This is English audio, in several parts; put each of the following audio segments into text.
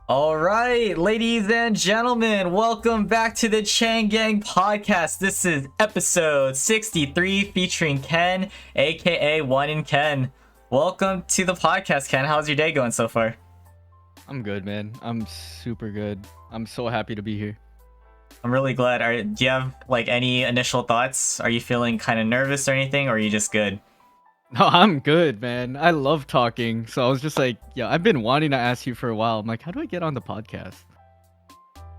All right, ladies and gentlemen, welcome back to the Chang Gang podcast. This is episode 63 featuring Ken, aka OneNKen. Welcome to the podcast, Ken. How's your day going so far? I'm good, man. I'm super good. I'm so happy to be here. I'm really glad. Do you have any initial thoughts? Are you feeling kind of nervous or anything, or are you just good? No, I'm good, man. I love talking. So I was just like, yeah, I've been wanting to ask you for a while. I'm like, how do I get on the podcast?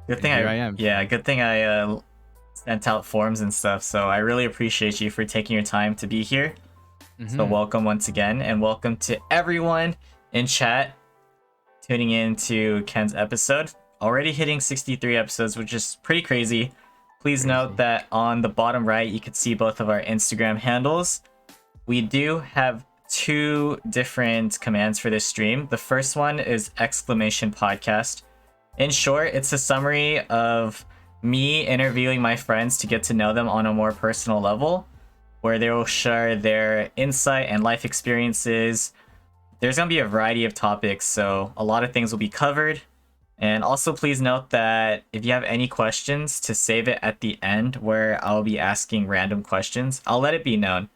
Good And thing here I I am. yeah, good thing I sent out forms and stuff. So I really appreciate you for taking your time to be here. So Mm-hmm. welcome once again, and welcome to everyone in chat tuning in to Ken's episode. Already hitting 63 episodes, which is pretty crazy. Please note Crazy. that on the bottom right, you can see both of our Instagram handles. We do have two different commands for this stream. The first one is exclamation podcast. In short, it's a summary of me interviewing my friends to get to know them on a more personal level, where they will share their insight and life experiences. There's going to be a variety of topics, so a lot of things will be covered. And also, please note that if you have any questions, to save it at the end where I'll be asking random questions. I'll let it be known.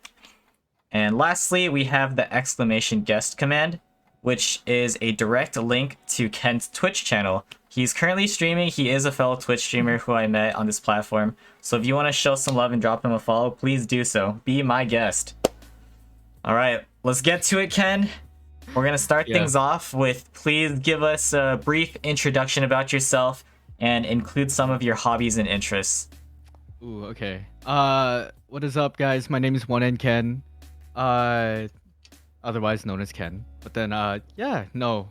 And lastly, we have the exclamation guest command, which is a direct link to Ken's Twitch channel. He's currently streaming. He is a fellow Twitch streamer who I met on this platform. So if you want to show some love and drop him a follow, please do so. Be my guest. All right, let's get to it, Ken. We're going to start Yeah. things off with please give us a brief introduction about yourself and include some of your hobbies and interests. Ooh, okay. What is up, guys? My name is OneNKen. Uh, Otherwise known as Ken. But then, yeah, no.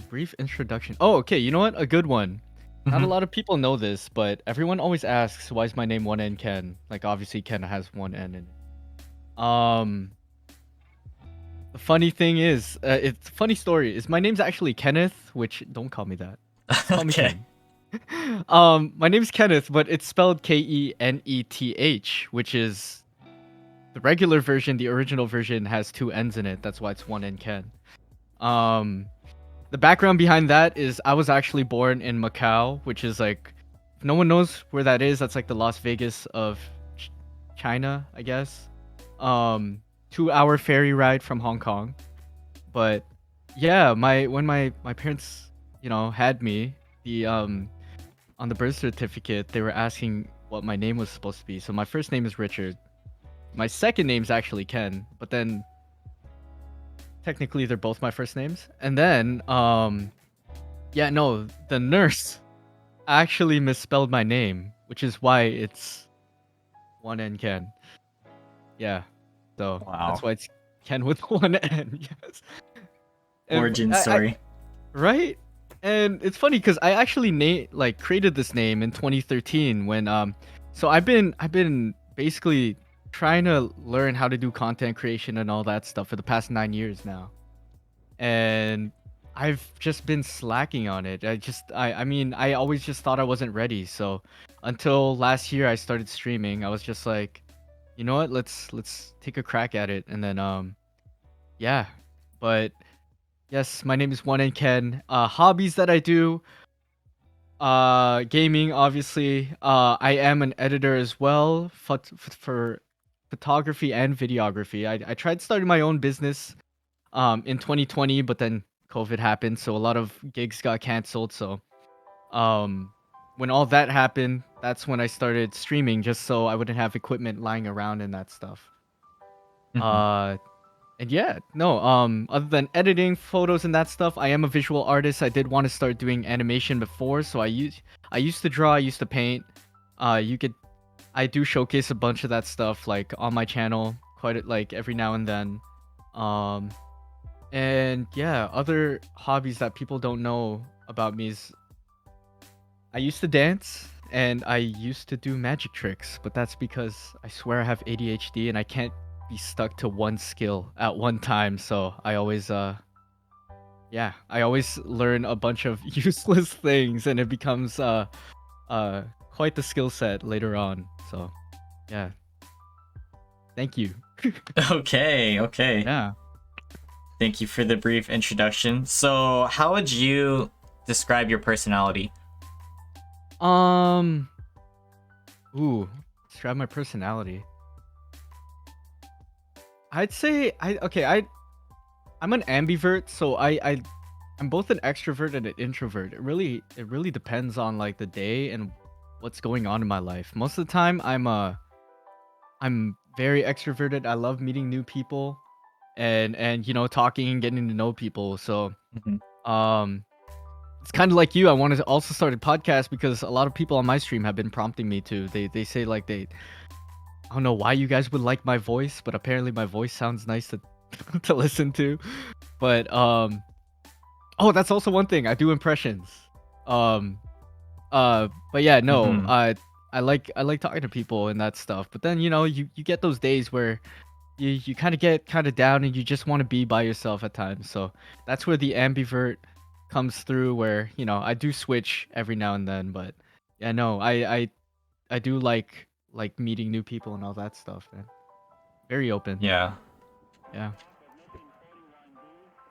Brief introduction. Oh, okay. You know what? A good one. Not a Mhm. lot of people know this, but everyone always asks, why is my name OneNKen? Like, obviously, Ken has one N in it. The funny thing is, it's a funny story. Is my name's actually Kenneth, which don't call me that. Just call me Okay. Ken. My name's Kenneth, but it's spelled Keneth, which is the regular version. The original version has two N's in it. That's why it's OneNKen. Um, the background behind that is I was actually born in Macau, which is like, if no one knows where that is, that's like the Las Vegas of China, I guess. 2 hour ferry ride from Hong Kong. But yeah, my parents, had me, the on the birth certificate, they were asking what my name was supposed to be. So my first name is Richard. My second name's actually Ken, but then technically they're both my first names. And then yeah, no, the nurse actually misspelled my name, which is why it's OneNKen. Yeah. So that's Wow. why it's Ken with one N. Yes. And Origin I story. right? And it's funny because I actually created this name in 2013 when so I've been basically trying to learn how to do content creation and all that stuff for the past 9 years now. And I've just been slacking on it. I mean I always just thought I wasn't ready. So until last year I started streaming, I was just like, you know what, let's take a crack at it. And then yeah. But yes, my name is OneNKen. Hobbies that I do, gaming, obviously. I am an editor as well for photography and videography. I tried starting my own business in 2020, but then COVID happened, so a lot of gigs got canceled. So um when all that happened, that's when I started streaming, just so I wouldn't have equipment lying around and that stuff. Mhm. Uh And yeah, no, other than editing photos and that stuff, I am a visual artist. I did want to start doing animation before, so I used to draw, I used to paint. You could I do showcase a bunch of that stuff like on my channel like every now and then. Um and yeah, other hobbies that people don't know about me is I used to dance and I used to do magic tricks, but that's because I swear I have ADHD and I can't be stuck to one skill at one time. So I always learn a bunch of useless things and it becomes quite the skill set later on. So, yeah. Thank you. Okay, okay. Yeah. Thank you for the brief introduction. So, how would you describe your personality? Um, ooh, describe my personality. I'd say I'm an ambivert, so I'm both an extrovert and an introvert. It really depends on like the day and what's going on in my life. Most of the time I'm very extroverted. I love meeting new people and talking and getting to know people. So Mhm. um it's kind of like you. I wanted to also start a podcast because a lot of people on my stream have been prompting me to. They say like I don't know why you guys would like my voice, but apparently my voice sounds nice to to listen to. But oh, that's also one thing. I do impressions. Um but yeah, no. Mhm. I like talking to people and that stuff. But then, you get those days where you kind of get kind of down and you just want to be by yourself at times. So that's where the ambivert comes through where, I do switch every now and then, but yeah, no, I do like meeting new people and all that stuff, man. Very open. Yeah. Yeah.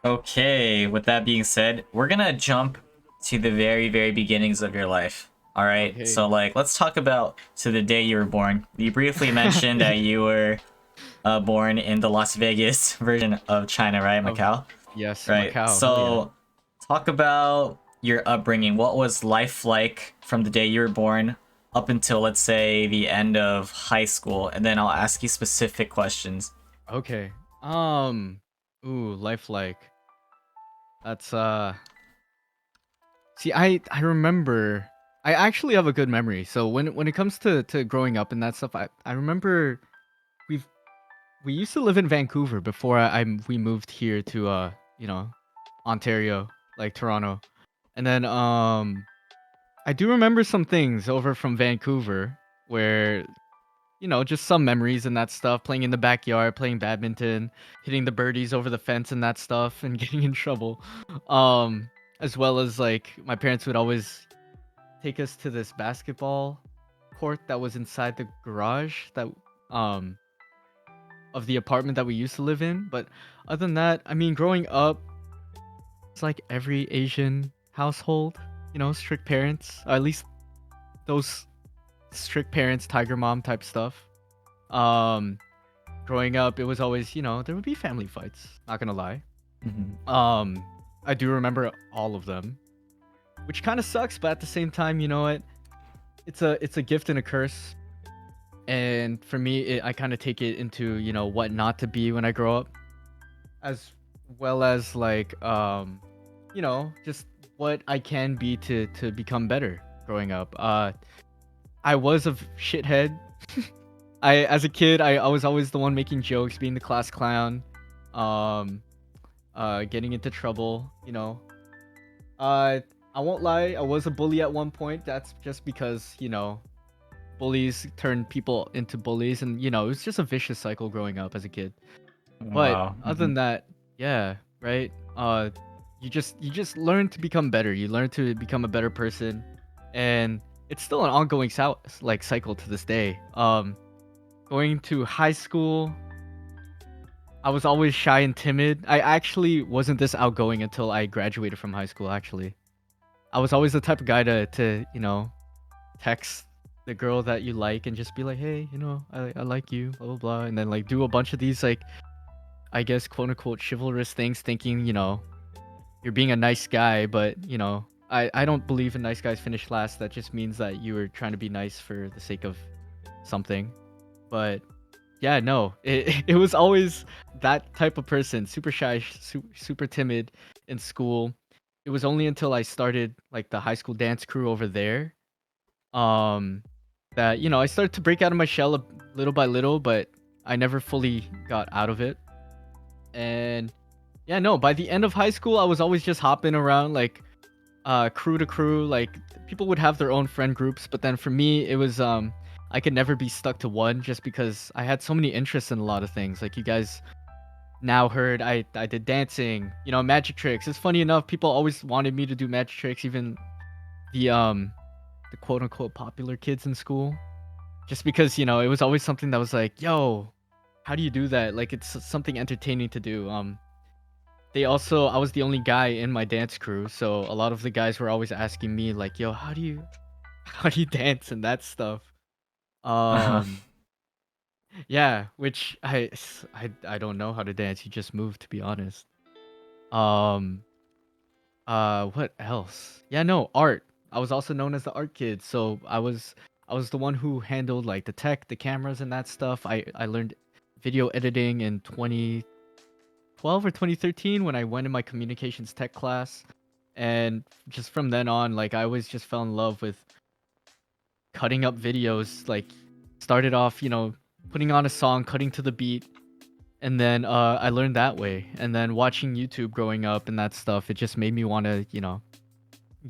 Okay, with that being said, we're gonna jump to the very, very beginnings of your life. All right, Okay. so like, let's talk about to the day you were born. You briefly mentioned that you were born in the Las Vegas version of China, right, Of Macau? yes, Right. Macau. Hell yeah. So, talk about your upbringing. What was life like from the day you were born up until, let's say, the end of high school? And then I'll ask you specific questions. Okay. Ooh, lifelike. That's See, I remember. I actually have a good memory. So when it comes to growing up and that stuff, I remember we've we used to live in Vancouver before we moved here to you know, Ontario, like Toronto. And then I do remember some things over from Vancouver where just some memories and that stuff, playing in the backyard, playing badminton, hitting the birdies over the fence and that stuff and getting in trouble. Um as well as like my parents would always take us to this basketball court that was inside the garage that um of the apartment that we used to live in. But other than that, I mean, growing up, it's like every Asian household, strict parents, or at least those strict parents, tiger mom type stuff. Um, growing up, it was always, there would be family fights. Not gonna lie. Mhm. Um, I do remember all of them, which kind of sucks, but at the same time, you know what? It's a gift and a curse. And for me, I kind of take it into what not to be when I grow up, as well as like just what I can be to become better growing up. I was a shithead. I As a kid, I was always the one making jokes, being the class clown, um, getting into trouble. Uh, I won't lie, I was a bully at one point. That's just because bullies turn people into bullies, and it was just a vicious cycle growing up as a kid. But Wow. other than that, yeah, right. You just learn to become better. You learn to become a better person, and it's still an ongoing cycle to this day. Going to high school, I was always shy and timid. I actually wasn't this outgoing until I graduated from high school. Actually, I was always the type of guy to text the girl that you like and just be like, hey, I like you, blah blah blah, and then like do a bunch of these like, I guess, quote unquote chivalrous things, thinking you're being a nice guy. But I don't believe in nice guys finish last. That just means that you were trying to be nice for the sake of something. But yeah, no, it was always that type of person, super shy, super timid in school. It was only until I started like the high school dance crew over there, um, that I started to break out of my shell little by little, but I never fully got out of it. And yeah, no, by the end of high school, I was always just hopping around like crew to crew. Like people would have their own friend groups, but then for me, it was I could never be stuck to one just because I had so many interests in a lot of things. Like you guys now heard, I did dancing, magic tricks. It's funny enough, people always wanted me to do magic tricks, even the quote unquote popular kids in school, just because it was always something that was like, yo, how do you do that? Like it's something entertaining to do. they also I was the only guy in my dance crew, so a lot of the guys were always asking me like, "Yo, how do you dance and that stuff?" Uh-huh. Um, yeah, which I don't know how to dance. You just move, to be honest. Um, what else? Yeah, no, art. I was also known as the art kid, so I was the one who handled like the tech, the cameras, and that stuff. I learned video editing in 2012 or 2013 when I went in my communications tech class, and just from then on, like I always just fell in love with cutting up videos. Like started off, putting on a song, cutting to the beat, and then I learned that way. And then watching YouTube growing up and that stuff, it just made me want to,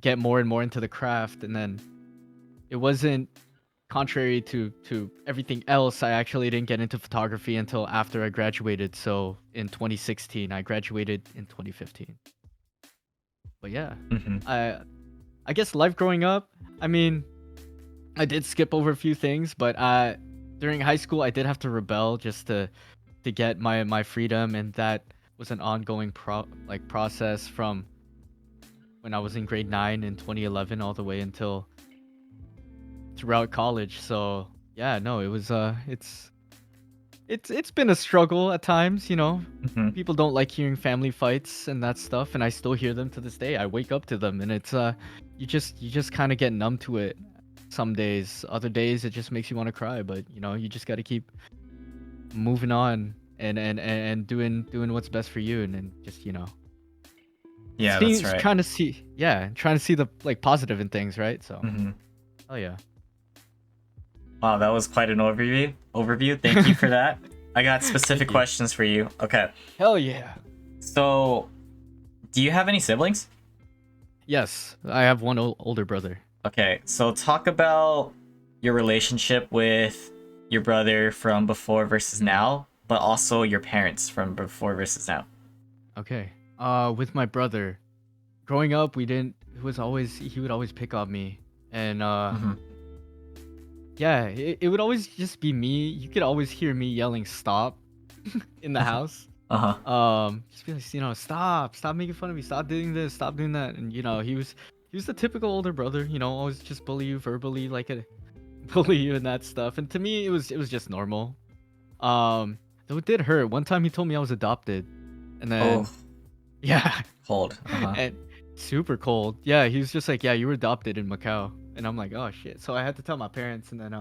get more and more into the craft. And then it wasn't contrary to everything else. I actually didn't get into photography until after I graduated. So in 2016, I graduated in 2015. But yeah, Hmm. I I guess life growing up. I mean, I did skip over a few things, but during high school I did have to rebel just to get my freedom, and that was an ongoing process from when I was in grade 9 in 2011 all the way until throughout college. So yeah, no, it was it's been a struggle at times. Hmm. People don't like hearing family fights and that stuff, and I still hear them to this day. I wake up to them, and it's you just kind of get numb to it. Some days, other days it just makes you want to cry, but you just got to keep moving on and doing what's best for you, and then just Yeah, that's right. trying to see the like positive in things, right? So Hmm. oh yeah. Wow, that was quite an overview. Thank you for that. I got specific Thank you. questions for you. Okay. Hell yeah. So, do you have any siblings? Yes, I have one older brother. Okay, so talk about your relationship with your brother from before versus Mhm. now, but also your parents from before versus now. Okay. With my brother, growing up, we didn't. He would always pick on me, and Hmm. yeah, it would always just be me. You could always hear me yelling "stop" in the house. Uh-huh. Just be like, stop making fun of me, stop doing this, stop doing that, and he was the typical older brother, always just bully you verbally, like a bully you and that stuff. And to me, it was just normal. Um, though it did hurt. One time he told me I was adopted, and Oh, then yeah, cold. Uh-huh. and super cold. Yeah, he was just like, yeah, you were adopted in Macau, and I'm like, oh shit. So I had to tell my parents, and then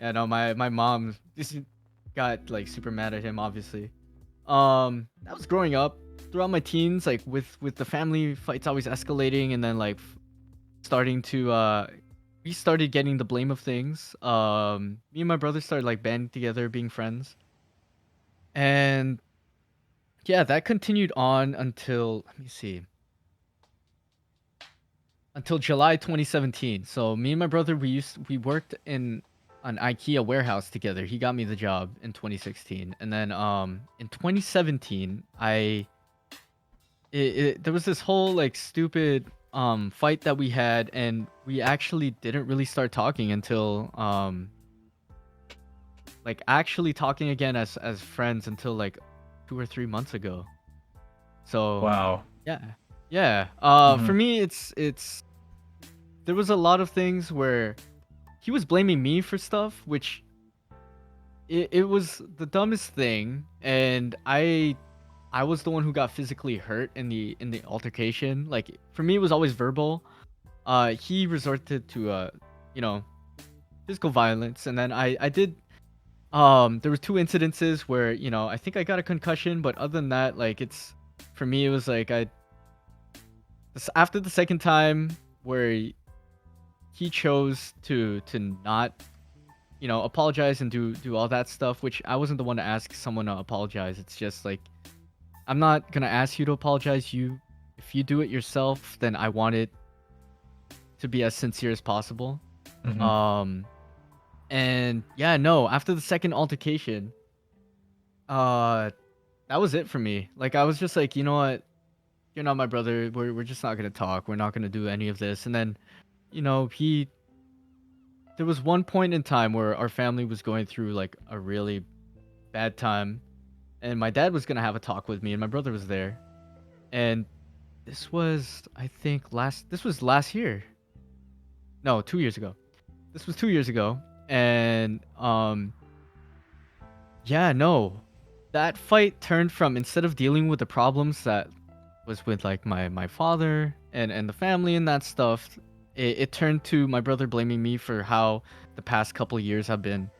yeah, no, my mom just got like super mad at him, obviously. That was growing up. Throughout my teens, like with the family fights always escalating, and then like starting to we started getting the blame of things. Me and my brother started like banding together, being friends, and yeah, that continued on until, let me see, until July 2017. So me and my brother, we worked in an IKEA warehouse together. He got me the job in 2016, and then in 2017, there was this whole like stupid fight that we had, and we actually didn't really start talking until like actually talking again as friends until like 2 or 3 months ago. So Wow. yeah, yeah. Hmm. For me, it's there was a lot of things where he was blaming me for stuff, which it was the dumbest thing, and I was the one who got physically hurt in the altercation. Like for me, it was always verbal. He resorted to you know, physical violence, and then I did. There were two incidences where I think I got a concussion, but other than that, like it's for me, it was like after the second time where he chose to not apologize and do all that stuff, which I wasn't the one to ask someone to apologize. It's just like I'm not gonna ask you to apologize. If you do it yourself, then I want it to be as sincere as possible. Hmm. Um, and yeah, no, after the second altercation, uh, that was it for me. Like I was just like, you know what, you're not my brother. We're just not gonna talk. We're not gonna do any of this. And then, he there was one point in time where our family was going through like a really bad time, and my dad was gonna have a talk with me, and my brother was there. And this was, I think, last year. No, 2 years ago. This was 2 years ago. And yeah, no. That fight turned from, instead of dealing with the problems that was with like my father and the family and that stuff, it turned to my brother blaming me for how the past couple years have been.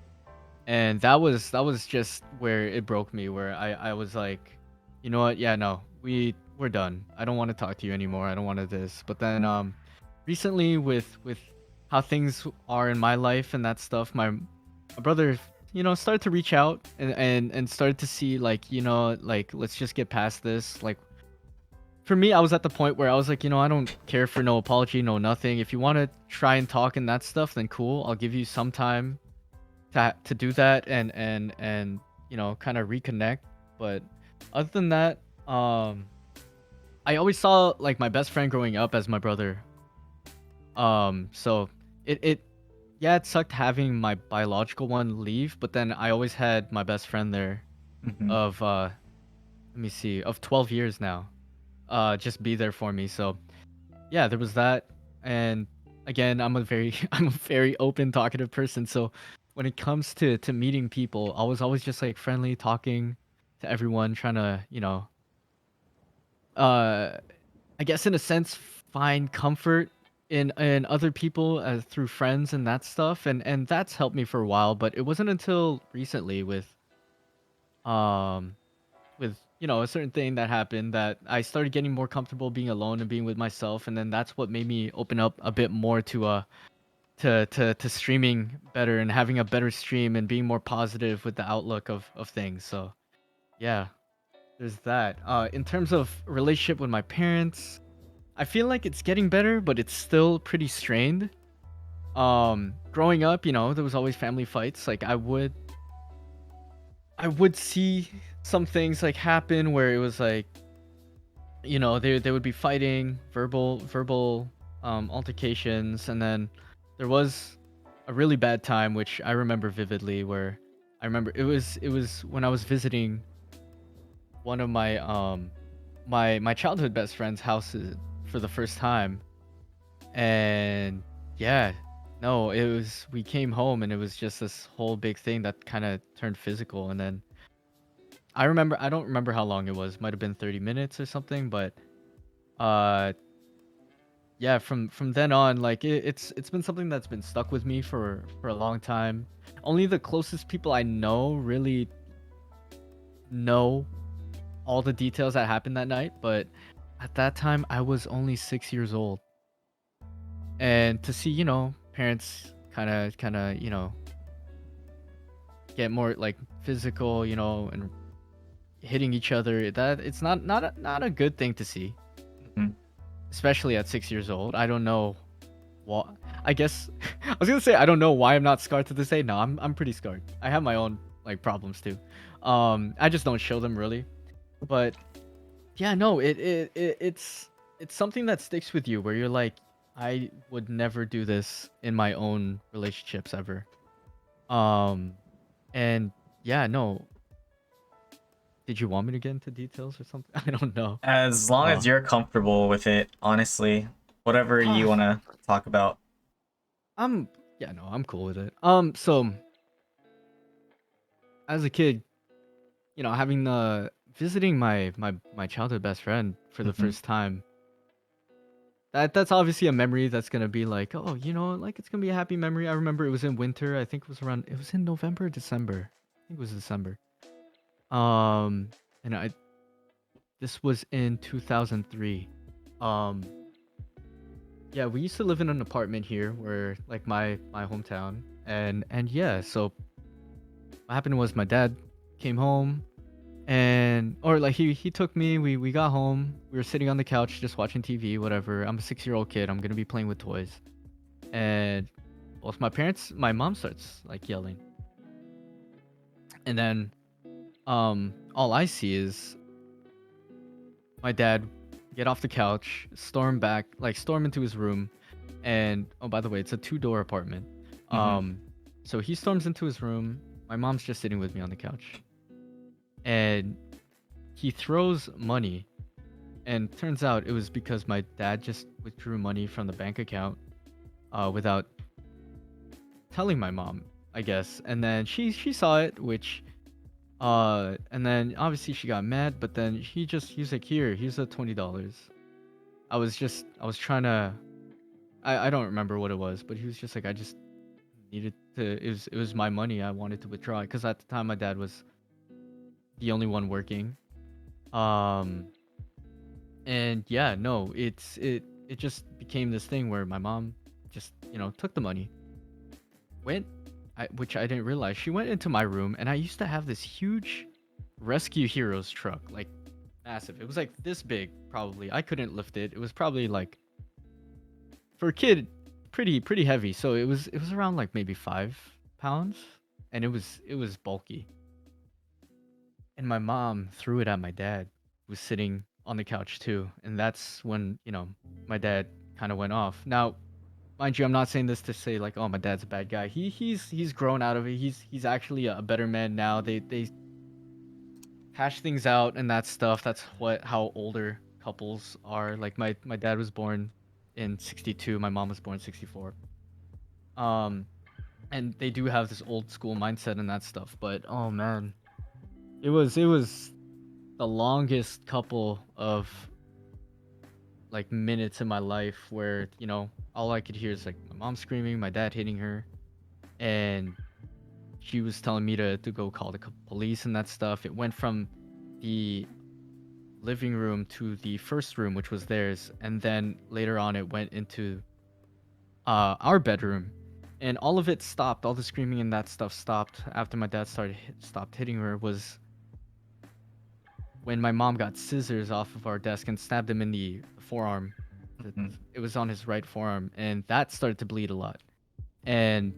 And that was just where it broke me, where I was like, you know what, yeah, no, we're done. I don't want to talk to you anymore. I don't want to this. But then recently, with how things are in my life and that stuff, my brother, started to reach out and started to see, like, like, let's just get past this. Like, for me, I was at the point where I was like, I don't care for no apology, no nothing. If you want to try and talk and that stuff, then cool. I'll give you some time to do that and kind of reconnect. But other than that, I always saw like my best friend growing up as my brother. So it yeah, it sucked having my biological one leave, but then I always had my best friend there Hmm. of let me see, of 12 years now. Just be there for me. So yeah, there was that. And again, I'm a very I'm a very open, talkative person. So when it comes to meeting people, I was always just like friendly, talking to everyone, trying to, uh I guess in a sense find comfort in other people, through friends and that stuff. And that's helped me for a while, but it wasn't until recently um with a certain thing that happened that I started getting more comfortable being alone and being with myself. And then that's what made me open up a bit more to streaming better and having a better stream and being more positive with the outlook of things. So yeah, there's that. In terms of relationship with my parents, I feel like it's getting better, but it's still pretty strained. Growing up, there was always family fights. Like, I would see some things like happen where it was like, they would be fighting, verbal altercations. And then there was a really bad time which I remember vividly, where I remember it was when I was visiting one of my childhood best friend's houses for the first time. And yeah, no, it was, we came home and it was just this whole big thing that kind of turned physical. And then I don't remember how long it was, might have been 30 minutes or something. But uh yeah, from then on, like, it's been something that's been stuck with me for a long time. Only the closest people I know really know all the details that happened that night. But at that time I was only 6 years old. And to see, parents kind of get more like physical, and hitting each other, that it's not a good thing to see, Hmm. especially at 6 years old. I don't know what, I guess, I was gonna say I don't know why I'm not scarred to this day. No, I'm pretty scarred. I have my own like problems too. I just don't show them really. But yeah, no, it's something that sticks with you, where you're like, I would never do this in my own relationships ever. Um, and yeah, no. Did you want me to get into details or something? I don't know. As long Uh, as you're comfortable with it, honestly, whatever you want to talk about. I'm yeah, no, I'm cool with it. So as a kid, having the visiting my childhood best friend for the Hmm. first time, that's obviously a memory that's gonna be like, oh, like, it's gonna be a happy memory. I remember it was in winter. I think it was in November or December. I think it was December. Um, and this was in 2003. Um, yeah, we used to live in an apartment here, where like my hometown. And yeah, so what happened was my dad came home, and or like he took me. We got home. We were sitting on the couch just watching TV, whatever. I'm a 6-year-old kid. I'm gonna be playing with toys. And both my mom starts like yelling. And then all I see is my dad get off the couch, storm into his room. And oh, by the way, it's a two-door apartment. Hmm. Um, so he storms into his room. My mom's just sitting with me on the couch, and he throws money And turns out it was because my dad just withdrew money from the bank account without telling my mom, I guess. And then she saw it, which and then obviously she got mad, but then he's like, here, here's the $20. I was trying to I don't remember what it was, but he was just like, I just needed to it was my money. I wanted to withdraw it because at the time my dad was the only one working. Um and yeah, no, it just became this thing where my mom just, took the money, went which I didn't realize. She went into my room and I used to have this huge Rescue Heroes truck, like massive. It was like this big probably. I couldn't lift it. It was probably like for a kid pretty heavy. So it was around like maybe 5 pounds, and it was bulky. And my mom threw it at my dad, who was sitting on the couch too. And that's when, my dad kind of went off. Now, mind you, I'm not saying this to say like, oh, my dad's a bad guy. He's grown out of it. He's actually a better man now. They hash things out and that stuff. That's how older couples are. Like my dad was born in 62, my mom was born in 64. Um and they do have this old school mindset and that stuff, but oh man, it was the longest couple of like minutes in my life where, all I could hear is like my mom screaming, my dad hitting her, and she was telling me to go call the police and that stuff. It went from the living room to the first room, which was theirs, and then later on it went into our bedroom, and all of it stopped. All the screaming and that stuff stopped after my dad stopped hitting her. Was when my mom got scissors off of our desk and stabbed him in the forearm. Mhm. It was on his right forearm, and that started to bleed a lot. And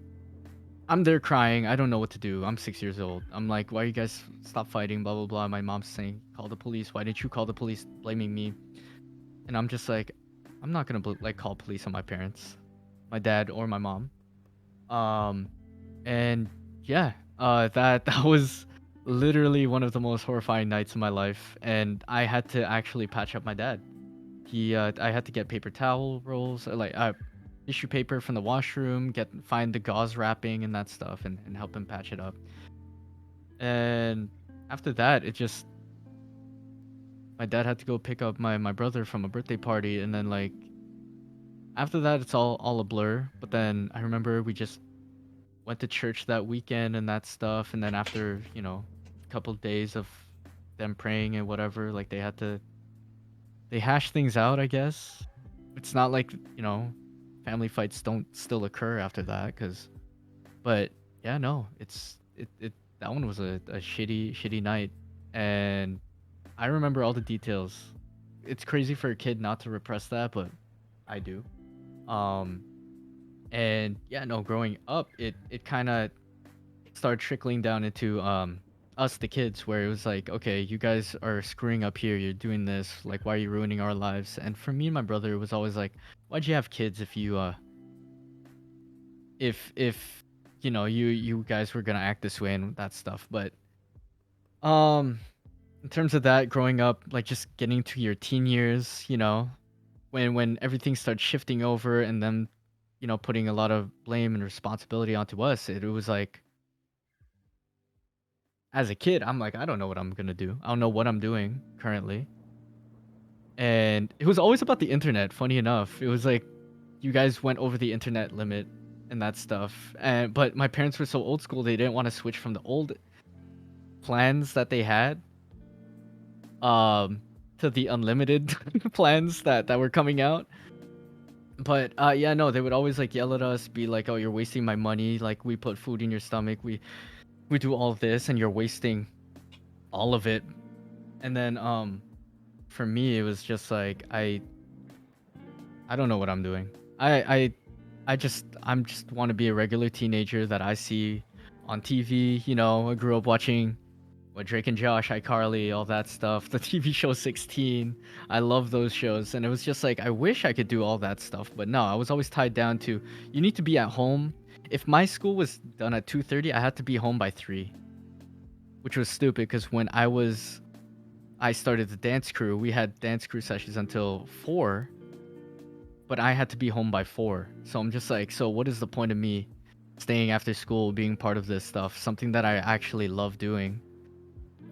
I'm there crying. I don't know what to do. I'm 6 years old. I'm like, why you guys stop fighting? Blah blah blah. My mom's saying, call the police. Why didn't you call the police? Blaming me. And I'm just like, I'm not gonna like call police on my parents, my dad or my mom. Um, and yeah, that was literally one of the most horrifying nights of my life, and I had to actually patch up my dad. I had to get paper towel rolls, like tissue paper from the washroom, find the gauze wrapping and that stuff, and help him patch it up. And after that, it just my dad had to go pick up my brother from a birthday party, and then like after that, it's all a blur. But then I remember we just went to church that weekend and that stuff, and then after a couple days of them praying and whatever, like they hash things out, I guess. It's not like family fights don't still occur after that, cause but yeah, no, it that one was a shitty night, and I remember all the details. It's crazy for a kid not to repress that, but I do. um and yeah, no, growing up, it kind of started trickling down into us, the kids, where it was like, okay, you guys are screwing up here, you're doing this, like, why are you ruining our lives? And for me and my brother, it was always like, why'd you have kids if you if you guys were gonna act this way and that stuff. But um in terms of that, growing up, like just getting to your teen years, when everything starts shifting over and then putting a lot of blame and responsibility onto us, it was like, as a kid, I'm like, I don't know what I'm gonna do. I don't know what I'm doing currently. And it was always about the internet, funny enough. It was like you guys went over the internet limit and that stuff. And but my parents were so old school, they didn't want to switch from the old plans that they had um to the unlimited plans that were coming out. But yeah, no, they would always like yell at us, be like, "Oh, you're wasting my money. Like we put food in your stomach. We do all this and you're wasting all of it." And then for me it was just like I don't know what I'm doing. I'm just want to be a regular teenager that I see on TV. I grew up watching Drake and Josh, iCarly, all that stuff. The TV show 16. I love those shows, and it was just like I wish I could do all that stuff, but no, I was always tied down to you need to be at home. If my school was done at 2:30, I had to be home by 3, which was stupid because when I was I started the dance crew. We had dance crew sessions until 4, but I had to be home by 4. So I'm just like, so what is the point of me staying after school, being part of this stuff, something that I actually love doing?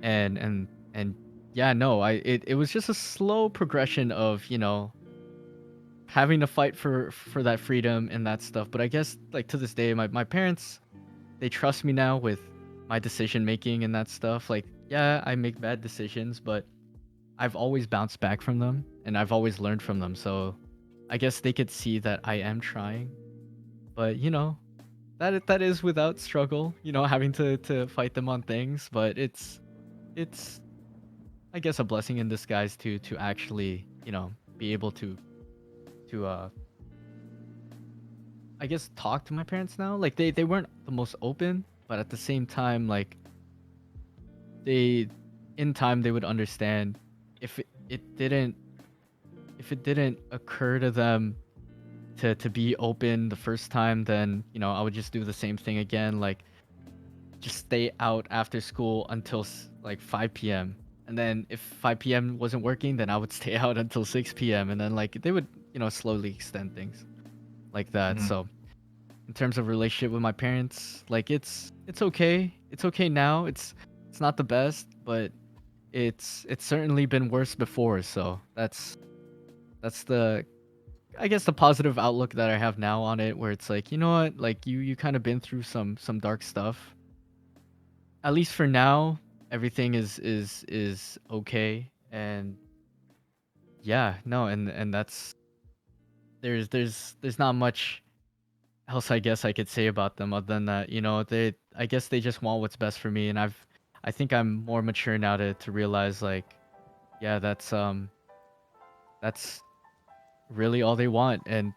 And yeah, no, it was just a slow progression of, having to fight for that freedom and that stuff. But I guess like to this day, my parents, they trust me now with my decision making and that stuff. Like, yeah, I make bad decisions, but I've always bounced back from them and I've always learned from them. So I guess they could see that I am trying. But that is without struggle, having to fight them on things. But it's I guess a blessing in disguise to actually, be able to I guess talk to my parents now. Like they weren't the most open, but at the same time, like they in time they would understand if it didn't occur to them to be open the first time, then I would just do the same thing again, like just stay out after school until like 5 p.m. And then if 5 p.m. wasn't working, then I would stay out until 6 p.m. And then like they would slowly extend things like that. Mhm. So in terms of relationship with my parents, like it's okay. It's okay now. It's not the best, but it's certainly been worse before. So that's the I guess the positive outlook that I have now on it, where it's like, you know what, like you kind of been through some dark stuff. At least for now, everything is okay, and yeah, no, and that's there's not much else I guess I could say about them other than that. They I guess they just want what's best for me, and I think I'm more mature now to realize like, yeah, that's really all they want, and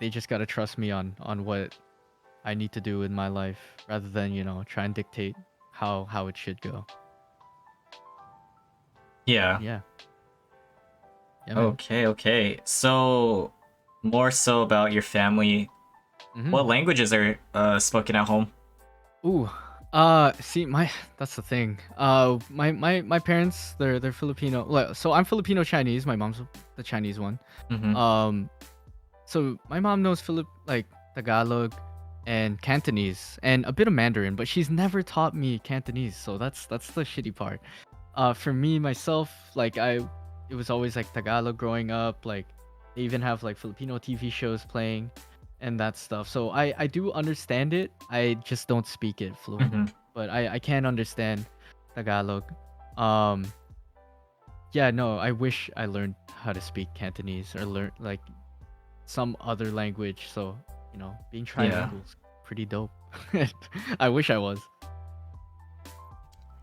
they just gotta trust me on what I need to do in my life rather than try and dictate how it should go. Yeah. Yeah, yeah, man. Okay, okay. So, more so about your family. Mm-hmm. What languages are spoken at home? Ooh, see, that's the thing. My parents, they're Filipino. Well, so I'm Filipino Chinese. My mom's the Chinese one. Mm-hmm. Um, so my mom knows like Tagalog and Cantonese and a bit of Mandarin, but she's never taught me Cantonese. So that's the shitty part. For me myself, like it was always like Tagalog growing up. Like they even have like Filipino TV shows playing and that stuff. So I do understand it. I just don't speak it Mm-hmm. fluently. But I can understand Tagalog. Um yeah, no, I wish I learned how to speak Cantonese or learn like some other language. So, being Yeah. trilingual is pretty dope. I wish I was.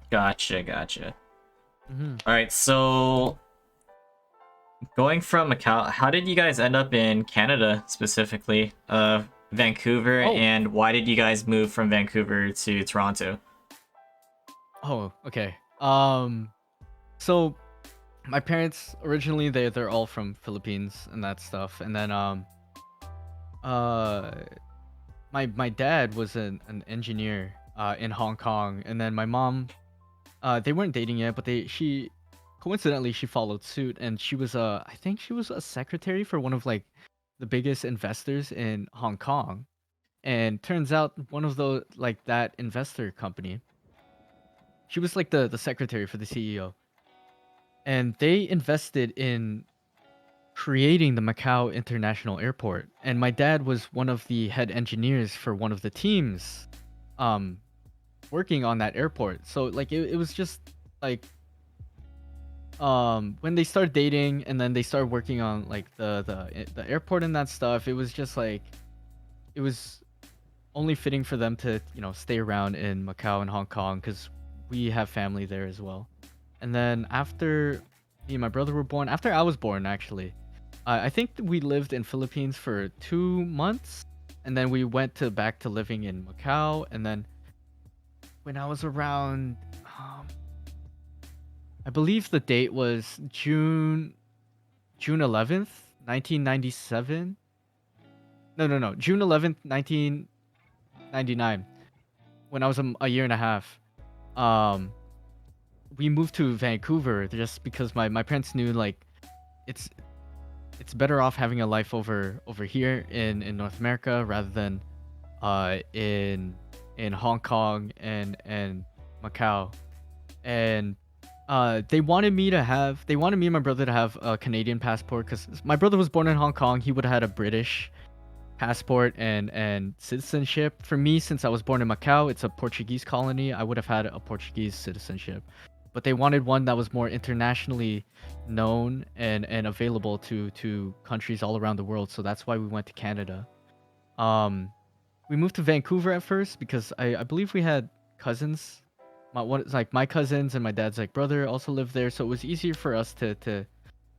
Gotcha, gotcha. Hmm. All right, so going from Macau, how did you guys end up in Canada specifically? Vancouver, Oh, and why did you guys move from Vancouver to Toronto? oh, okay. So my parents originally they're all from Philippines and that stuff, and then uh my dad was an engineer in Hong Kong, and then my mom they weren't dating yet, but she coincidentally she followed suit, and she was I think she was a secretary for one of like the biggest investors in Hong Kong, and turns out one of the like that investor company, she was like the secretary for the CEO, and they invested in creating the Macau International Airport. And my dad was one of the head engineers for one of the teams um working on that airport. So like it was just like when they started dating and then they started working on like the airport and that stuff, it was just like it was only fitting for them to, stay around in Macau and Hong Kong cuz we have family there as well. And then after me and my brother were born, after I was born actually, I think we lived in Philippines for 2 months, and then we went to back to living in Macau. And then when I was around, I believe the date was June 11th, 1997. No, June 11th, 1999. When I was a year and a half. Um, we moved to Vancouver just because my parents knew like it's it's better off having a life over here in North America rather than in Hong Kong and Macau. And they wanted me and my brother to have a Canadian passport because my brother was born in Hong Kong. He would have had a British passport and citizenship. For me, since I was born in Macau, it's a Portuguese colony. I would have had a Portuguese citizenship. But they wanted one that was more internationally known and available to countries all around the world. So that's why we went to Canada. Um, we moved to Vancouver at first because I believe we had cousins. My cousins and my dad's like brother also lived there, so it was easier for us to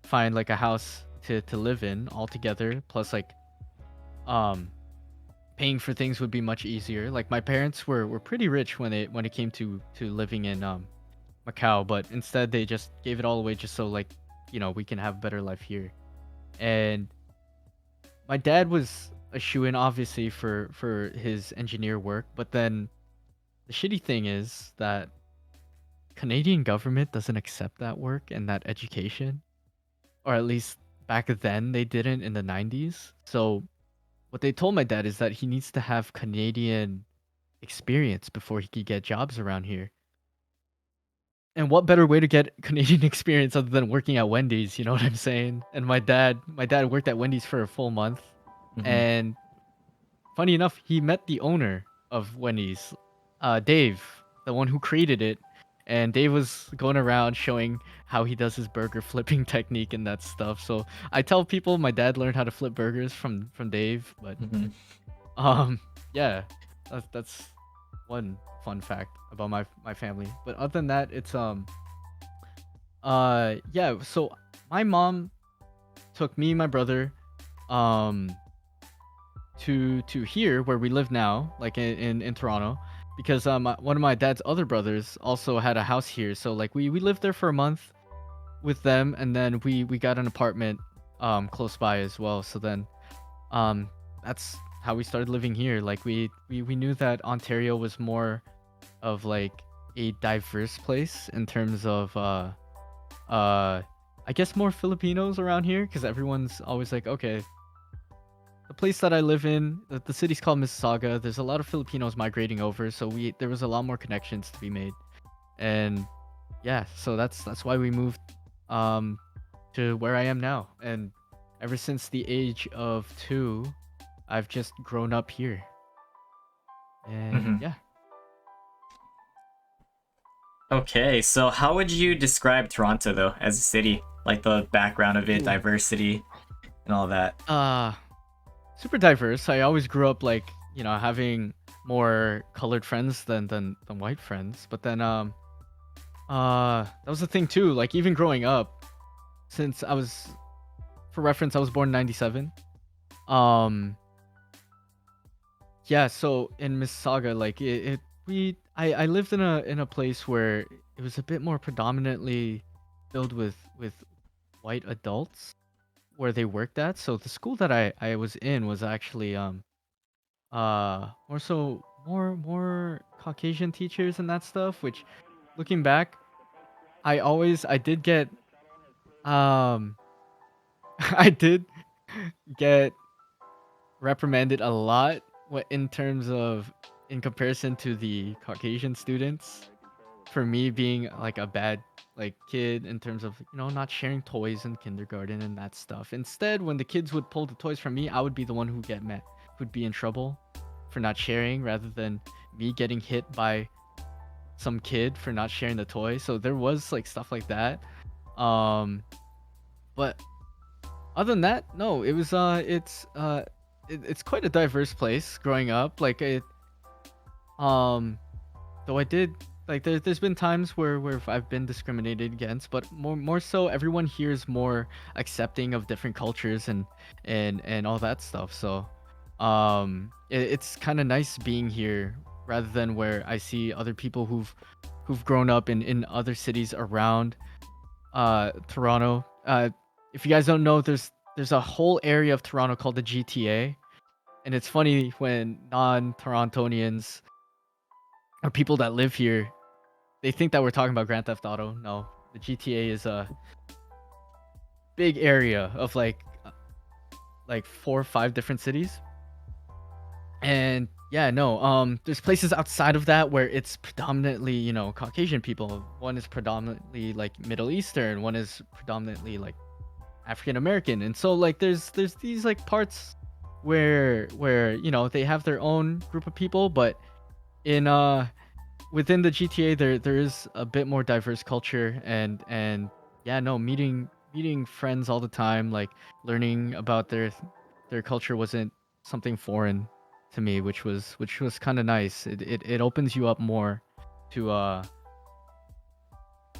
find like a house to live in all together. Plus like um paying for things would be much easier. Like my parents were pretty rich when it came to living in Macau, but instead they just gave it all away just so like we can have a better life here. And my dad was a shoe-in obviously for his engineer work, but then the shitty thing is that Canadian government doesn't accept that work and that education, or at least back then they didn't in the 90s. So what they told my dad is that he needs to have Canadian experience before he could get jobs around here. And what better way to get Canadian experience other than working at Wendy's, you know what I'm saying? And my dad worked at Wendy's for a full month. Hmm. And funny enough, he met the owner of Wendy's, Dave, the one who created it. And Dave was going around showing how he does his burger flipping technique and that stuff. So I tell people my dad learned how to flip burgers from Dave, but Hmm. um yeah, that's one fun fact about my family. But other than that, it's yeah. So my mom took me and my brother um to here where we live now, like in Toronto, because one of my dad's other brothers also had a house here. So like we lived there for a month with them, and then we got an apartment close by as well. So then um that's how we started living here. Like we knew that Ontario was more of like a diverse place in terms of uh I guess more Filipinos around here because everyone's always like, okay, the place that I live in, the city's called Mississauga. There's a lot of Filipinos migrating over, so we there was a lot more connections to be made. And yeah, so that's why we moved um to where I am now. And ever since the age of 2, I've just grown up here. And Hmm. yeah. Okay, so how would you describe Toronto though as a city? Like the background of it, Ooh. diversity, and all that. Uh Super diverse. I always grew up like, having more colored friends than white friends. But then that was the thing too. Like even growing up, since I was for reference, I was born in 97. Um yeah, so in Mississauga, like it we I lived in a place where it was a bit more predominantly filled with white adults where they worked at. So the school that I was in was actually more so more Caucasian teachers and that stuff, which looking back, I did get um I did get reprimanded a lot in terms of in comparison to the Caucasian students for me being like a bad like kid in terms of not sharing toys in kindergarten and that stuff. Instead, when the kids would pull the toys from me, I would be the one who get mad, who'd be in trouble for not sharing rather than me getting hit by some kid for not sharing the toy. So there was like stuff like that. But other than that, no, it was it's quite a diverse place growing up. Like it um though I did like there's been times where I've been discriminated against, but more so everyone here is more accepting of different cultures and all that stuff. So it's kind of nice being here rather than where I see other people who've grown up in other cities around Toronto. If you guys don't know, there's a whole area of Toronto called the GTA, and it's funny when non-Torontonians or people that live here they think that we're talking about Grand Theft Auto. No, the GTA is a big area of like 4 or 5 different cities. And yeah, no, there's places outside of that where it's predominantly, Caucasian people. One is predominantly like Middle Eastern, one is predominantly like African American. And so like there's these like parts where they have their own group of people, but in within the GTA there is a bit more diverse culture. And yeah, no, meeting friends all the time, like learning about their culture wasn't something foreign to me, which was kind of nice. It opens you up more to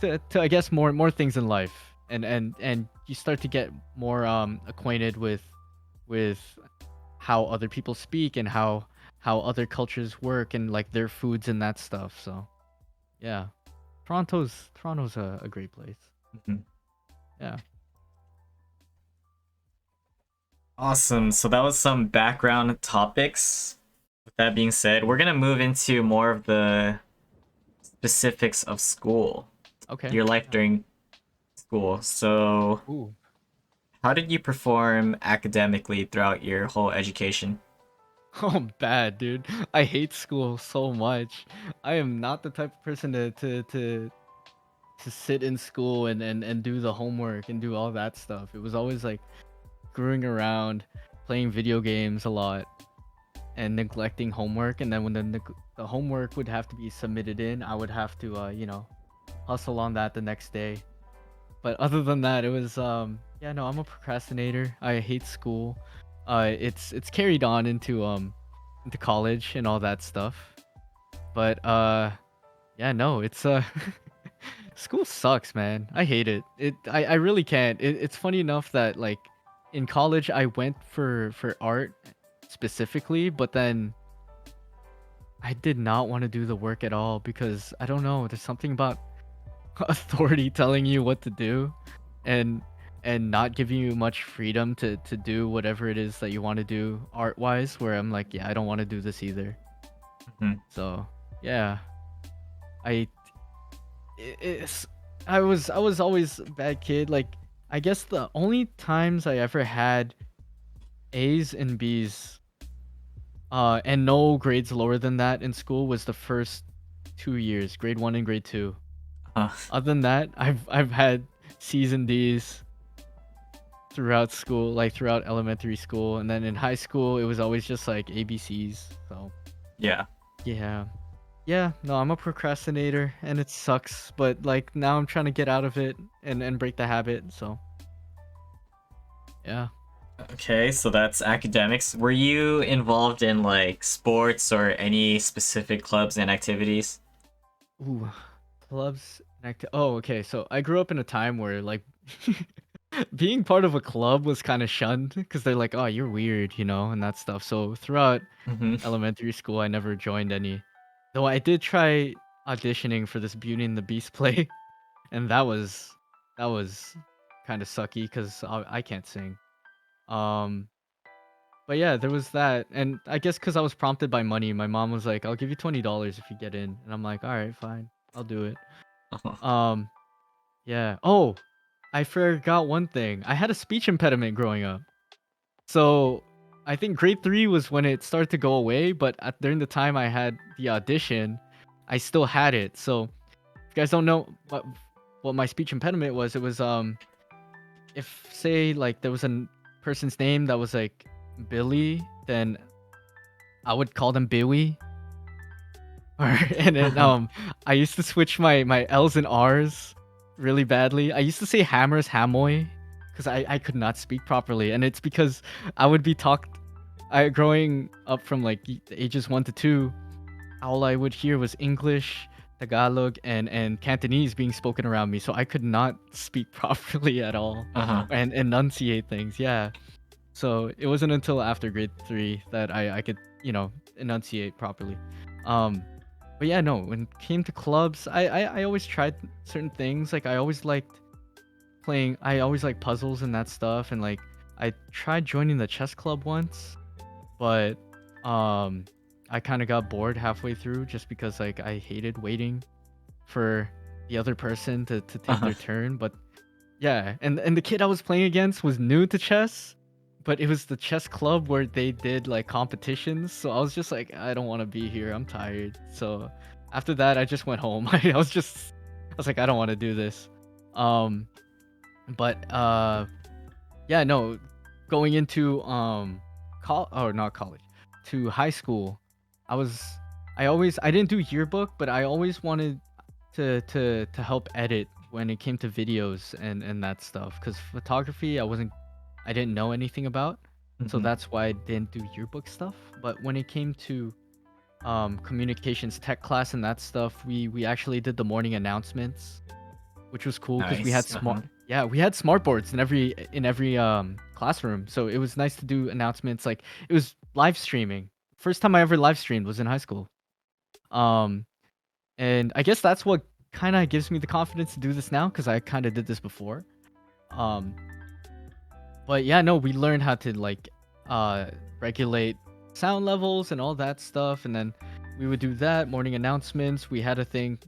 to I guess more things in life, and you start to get more acquainted with how other people speak and how other cultures work and like their foods and that stuff. So yeah, Toronto's a great place. Mhm. Yeah. Awesome. So that was some background topics. With that being said, we're gonna move into more of the specifics of school, Okay. your life during school. So, Ooh. how did you perform academically throughout your whole education? Oh, bad, dude. I hate school so much. I am not the type of person to sit in school and do the homework and do all that stuff. It was always like screwing around, playing video games a lot, and neglecting homework. And then when the homework would have to be submitted in, I would have to hustle on that the next day. But other than that, it was yeah, no, I'm a procrastinator. I hate school. It's carried on into college and all that stuff. But yeah, no, it's school sucks, man. I hate it. I really can't. It's funny enough that like in college I went for art specifically, but then I did not want to do the work at all because I don't know, there's something about authority telling you what to do and not giving you much freedom to do whatever it is that you want to do art wise, where I'm like, yeah, I don't want to do this either. Mhm. So yeah, I it's I was always a bad kid. Like I guess the only times I ever had A's and B's and no grades lower than that in school was the first 2 years, grade 1 and grade 2. Uh, Other than that, I've had C's and D's throughout school, like throughout elementary school, and then in high school it was always just like ABCs. So yeah. yeah. Yeah, no, I'm a procrastinator and it sucks, but like now I'm trying to get out of it and break the habit. So yeah. Okay, so that's academics. Were you involved in like sports or any specific clubs and activities? Ooh, clubs and oh, okay. So I grew up in a time where like being part of a club was kind of shunned because they're like, "Oh, you're weird," and that stuff. So throughout Hmm. elementary school, I never joined any. Though I did try auditioning for this Beauty and the Beast play, and that was kind of sucky because I can't sing. Um, but yeah, there was that, and I guess because I was prompted by money, my mom was like, "I'll give you $20 if you get in," and I'm like, "All right, fine, I'll do it." Um, yeah. Oh, I forgot one thing. I had a speech impediment growing up. So I think grade 3 was when it started to go away, but during the time I had the audition, I still had it. So if you guys don't know what my speech impediment was, it was if say like there was a person's name that was like Billy, then I would call them Billy. Or and then I used to switch my L's and R's really badly. I used to say hammers hamoy because I could not speak properly, and it's because I would be talked. I growing up from like ages 1 to 2, all I would hear was English, Tagalog, and Cantonese being spoken around me, so I could not speak properly at all Uh-huh. and enunciate things. Yeah, so it wasn't until after grade 3 that I could enunciate properly. Um, but yeah, no, when it came to clubs, I always tried certain things. Like I always liked playing. I always liked puzzles and that stuff. And like I tried joining the chess club once, but um, I kind of got bored halfway through just because like I hated waiting. for the other person to take Uh-huh. their turn. But yeah, and the kid I was playing against was new to chess, but it was the chess club where they did like competitions. So I was just like, I don't want to be here. I'm tired. So after that, I just went home. I was like, I don't want to do this. Um, but yeah, no, going into or not college, to high school, I was I didn't do yearbook, but I always wanted to help edit when it came to videos and that stuff, because photography I didn't know anything about, so Hmm. that's why I didn't do yearbook stuff. But when it came to communications tech class and that stuff, we actually did the morning announcements, which was cool because Nice. Uh-huh. we had smart boards in every classroom. So it was nice to do announcements. Like, it was live streaming. First time I ever live streamed was in high school. Um and I guess that's what kind of gives me the confidence to do this now, because I kind of did this before. Um but yeah, no, we learned how to like uh regulate sound levels and all that stuff, and then we would do that morning announcements. We had a thing.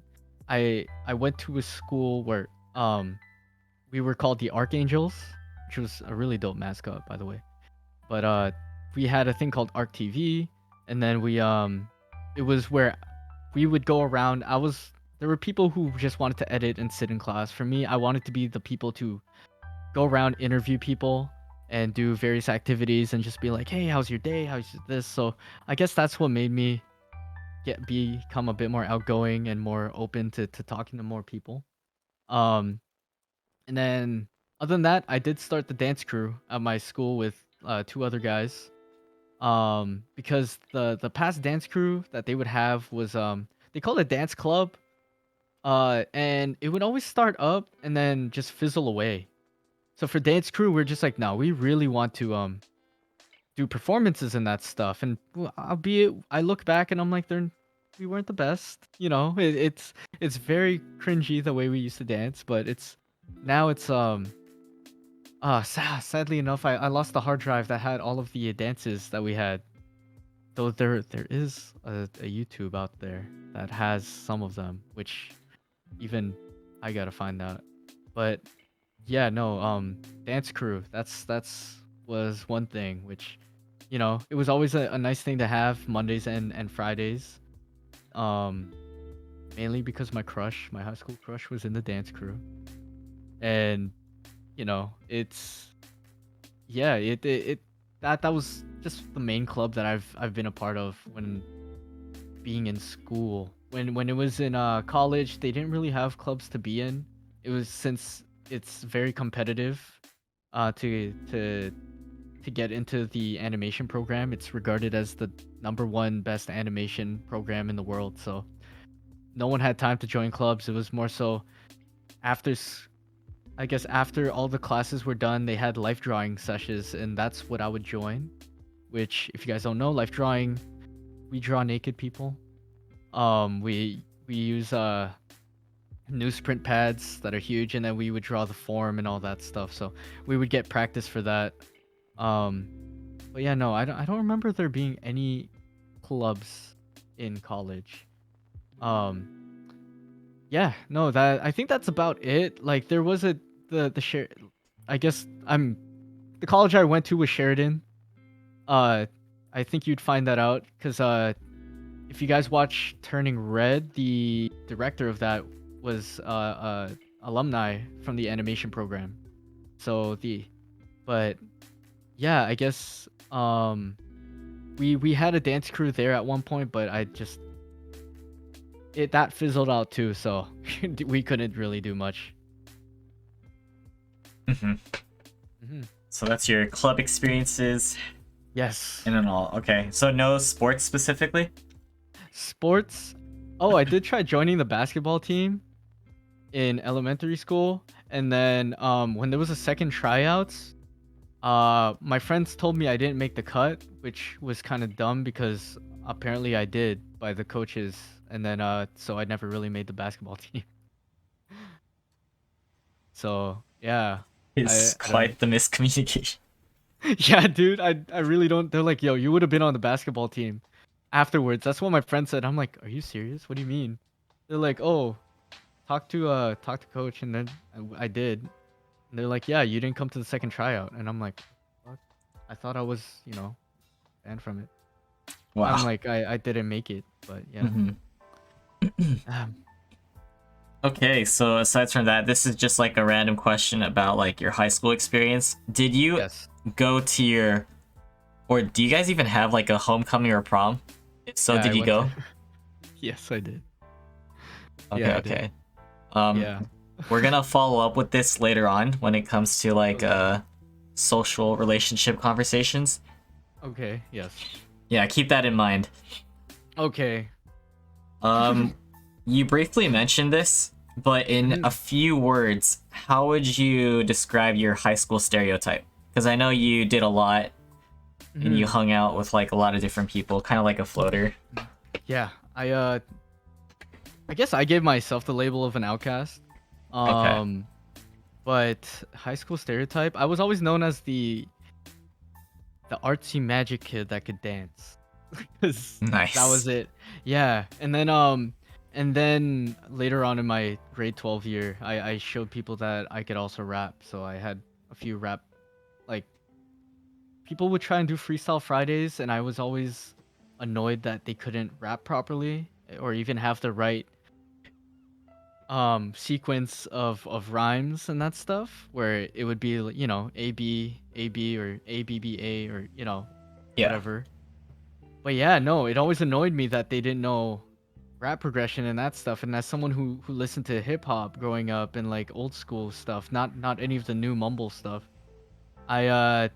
I went to a school where we were called the Archangels, which was a really dope mascot, by the way. But we had a thing called Arc TV, and then it was where we would go around. There were people who just wanted to edit and sit in class. For me, I wanted to be the people to go around, interview people, and do various activities, and just be like, "Hey, how's your day? How's this?" So I guess that's what made me become a bit more outgoing and more open to talking to more people. Um, And then, other than that, I did start the dance crew at my school with two other guys. Because the past dance crew that they would have was they called it dance club. And it would always start up and then just fizzle away. So for dance crew, we're just like, no, we really want to do performances and that stuff. And albeit, I look back and I'm like, we weren't the best. You know, it's very cringy the way we used to dance, but it's sadly enough, I lost the hard drive that had all of the dances that we had. Though there is a YouTube out there that has some of them, which even I gotta find out. But yeah, no, dance crew. That's was one thing which, it was always a nice thing to have Mondays and Fridays. Um, Mainly because my high school crush, was in the dance crew, and it's yeah, it that was just the main club that I've been a part of when being in school. When it was in college, they didn't really have clubs to be in. It was, since it's very competitive to get into the animation program. It's regarded as the number one best animation program in the world. So no one had time to join clubs. It was more so after I guess after all the classes were done, they had life drawing sessions, and that's what I would join. Which, if you guys don't know, life drawing, we draw naked people. We use newsprint pads that are huge, and then we would draw the form and all that stuff. So we would get practice for that. Um, but yeah, no, I don't remember there being any clubs in college. Um, yeah, no, that I think that's about it. Like, there was the share. I guess I'm the college I went to was Sheridan. Uh, I think you'd find that out because if you guys watch Turning Red, the director of that was alumni from the animation program. So but yeah, I guess we had a dance crew there at one point, but I just it that fizzled out too, so we couldn't really do much. Hmm. Hmm. So that's your club experiences Yes. in and all. Okay. So no sports specifically? Sports. Oh, I did try joining the basketball team in elementary school, and then when there was a second tryouts, my friends told me I didn't make the cut, which was kind of dumb because apparently I did by the coaches, and then so I never really made the basketball team. So yeah, It's I don't. quite the miscommunication. Yeah, dude, I really don't. They're like, yo, you would have been on the basketball team afterwards. That's what my friend said. I'm like, are you serious? What do you mean? They're like, oh. talk to coach, and then I did. And they're like, yeah, you didn't come to the second tryout, and I'm like, what? I thought I was, banned from it. I'm Wow. like, I didn't make it, but yeah. Hmm. Um, Okay, so aside from that, this is just like a random question about like your high school experience. Did you yes. go to your, or do you guys even have like a homecoming or prom? If so, Yeah, did I you went to. go? Yes, I did. Okay, Yeah, I did. okay. Um, Yeah. we're gonna follow up with this later on when it comes to like Okay. social relationship conversations. Okay. Yes. Yeah, keep that in mind. Okay. Um, you briefly mentioned this, but in Mhm, a few words, how would you describe your high school stereotype? Because I know you did a lot and you mhm, hung out with like a lot of different people, kind of like a floater. mhm. Yeah. I guess I gave myself the label of an outcast. Okay, Um, but high school stereotype, I was always known as the artsy magic kid that could dance. 'Cause that nice. was it. Yeah. And then later on in my grade 12 year, I showed people that I could also rap. So I had a few rap, like, people would try and do freestyle Fridays, and I was always annoyed that they couldn't rap properly or even have the right sequence of rhymes and that stuff, where it would be like, AB or ABBA, or Yeah. whatever. But yeah, no, it always annoyed me that they didn't know rap progression and that stuff. And as someone who listened to hip hop growing up and like old school stuff, not any of the new mumble stuff, I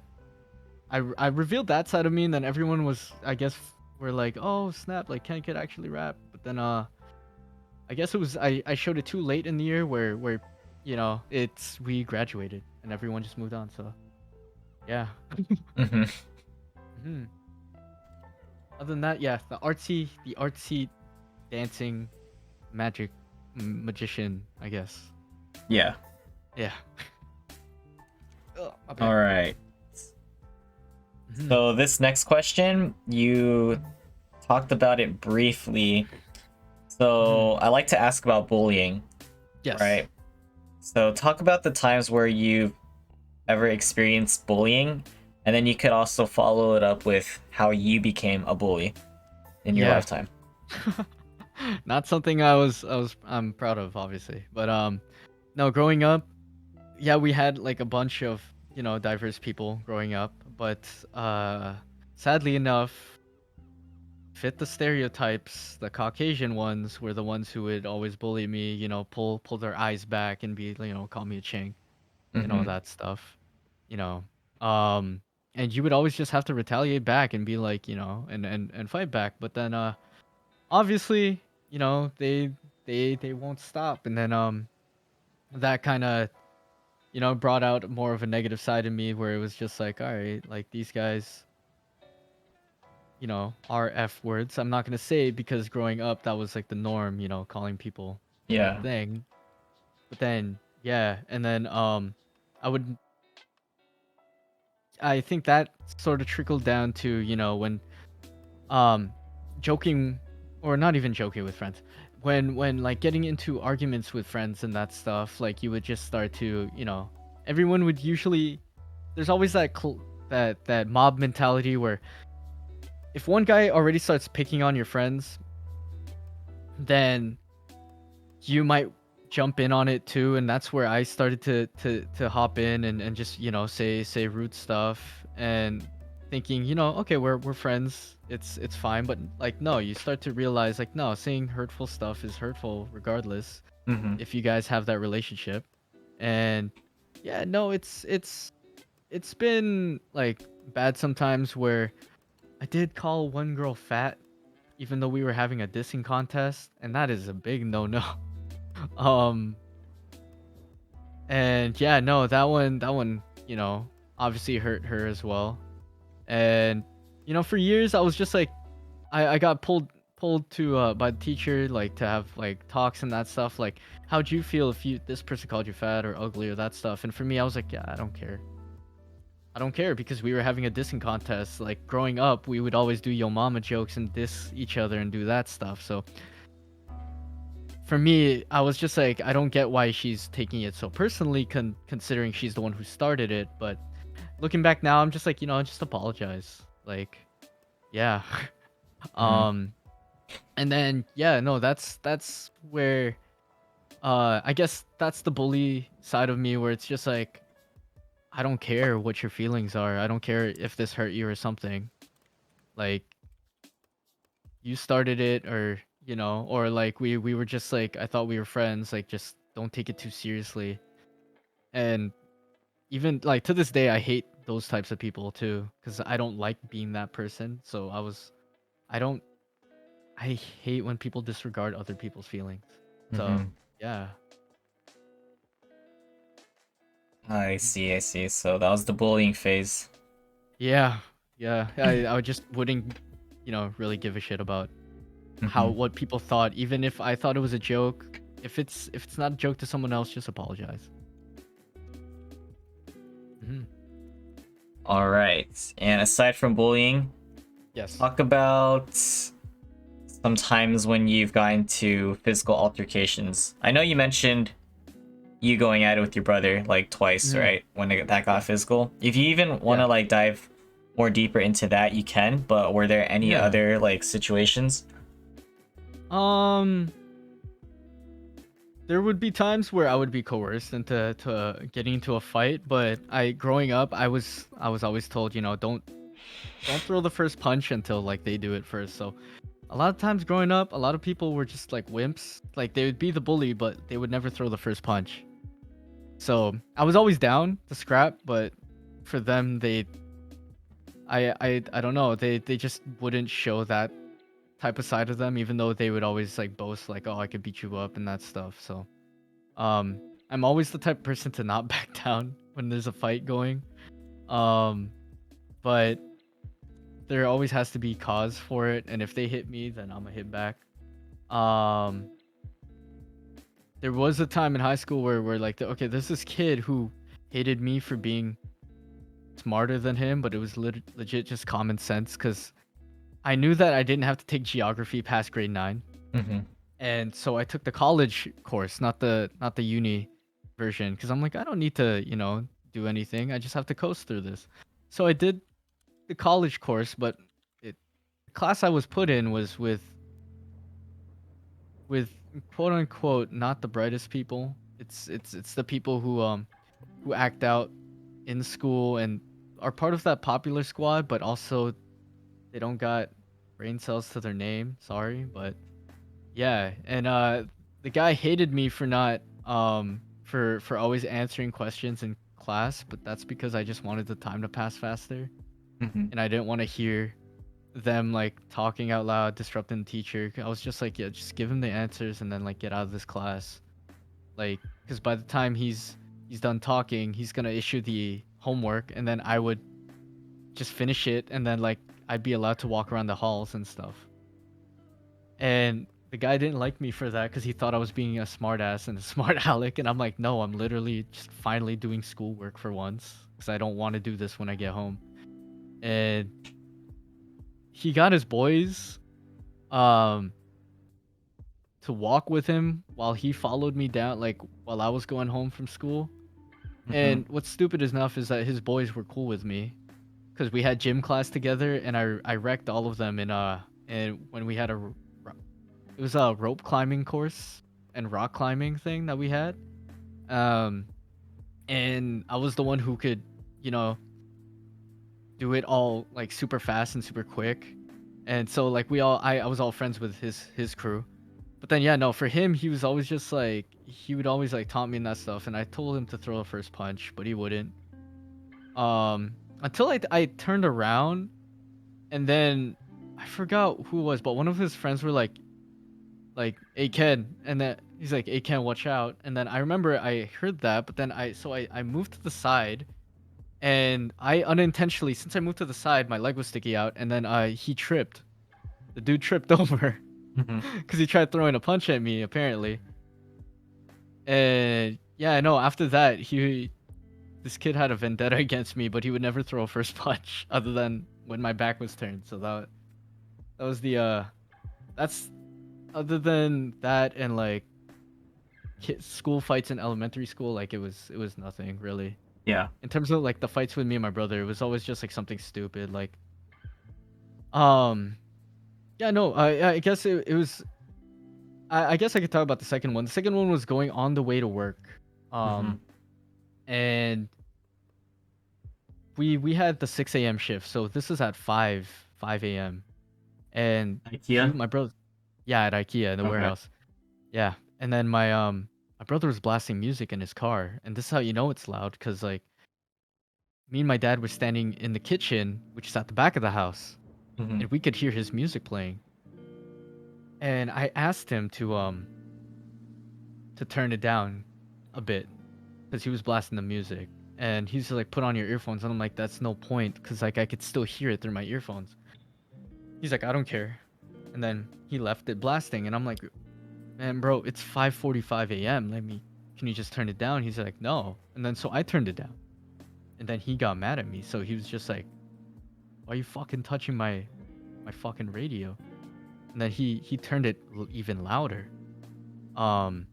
I revealed that side of me, and then everyone was, I guess, were like, oh snap, like Ken could actually rap. But then I guess it was, I showed it too late in the year, where it's we graduated and everyone just moved on. So yeah. Hmm. Hmm. Other than that, yeah, the artsy dancing magic magician, I guess. Yeah. Yeah. Ugh, my All bad. right. Mhm. So this next question, you talked about it briefly. So Mhm. I like to ask about bullying, Yes. right? So talk about the times where you've ever experienced bullying, and then you could also follow it up with how you became a bully in your Yeah. lifetime. Not something I'm proud of, obviously. But no, growing up, yeah, we had like a bunch of, diverse people growing up, but sadly enough, fit the stereotypes, the Caucasian ones were the ones who would always bully me, pull their eyes back and be, call me a Chang and all Hmm. that stuff. You know. Um and you would always just have to retaliate back and be like, and fight back. But then obviously, they won't stop, and then that kind of brought out more of a negative side in me, where it was just like, all right, like these guys, are F words. I'm not gonna say, because growing up that was like the norm, calling people that Yeah. thing. But then yeah, and then I would I think that sort of trickled down to, when um joking, or not even joking with friends, when like getting into arguments with friends and that stuff, like you would just start to, everyone would usually, there's always that mob mentality where if one guy already starts picking on your friends, then you might jump in on it too. And that's where I started to hop in and just, say rude stuff, and thinking, okay, we're friends, it's fine. But like, no, you start to realize, like, no, saying hurtful stuff is hurtful regardless, Hmm. if you guys have that relationship. And yeah, no, it's been like bad sometimes, where I did call one girl fat even though we were having a dissing contest, and that is a big no. um and yeah, no, that one obviously hurt her as well. And for years I was just like, I got pulled to by the teacher, like, to have like talks and that stuff, like, how'd you feel if you this person called you fat or ugly or that stuff. And for me, I was like, yeah, I don't care, because we were having a dissing contest. Like, growing up, we would always do yo mama jokes and diss each other and do that stuff. So for me, I was just like, I don't get why she's taking it so personally, considering she's the one who started it. But looking back now, I'm just like, just apologize. Like, yeah. Mm-hmm. um, and then yeah, no, that's where I guess that's the bully side of me, where it's just like, I don't care what your feelings are. I don't care if this hurt you or something. Like, you started it, or or like we were just like, I thought we were friends. Like, just don't take it too seriously. And even like to this day, I hate those types of people too, because I don't like being that person. So I don't I hate when people disregard other people's feelings. So Mm-hmm. yeah. I see, I see. So that was the bullying phase. Yeah, yeah. I just wouldn't, really give a shit about Mm-hmm. what people thought, even if I thought it was a joke. If it's not a joke to someone else, just apologize. Hmm. All right. And aside from bullying, Yes. talk about sometimes when you've gotten into physical altercations. I know you mentioned you going at it with your brother like twice, Hmm. right? When that got Yeah. physical. If you even want Yeah. to like dive more deeper into that, you can. But were there any Yeah. other like situations? Um, there would be times where I would be coerced into getting into a fight, but growing up, I was always told, don't throw the first punch until like they do it first. So a lot of times growing up, a lot of people were just like wimps. Like, they would be the bully, but they would never throw the first punch. So I was always down to scrap, but for them, I don't know, they just wouldn't show that type of side of them, even though they would always like boast like, oh, I could beat you up and that stuff. So um, I'm always the type of person to not back down when there's a fight going. Um, but there always has to be cause for it, and if they hit me, then I'm gonna hit back. Um, there was a time in high school where like, okay, there's this kid who hated me for being smarter than him, but it was legit just common sense, because I knew that I didn't have to take geography past grade 9. Mm-hmm. And so I took the college course, not the uni version, because I'm like, I don't need to, do anything. I just have to coast through this. So I did the college course, but the class I was put in was with quote unquote not the brightest people. It's the people who act out in school and are part of that popular squad, but also they don't got brain cells to their name. Sorry, but yeah. And the guy hated me for not for always answering questions in class, but that's because I just wanted the time to pass faster, Mm-hmm. and I didn't want to hear them like talking out loud, disrupting the teacher. I was just like, yeah, just give him the answers and then like get out of this class. Like, because by the time he's done talking, he's gonna issue the homework, and then I would just finish it, and then like I'd be allowed to walk around the halls and stuff. And the guy didn't like me for that because he thought I was being a smartass and a smart aleck, and I'm like, no, I'm literally just finally doing schoolwork for once because I don't want to do this when I get home. And he got his boys um to walk with him while he followed me down, like while I was going home from school. Mm-hmm. And what's stupid enough is that his boys were cool with me because we had gym class together, and I wrecked all of them in and when we had it was a rope climbing course and rock climbing thing that we had. Um, and I was the one who could, you know, do it all like super fast and super quick. And so like I was all friends with his crew. But then yeah, no, for him he was always just like, he would always like taunt me and that stuff, and I told him to throw a first punch, but he wouldn't. Until I turned around, and then I forgot who it was, but one of his friends were like, "Hey Ken," and then he's like, "Hey Ken, watch out." And then I remember I heard that, but then I moved to the side, and I unintentionally, since I moved to the side, my leg was sticking out, and then he tripped. The dude tripped over Mm-hmm. because he tried throwing a punch at me apparently. And yeah, no, after that, this kid had a vendetta against me, but he would never throw a first punch other than when my back was turned. So that was the that's other than that, and like school fights in elementary school, like it was nothing really. Yeah. In terms of like the fights with me and my brother, it was always just like something stupid. Like um yeah, no, I guess it was. I guess I could talk about the second one. The second one was going on the way to work. Mm-hmm. And we had the 6 a.m. shift, so this is at 5 a.m. And IKEA. my brother, yeah, at IKEA in the Okay. warehouse. Yeah. And then my brother was blasting music in his car, and this is how you know it's loud, because like me and my dad were standing in the kitchen, which is at the back of the house, Mm-hmm. and we could hear his music playing. And I asked him to turn it down a bit because he was blasting the music. And he's like, put on your earphones. And I'm like, that's no point, because like I could still hear it through my earphones. He's like, I don't care. And then he left it blasting. And I'm like, man, bro, it's 5:45 a.m. Can you just turn it down? He's like, no. And then so I turned it down. And then he got mad at me. So he was just like, why are you fucking touching my fucking radio? And then he turned it even louder. Um,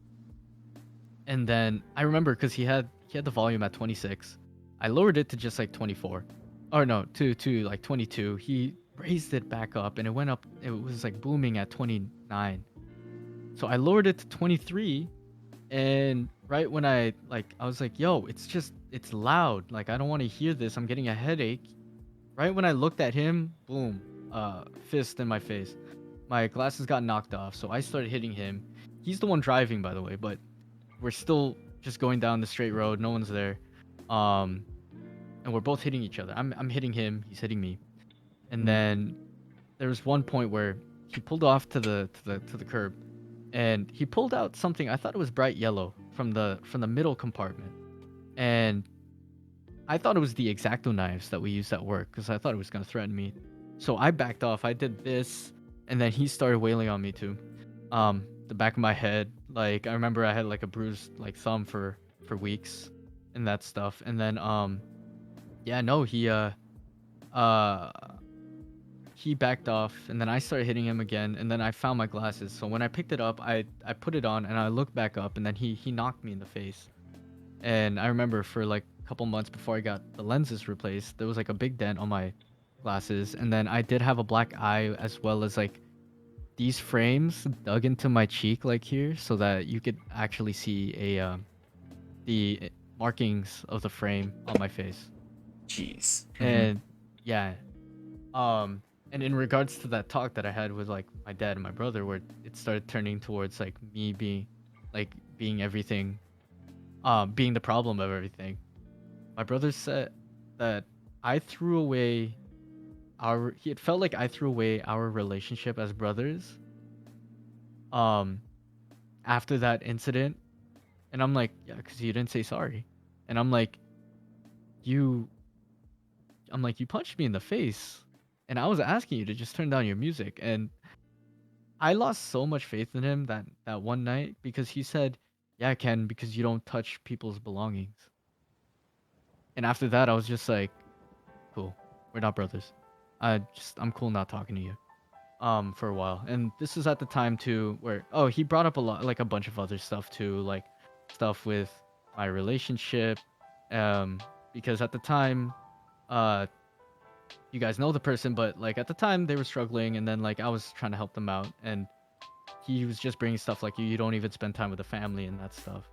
and then I remember because he had the volume at 26. I lowered it to just like 24, or no, to like 22. He raised it back up, and it went up. It was like booming at 29. So I lowered it to 23, and right when I was like, yo, it's loud. Like I don't want to hear this. I'm getting a headache. Right when I looked at him, boom, fist in my face. My glasses got knocked off, so I started hitting him. He's the one driving, by the way, but we're still just going down the straight road. No one's there. Um, and we're both hitting each other. I'm hitting him. He's hitting me. And Mm-hmm. then there was one point where he pulled off to the curb, and he pulled out something. I thought it was bright yellow from the middle compartment, and I thought it was the X-Acto knives that we used at work because I thought it was gonna threaten me. So I backed off. I did this, and then he started wailing on me too. The back of my head, like I remember I had like a bruised like thumb for weeks, and that stuff. And then yeah, no, uh he backed off, and then I started hitting him again, and then I found my glasses. So when I picked it up, I put it on, and I looked back up, and then he knocked me in the face. And I remember for like a couple months before I got the lenses replaced, there was like a big dent on my glasses, and then I did have a black eye, as well as like these frames dug into my cheek like here, so that you could actually see the markings of the frame on my face. Jeez. Mm-hmm. And yeah, and in regards to that talk that I had with like my dad and my brother, where it started turning towards like me being everything, being the problem of everything. My brother said that I threw away it felt like I threw away our relationship as brothers um after that incident. And I'm like, yeah, because you didn't say sorry. And you you punched me in the face, and I was asking you to just turn down your music. And I lost so much faith in him that one night, because he said, yeah, Ken, because you don't touch people's belongings. And after that, I was just like, cool, we're not brothers. I'm cool not talking to you for a while. And this is at the time too where, oh, he brought up a lot, like a bunch of other stuff too, like stuff with my relationship, um because at the time, uh you guys know the person, but like at the time they were struggling, and then like I was trying to help them out, and he was just bringing stuff like, you don't even spend time with the family and that stuff.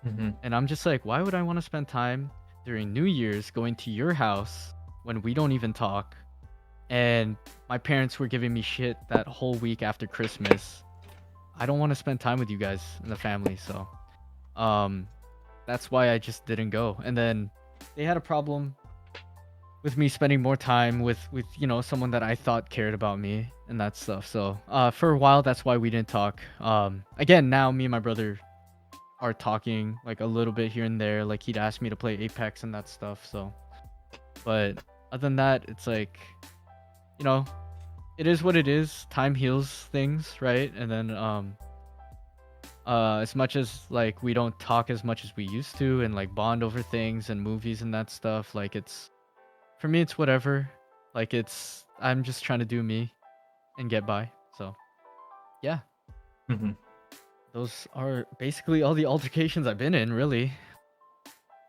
Mm-hmm. And I'm just like, why would I want to spend time during New Year's going to your house when we don't even talk? And my parents were giving me shit that whole week after Christmas. I don't want to spend time with you guys and the family, so um that's why I just didn't go. And then they had a problem with me spending more time with someone that I thought cared about me and that stuff. So for a while, that's why we didn't talk. Again, now me and my brother are talking like a little bit here and there. Like he'd ask me to play Apex and that stuff. So, but other than that, it's like, you know, it is what it is. Time heals things, right? And then as much as like we don't talk as much as we used to, and like bond over things and movies and that stuff, like it's, for me, it's whatever. Like I'm just trying to do me and get by. So yeah. Mm-hmm. those are basically all the altercations I've been in, really.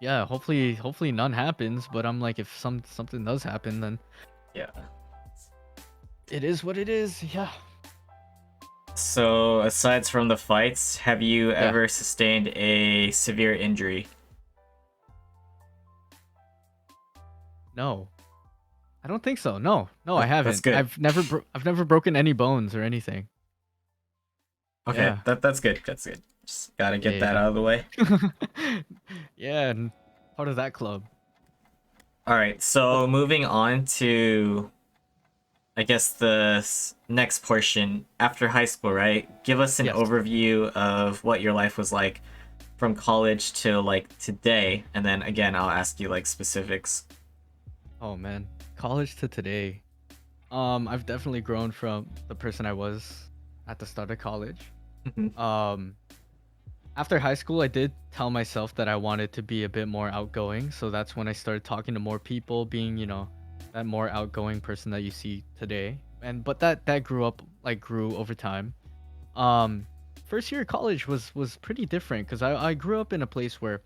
Yeah, hopefully none happens, but I'm like if something does happen, then Yeah. it is what it is. Yeah. So, aside from the fights, have you Yeah. ever sustained a severe injury? No. I don't think so. No. No, I That's haven't. good. I've never broken any bones or anything. Okay, Yeah. that's good. That's good. Just gotta get that Yeah. out of the way. Yeah, and part of that club. All right, But so moving on to, I guess, the next portion after high school, right? Give us an yes. overview of what your life was like from college to like today, and then again, I'll ask you like specifics. Oh man. College to today. I've definitely grown from the person I was at the start of college. Mhm. Um, After high school, I did tell myself that I wanted to be a bit more outgoing, so that's when I started talking to more people, being, that more outgoing person that you see today. And but that grew over time. Um, First year of college was pretty different because I grew up in a place where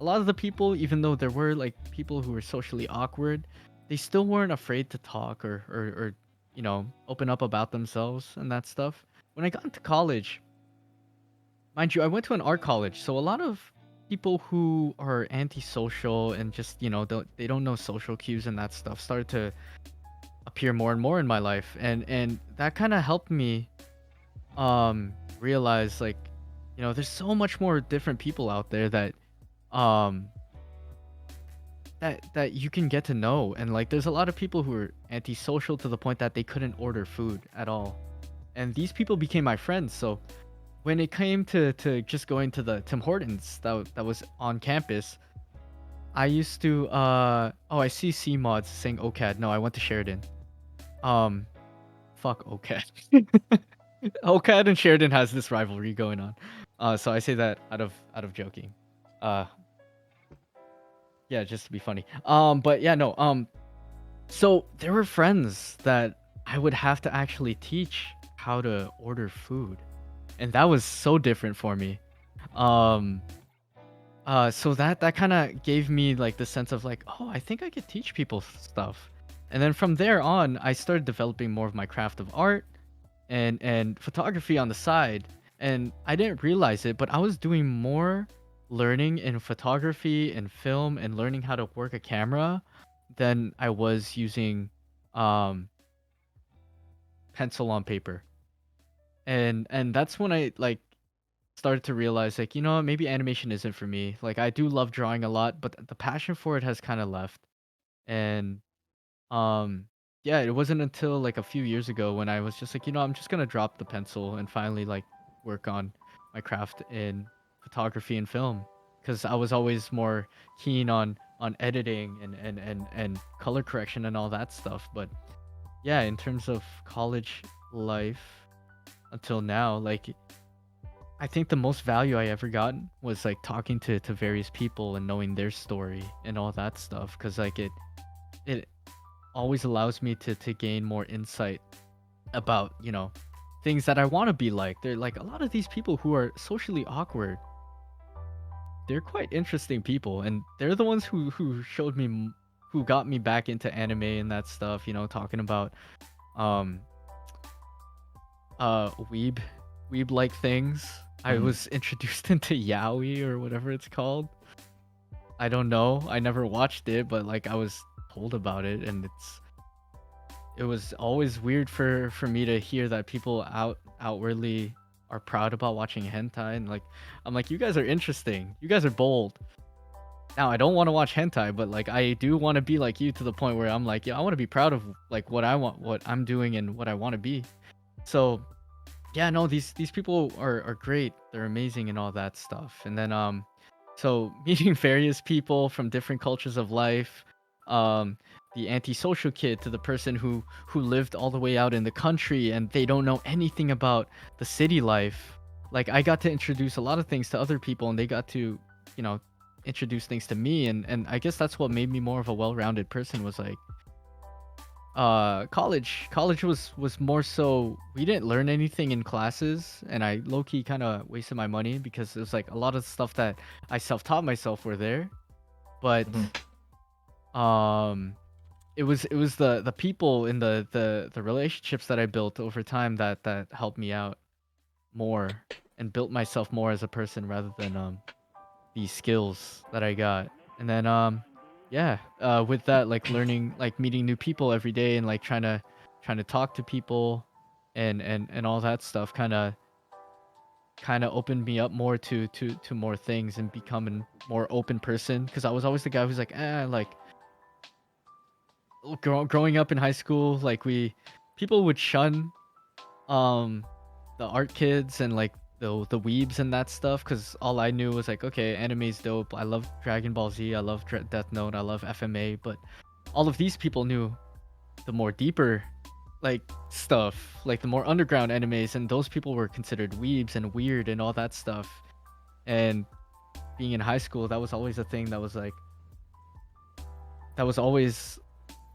a lot of the people, even though there were like people who were socially awkward, they still weren't afraid to talk or open up about themselves and that stuff. When I got into college, mind you, I went to an art college, so a lot of people who are antisocial and just they don't know social cues and that stuff started to appear more and more in my life, and that kind of helped me realize like there's so much more different people out there um that you can get to know, and like there's a lot of people who are antisocial to the point that they couldn't order food at all, and these people became my friends. So when it came to just going to the Tim Hortons that was on campus, I used to oh, I see C mods saying OCAD. No, I went to Sheridan. Um Fuck OCAD. OCAD and Sheridan has this rivalry going on. So I say that out of joking. Uh yeah, just to be funny. But yeah, no. So there were friends that I would have to actually teach how to order food, and that was so different for me. Um so that kind of gave me like the sense of like, oh, I think I could teach people stuff. And then from there on, I started developing more of my craft of art and photography on the side. And I didn't realize it, but I was doing more learning in photography and film and learning how to work a camera than I was using um pencil on paper. And that's when I like started to realize like, maybe animation isn't for me. Like I do love drawing a lot, but the passion for it has kind of left. And um yeah, it wasn't until like a few years ago when I was just like, I'm just going to drop the pencil and finally like work on my craft in photography and film, cuz I was always more keen on editing and color correction and all that stuff. But yeah, in terms of college life until now, like I think the most value I ever got was like talking to various people and knowing their story and all that stuff, because like it always allows me to gain more insight about things that I want to be like. They're like a lot of these people who are socially awkward, they're quite interesting people, and they're the ones who showed me who got me back into anime and that stuff, talking about um weeb like things. I Mhm. was introduced into yaoi or whatever it's called. I don't know. I never watched it, but like I was told about it, and it was always weird for me to hear that people outwardly are proud about watching hentai, and like I'm like, you guys are interesting. You guys are bold. Now I don't want to watch hentai, but like I do want to be like you to the point where I'm like, yeah, I want to be proud of like what I'm doing and what I want to be. So yeah, no, these people are great. They're amazing and all that stuff. And then so meeting various people from different cultures of life, um the antisocial kid to the person who lived all the way out in the country and they don't know anything about the city life. Like I got to introduce a lot of things to other people, and they got to, you know, introduce things to me, and I guess that's what made me more of a well-rounded person, was like college was more so we didn't learn anything in classes, and I low-key kind of wasted my money because it was like a lot of stuff that I self-taught myself were there, but Mhm. um it was the people in the relationships that I built over time that helped me out more and built myself more as a person rather than these skills that I got. And then yeah, with that like learning like meeting new people every day and like trying to talk to people and all that stuff kind of opened me up more to more things and becoming more open person because I was always the guy who's like like growing up in high school like we people would shun um the art kids and like the weebs and that stuff because all I knew was like okay anime's dope, I love Dragon Ball Z, I love Death Note, I love FMA, but all of these people knew the more deeper like stuff, like the more underground animes, and those people were considered weebs and weird and all that stuff. And being in high school, that was always a thing that was like that was always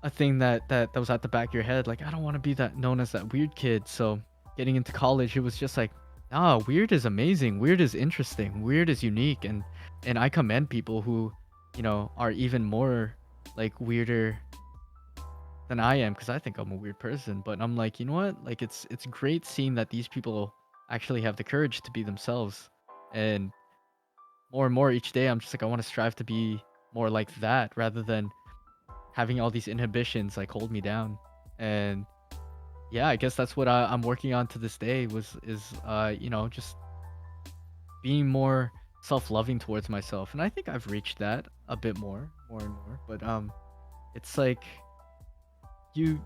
a thing that was at the back of your head. Like I don't want to be that known as that weird kid. So getting into college, it was just like, ah, weird is amazing. Weird is interesting. Weird is unique, and I commend people who, are even more like weirder than I am because I think I'm a weird person. But I'm like, you know what? Like it's great seeing that these people actually have the courage to be themselves, and more each day, I'm just like I want to strive to be more like that rather than having all these inhibitions like hold me down. And yeah, I guess that's what I'm working on to this day was is just being more self-loving towards myself, and I think I've reached that a bit more and more. But it's like you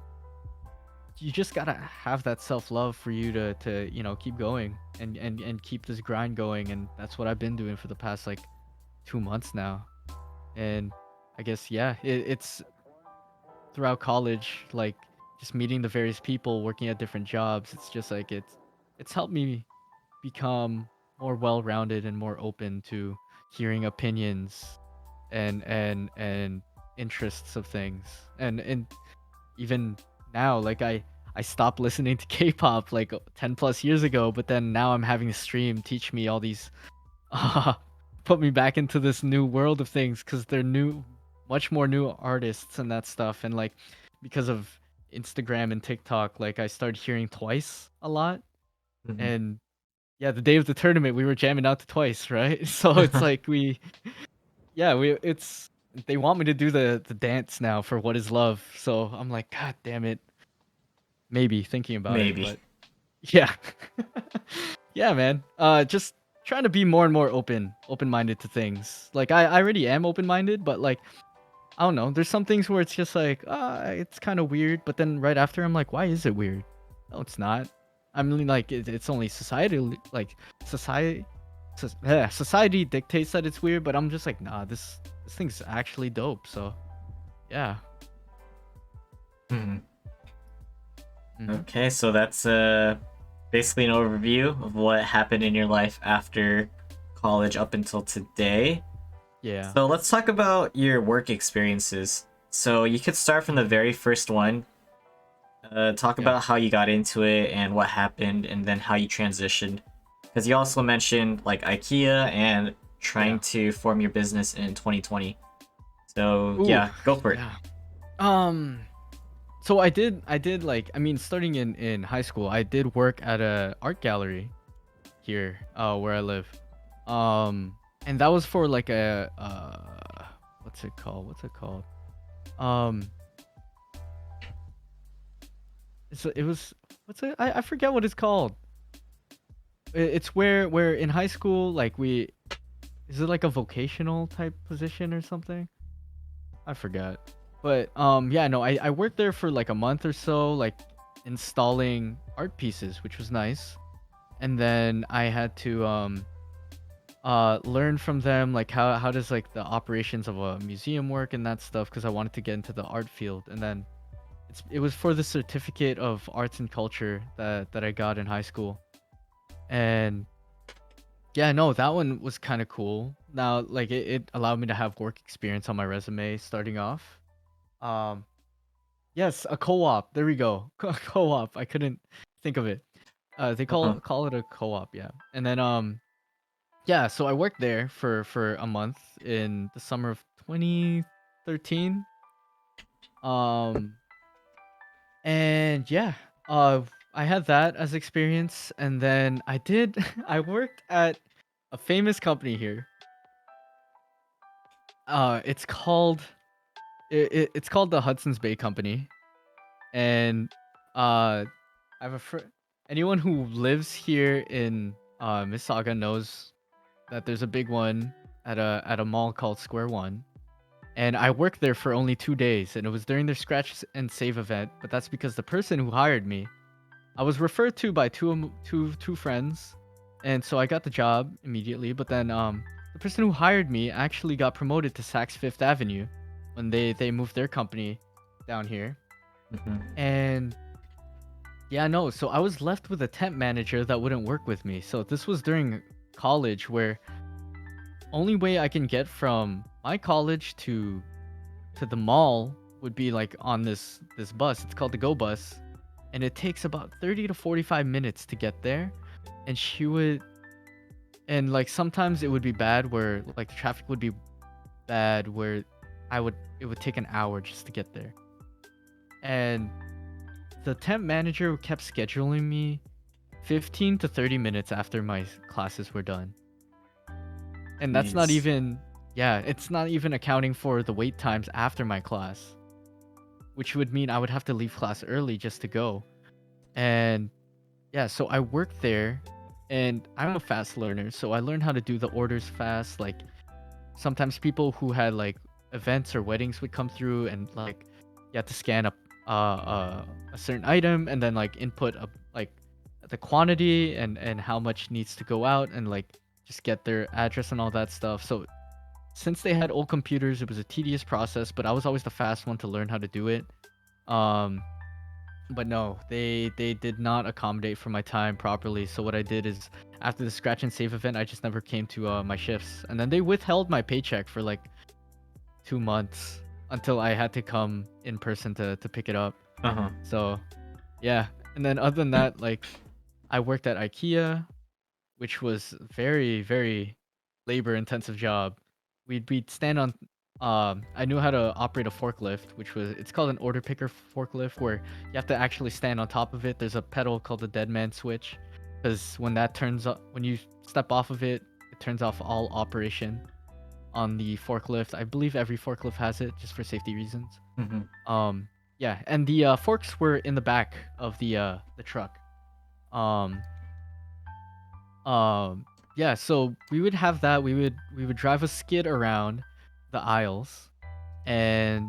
you just gotta have that self-love for you to keep going and keep this grind going, and that's what I've been doing for the past like 2 months now. And I guess yeah, it's throughout college, like just meeting the various people, working at different jobs. It's just like it's helped me become more well-rounded and more open to hearing opinions and interests of things. And even now, like I stopped listening to K-pop like 10 plus years ago, but then now I'm having a stream teach me all these uh, put me back into this new world of things because they're new, much more new artists and that stuff. And like because of Instagram and TikTok, like I started hearing Twice a lot. Mhm. And yeah, the day of the tournament, we were jamming out to Twice, right? So it's like yeah, it's they want me to do the dance now for What Is Love. So I'm like, God damn it, maybe thinking about it, Maybe. but yeah. Yeah, man. Just trying to be more and more open-minded to things. Like I already am open-minded, but like I don't know. There's some things where it's just like, it's kind of weird, but then right after I'm like, why is it weird? No, it's not. I mean, like it's only society, like society, society dictates that it's weird, but I'm just like, nah, this thing's actually dope. So yeah. Mhm. Hmm. Okay, so that's basically an overview of what happened in your life after college up until today. Yeah. So let's talk about your work experiences. So you could start from the Hmm. very first one. Talk Yeah. about how you got into it and what happened, and then how you transitioned. Because you also mentioned like IKEA and trying Yeah. to form your business in 2020. So Ooh. yeah, go for it. Yeah. Um. So I did like I mean starting in high school I did work at a art gallery here where I live. And that was for like a what's it called? What's it called? Um it was what's it I forget what it's called. It's where in high school like we is it like a vocational type position or something? I forgot. But yeah, no, I worked there for like a month or so like installing art pieces, which was nice. And then I had to learn from them like how does like the operations of a museum work and that stuff because I wanted to get into the art field. And then it was for the certificate of arts and culture that I got in high school. And yeah, no, that one was kind of cool. Now like it allowed me to have work experience on my resume starting off. Um Yes, a co-op. There we go. Co-op. I couldn't think of it. They Uh-huh. call it a co-op, yeah. And then yeah, so I worked there for a month in the summer of 2013. Um and yeah, uh I had that as experience, and then I did I worked at a famous company here. It's called it's called the Hudson's Bay Company. And I have a anyone who lives here in Mississauga knows that there's a big one at a mall called Square One. And I worked there for only 2 days, and it was during their scratch and save event. But that's because the person who hired me, I was referred to by two friends, and so I got the job immediately. But then the person who hired me actually got promoted to Saks Fifth Avenue when they moved their company down here. Hmm. And yeah, no. So I was left with a temp manager that wouldn't work with me. So this was during college, where only way I can get from my college to the mall would be like on this bus. It's called the Go Bus, and it takes about 30 to 45 minutes to get there. And she would and like sometimes it would be bad where like the traffic would be bad where it would take an hour just to get there. And the temp manager kept scheduling me 15 to 30 minutes after my classes were done. And that's not Jeez. even, yeah, it's not even accounting for the wait times after my class, which would mean I would have to leave class early just to go. And yeah, so I worked there, and I'm a fast learner, so I learned how to do the orders fast. Like sometimes people who had like events or weddings would come through, and like you had to scan a certain item and then like input a like the quantity and how much needs to go out, and like just get their address and all that stuff. So since they had old computers, it was a tedious process, but I was always the fast one to learn how to do it. Um, but no, they did not accommodate for my time properly. So what I did is after the scratch and save event, I just never came to my shifts, and then they withheld my paycheck for like 2 months until I had to come in person to pick it up. Uh-huh. So yeah, and then other than that, like I worked at IKEA, which was very labor intensive job. We'd stand on I knew how to operate a forklift, which was it's called an order picker forklift, where you have to actually stand on top of it. There's a pedal called the dead man switch, because when that turns up, when you step off of it, it turns off all operation on the forklift. I believe every forklift has it just for safety reasons. Hmm. Um yeah, and the forks were in the back of the truck. Um Um, yeah, so we would have that. We would drive a skid around the aisles, and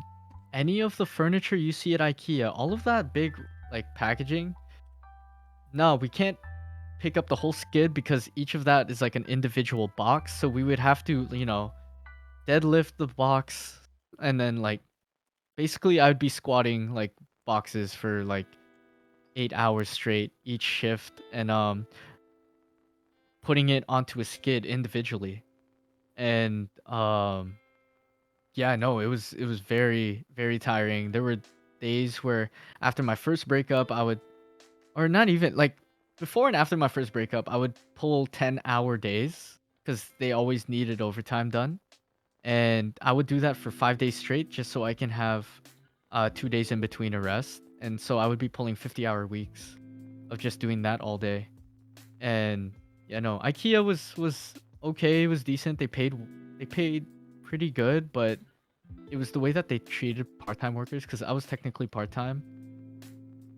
any of the furniture you see at IKEA, all of that big like packaging, no, we can't pick up the whole skid because each of that is like an individual box. So we would have to, deadlift the box, and then like basically I would be squatting like boxes for like 8 hours straight each shift, and putting it onto a skid individually. And yeah, no, it was very tiring. There were days where after my first breakup I would, or not even like before and after my first breakup, I would pull 10-hour days because they always needed overtime done, and I would do that for 5 days straight just so I can have 2 days in between a rest. And so I would be pulling 50-hour weeks of just doing that all day. And yeah, no, IKEA was okay. It was decent. They paid pretty good, but it was the way that they treated part-time workers, because I was technically part-time.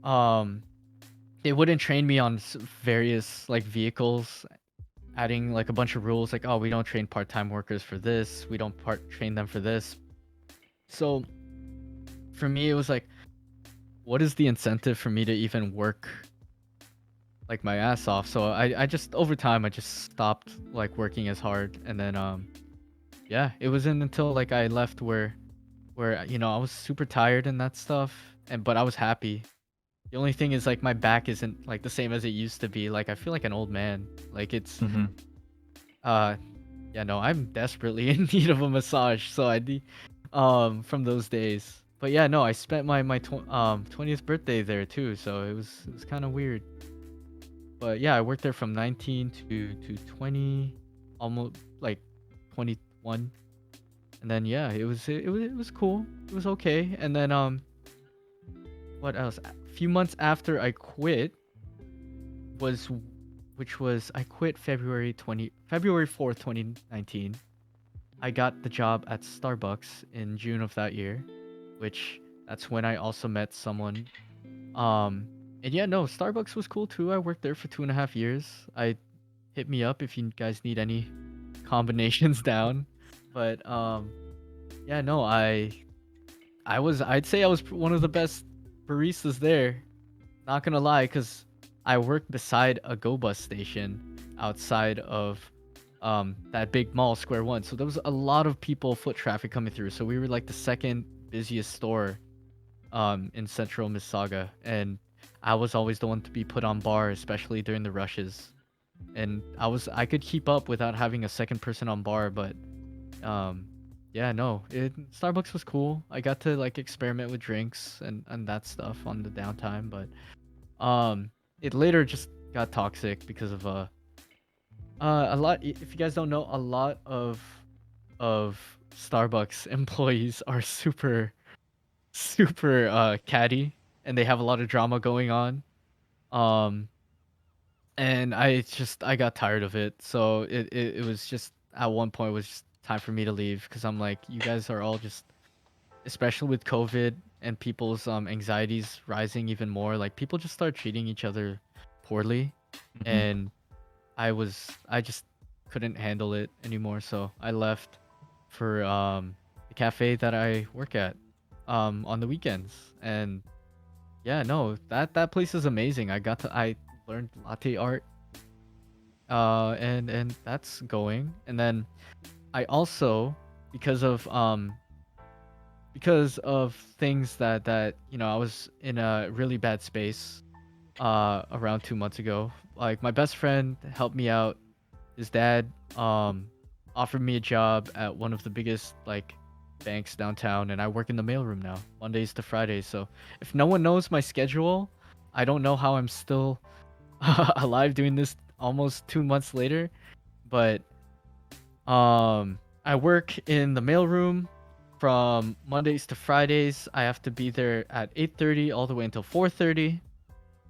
Um, they wouldn't train me on various like vehicles, adding like a bunch of rules like, oh, we don't train part-time workers for this. We don't train them for this. So for me, it was like, what is the incentive for me to even work like my ass off? So I just over time I just stopped like working as hard, and then yeah, it wasn't until like I left where I was super tired and that stuff, and but I was happy. The only thing is like my back isn't like the same as it used to be. Like I feel like an old man. Like it's Hmm. uh yeah, no, I'm desperately in need of a massage. So I from those days. but yeah, no, I spent my 20th birthday there too, so it was kind of weird. But yeah, I worked there from 19 to 20, almost like 21, and then yeah, it was cool. It was okay, and then what else? A few months after I quit was, which was I quit February 4th, 2019. I got the job at Starbucks in June of that year, which that's when I also met someone. Um, and yeah, no, Starbucks was cool too. I worked there for 2.5 years. I hit me up if you guys need any combinations down. But yeah, no, I'd say I was one of the best baristas there. Not gonna lie, cause I worked beside a go bus station outside of that big mall, Square One. So there was a lot of people, foot traffic coming through. So we were like the second busiest store in central Mississauga, and I was always the one to be put on bar, especially during the rushes. And I could keep up without having a second person on bar, but um yeah, no, Starbucks was cool. I got to like experiment with drinks and that stuff on the downtime, but um it later just got toxic because of a lot, if you guys don't know, a lot of Starbucks employees are super catty, and they have a lot of drama going on. Um and I got tired of it. So it was just at one point it was just time for me to leave, because I'm like, you guys are all just, especially with COVID and people's anxieties rising even more, like people just start treating each other poorly, Hmm. and I just couldn't handle it anymore, so I left for the cafe that I work at on the weekends. And yeah, no, that place is amazing. I learned latte art, and that's going. And then I also, because of things that I was in a really bad space around 2 months ago. Like my best friend helped me out. His dad offered me a job at one of the biggest like banks downtown, and I work in the mailroom now, Mondays to Fridays. So if no one knows my schedule, I don't know how I'm still alive doing this almost 2 months later. But I work in the mailroom from Mondays to Fridays. I have to be there at 8:30 all the way until 4:30.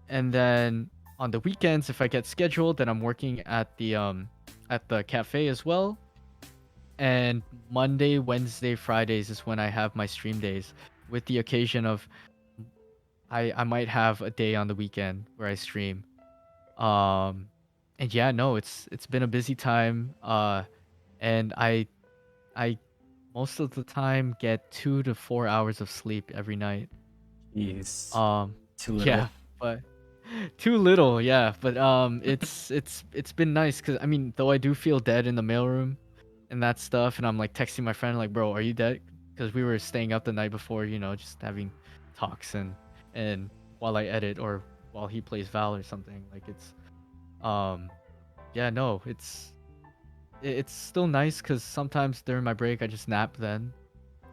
And then on the weekends, if I get scheduled, then I'm working at the cafe as well. And Monday, Wednesday, Fridays is when I have my stream days, with the occasion of I might have a day on the weekend where I stream. Um and yeah, no, it's been a busy time. And I most of the time get 2 to 4 hours of sleep every night. Jeez, Um, too little. yeah, but too little, yeah. But it's been nice, because I mean, though I do feel dead in the mailroom and that stuff, and I'm like texting my friend like, "Bro, are you dead?" Because we were staying up the night before, just having talks, and while I edit, or while he plays Val or something. Like um yeah, no, it's still nice, because sometimes during my break I just nap then,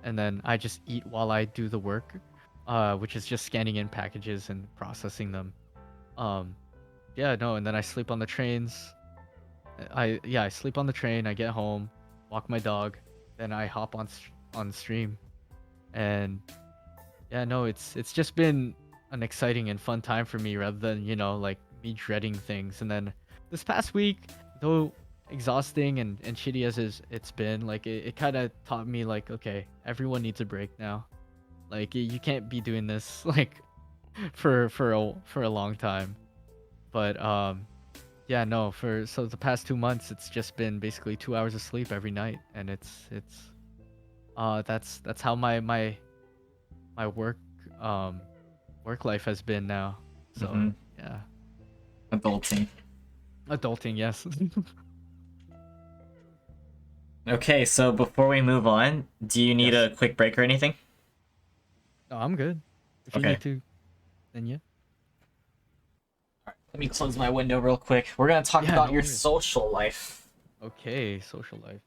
and then I just eat while I do the work, which is just scanning in packages and processing them. Um, yeah, no, and then I sleep on the trains. I sleep on the train. I get home, walk my dog, then I hop on stream, and yeah, no, it's just been an exciting and fun time for me, rather than like me dreading things. And then this past week, though exhausting and shitty as it's been, like it kind of taught me like, okay, everyone needs a break now. Like you can't be doing this like for a long time. But yeah, no, for so the past 2 months it's just been basically 2 hours of sleep every night, and it's that's how my um work life has been now. So Hmm. yeah, Adulting. adulting, yes. Okay, so before we move on, do you need Yes. a quick break or anything? No, I'm good. If you Okay. need to, then yeah. Let me close my window real quick. We're gonna talk Yeah, about no your worries. social life. Okay, social life.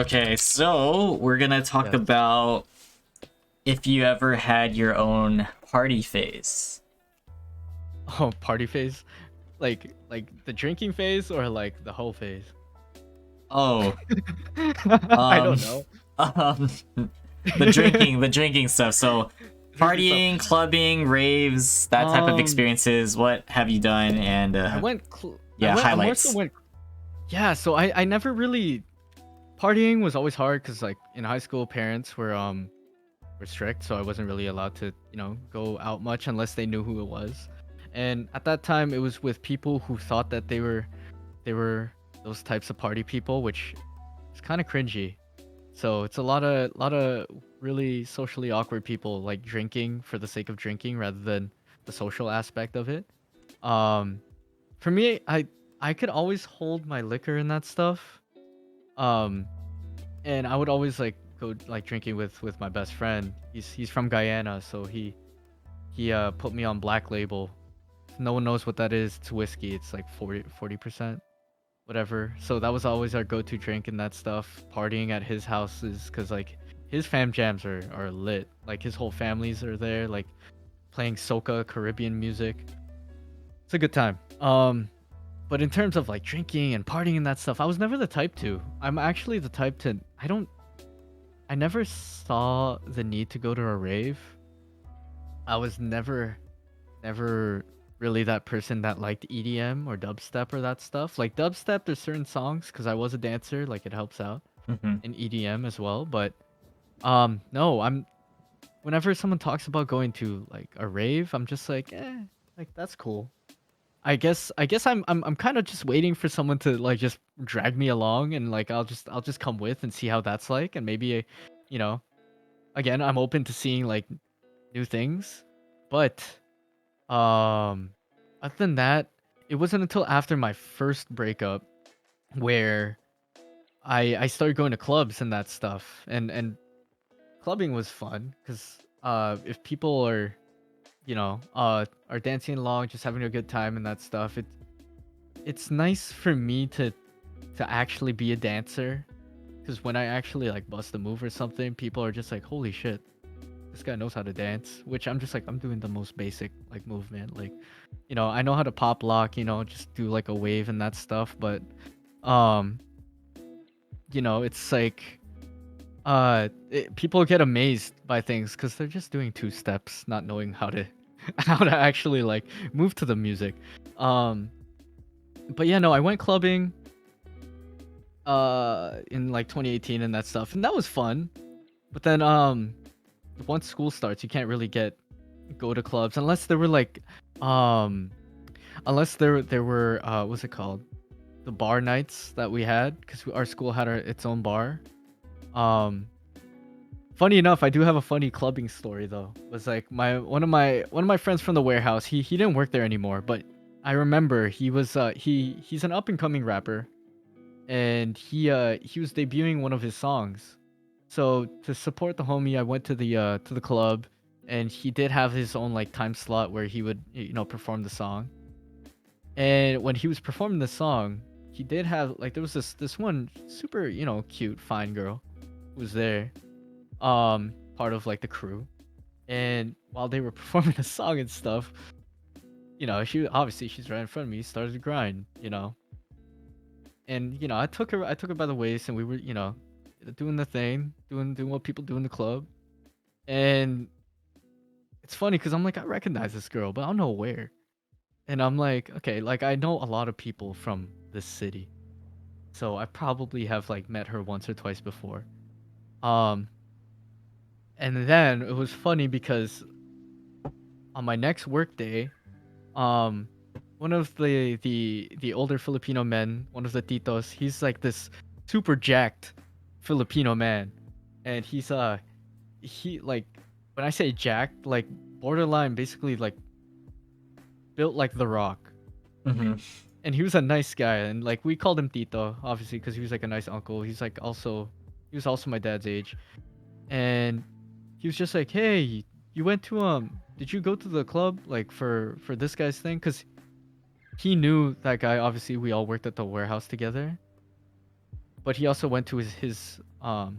Okay, so we're gonna talk Yes. about if you ever had your own party phase. Oh, party phase? Like the drinking phase or like the whole phase? Oh, I um, don't know. um, the drinking stuff. So, Drinking stuff. partying, clubbing, raves, that type of Um, experiences. What have you done? And yeah, I more so highlights. went. Yeah, so I never really partying was always hard because like in high school parents were strict, so I wasn't really allowed to, go out much unless they knew who it was. And at that time, it was with people who thought that they were those types of party people, which is kind of cringy. So it's a lot of really socially awkward people like drinking for the sake of drinking rather than the social aspect of it. Um, for me, I could always hold my liquor and that stuff. Um, and I would always like go like drinking with my best friend. He's from Guyana, so he put me on Black Label. If no one knows what that is. It's whiskey. It's like 40%, whatever. So that was always our go-to drink and that stuff. Partying at his houses because like his fam jams are lit. Like his whole families are there, like playing soca Caribbean music. It's a good time. But in terms of like drinking and partying and that stuff, I was never the type to. I'm actually the type to. I never saw the need to go to a rave. I was never really that person that liked EDM or dubstep or that stuff. Like dubstep, there's certain songs because I was a dancer, like it helps out Hmm. in EDM as well. But no, I'm whenever someone talks about going to like a rave, I'm just like that's cool. I guess I'm kind of just waiting for someone to like just drag me along and like I'll just come with and see how that's like and maybe you know again I'm open to seeing like new things, but um other than that, it wasn't until after my first breakup where I started going to clubs and that stuff, and clubbing was fun because if people are dancing along, just having a good time and that stuff, it's nice for me to actually be a dancer because when I actually like bust a move or something, people are just like, holy shit, this guy knows how to dance, which I'm just like, I'm doing the most basic like movement, like I know how to pop lock, just do like a wave and that stuff, but um it's like people get amazed by things because they're just doing two steps not knowing how to how to actually like move to the music. um but yeah, no, I went clubbing in like 2018 and that stuff, and that was fun. But then once school starts, you can't really go to clubs unless there were like um unless there were what's it called, the bar nights that we had because our school had its own bar. um Funny enough, I do have a funny clubbing story though. It was like one of my friends from the warehouse. He didn't work there anymore, but I remember he's an up and coming rapper, and he was debuting one of his songs. So to support the homie, I went to the club, and he did have his own like time slot where he would perform the song. And when he was performing the song, he did have like there was this one super cute fine girl who was there, part of like the crew. And while they were performing the song and stuff, she's right in front of me, started to grind, and I took her by the waist, and we were doing the thing, doing what people do in the club. And it's funny because I'm like, I recognize this girl, but I don't know where. And I'm like, okay, like I know a lot of people from this city, so I probably have like met her once or twice before. um and then it was funny because on my next work day, um one of the older Filipino men, one of the titos, he's like this super jacked Filipino man. And he like, when I say jacked, like borderline basically like built like the Rock. Hmm. And he was a nice guy, and like we called him Tito obviously because he was like a nice uncle. He was also my dad's age. And he was just like, hey, you went to did you go to the club like for this guy's thing? Because he knew that guy. Obviously, we all worked at the warehouse together. but he also went to his uh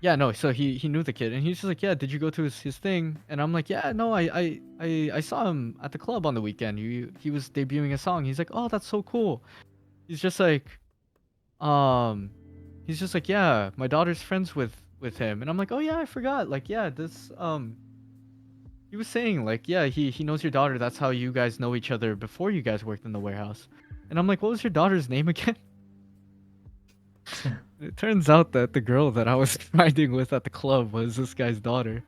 yeah, no, so he knew the kid, and he's just like, yeah, did you go to his thing? And I'm like, yeah, no, I saw him at the club on the weekend. He was debuting a song. He's like, oh, that's so cool. He's just like, um he's just like, yeah, my daughter's friends with him. And I'm like, oh yeah, I forgot. Like, yeah, this he was saying like, yeah, he knows your daughter. That's how you guys know each other before you guys worked in the warehouse. And I'm like, what was your daughter's name again? It turns out that the girl that I was riding with at the club was this guy's daughter.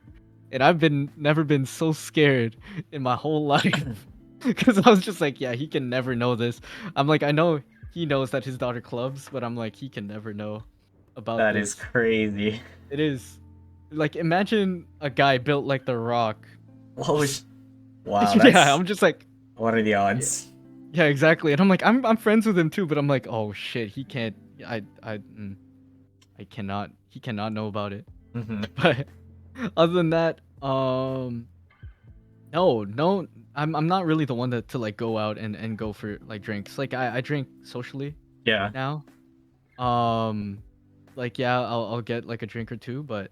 And I've been never been so scared in my whole life. Because I was just like, yeah, he can never know this. I'm like, I know he knows that his daughter clubs, but I'm like, he can never know about That is this. crazy. It is like, imagine a guy built like The Rock. What Just was? Wow, yeah, that's. I'm just like, What are the yeah, odds? yeah, exactly. And I'm like, I'm friends with him too, but I'm like, oh shit, he can't. I cannot. He cannot know about it. Hmm. But other than that, no, no, I'm not really the one to like go out and go for like drinks. Like I drink socially Yeah. now. Um, like yeah, I'll get like a drink or two, but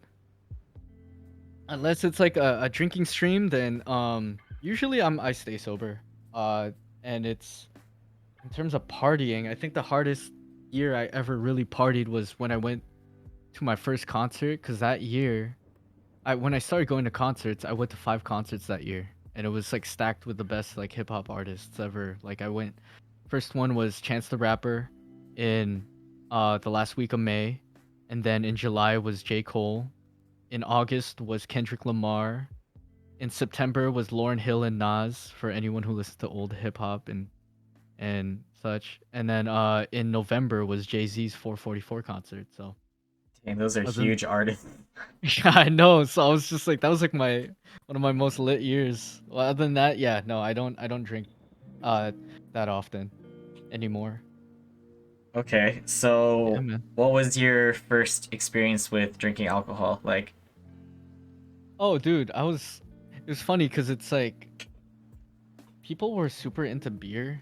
unless it's like a drinking stream, then usually I stay sober. And it's in terms of partying, I think the hardest year I ever really partied was when I went to my first concert, because that year I when I started going to concerts, I went to 5 concerts that year, and it was like stacked with the best like hip hop artists ever. Like I went, first one was Chance the Rapper, in the last week of May, and then in July was J Cole. In August was Kendrick Lamar. In September was Lauryn Hill and Nas, for anyone who listens to old hip hop and such. And then in November was Jay Z's 444 concert. So Dang, those are other than huge artists. yeah, I know. So I was just like, that was like my one of my most lit years. Well, other than that, yeah, no, I don't drink uh that often anymore. Okay, Yeah, so man. what was your first experience with drinking alcohol? Like, Oh, dude, it was funny because it's like people were super into beer,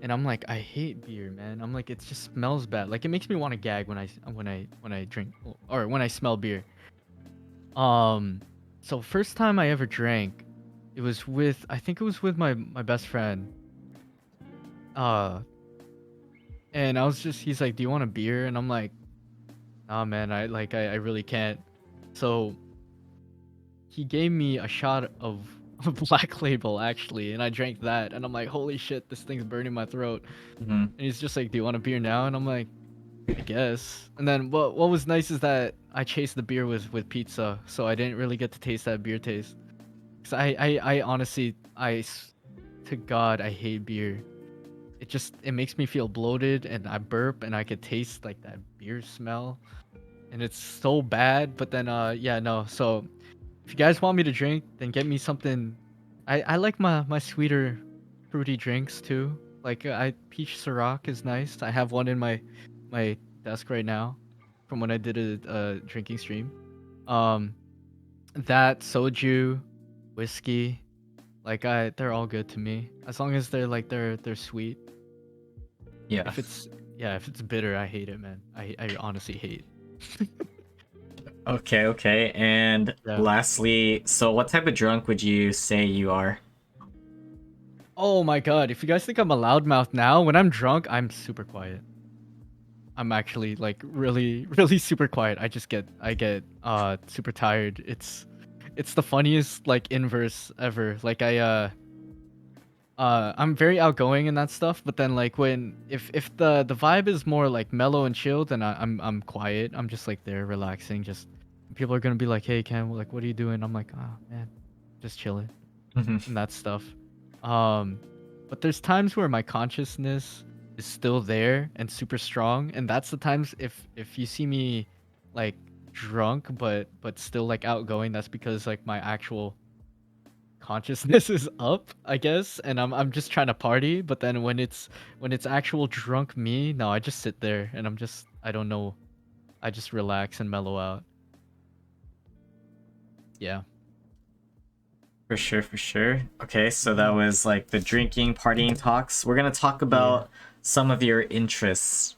and I'm like, I hate beer, man. I'm like, it just smells bad. Like it makes me want to gag when I drink or when I smell beer. Um, so first time I ever drank, it was with I think it was with my best friend. Uh, and I was just he's like, "Do you want a beer?" And I'm like, "Nah, man. I really can't." So he gave me a shot of a Black Label actually, and I drank that, and I'm like, "Holy shit, this thing's burning my throat." mhm. And he's just like, "Do you want a beer now?" And I'm like, "I guess." And then what was nice is that I chased the beer with pizza, so I didn't really get to taste that beer taste. Cause I honestly to God I hate beer. It makes me feel bloated, and I burp, and I could taste like that beer smell, and it's so bad. But then yeah, no, so if you guys want me to drink, then get me something. I like my sweeter fruity drinks too. Like I peach Ciroc is nice. I have one in my desk right now from when I did a drinking stream. um that soju, whiskey, like they're all good to me as long as they're sweet. Yeah. If it's yeah, if it's bitter, I hate it, man. I honestly hate. Okay, okay. And Yeah. lastly, so what type of drunk would you say you are? Oh my god, if you guys think I'm a loudmouth now, when I'm drunk, I'm super quiet. I'm actually like really really super quiet. I get super tired. It's the funniest like inverse ever. Like I'm very outgoing and that stuff, but then like when if the vibe is more like mellow and chill, then I'm quiet. I'm just like there relaxing. Just people are gonna be like, "Hey, Cam, like what are you doing?" I'm like, "Oh man, just chilling," Mhm. and that stuff. Um, but there's times where my consciousness is still there and super strong, and that's the times if you see me like drunk but still like outgoing, that's because like my actual consciousness is up, I guess, and I'm just trying to party. But then when it's actual drunk me, no, I just sit there and I don't know, I just relax and mellow out. Yeah. For sure, for sure. Okay, so that Hmm. was like the drinking, partying talks. We're gonna talk Yeah. about some of your interests.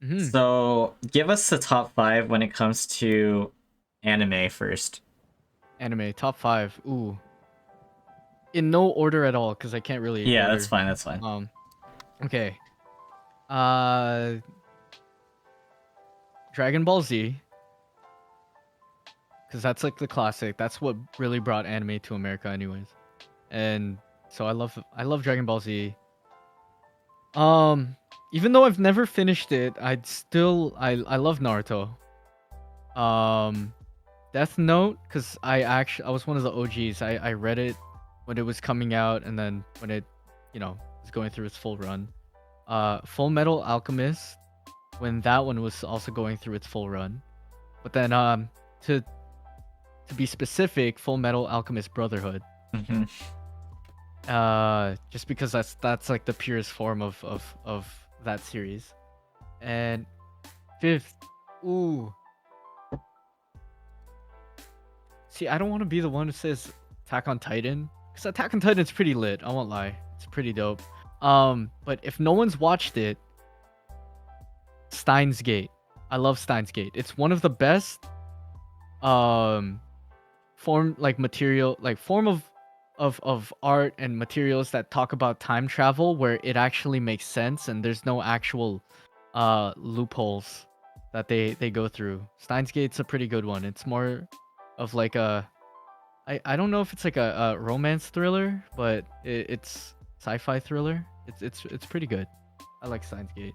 Hmm. So give us the top 5 when it comes to anime first. Anime top 5. Ooh, in no order at all, because I can't really Yeah, that's order. fine. That's fine. Okay. Uh, Dragon Ball Z, because that's like the classic. That's what really brought anime to America, anyways. And so I love Dragon Ball Z. Um, Even though I've never finished it, I love Naruto. Um, Death Note, because I was one of the OGs. I read it when it was coming out, and then when it, was going through its full run. Full Metal Alchemist, when that one was also going through its full run. But then to be specific, Full Metal Alchemist Brotherhood. Hmm. Just because that's like the purest form of that series. And fifth, ooh, see, I don't want to be the one who says Attack on Titan, because Attack on Titan's pretty lit. I won't lie, it's pretty dope. But if no one's watched it, Steins Gate. I love Steins Gate. It's one of the best um form of art and materials that talk about time travel where it actually makes sense and there's no actual loopholes that they go through. Steins Gate's a pretty good one. It's more of like I don't know if it's like a romance thriller, but it's sci-fi thriller. It's pretty good. I like Steins Gate.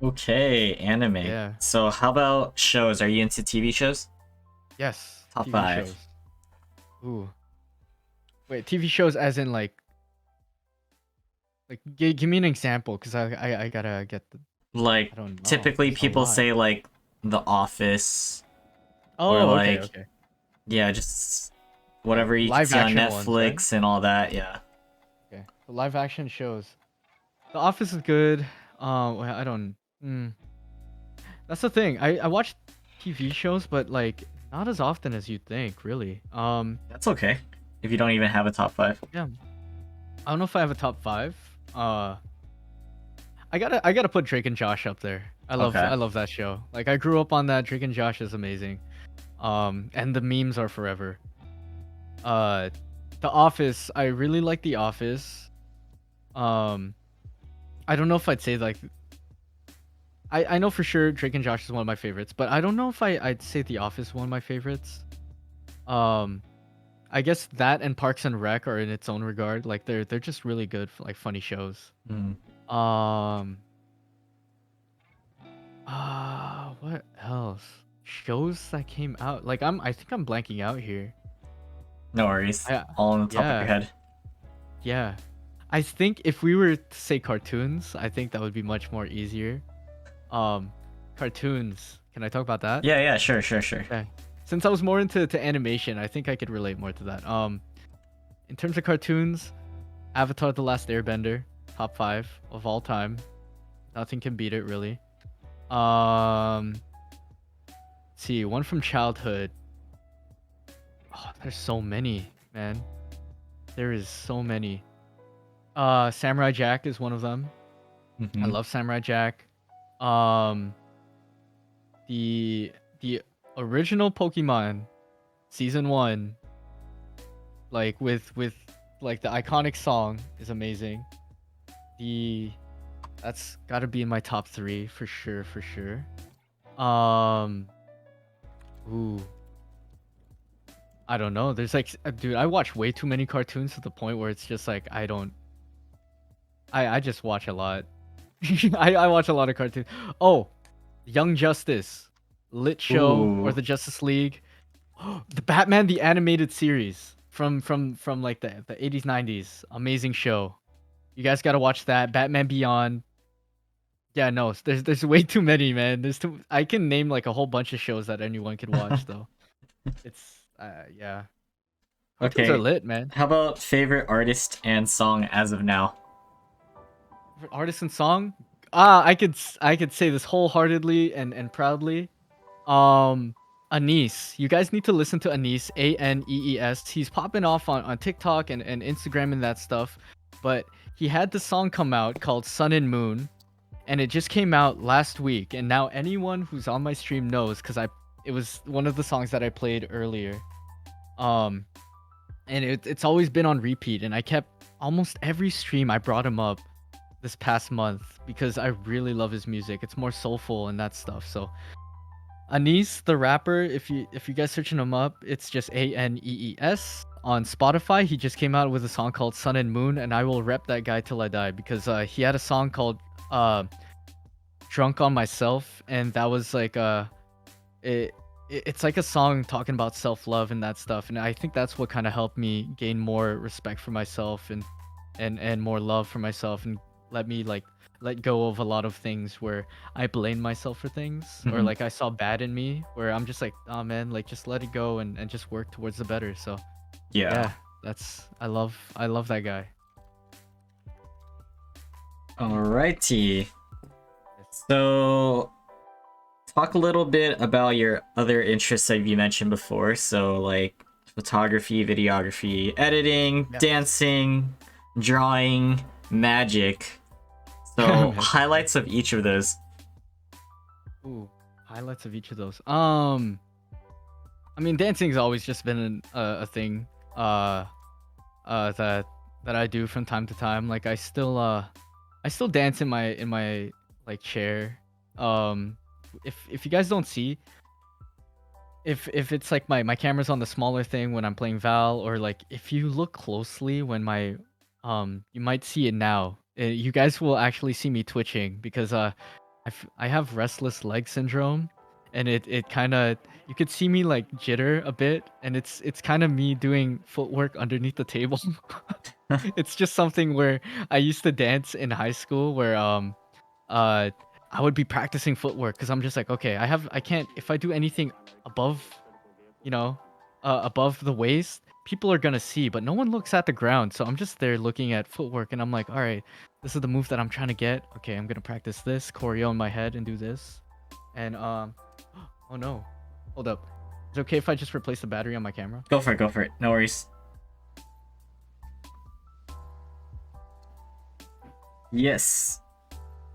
Okay, anime. Yeah. So how about shows? Are you into TV shows? Yes. Top TV 5. shows. Ooh. Wait, TV shows as in like give me an example, because I gotta get the. Like I don't know. typically There's a people lot. say like The Office or Oh, okay, like okay. yeah, just Like whatever you can live see on action ones, right? Netflix and all that. Yeah. Okay. The live action shows. The Office is good. Well, I don't. That's the thing. I watch TV shows, but like not as often as you'd think, really. That's okay. If you don't even have a top 5. Yeah. I don't know if I have a top 5. Uh, I gotta put Drake and Josh up there. I love Okay. I love that show. Like I grew up on that. Drake and Josh is amazing. And the memes are forever. Uh, The Office. I really like The Office. Um, I don't know if I'd say like I know for sure Drake and Josh is one of my favorites, but I don't know if I'd say The Office is one of my favorites. Um, I guess that and Parks and Rec are in its own regard. Like they're just really good, like funny shows. Mm, Um, what else? Shows that came out. Like I think I'm blanking out here. no worries. I All on the top of your Yeah, head. yeah. I think if we were to say cartoons, I think that would be much more easier. Um, Cartoons. Can I talk about that? Yeah, yeah, sure, sure, sure. Okay. Since I was more into animation, I think I could relate more to that. In terms of cartoons, Avatar: The Last Airbender, top 5 of all time. Nothing can beat it, really. Let's see, one from childhood. Oh, there's so many, man. There is so many. Samurai Jack is one of them. I Hmm. love Samurai Jack. Um, the original Pokemon season 1, like with like the iconic song, is amazing. The That's got to be in my top 3 for sure, for sure. Um, ooh, I don't know. There's like, dude, I watch way too many cartoons to the point where it's just like I don't. I just watch a lot. I watch a lot of cartoons. Oh, Young Justice, Lit Show, or Ooh. the Justice League. The Batman the animated series from like the 80s 90s. Amazing show. You guys got to watch that. Batman Beyond. Yeah, no, there's way too many, man. There's too I can name like a whole bunch of shows that anyone could watch though. It's yeah. Cartoons are Okay. lit, man. How about favorite artist and song as of now? For artist and song? I could say this wholeheartedly and proudly. Um Anis. You guys need to listen to Anis, Anees. He's popping off on TikTok and Instagram and that stuff. But he had the song come out called Sun and Moon. and it just came out last week. And now anyone who's on my stream knows because it was one of the songs that I played earlier. Um, and it's always been on repeat. And I kept almost every stream I brought him up this past month because I really love his music. It's more soulful and that stuff. So Anees, the rapper, if you guys searching him up, it's just Anees on Spotify. He just came out with a song called Sun and Moon, and I will rep that guy till I die because he had a song called uh Drunk on Myself, and that was like it, it's like a song talking about self-love and that stuff, and I think that's what kind of helped me gain more respect for myself and more love for myself, and let me like let go of a lot of things where I blame myself for things, or Mhm. like I saw bad in me where I'm just like, oh man, like just let it go and just work towards the better. So Yeah. yeah, that's I love that guy. Alrighty. Yes. So, talk a little bit about your other interests that you mentioned before. So, like photography, videography, editing, Yeah. dancing, drawing, magic. So, Magic, yeah. highlights of each of those. Ooh, highlights of each of those. I mean, dancing's always just been a thing. Uh, that I do from time to time. Like I still dance in my like chair. Um, if you guys don't see, if it's like my camera's on the smaller thing when I'm playing Val, or like if you look closely when my you might see it now. You guys will actually see me twitching because I have restless leg syndrome, and it kind of, you could see me like jitter a bit, and it's kind of me doing footwork underneath the table. It's just something where I used to dance in high school where uh I would be practicing footwork because I'm just like, okay, I can't, if I do anything above, you know, above the waist, people are gonna see, but no one looks at the ground. So I'm just there looking at footwork, and I'm like, all right, this is the move that I'm trying to get. Okay, I'm gonna practice this choreo in my head and do this. And oh no, hold up. Is it okay if I just replace the battery on my camera? Go for it, go for it. No worries. Yes.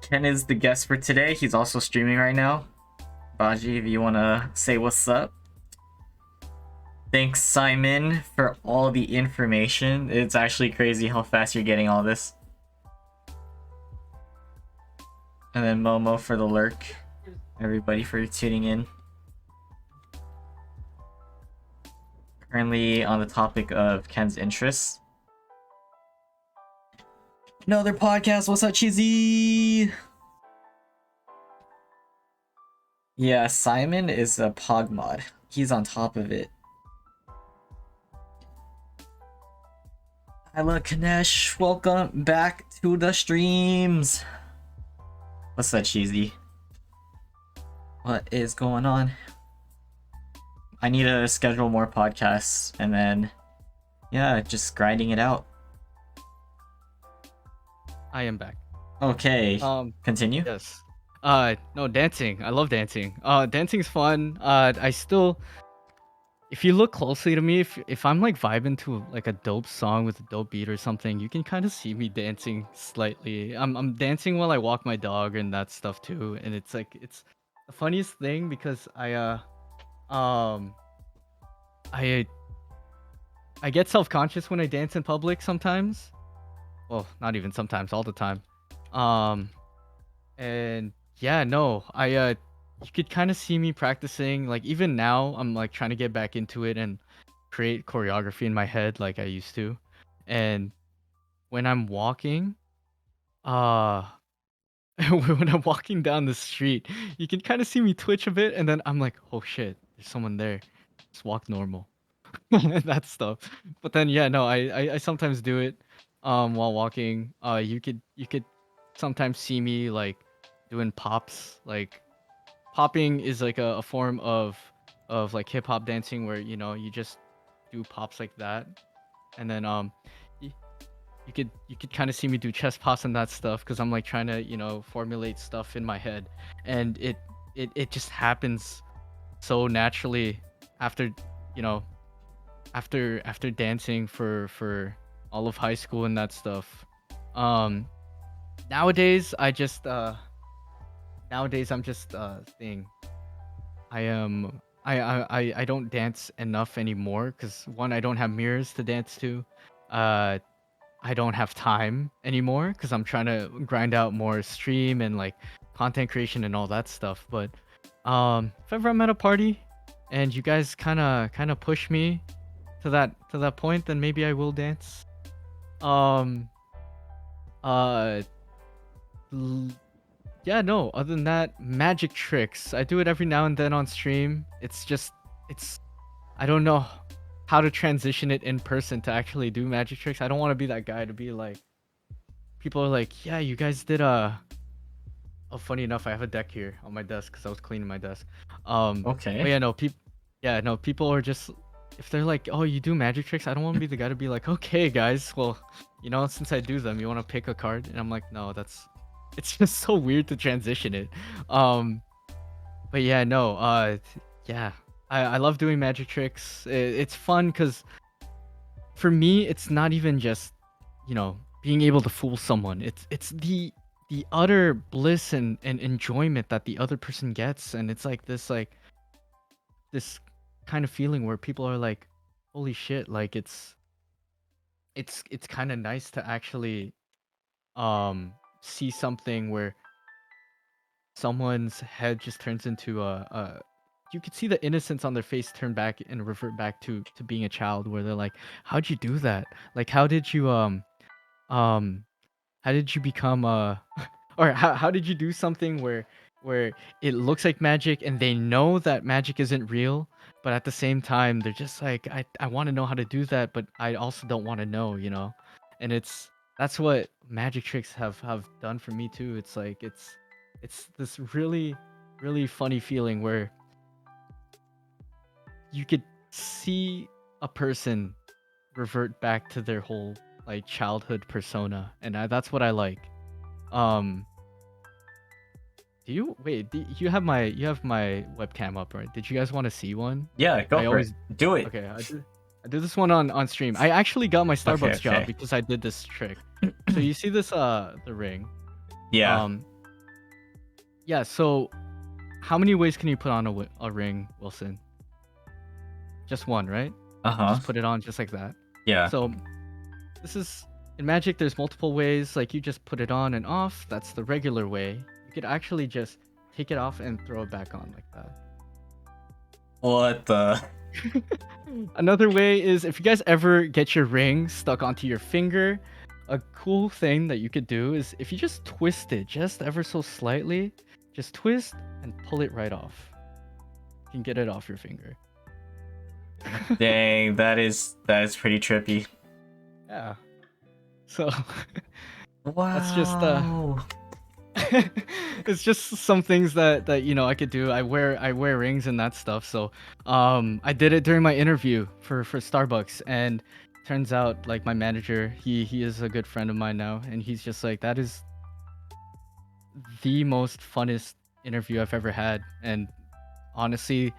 Ken is the guest for today. He's also streaming right now. Baji, if you want to say what's up. Thanks, Simon, for all the information. It's actually crazy how fast you're getting all this. And then Momo for the lurk. Everybody for tuning in. Currently on the topic of Ken's interests. Another podcast. What's up, Cheesy? Yeah, Simon is a pog mod. He's on top of it. Hello, Kanesh. Welcome back to the streams. What's up, Cheesy? What is going on? I need to schedule more podcasts and then, yeah, just grinding it out. I am back. Okay, continue. Yes. No, dancing. I love dancing. Dancing's fun. I still, if you look closely to me, if I'm like vibing to like a dope song with a dope beat or something, you can kind of see me dancing slightly. I'm dancing while I walk my dog and that stuff too, and it's like it's the funniest thing because um I I get self-conscious when I dance in public sometimes. Well, not even sometimes, all the time. Um And yeah, no, you could kind of see me practicing. Like even now, I'm like trying to get back into it and create choreography in my head like I used to. And when I'm walking, uh, when I'm walking down the street, you can kind of see me twitch a bit, and then I'm like, oh shit, there's someone there. Just walk normal. That stuff. But then yeah, no, I sometimes do it while walking. You could sometimes see me like doing pops. Like popping is like a form of like hip hop dancing where you just do pops like that. And then y- you could kind of see me do chest pops and that stuff because I'm like trying to formulate stuff in my head, and it just happens so naturally after you know after dancing for all of high school and that stuff. Um Nowadays I just nowadays I'm just saying I am I don't dance enough anymore because one, I don't have mirrors to dance to. Uh, I don't have time anymore because I'm trying to grind out more stream and like content creation and all that stuff. But if ever I'm at a party and you guys kind of push me to that point, then maybe I will dance. Um uh l- yeah, no, other than that, magic tricks. I do it every now and then on stream. It's I don't know how to transition it in person to actually do magic tricks. I don't want to be that guy to be like people are like, "Yeah, you guys did a." Oh, funny enough, I have a deck here on my desk because I was cleaning my desk. But Okay. yeah, no, yeah, no, people are just if they're like, "Oh, you do magic tricks," I don't want to be the guy to be like, "Okay, guys, well, since I do them, you want to pick a card?" And I'm like, "No, that's." It's just so weird to transition it. Um, but yeah, no, yeah, I love doing magic tricks. It's fun because for me, it's not even just, being able to fool someone. It's the utter bliss and enjoyment that the other person gets, and it's like this kind of feeling where people are like, "Holy shit!" Like it's kind of nice to actually see something where someone's head just turns into a you could see the innocence on their face turn back and revert back to being a child where they're like, how'd you do that? Like um how did you become or how did you do something where it looks like magic and they know that magic isn't real, but at the same time they're just like, I want to know how to do that, but I also don't want to know. And that's what magic tricks have done for me too. It's like it's this really funny feeling where you could see a person revert back to their whole like childhood persona, and that's what I like. um do you wait you have my webcam up, right? Did you guys want to see one? Yeah, go I for it. always Do it. Okay, I do this one on stream. I actually got my Okay, Starbucks job okay. because I did this trick. So you see this the ring. Yeah. um yeah, so how many ways can you put on a ring, Wilson? Just one, right? You Uh-huh. just put it on just like that. Yeah. So this is in Magic. There's multiple ways. Like you just put it on and off. That's the regular way. You could actually just take it off and throw it back on like that. What the? Another way is if you guys ever get your ring stuck onto your finger, a cool thing that you could do is if you just twist it just ever so slightly, just twist and pull it right off. You can get it off your finger. Dang, that is pretty trippy. Yeah. So that's just Wow. it's just some things that I could do. I wear rings and that stuff. So I did it during my interview for Starbucks, and turns out like my manager, he is a good friend of mine now, and he's just like, that is the most funnest interview I've ever had. And honestly,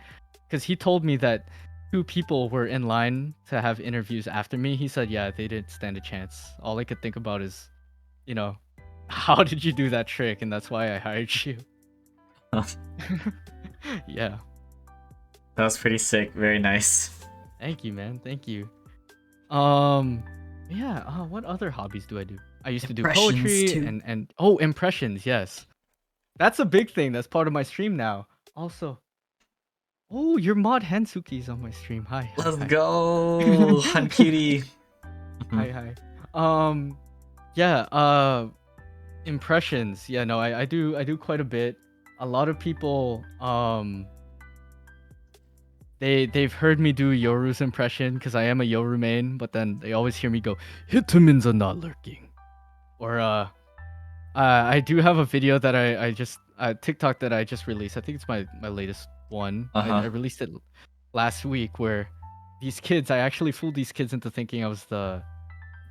because he told me that two people were in line to have interviews after me, he said, yeah, they didn't stand a chance. All I could think about is, you know, how did you do that trick? And that's why I hired you. Yeah. That was pretty sick. Very nice. Thank you, man. Thank you. Um, yeah. What other hobbies do I do? I used to do Impressions poetry too. and oh, impressions. Yes, that's a big thing. That's part of my stream now. Also, oh, your mod Hansuki's on my stream. Hi, hi, Let's hi. go, Hun Cutie. Mhm. Hi, hi. Um, yeah. Impressions. Yeah, no, I do quite a bit. A lot of people they've heard me do Yoru's impression because I am a Yoru main, but then they always hear me go, Hitamins are not lurking. Or I do have a video that I just TikTok that I just released. I think it's my latest one. I Uh-huh. released it last week where these kids, I actually fooled these kids into thinking I was the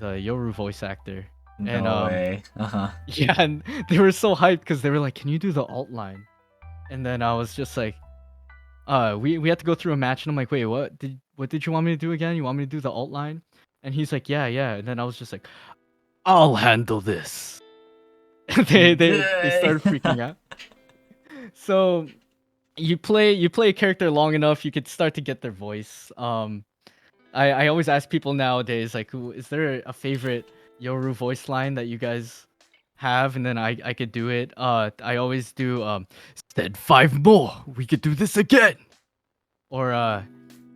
Yoru voice actor. And No way. Uh-huh. yeah, and they were so hyped because they were like, "Can you do the alt line?" And then I was just like, we had to go through a match, and I'm like, "Wait, what did you want me to do again? You want me to do the alt line?" And he's like, "Yeah, yeah." And then I was just like, "I'll handle this." They Dang. started freaking out. So you play a character long enough, you could start to get their voice. I always ask people nowadays like, is there a favorite Yoru voice line that you guys have, and then I could do it. I always do said 5 more, we could do this again, or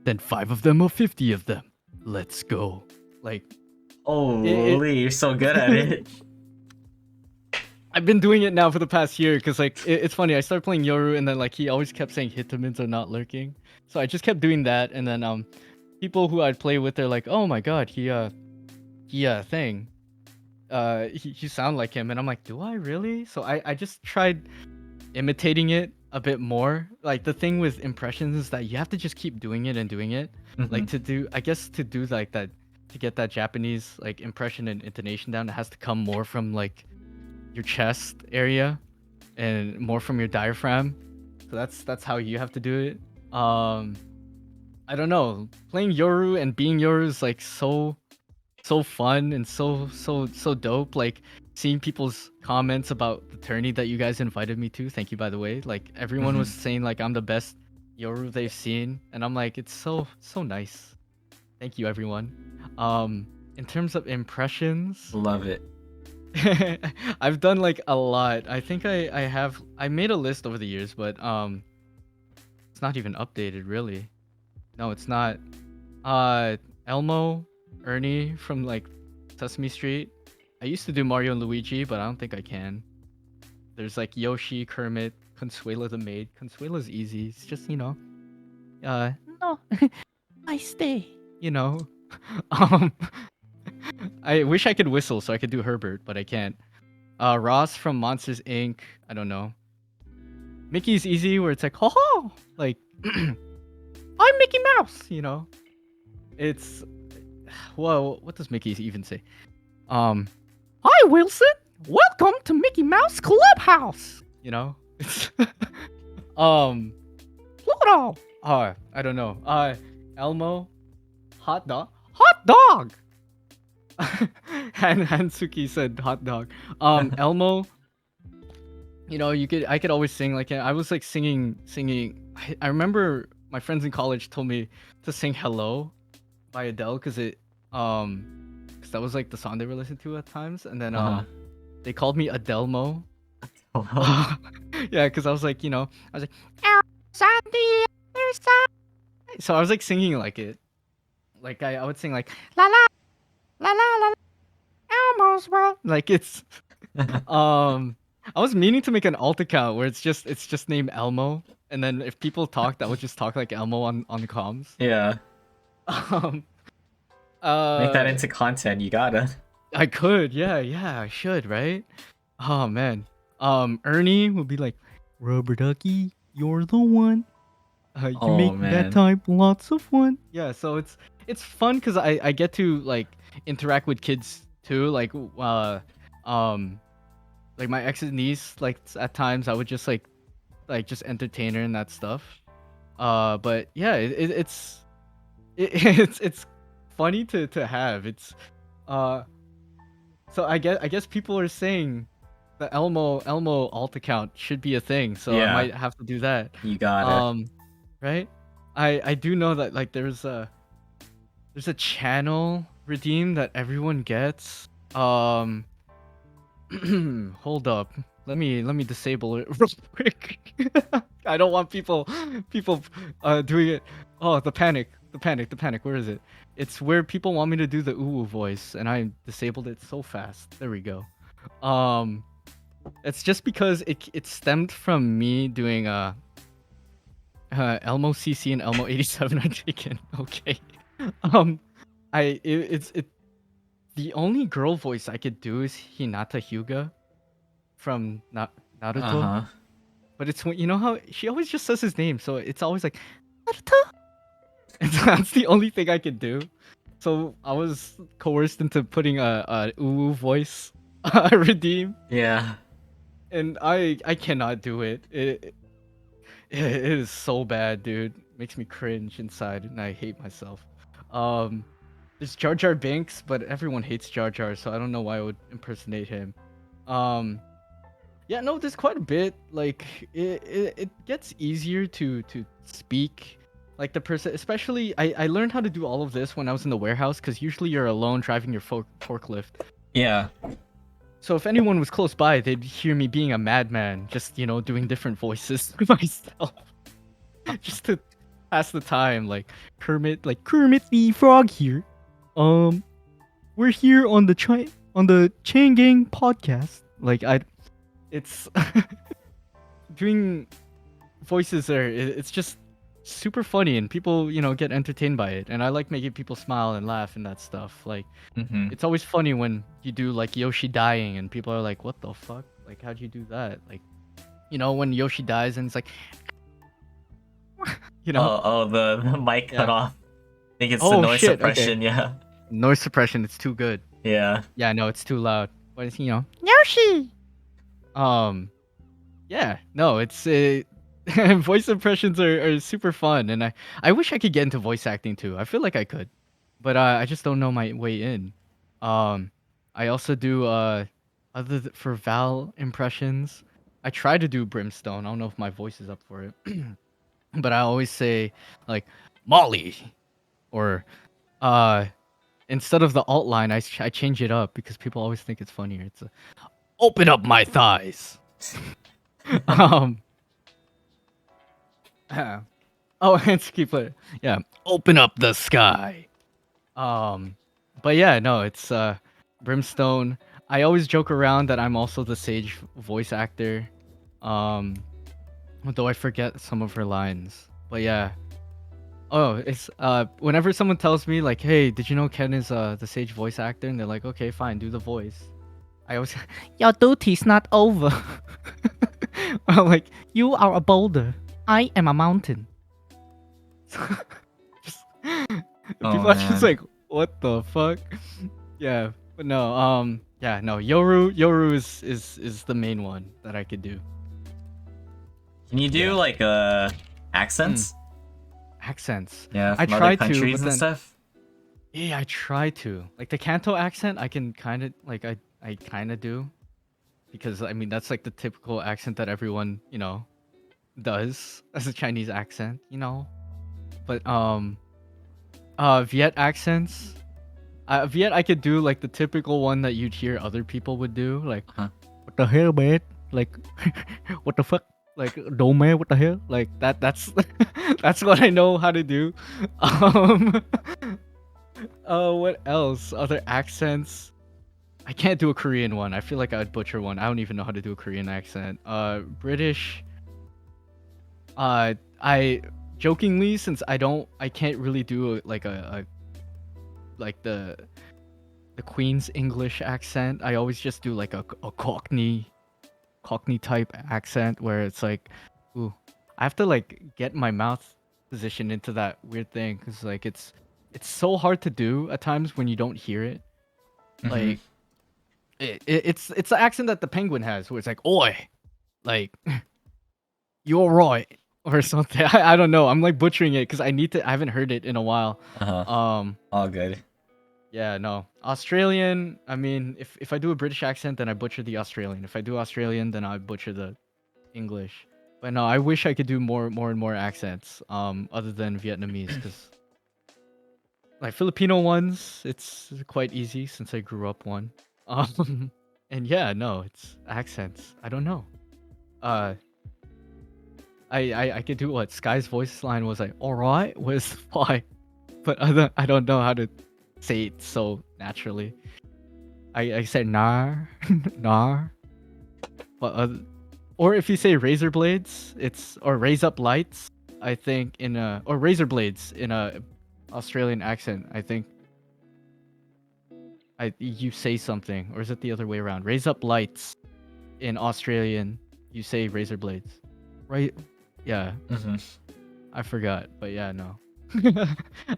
then 5 of them or 50 of them, let's go. Like Holy, you're so good at it. I've been doing it now for the past year because like it's funny. I started playing Yoru and then like he always kept saying Hitamins are not lurking, so I just kept doing that. And then people who I'd play with, they're like, oh my god, thing, you sound like him, and I'm like, do I really? So I just tried imitating it a bit more. Like the thing with impressions is that you have to just keep doing it and doing it. Like to do, I guess to do like that, to get that Japanese like impression and intonation down, it has to come more from like your chest area and more from your diaphragm. So that's how you have to do it. I don't know. Playing Yoru and being Yoru is like so fun and so dope. Like seeing people's comments about the tourney that you guys invited me to. Thank you, by the way. Like everyone was saying like I'm the best Yoru they've seen, and I'm like, it's so nice. Thank you, everyone. In terms of impressions, Love it. I've done like a lot. I think I made a list over the years, but it's not even updated really. No, it's not. Elmo, Ernie from like Sesame Street. I used to do Mario and Luigi, but I don't think I can. There's like Yoshi, Kermit, Consuela the maid. Consuela's easy. It's just, no, I stay. You know. Um I wish I could whistle so I could do Herbert, but I can't. Ross from Monsters Inc. I don't know. Mickey's easy where it's like, ho ho! Like, I'm Mickey Mouse, you know? It's, whoa, what does Mickey even say? Hi Wilson! Welcome to Mickey Mouse Clubhouse! You know? It's, Pluto! I don't know. Elmo, hot dog. Hot dog! Hansuki said hot dog. Elmo, I could always sing like I was like singing. I remember my friends in college told me to sing "Hello" by Adele because because that was like the song they were listening to at times, and then they called me Adelmo. Oh, Yeah, because I was like, I was like, outside the other side. So I was like singing like it, like I would sing like la la la la la Elmo's world, like it's I was meaning to make an alt account where it's just named Elmo, and then if people talk, that would just talk like Elmo on comms. yeah. Um, Make that uh, into content. You gotta. I could, yeah, I should, right? Oh man. Ernie would be like, Rubber Ducky, you're the one. You Oh make that man. type lots of fun. Yeah, so it's fun because I get to like interact with kids too. Like my ex's niece, like at times I would just like just entertain her and that stuff. But yeah, it's funny to have. It's uh so I guess people are saying the Elmo alt account should be a thing, so I Yeah. might have to do that. You gotta. Um, right? I do know that like there's a channel redeem that everyone gets. Hold up. Let me disable it real quick. I don't want people doing it. Oh, the panic. Where is it? It's where people want me to do the ooh voice, and I disabled it so fast. There we go. Um, it's just because it stemmed from me doing Elmo CC and Elmo 87 are taken. Okay. Um, it's the only girl voice I could do is Hinata Hyuga from Uh Naruto. huh. But it's when you know how she always just says his name, so it's always like Naruto. And that's the only thing I could do. So I was coerced into putting a uwu voice redeem, Yeah. and I cannot do it. It is so bad, dude. Makes me cringe inside, and I hate myself. Um, there's Jar Jar Binks, but everyone hates Jar Jar, so I don't know why I would impersonate him. Um, Yeah, no, there's quite a bit. Like it gets easier to speak. Like the person, especially I learned how to do all of this when I was in the warehouse because usually you're alone driving your forklift. Yeah. So if anyone was close by, they'd hear me being a madman, just doing different voices to myself, just to pass the time. Like Kermit the Frog here. We're here on the Chang Gang podcast. It's doing voices there. It's just super funny, and people get entertained by it. And I like making people smile and laugh and that stuff. Like Mm-hmm. it's always funny when you do like Yoshi dying, and people are like, "What the fuck? Like, how'd you do that?" Like, when Yoshi dies, and it's like, you know, Oh, the mic cut yeah. off. I think it's the Oh noise shit. Okay. suppression. Yeah. Noise suppression. It's too good. Yeah. Yeah, no, it's too loud. But it's Yoshi. Yeah, no, it's voice impressions are super fun, and I wish I could get into voice acting too. I feel like I could, but I just don't know my way in. Um, I also do for Val impressions. I try to do Brimstone. I don't know if my voice is up for it, but I always say like Molly, or uh instead of the alt line, I change it up because people always think it's funnier. It's open up my thighs. um. Oh, and keep it. Yeah, open up the sky. Um, but yeah, no, it's Brimstone. I always joke around that I'm also the Sage voice actor. Um, though I forget some of her lines. But yeah. Oh, it's whenever someone tells me like, "Hey, did you know Ken is the Sage voice actor?" and they're like, "Okay, fine, do the voice." I always, your duty's not over. I'm like, you are a boulder. I am a mountain. Just, Oh people are just man. like, what the fuck? Yeah, but no, yeah, no, Yoru is the main one that I could do. Can you do Yeah. like Mm, accents? accents. Yeah, I from other try to, countries but and then stuff. yeah, I try to. Like the Kanto accent, I can kind of like I kind of do because I mean that's like the typical accent that everyone does as a Chinese accent. But Viet accents. Viet, I could do like the typical one that you'd hear other people would do, like Uh-huh. "What the hell, man? Like, what the fuck? Like, no man, what the hell? Like that. That's that's what I know how to do. Um, what else? Other accents? I can't do a Korean one. I feel like I would butcher one. I don't even know how to do a Korean accent. British. I jokingly, since I can't really do a like the Queen's English accent. I always just do like a Cockney type accent where it's like, ooh, I have to like get my mouth positioned into that weird thing because like it's so hard to do at times when you don't hear it. Mm-hmm. Like it's the accent that the penguin has where it's like, oi, like you're right or something. I don't know. I'm like butchering it because I need to. I haven't heard it in a while. Uh-huh. Um, All good. Yeah, no. Australian, I mean, if I do a British accent, then I butcher the Australian. If I do Australian, then I butcher the English. But no, I wish I could do more and more accents, other than Vietnamese, because like Filipino ones, it's quite easy since I grew up one. And yeah, no, it's accents. I don't know. Uh, I could do what Sky's voice line was like. All right, was why, but I don't know how to say it so naturally. I said nar, nar. But or if you say razor blades, it's or raise up lights. I think in a or razor blades in a Australian accent. I think you say something, or is it the other way around? Raise up lights in Australian. You say razor blades, right? Yeah, Mm-hmm. I forgot, but yeah, no.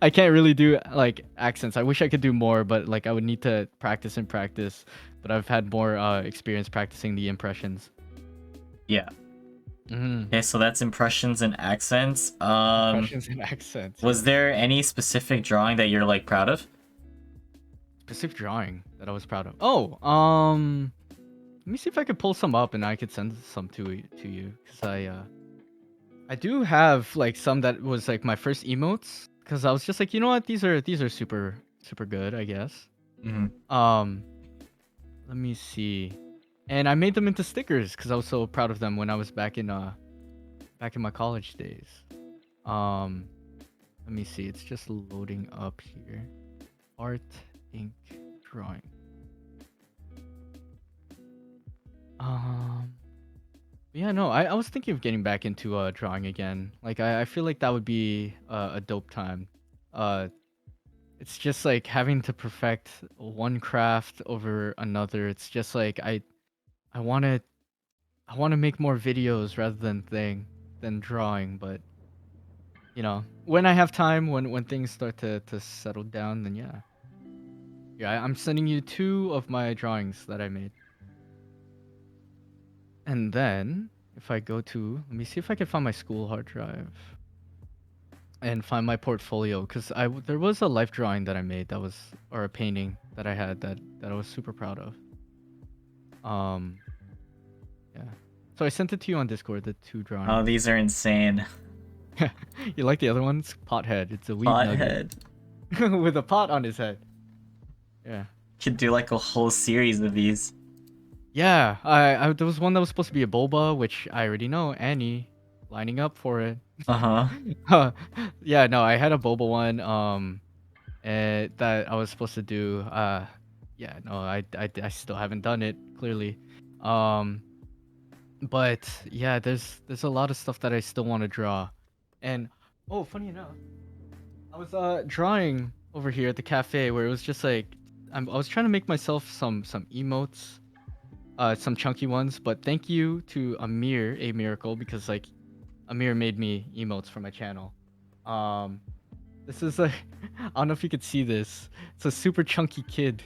I can't really do like accents. I wish I could do more, but like I would need to practice and practice. But I've had more experience practicing the impressions. Yeah. Mm, Okay, so that's impressions and accents. impressions and accents, Was yes. there any specific drawing that you're like proud of? Specific drawing that I was proud of. Oh, let me see if I could pull some up and I could send some to you because I do have like some that was like my first emotes because I was just like, you know what, these are super good, I guess. Hmm. Um, let me see, and I made them into stickers because I was so proud of them when I was back in my college days. Um, let me see, it's just loading up here. Art, ink, drawing. Um, yeah, no, I was thinking of getting back into drawing again. Like I feel like that would be a dope time. Uh, it's just like having to perfect one craft over another. It's just like I want to I want to make more videos rather than drawing, but you know, when I have time, when things start to settle down, then yeah. Yeah, I'm sending you two of my drawings that I made. And then if I go to, let me see if I can find my school hard drive and find my portfolio because there was a life drawing that I made that was or a painting that I had that I was super proud of. Um, yeah. So I sent it to you on Discord, the two Oh, drawings. these are insane. You like the other ones? Pothead. It's a weed nugget Pothead. with a pot on his head. Yeah. Could do like a whole series of these. Yeah, I there was one that was supposed to be a boba, which I already know Annie lining up for it. Uh-huh. Yeah, no, I had a boba one that I was supposed to do. Yeah, no, I still haven't done it clearly. Um, but yeah, there's a lot of stuff that I still want to draw. And oh, funny enough, I was drawing over here at the cafe where it was just like I was trying to make myself some emotes, some chunky ones, but thank you to Amir, a miracle, because like Amir made me emotes for my channel. Um, this is like I don't know if you could see this. It's a super chunky kid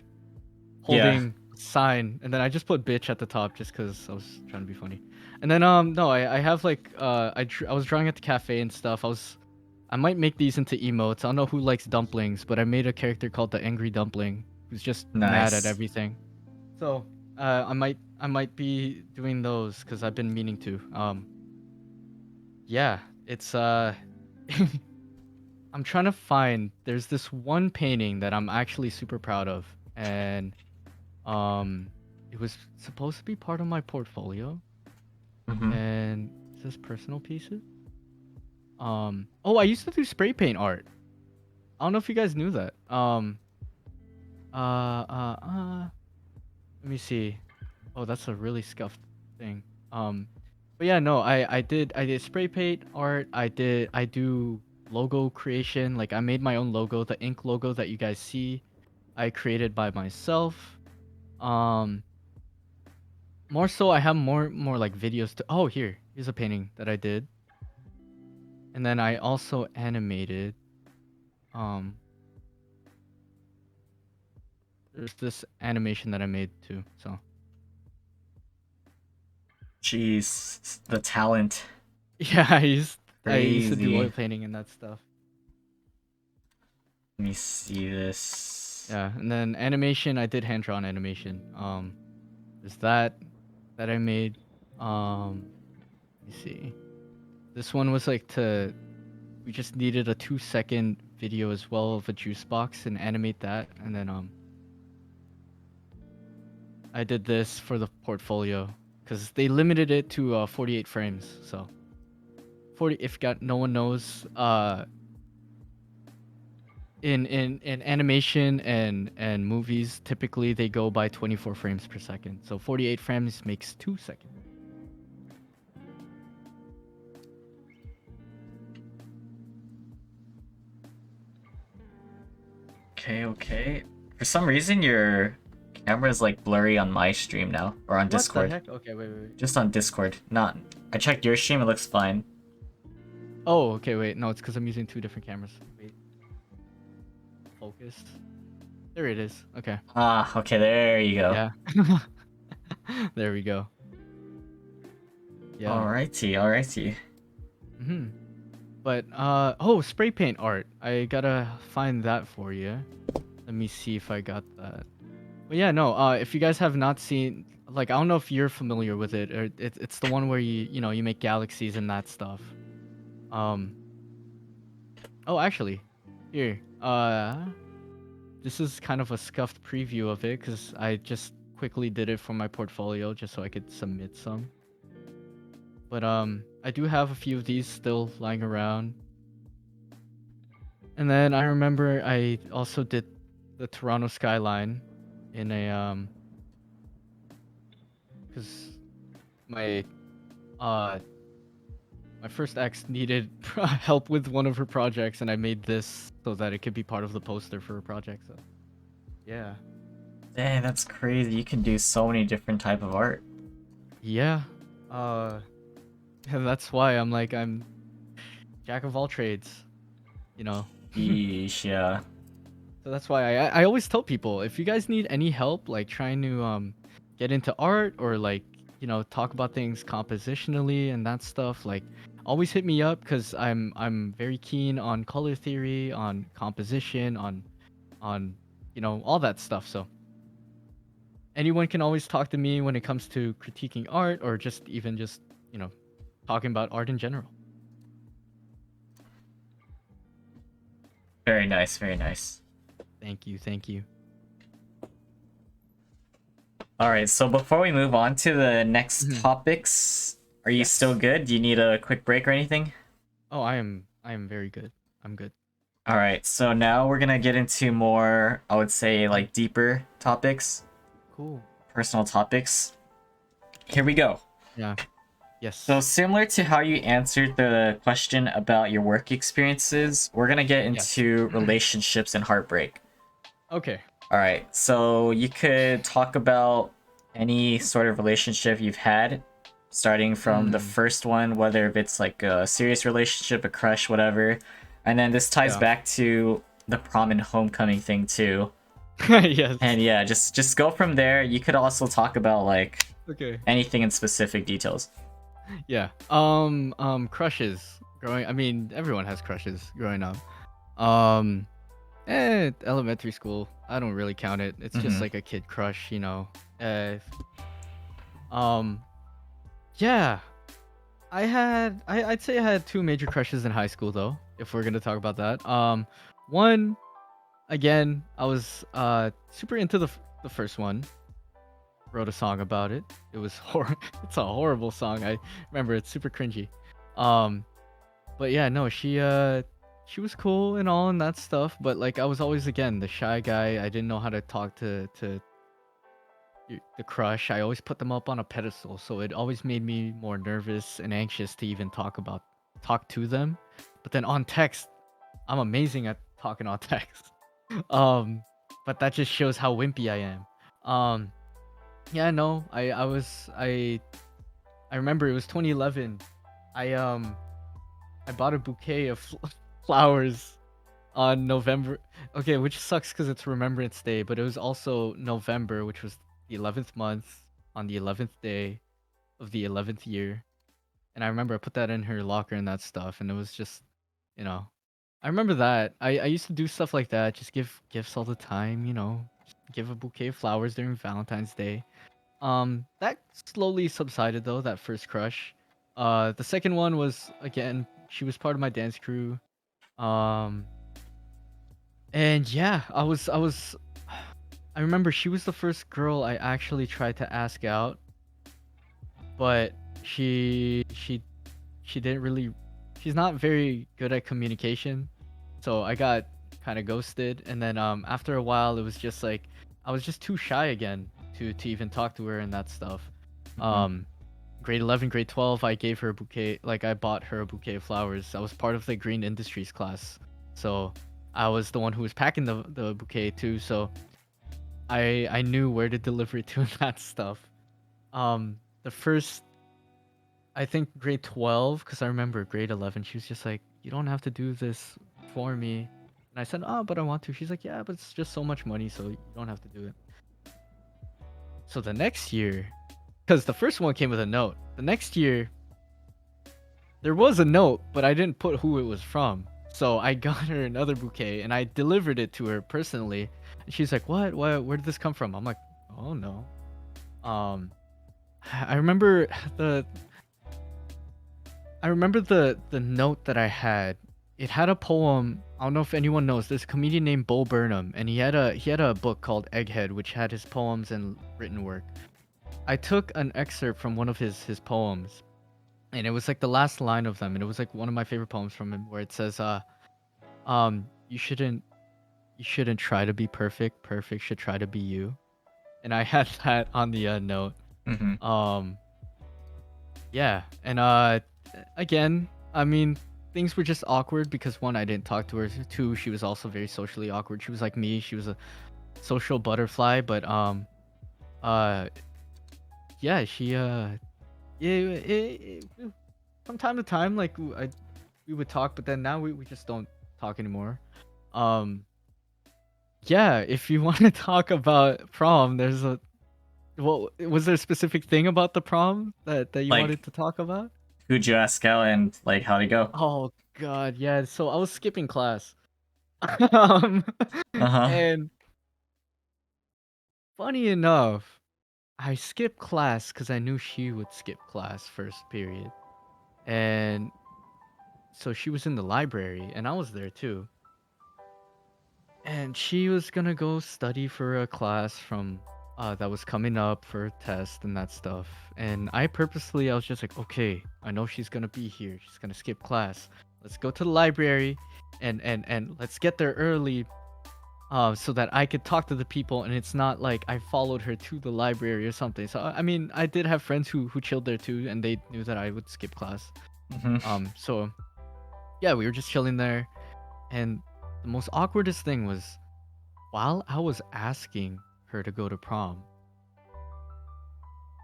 Yeah. holding a sign, and then I just put bitch at the top just because I was trying to be funny. And then no, I have like I was drawing at the cafe and stuff. I might make these into emotes. I don't know who likes dumplings, but I made a character called the Angry Dumpling who's just mad at Nice. everything. So I might be doing those because I've been meaning to. Yeah, it's I'm trying to find. There's this one painting that I'm actually super proud of, and it was supposed to be part of my portfolio. Hmm. And is this personal pieces? Oh, I used to do spray paint art. I don't know if you guys knew that. Uh, uh, uh. Let me see. Oh, that's a really scuffed thing. Um, but yeah, no, I did spray paint art. I do logo creation. Like I made my own logo, the ink logo that you guys see. I created by myself. Um, more so, I have more like videos to. Oh, here's a painting that I did, and then I also animated. Um, there's this animation that I made too. So Jeez. The talent. yeah, I used to do oil Crazy. painting and that stuff. Let me see this. Yeah, and then animation, I did hand drawn animation. There's that I made. Let me see. This one was like we just needed a 2-second video as well of a juice box and animate that, and then I did this for the portfolio because they limited it to 48 frames. So 40, if got no one knows, in animation and movies typically they go by 24 frames per second, so 48 frames makes 2 seconds. Okay, okay. For some reason, your camera's like blurry on my stream now, or on What the Discord. heck? Okay, wait. Just on Discord. Not. I checked your stream, it looks fine. Oh, okay, wait, no, it's because I'm using two different cameras. Wait, focus, there it is. Okay, Ah, okay, there you go. yeah. There we go. Yeah. Alrighty, alrighty. Mm-hmm. But oh, spray paint art, I gotta find that for you. Let me see if I got that. But yeah, no. If you guys have not seen, like, I don't know if you're familiar with it, or it's the one where you make galaxies and that stuff. Um. Oh, actually, here. This is kind of a scuffed preview of it because I just quickly did it for my portfolio just so I could submit some. But I do have a few of these still lying around. And then I remember I also did the Toronto skyline in a because my uh my first ex needed help with one of her projects, and I made this so that it could be part of the poster for her project. So yeah, Dang, that's crazy. You can do so many different type of art. yeah. Uh, and that's why I'm jack of all trades, you know. Yeesh, yeah. So that's why I always tell people, if you guys need any help like trying to get into art, or like, talk about things compositionally and that stuff, like, always hit me up because I'm very keen on color theory, on composition, on all that stuff. So anyone can always talk to me when it comes to critiquing art, or just even just you know talking about art in general. Very nice, very nice. Thank you, thank you. All right, so before we move on to the next Mhm. topics, are you Yes. still good? Do you need a quick break or anything? Oh, I am very good. I'm good. All right, so now we're gonna get into more, I would say, like deeper topics, Cool. personal topics. Here we go. Yeah. So Yes. similar to how you answered the question about your work experiences, we're gonna get Yes. into relationships and heartbreak. Okay. All right, so you could talk about any sort of relationship you've had, starting from the Mm. first one, whether if it's like a serious relationship, a crush, whatever. And then this ties Yeah. back to the prom and homecoming thing too. Yes. And yeah, just go from there. You could also talk about like Okay. anything in specific details. Yeah. Crushes. Growing. I mean, everyone has crushes growing up. Um. Elementary school. I don't really count it. It's just Mm-hmm. like a kid crush, you know. Uh. Um. Yeah. I'd say I had two major crushes in high school though, if we're gonna talk about that. One, again, I was super into the first one. Wrote a song about it. It was it's a horrible song. I remember it's super cringy. Um, but yeah, no, she was cool and all and that stuff, but like I was always, again, the shy guy. I didn't know how to talk to the crush. I always put them up on a pedestal, so it always made me more nervous and anxious to even talk to them. But then on text, I'm amazing at talking on text. Um, but that just shows how wimpy I am. Yeah, no, I remember it was 2011. I um I bought a bouquet of flowers on November. Okay, which sucks because it's Remembrance Day, but it was also November, which was the 11th month, on the 11th day of the 11th year. And I remember I put that in her locker and that stuff, and it was just, you know, I remember that. I used to do stuff like that, just give gifts all the time, just give a bouquet of flowers during Valentine's Day. That slowly subsided though, that first crush. The second one was, again, she was part of my dance crew. Um, and yeah, I remember she was the first girl I actually tried to ask out, but she didn't really, she's not very good at communication. So I got kind of ghosted, and then after a while it was just like I was just too shy again to even talk to her and that stuff. Mm-hmm. Um Grade 11, grade 12, I gave her a bouquet, like I bought her a bouquet of flowers. I was part of the green industries class. So I was the one who was packing the bouquet too, so I knew where to deliver it to and that stuff. The first, I think, grade 12, because I remember grade 11, she was just like, "You don't have to do this for me." And I said, "Oh, but I want to." She's like, "Yeah, but it's just so much money, so you don't have to do it." So the next year, because the first one came with a note, the next year, there was a note, but I didn't put who it was from. So I got her another bouquet and I delivered it to her personally. And she's like, what, where did this come from? I'm like, oh no. um I remember the the note that I had. It had a poem. I don't know if anyone knows. There's a comedian named Bo Burnham, and he had a book called Egghead, which had his poems and written work. I took an excerpt from one of his poems, and it was like the last line of them, and it was like one of my favorite poems from him, where it says, you shouldn't try to be perfect. Perfect should try to be you. And I had that on the note. Mm-hmm. Um, yeah, and again, I mean, things were just awkward because one, I didn't talk to her. Two, she was also very socially awkward. She was like me. She was a social butterfly, but uh, yeah, yeah, from time to time, like we would talk, but then now we just don't talk anymore. Um, yeah, if you want to talk about prom, there's a well, was there a specific thing about the prom that you Like, wanted to talk about? who'd you ask out and like how'd it go? Oh god, yeah. So I was skipping class. um, Uh-huh. and funny enough, I skipped class because I knew she would skip class first period. And so she was in the library and I was there too. And she was gonna go study for a class from that was coming up for a test and that stuff. And I was just like, okay, I know she's gonna be here. She's gonna skip class. Let's go to the library and let's get there early so that I could talk to the people and it's not like I followed her to the library or something. So I mean, I did have friends who chilled there too and they knew that I would skip class. Mm-hmm. So yeah, we were just chilling there and the most awkwardest thing was while I was asking her to go to prom,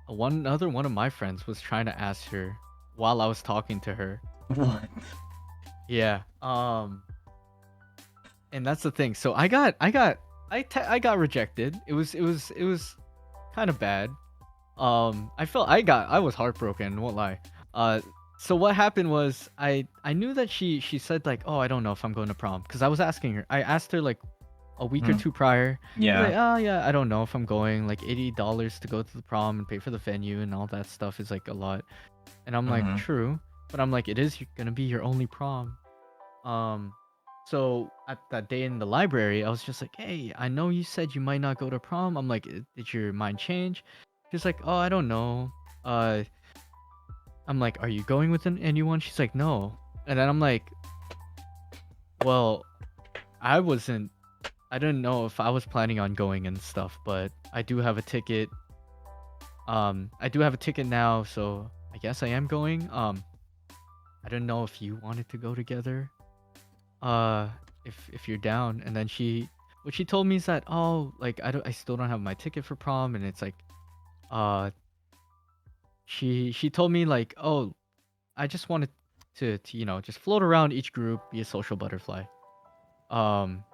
one of my friends was trying to ask her while I was talking to her. What? Yeah. And that's the thing. So I got rejected. It was kind of bad. I was heartbroken, won't lie. Uh so what happened was I knew that she said like, "Oh, I don't know if I'm going to prom." Cuz I was asking her. I asked her like a week or Mhm. two prior. She's like, Yeah. "Oh yeah, I don't know if I'm going. Like $80 to go to the prom and pay for the venue and all that stuff is like a lot." And I'm like, Mm-hmm. "True." But I'm like, "It is going to be your only prom." Um so at that day in the library, I was just like, "Hey, I know you said you might not go to prom." I'm like, Did your mind change?" She's like, "Oh, I don't know." Uh I'm like, "Are you going with anyone?" She's like, "No." And then I'm like, "Well, I wasn't I didn't know if I was planning on going and stuff, but I do have a ticket. I do have a ticket now, so I guess I am going. I don't know if you wanted to go together. Uh, if you're down." And then what she told me is that, oh, like I still don't have my ticket for prom, and it's like, uh, she told me like, oh, I just wanted to just float around each group, be a social butterfly. Um,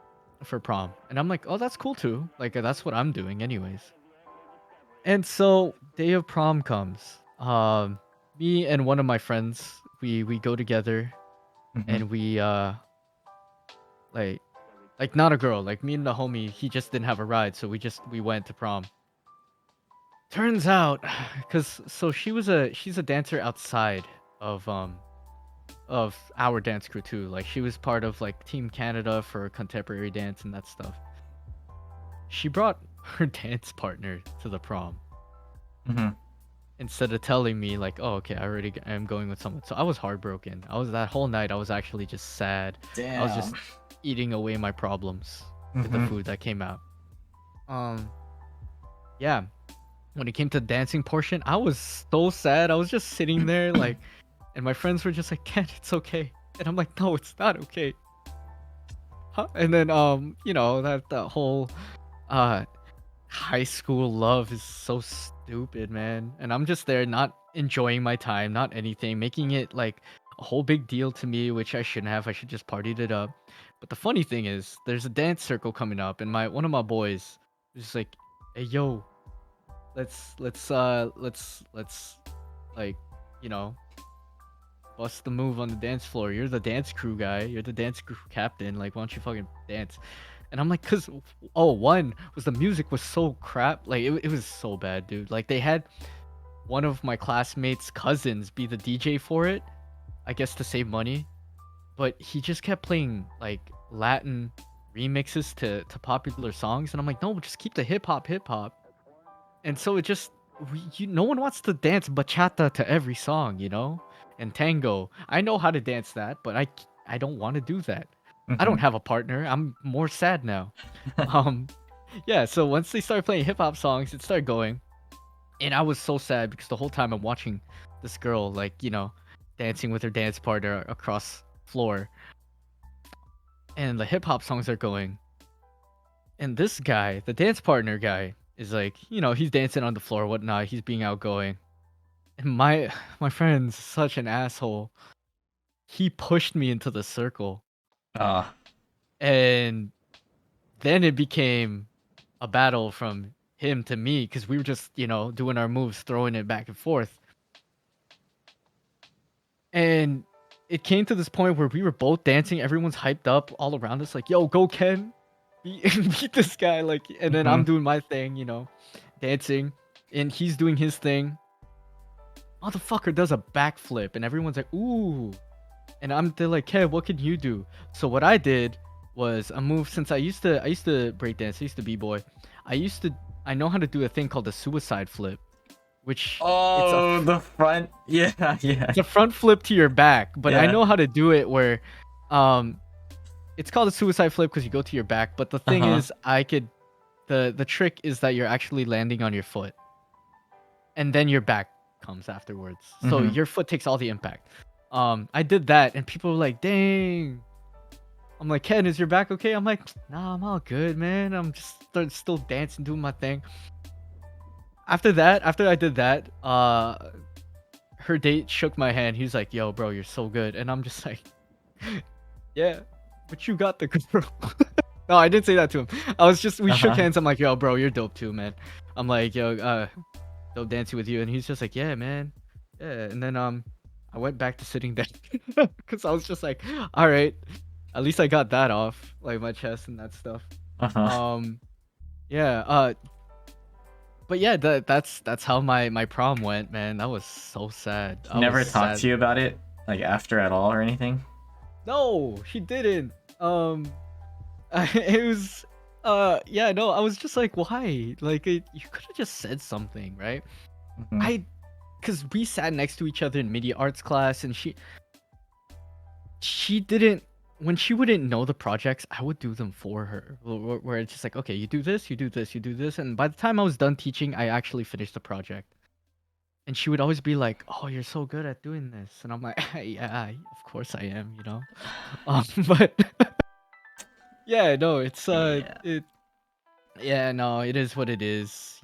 for prom, and I'm like, oh, that's cool too. Like that's what I'm doing anyways. And so day of prom comes. Me and one of my friends, we go together Mm-hmm. and we like not a girl, like me and the homie, he just didn't have a ride, so we went to prom. Turns out, cause so she's a dancer outside of our dance crew too. Like she was part of like Team Canada for contemporary dance and that stuff. She brought her dance partner to the prom Mm-hmm. instead of telling me like, oh, okay, I am going with someone. So I was heartbroken. I was that whole night I was actually just sad. I was Damn. just eating away my problems with the Mm-hmm. food that came out. um yeah, when it came to the dancing portion, I was so sad. I was just sitting there like, and my friends were just like, Ken, it's okay. And I'm like, no, it's not okay. Huh? And then that whole uh high school love is so stupid, man. And I'm just there not enjoying my time, not anything, making it like a whole big deal to me, which I shouldn't have. I should just partied it up. But the funny thing is, there's a dance circle coming up, and my one of my boys is just like, "Hey, yo, let's like, you know, bust the move on the dance floor. You're the dance crew guy. You're the dance crew captain. Like, why don't you fucking dance?" And I'm like, cause oh, one was the music was so crap. Like it was so bad, dude. Like they had one of my classmates' cousins be the DJ for it, I guess to save money. But he just kept playing like Latin remixes to popular songs, and I'm like, no, just keep the hip hop. And so it just no one wants to dance bachata to every song, you know, and tango. I know how to dance that, but I don't want to do that. I don't Hmm. have a partner. I'm more sad now. Um, yeah. So once they started playing hip hop songs, it started going, and I was so sad because the whole time I'm watching this girl, like dancing with her dance partner across floor, and the hip hop songs are going, and this guy, the dance partner guy, is like, he's dancing on the floor, whatnot. He's being outgoing, and my friend's such an asshole. He pushed me into the circle, Oh. and then it became a battle from him to me because we were just, doing our moves, throwing it back and forth. And it came to this point where we were both dancing. Everyone's hyped up all around us, like, yo, go Ken. Beat, beat this guy. Like, and then Hmm. I'm doing my thing, dancing. And he's doing his thing. Motherfucker does a backflip. And everyone's like, ooh. And they're like, Ken, what can you do? So what I did was a move, since I used to break dance, I used to b-boy. I know how to do a thing called a suicide flip, which it's a Oh, the front. Yeah, yeah, it's a front flip to your back, but I yeah. know how to do it where um it's called a suicide flip because you go to your back, but the thing Uh-huh. is the trick is that you're actually landing on your foot and then your back comes afterwards. So Hmm. your foot takes all the impact. I did that and people were like, "Dang." I'm like, "Ken, is your back okay?" I'm like, "Nah, I'm all good, man. I'm just still dancing, doing my thing." After I did that, her date shook my hand. He was like, "Yo, bro, you're so good." And I'm just like, "Yeah, but you got the girl." No, I didn't say that to him. We shook Uh-huh. hands. I'm like, "Yo, bro, you're dope too, man." I'm like, "Yo, dope dancing with you." And he's just like, "Yeah, man." Yeah. And then I went back to sitting down because I was just like, "All right, at least I got that off, like my chest and that stuff." Uh-huh. Um, yeah. But yeah, that's how my prom went, man. That was so sad. She I was never talked sad. to you about it, like after at all or anything? No, she didn't. It was yeah, no, I was just like, why? Like you could have just said something, right? Hmm. I Cuz we sat next to each other in media arts class, and she didn't, when she wouldn't know the projects, I would do them for her. Where it's just like, okay, you do this, you do this, you do this, and by the time I was done teaching, I actually finished the project. And she would always be like, "Oh, you're so good at doing this." And I'm like, "Yeah, of course I am, you know." But yeah, no, Yeah. yeah, no, it is what it is,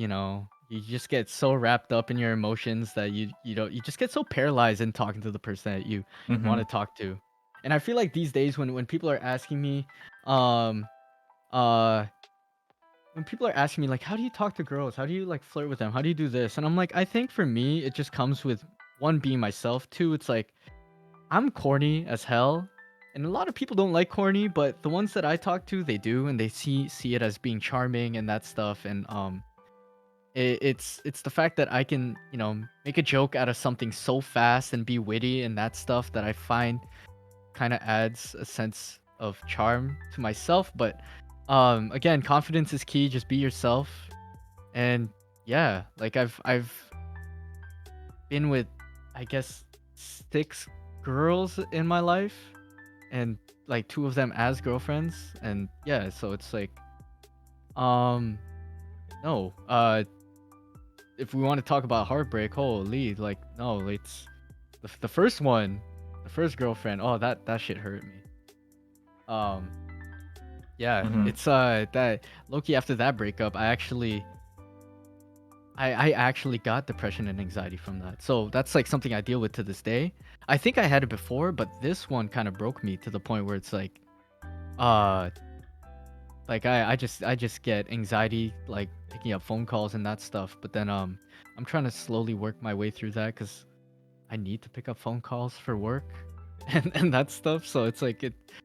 You just get so wrapped up in your emotions that you just get so paralyzed in talking to the person that you want Hmm. to talk to. And I feel like these days when people are asking me, um, uh, when people are asking me like, how do you talk to girls? How do you like flirt with them? How do you do this? And I'm like, I think for me, it just comes with one, being myself. Two, it's like I'm corny as hell, and a lot of people don't like corny, but the ones that I talk to, they do, and they see it as being charming and that stuff. And it's the fact that I can, make a joke out of something so fast and be witty and that stuff that I find kind of adds a sense of charm to myself. But again, confidence is key. Just be yourself. And yeah, like I've been with, I guess, 6 girls in my life, and like 2 of them as girlfriends. And yeah, so it's like, um no, if we want to talk about heartbreak, holy, like, no, it's the first one, the first girlfriend. Oh, that shit hurt me. um yeah, Hmm. it's that Loki, after that breakup, I actually got depression and anxiety from that. So that's like something I deal with to this day. I think I had it before, but this one kind of broke me to the point where it's uh like I just get anxiety like picking up phone calls and that stuff. But then I'm trying to slowly work my way through that because I need to pick up phone calls for work and that stuff. So it's like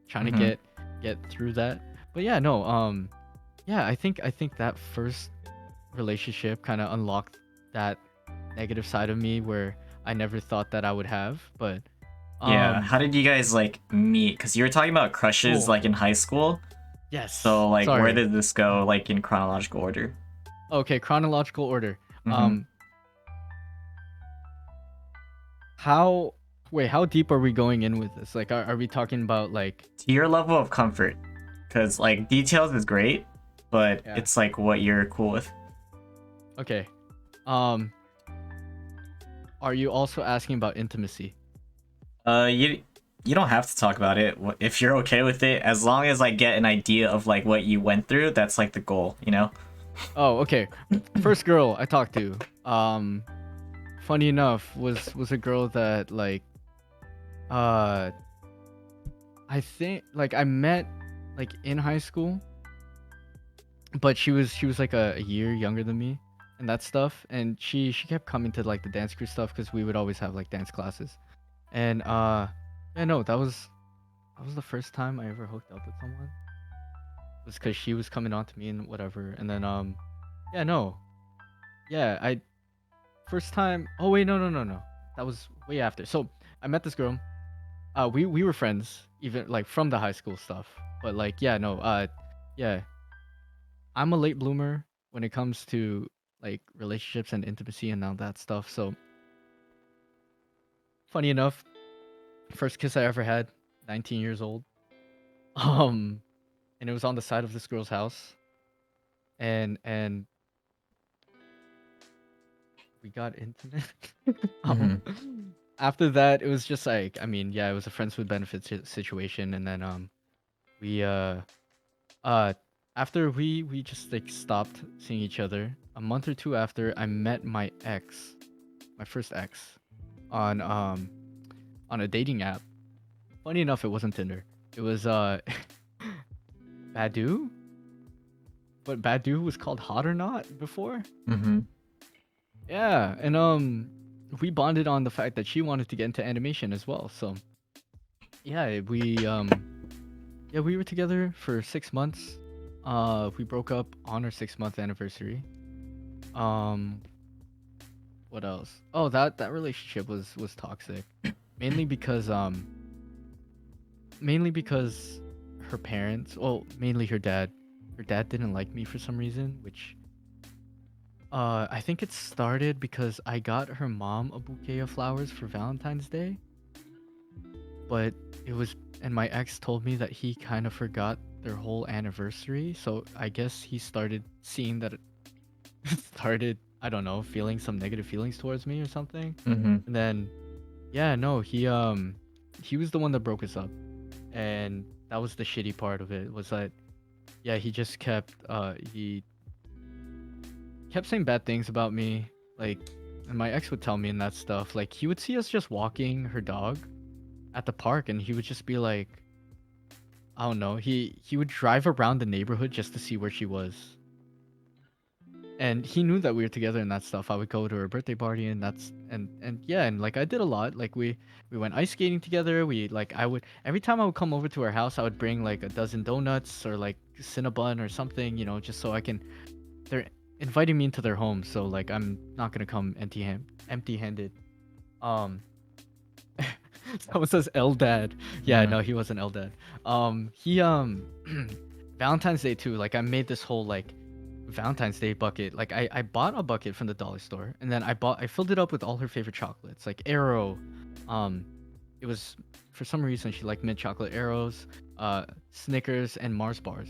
trying to Hmm. get through that. But yeah, no, yeah, I think that first relationship kind of unlocked that negative side of me where I never thought that I would have. But Yeah, um, how did you guys like meet? Because you were talking about crushes oh like in high school. yes, So like, where sorry. did this go like in chronological order? Okay, chronological order. Mm-hmm. Um, how wait, how deep are we going in with this? Like, are we talking about like To your level of comfort, because like details is great, but yeah? it's like what you're cool with. Okay. Um, are you also asking about intimacy? You don't have to talk about it if you're okay with it. As long as I get an idea of like what you went through, that's like the goal, you know? Oh, okay. First girl I talked to, funny enough, was a girl that like, uh, I think like I met like in high school, but she was like a year younger than me and that stuff, and she kept coming to like the dance crew stuff because we would always have like dance classes, and yeah, no, that was the first time I ever hooked up with someone. It was because she was coming on to me and whatever, and then yeah, no, yeah, I first time. Oh wait, no. That was way after. So I met this girl. We were friends, even like from the high school stuff. But like, yeah, no, yeah, I'm a late bloomer when it comes to like relationships and intimacy and all that stuff. So funny enough, first kiss I ever had, 19 years old. Um, and it was on the side of this girl's house, and we got intimate. Mm-hmm. um, after that, it was just like, I mean, yeah, it was a friends with benefits situation, and then we uh after we just like stopped seeing each other. A month or two after, I met my ex, my first ex, on on a dating app. Funny enough, it wasn't Tinder. It was Badu, but Badu was called Hot or Not before. Mm-hmm. Yeah, and we bonded on the fact that she wanted to get into animation as well. So yeah, yeah, we were together for 6 months. We broke up on our 6 month anniversary. Um, what else? Oh, that relationship was toxic, mainly because mainly because her parents, well, mainly her dad didn't like me for some reason, which I think it started because I got her mom a bouquet of flowers for Valentine's Day, but it was, and my ex told me that he kind of forgot their whole anniversary, so I guess he started seeing that it started, I don't know, feeling some negative feelings towards me or something. Mm-hmm. And then yeah, no, he was the one that broke us up. And that was the shitty part of it, was that yeah, he just he kept saying bad things about me, like, and my ex would tell me and that stuff. Like he would see us just walking her dog at the park and he would just be like, I don't know, he would drive around the neighborhood just to see where she was. And he knew that we were together and that stuff. I would go to her birthday party and that's and yeah, and like I did a lot. Like we went ice skating together. We like I would every time I would come over to her house, I would bring like a dozen donuts or like Cinnabon or something, just so I can. They're inviting me into their home, so like I'm not gonna come empty-handed. Um, someone says L dad. Yeah, Mm-hmm. no, he wasn't L dad. He Valentine's Day too. Like I made this whole like Valentine's Day bucket. Like I bought a bucket from the dollar store and then I filled it up with all her favorite chocolates, like Aero. Um, it was for some reason she liked mint chocolate Aeros, Snickers and Mars bars.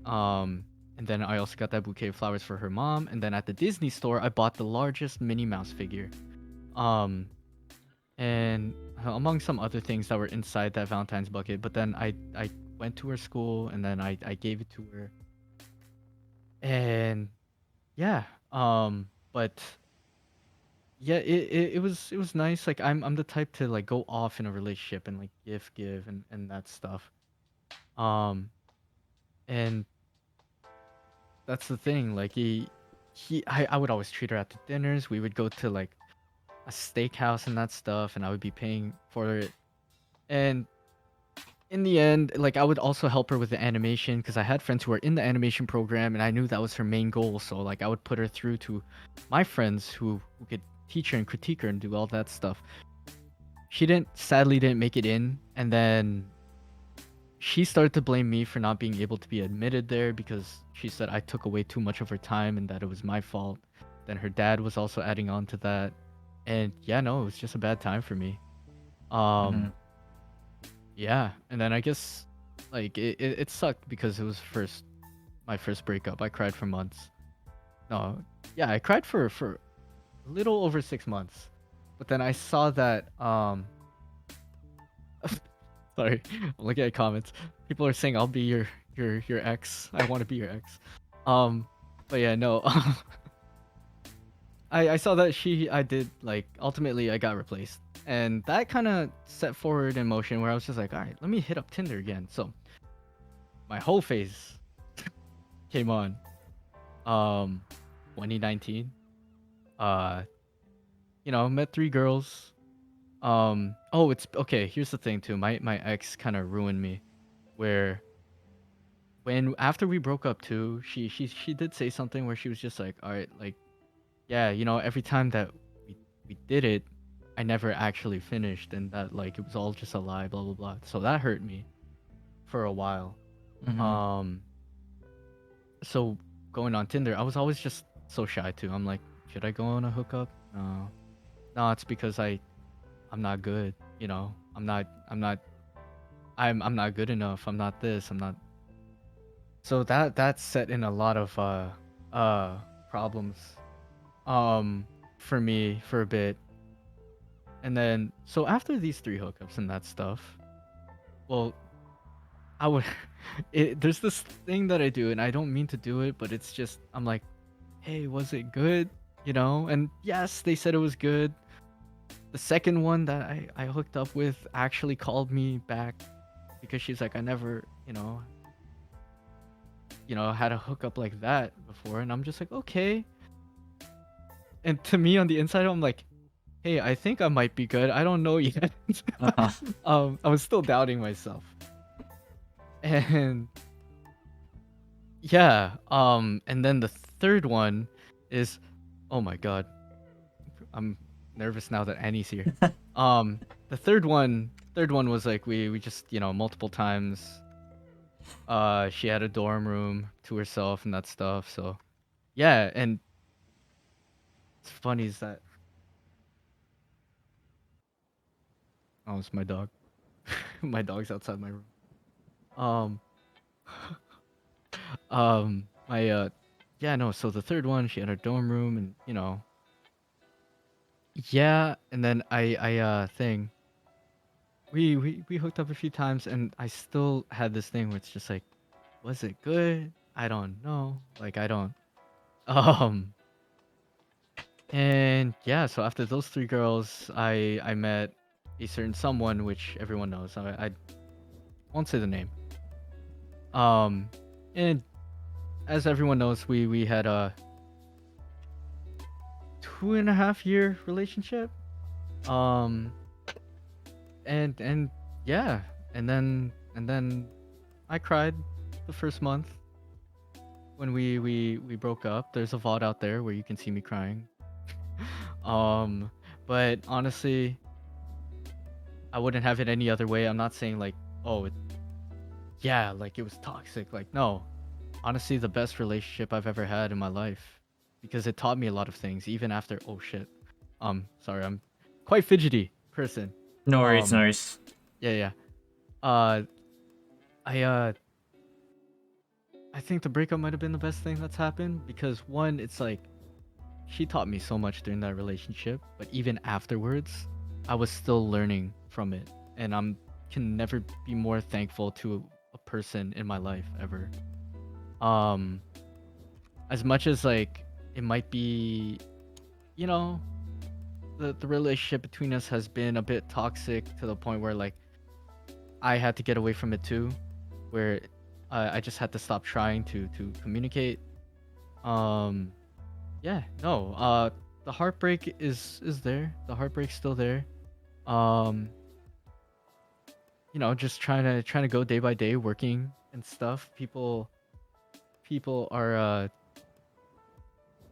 Um, and then I also got that bouquet of flowers for her mom. And then at the Disney store, I bought the largest Minnie Mouse figure. Um, and among some other things that were inside that Valentine's bucket. But then I went to her school and then I gave it to her. And yeah, but yeah, it was nice. Like I'm the type to like go off in a relationship and like give and that stuff. Um, and that's the thing. Like I would always treat her at the dinners. We would go to like a steakhouse and that stuff, and I would be paying for it. And in the end, like I would also help her with the animation because I had friends who were in the animation program, and I knew that was her main goal. So like I would put her through to my friends who could teach her and critique her and do all that stuff. She didn't, sadly, didn't make it in, and then she started to blame me for not being able to be admitted there because she said I took away too much of her time and that it was my fault. Then her dad was also adding on to that, and yeah, no, it was just a bad time for me. Mm-hmm. Um, Yeah, and then I guess like it sucked because it was first my first breakup. I cried for months. No, yeah, I cried for a little over 6 months. But then I saw that sorry, I'm looking at comments. People are saying I'll be your ex. I want to be your ex. But yeah, no. I saw that I did like ultimately I got replaced. And that kind of set forward in motion where I was just like, all right, let me hit up Tinder again. So my whole face came on. 2019. Uh, met three girls. Oh, it's okay. Here's the thing too. My ex kind of ruined me. Where when after we broke up too, she did say something where she was just like, all right, like yeah, every time that we did it, I never actually finished, and that like it was all just a lie, blah blah blah. So that hurt me for a while. Mm-hmm. Um, so going on Tinder, I was always just so shy too. I'm like, should I go on a hookup? No. No, it's because I'm not good, I'm not good enough. I'm not this. I'm not. So that set in a lot of uh problems for me for a bit. And then so after these three hookups and that stuff, well, I would there's this thing that I do and I don't mean to do it, but it's just I'm like, "Hey, was it good?" And yes, they said it was good. The second one that I hooked up with actually called me back because she's like, I never, had a hookup like that before. And I'm just like, okay. And to me on the inside, I'm like, hey, I think I might be good. I don't know yet. Uh-huh. I was still doubting myself. And yeah, and then the third one is, oh my god, I'm nervous now that Annie's here. Um, the third one was like we just multiple times. She had a dorm room to herself and that stuff. So yeah, and it's funny is that oh, it's my dog. My dog's outside my room. Um, my yeah, no. So the third one, she had her dorm room, and yeah, and then I thing. We hooked up a few times, and I still had this thing where it's just like, was it good? I don't know. Like I don't. Um, and yeah, so after those three girls, I met a certain someone which everyone knows. I won't say the name. Um, and as everyone knows, we had a 2.5 year relationship. Um, and yeah, and then I cried the first month when we broke up. There's a VOD out there where you can see me crying. Um, but honestly, I wouldn't have it any other way. I'm not saying like, oh, yeah, like it was toxic. Like, no. Honestly, the best relationship I've ever had in my life because it taught me a lot of things even after oh shit. Sorry, I'm quite fidgety person. No worries, no Um, worries. yeah, yeah. Uh, I uh I think the breakup might have been the best thing that's happened because one, it's like she taught me so much during that relationship, but even afterwards, I was still learning from it, and I'm can never be more thankful to a person in my life ever. Um, as much as like it might be, you know, the relationship between us has been a bit toxic to the point where like I had to get away from it too, where I just had to stop trying to communicate. Um, yeah, no, the heartbreak is there. The heartbreak's still there. Um, just trying to go day by day, working and stuff. People are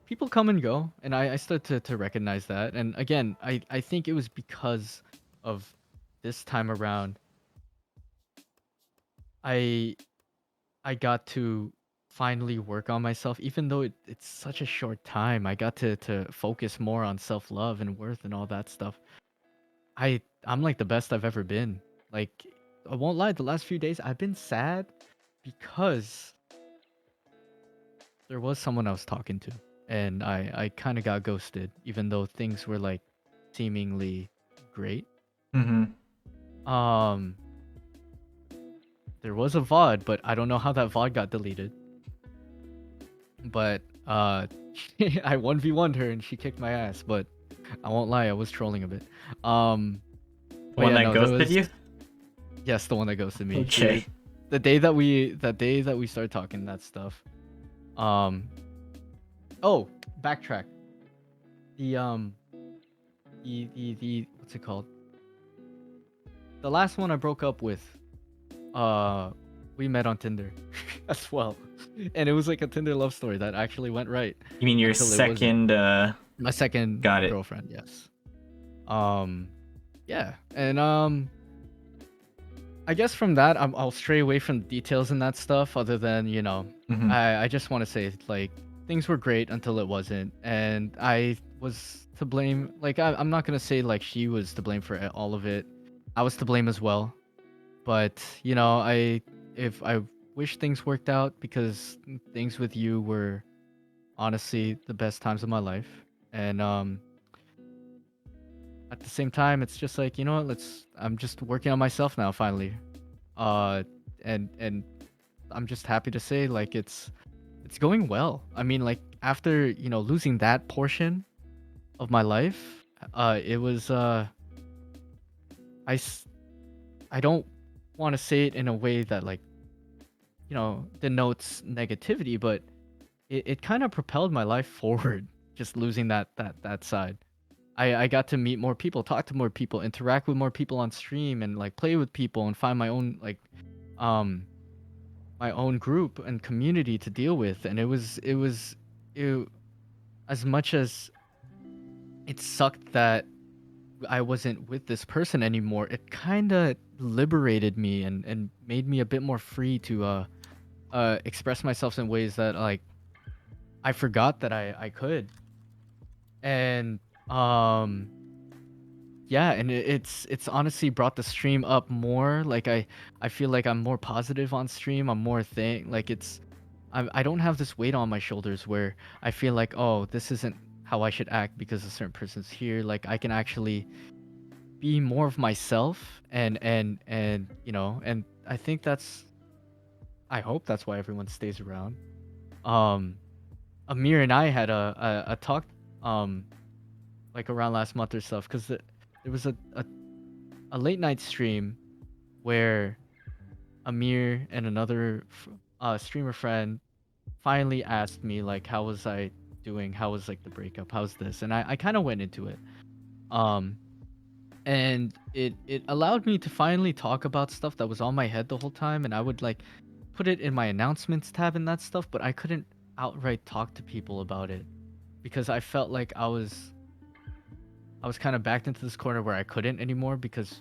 people come and go, and I start to recognize that. And again, I think it was because of this time around, I I got to finally work on myself, even though it's such a short time. I got to focus more on self love and worth and all that stuff. I'm like the best I've ever been. Like, I won't lie, the last few days I've been sad because there was someone I was talking to, and I kind of got ghosted, even though things were like seemingly great. Mm-hmm. Um, there was a VOD, but I don't know how that VOD got deleted. But I 1v1'd her and she kicked my ass. But I won't lie, I was trolling a bit. Um, The but one yeah, that no, there ghosted was, you? yes, the one that ghosted me. Okay. The day that we started talking that stuff. Um, oh, backtrack. The the what's it called? The last one I broke up with, uh, we met on Tinder as well, and it was like a Tinder love story that actually went right You mean your until it wasn't. second, My second got it. girlfriend, yes. Um, yeah, and I guess from that, I'll stray away from the details and that stuff. Other than Mm-hmm. I just want to say like things were great until it wasn't, and I was to blame. Like I'm not gonna say like she was to blame for all of it. I was to blame as well. But I wish things worked out because things with you were honestly the best times of my life, and at the same time, it's just like, what, I'm just working on myself now finally. Uh and I'm just happy to say like it's going well. I mean, like after, losing that portion of my life, it was I s- I don't want to say it in a way that like, denotes negativity, but it kind of propelled my life forward just losing that side. I got to meet more people, talk to more people, interact with more people on stream, and like play with people and find my own like um my own group and community to deal with. And it as much as it sucked that I wasn't with this person anymore, it kind of liberated me and made me a bit more free to express myself in ways that like I forgot that I could. And um yeah, and it's honestly brought the stream up more. Like I feel like I'm more positive on stream. I'm more like I don't have this weight on my shoulders where I feel like, oh, this isn't how I should act because a certain person's here. Like I can actually be more of myself, and I think I hope that's why everyone stays around. Um Amir and I had a talk um like around last month or stuff, because there was a late night stream where Amir and another streamer friend finally asked me like how was I doing, how was like the breakup, how's this, and I kind of went into it. um and it allowed me to finally talk about stuff that was on my head the whole time, and I would like put it in my announcements tab and that stuff, but I couldn't outright talk to people about it because I felt like I was kind of backed into this corner where I couldn't anymore, because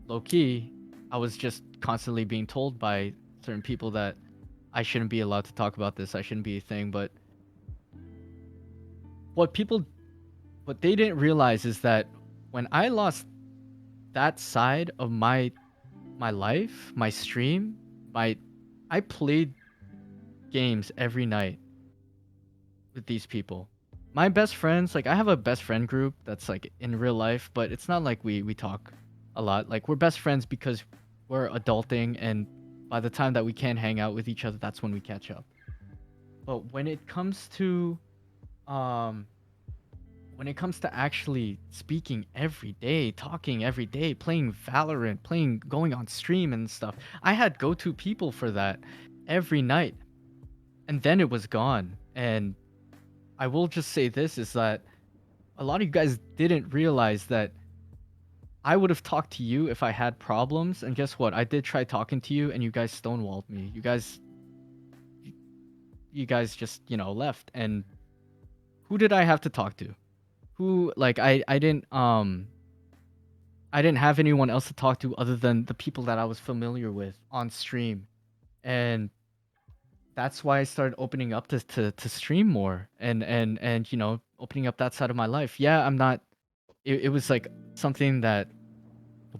low key, I was just constantly being told by certain people that I shouldn't be allowed to talk about this. I shouldn't be a thing. But what people, what they didn't realize is that when I lost that side of my life, my stream, my, I played games every night with these people. My best friends, like I have a best friend group that's like in real life, but it's not like we talk a lot. Like we're best friends because we're adulting, and by the time that we can hang out with each other, that's when we catch up. But um when it comes to actually speaking every day, talking every day, playing Valorant, playing going on stream and stuff, I had go-to people for that every night. And then it was gone. And I will just say this is that a lot of you guys didn't realize that I would have talked to you if I had problems, and guess what? I did try talking to you, and you guys stonewalled me. You guys just left. And who did I have to talk to? Who like I didn't have anyone else to talk to other than the people that I was familiar with on stream, and that's why I started opening up to stream more and opening up that side of my life. Yeah, I'm not. It was like something that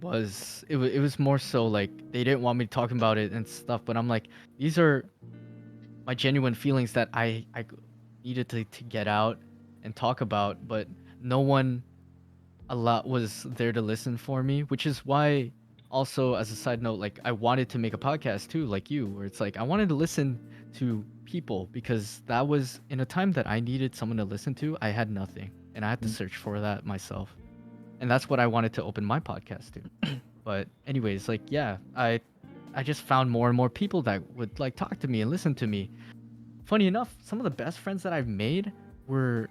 it was more so like they didn't want me talking about it and stuff, but I'm like, these are my genuine feelings that I needed to get out and talk about, but no one a lot was there to listen for me, which is why also as a side note, like I wanted to make a podcast too, like you, where it's like I wanted to listen to people because that was in a time that I needed someone to listen to. I had nothing and I had to search for that myself. And that's what I wanted to open my podcast to. But anyways, like yeah, I just found more and more people that would like talk to me and listen to me. Funny enough, some of the best friends that I've made were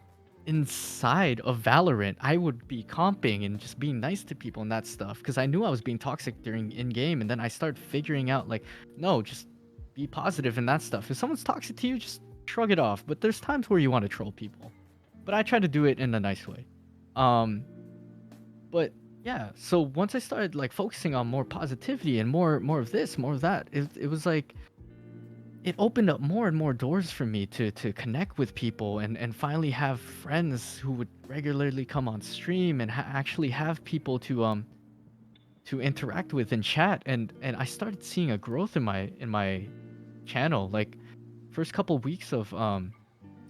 inside of Valorant. I would be comping and just being nice to people and that stuff because I knew I was being toxic during in game, and then I started figuring out like, no, just be positive and that stuff. If someone's toxic to you, just shrug it off. But there's times where you want to troll people, but I try to do it in a nice way. Um, but yeah, so once I started like focusing on more positivity and more of this, more of that, it was like it opened up more and more doors for me to connect with people and finally have friends who would regularly come on stream and actually have people to interact with and chat, and I started seeing a growth in my channel. Like first couple weeks of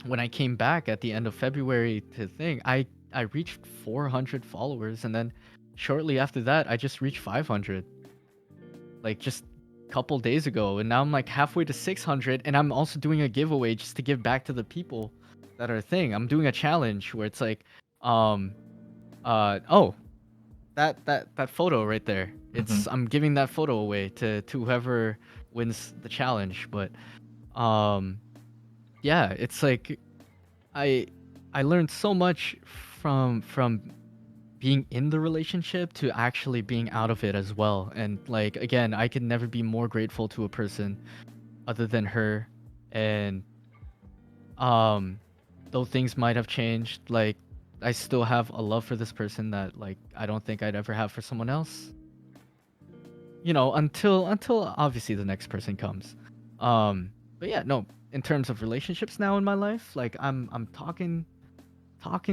when I came back at the end of February to thing, I reached 400 followers, and then shortly after that I just reached 500, like just a couple days ago, and now I'm like halfway to 600, and I'm also doing a giveaway just to give back to the people that are a thing. I'm doing a challenge where it's like um oh, that photo right there. Mm-hmm. I'm giving that photo away to whoever wins the challenge. But um yeah, it's like I I learned so much from being in the relationship to actually being out of it as well. And like again, I could never be more grateful to a person other than her. And um though things might have changed, like I still have a love for this person that like I don't think I'd ever have for someone else. Until obviously the next person comes. But yeah, no, in terms of relationships now in my life, like I'm talking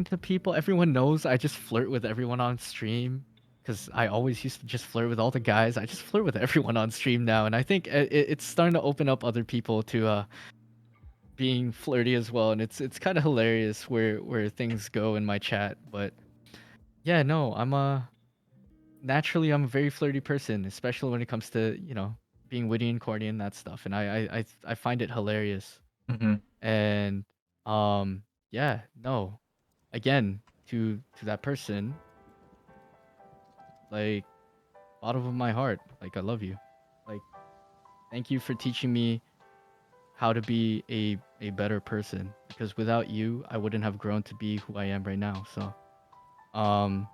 to people. Everyone knows I just flirt with everyone on stream because I always used to just flirt with all the guys. I just flirt with everyone on stream now, and I think it's starting to open up other people to being flirty as well. And it's kind of hilarious where things go in my chat. But yeah, no, I'm a very flirty person, especially when it comes to being witty and corny and that stuff. And I find it hilarious. Mm-hmm. And yeah, no, again, to that person, like bottom of my heart, like I love you. Like thank you for teaching me how to be a better person, because without you I wouldn't have grown to be who I am right now. So um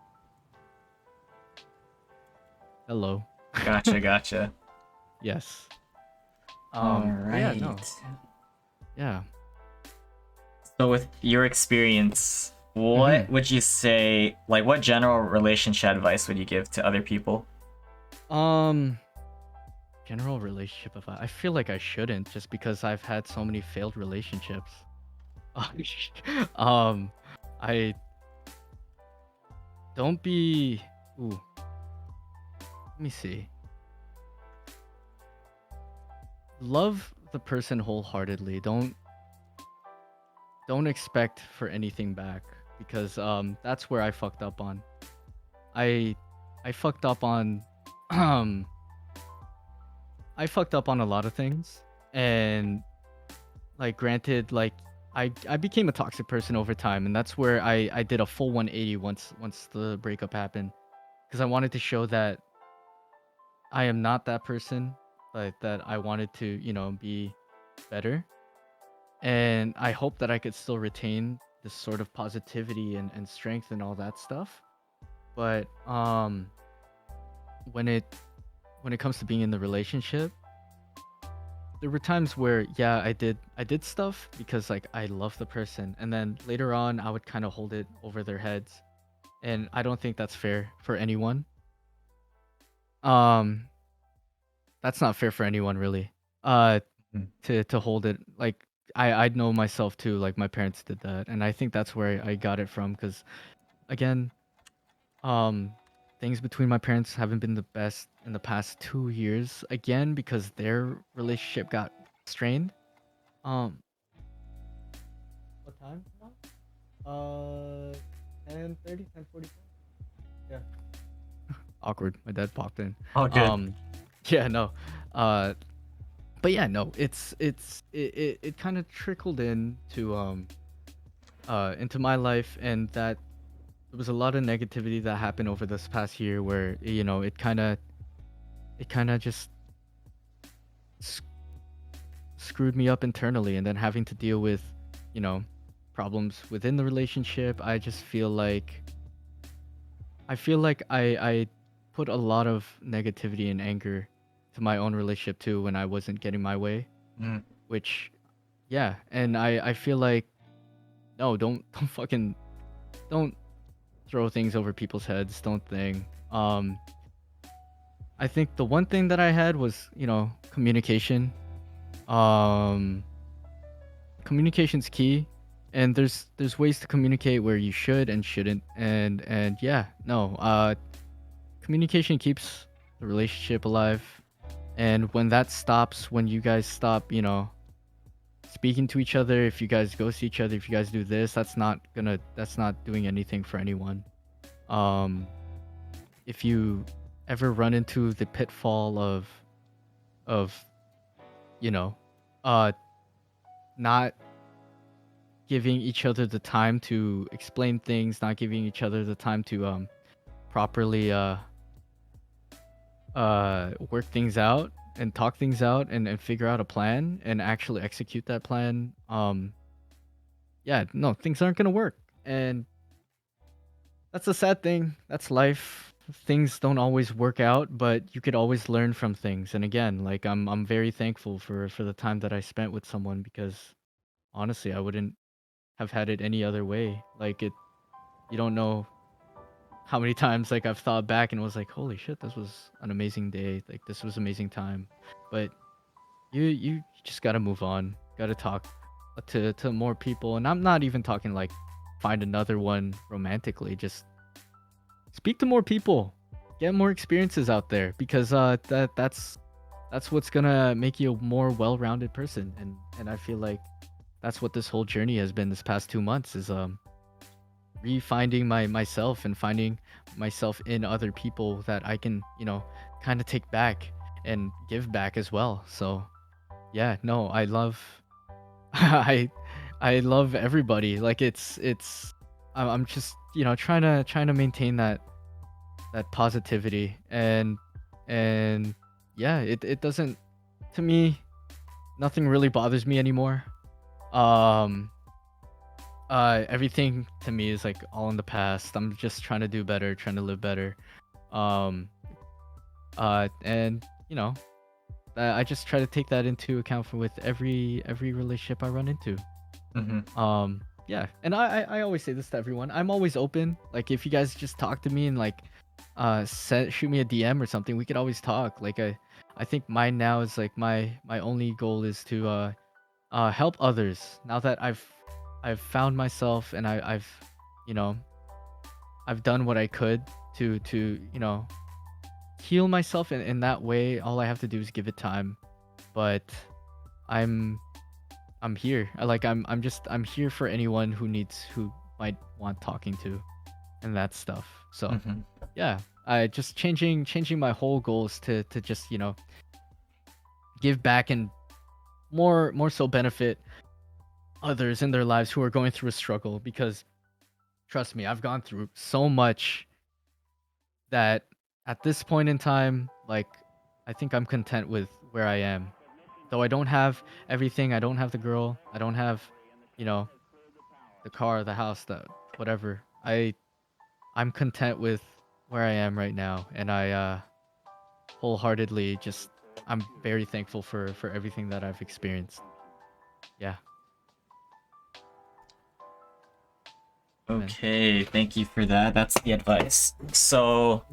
hello. Gotcha, gotcha. Yes. All But yeah, no. right. Yeah. So with your experience, Mhm. what would you say, like what general relationship advice would you give to other people? Um general relationship advice. I feel like I shouldn't, just because I've had so many failed relationships. um I don't be ooh, let me see. Love the person wholeheartedly. Don't expect for anything back, because that's where I fucked up on. I I fucked up on um I fucked up on a lot of things, and like granted, like I became a toxic person over time, and that's where I did a full 180 once the breakup happened, because I wanted to show that I am not that person, like that I wanted to, be better. And I hope that I could still retain this sort of positivity and strength and all that stuff. But when it when it comes to being in the relationship, there were times where yeah, I did stuff because like I love the person, and then later on I would kind of hold it over their heads, and I don't think that's fair for anyone. Um, that's not fair for anyone really. Uh, Mm. to hold it like I know myself too. Like my parents did that, and I think that's where I got it from. Because again, um, things between my parents haven't been the best in the past 2 years. Again, because their relationship got strained. Um, what time now? 10:30, 10:45. Yeah. Awkward. My dad popped in. All good. Um, yeah, no. Uh, but yeah, no. It kind of trickled into my life, and that there was a lot of negativity that happened over this past year where it kind of just s- screwed me up internally, and then having to deal with you know problems within the relationship. I feel like I put a lot of negativity and anger to my own relationship too when I wasn't getting my way, Mm. which yeah, and I feel like no, don't fucking don't throw things over people's heads, don't thing. I think the one thing that I had was, communication. Um Communication's key, and there's ways to communicate where you should and shouldn't, and yeah, no. Communication keeps the relationship alive. And when that stops, when you guys stop, speaking to each other, if you guys ghost each other, if you guys do this, that's not doing anything for anyone. Um, if you ever run into the pitfall of you know, uh, not giving each other the time to explain things, not giving each other the time to properly work things out and talk things out and figure out a plan and actually execute that plan, yeah, no, things aren't gonna work. And that's a sad thing. That's life. Things don't always work out, but you could always learn from things. And again, like I'm very thankful for the time that I spent with someone, because honestly, I wouldn't have had it any other way. Like it you don't know how many times like I've thought back and was like, holy shit, this was an amazing day. Like this was amazing time. But you just gotta move on. Gotta talk to more people. And I'm not even talking like find another one romantically. Just speak to more people. Get more experiences out there, because that's what's gonna make you a more well-rounded person. And I feel like that's what this whole journey has been this past 2 months, is refinding myself and finding myself in other people that I can, kind of take back and give back as well. So yeah, no, I love I I love everybody. Like I'm just, trying to maintain that positivity, and yeah, it doesn't, to me, nothing really bothers me anymore. Um Everything to me is like all in the past. I'm just trying to do better, trying to live better. Um and I just try to take that into account with every relationship I run into. Hmm. Yeah, and I always say this to everyone. I'm always open. Like if you guys just talk to me and like shoot me a DM or something, we could always talk. Like I think mine now is like my only goal is to help others. Now that I've found myself, and you know I've done what I could to heal myself in that way. All I have to do is give it time. But I'm I'm here. I'm here for anyone who might want talking to, and that stuff. So Hmm. yeah, I just changing my whole goals to just give back, and more so benefit others in their lives who are going through a struggle. Because trust me, I've gone through so much that at this point in time, like, I think I'm content with where I am. Though I don't have everything, I don't have the girl, I don't have, you know, the car, the house, the whatever. I'm content with where I am right now, and wholeheartedly just I'm very thankful for everything that I've experienced. Yeah, man. Okay, thank you for that. That's the advice. So,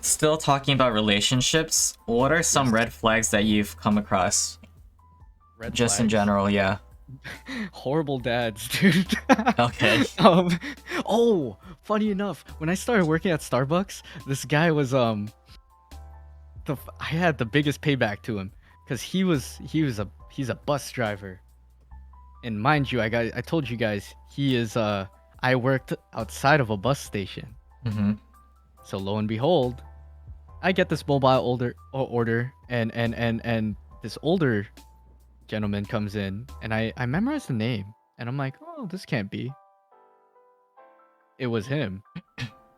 still talking about relationships, what are some Yes. red flags that you've come across? Red Just in flags. general, yeah. Horrible dads, dude. Okay. um oh, funny enough, when I started working at Starbucks, this guy was I had the biggest payback to him because he's a bus driver. And mind you, I told you guys he is I worked outside of a bus station. Mm-hmm. So lo and behold, I get this mobile order, and this older gentleman comes in, and I memorize the name, and I'm like, oh, this can't be. It was him.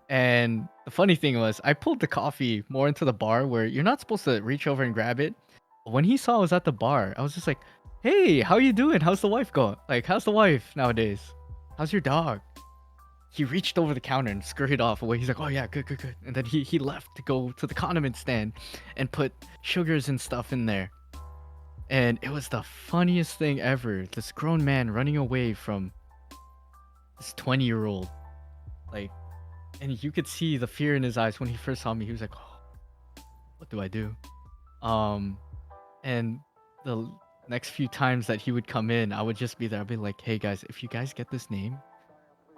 And the funny thing was, I pulled the coffee more into the bar where you're not supposed to reach over and grab it. But when he saw I was at the bar, I was just like, "Hey, how you doing? How's the wife going? Like, how's the wife nowadays? How's your dog?" He reached over the counter and scurried off away. He's like, "Oh yeah, good, good, good." And then he left to go to the condiment stand and put sugars and stuff in there. And it was the funniest thing ever. This grown man running away from this 20-year-old, like, and you could see the fear in his eyes when he first saw me. He was like, "Oh, what do I do?" Um, and the next few times that he would come in, I would just be there. I'd be like, "Hey guys, if you guys get this name,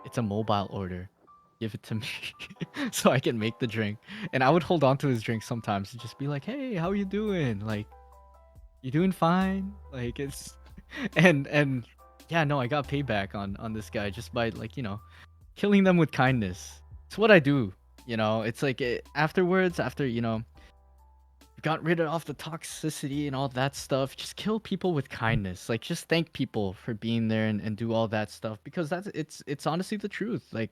it's a mobile order. Give it to me so I can make the drink." And I would hold on to his drink sometimes and just be like, "Hey, how you doing? Like, you doing fine?" Like it's and yeah, no, I got payback on this guy just by like, killing them with kindness. It's what I do. It's like afterwards, after, got rid of off the toxicity and all that stuff, just kill people with kindness. Like just thank people for being there and do all that stuff because it's honestly the truth. Like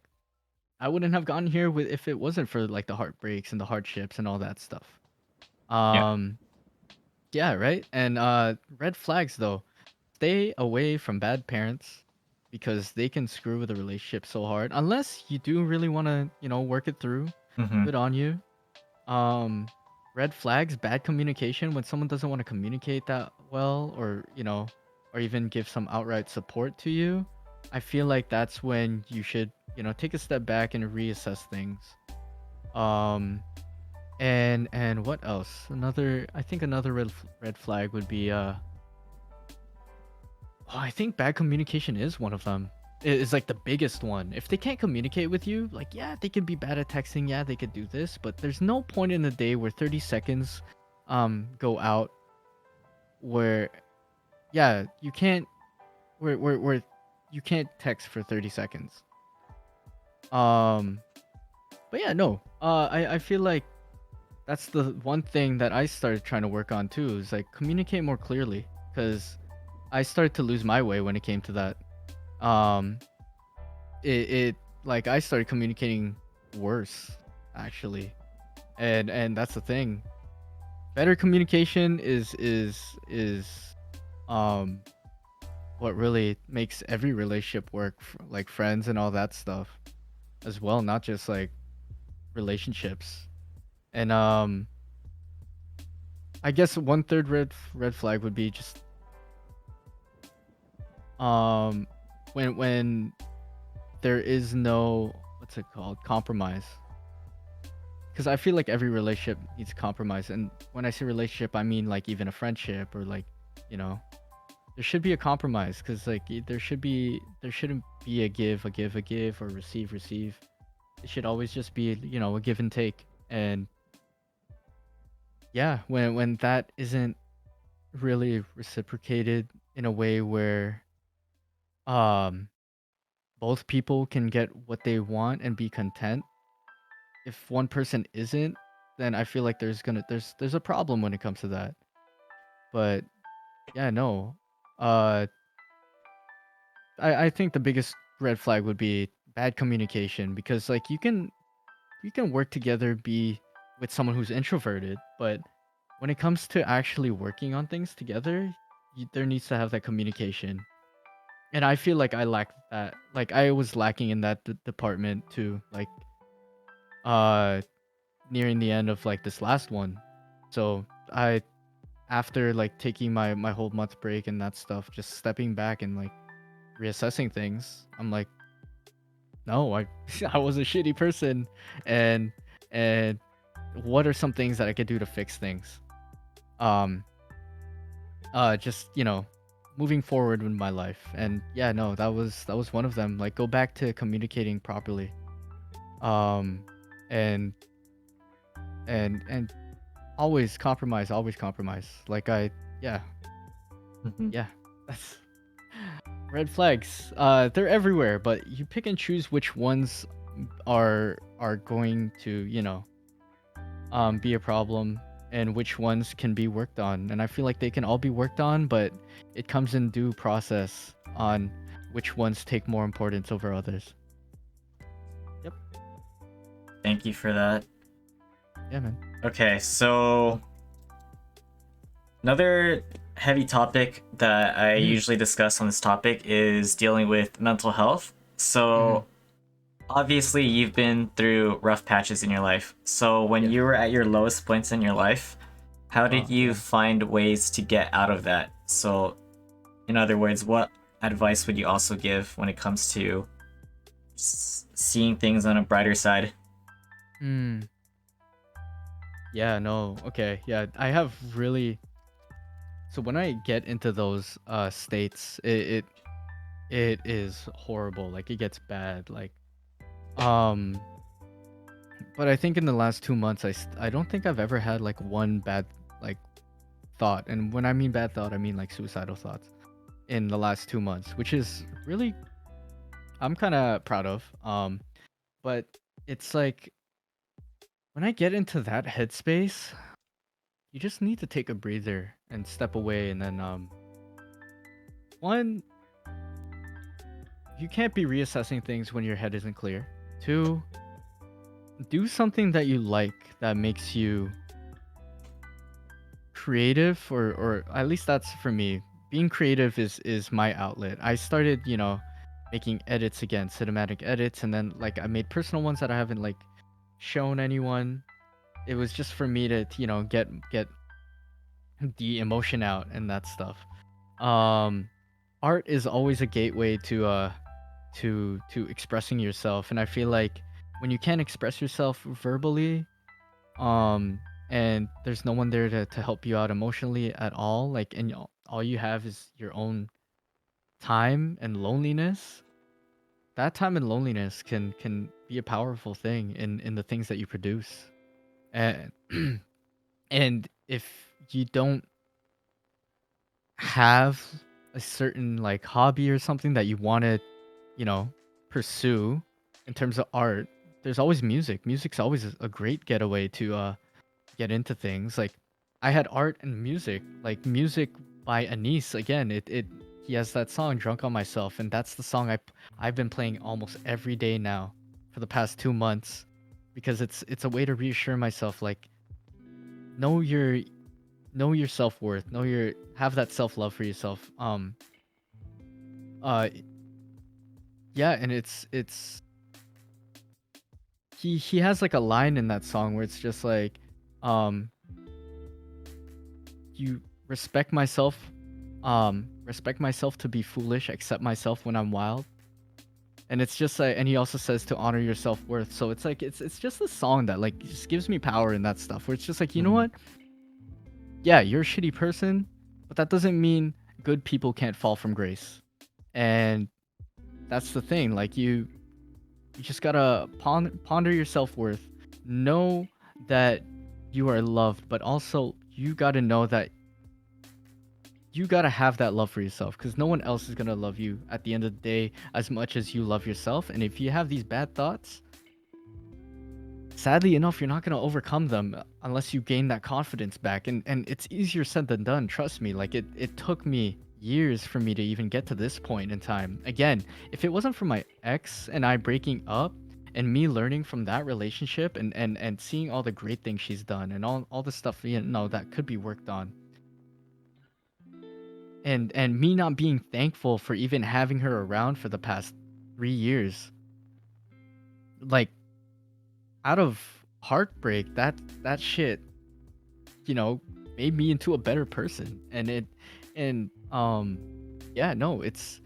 I wouldn't have gotten here with if it wasn't for like the heartbreaks and the hardships and all that stuff. Yeah. Um yeah, right? And red flags though. Stay away from bad parents because they can screw with a relationship so hard. Unless you do really want to, work it through. Mm-hmm. Good on you. Um Red flags, bad communication when someone doesn't want to communicate that well or, or even give some outright support to you. I feel like that's when you should, take a step back and reassess things. Um and what else? I think another red flag would be I think bad communication is one of them. It is like the biggest one. If they can't communicate with you, like yeah, they can be bad at texting, yeah, they could do this, but there's no point in the day where 30 seconds go out where yeah, you can't where you can't text for 30 seconds. Um but yeah, no. I feel like that's the one thing that I started trying to work on too is like communicate more clearly cuz I started to lose my way when it came to that. Um it like I started communicating worse actually. And that's the thing. Better communication is um what really makes every relationship work like friends and all that stuff as well, not just like relationships. And I guess one third red flag would be just um when there is no what's it called compromise because I feel like every relationship needs compromise. And when I say relationship, I mean like even a friendship or like, you know, there should be a compromise because like there shouldn't be a give, or receive. It should always just be a give and take. And yeah, when that isn't really reciprocated in a way where um both people can get what they want and be content, if one person isn't, then I feel like there's a problem when it comes to that. But yeah, no. Uh I think the biggest red flag would be bad communication because like you can work together be with someone who's introverted, but when it comes to actually working on things together, there needs to have that communication. And I feel like I lack that. Like I was lacking in that department too. Like uh nearing the end of like this last one. So I, after like taking my whole month break and that stuff, just stepping back and like reassessing things, I'm like, no, I I was a shitty person, and and what are some things that I could do to fix things? Um, just moving forward with my life, and yeah, no, that was one of them. Like, go back to communicating properly. Um, and and always compromise. Like yeah, Mhm. yeah, that's red flags. They're everywhere, but you pick and choose which ones are going to be a problem and which ones can be worked on. And I feel like they can all be worked on, but it comes in due process on which ones take more importance over others. Yep. Thank you for that. Yeah, man. Okay, so another heavy topic that I Mm-hmm. usually discuss on this topic is dealing with mental health. Mm-hmm. So, obviously, you've been through rough patches in your life. So, when Yes. you were at your lowest points in your life, how did you Yeah. find ways to get out of that? So, in other words, what advice would you also give when it comes to seeing things on a brighter side? Mm. Yeah, no. Okay. Yeah, I have really. So when I get into those states, it is horrible. Like it gets bad. Like um but I think in the last 2 months I don't think I've ever had like one bad like thought. And when I mean bad thought, I mean like suicidal thoughts in the last 2 months, which is really I'm kind of proud of. But it's like when I get into that headspace, you just need to take a breather and step away and then one, you can't be reassessing things when your head isn't clear. Two, do something that you like that makes you creative, or at least that's for me. Being creative is my outlet. I started, making edits again, cinematic edits, and then like I made personal ones that I haven't like shown anyone. It was just for me to, get the emotion out and that stuff. Um art is always a gateway to expressing yourself, and I feel like when you can't express yourself verbally, um and there's no one there to help you out emotionally at all, like, and all you have is your own time and loneliness. That time and loneliness can be a powerful thing in the things that you produce. And and if you don't have a certain like hobby or something that you want to, you know, pursue in terms of art, there's always music. Music's always a great getaway to get into things. Like I had art and music, like music by Anis. Again, it he has that song "Drunk on Myself," and that's the song I've been playing almost every day now for the past 2 months, because it's a way to reassure myself, like know your know your self worth, know your have that self love for yourself. Uh, yeah, and it's he has like a line in that song where it's just like, um, you respect myself to be foolish, accept myself when I'm wild. And it's just like, and he also says to honor your self-worth. So it's like it's just a song that like just gives me power in that stuff, where it's just like, you know Mhm. what, yeah, you're a shitty person, but that doesn't mean good people can't fall from grace. And that's the thing, like you just gotta ponder your self-worth, know that you are loved, but also you gotta know that you gotta have that love for yourself, because no one else is gonna love you at the end of the day as much as you love yourself. And if you have these bad thoughts, sadly enough, you're not gonna overcome them unless you gain that confidence back. And it's easier said than done. Trust me. Like it took me years for me to even get to this point in time. Again, if it wasn't for my ex and I breaking up and me learning from that relationship, and seeing all the great things she's done and all the stuff that could be worked on, and me not being thankful for even having her around for the past 3 years, like out of heartbreak, that shit, you know, made me into a better person. And yeah, no, it's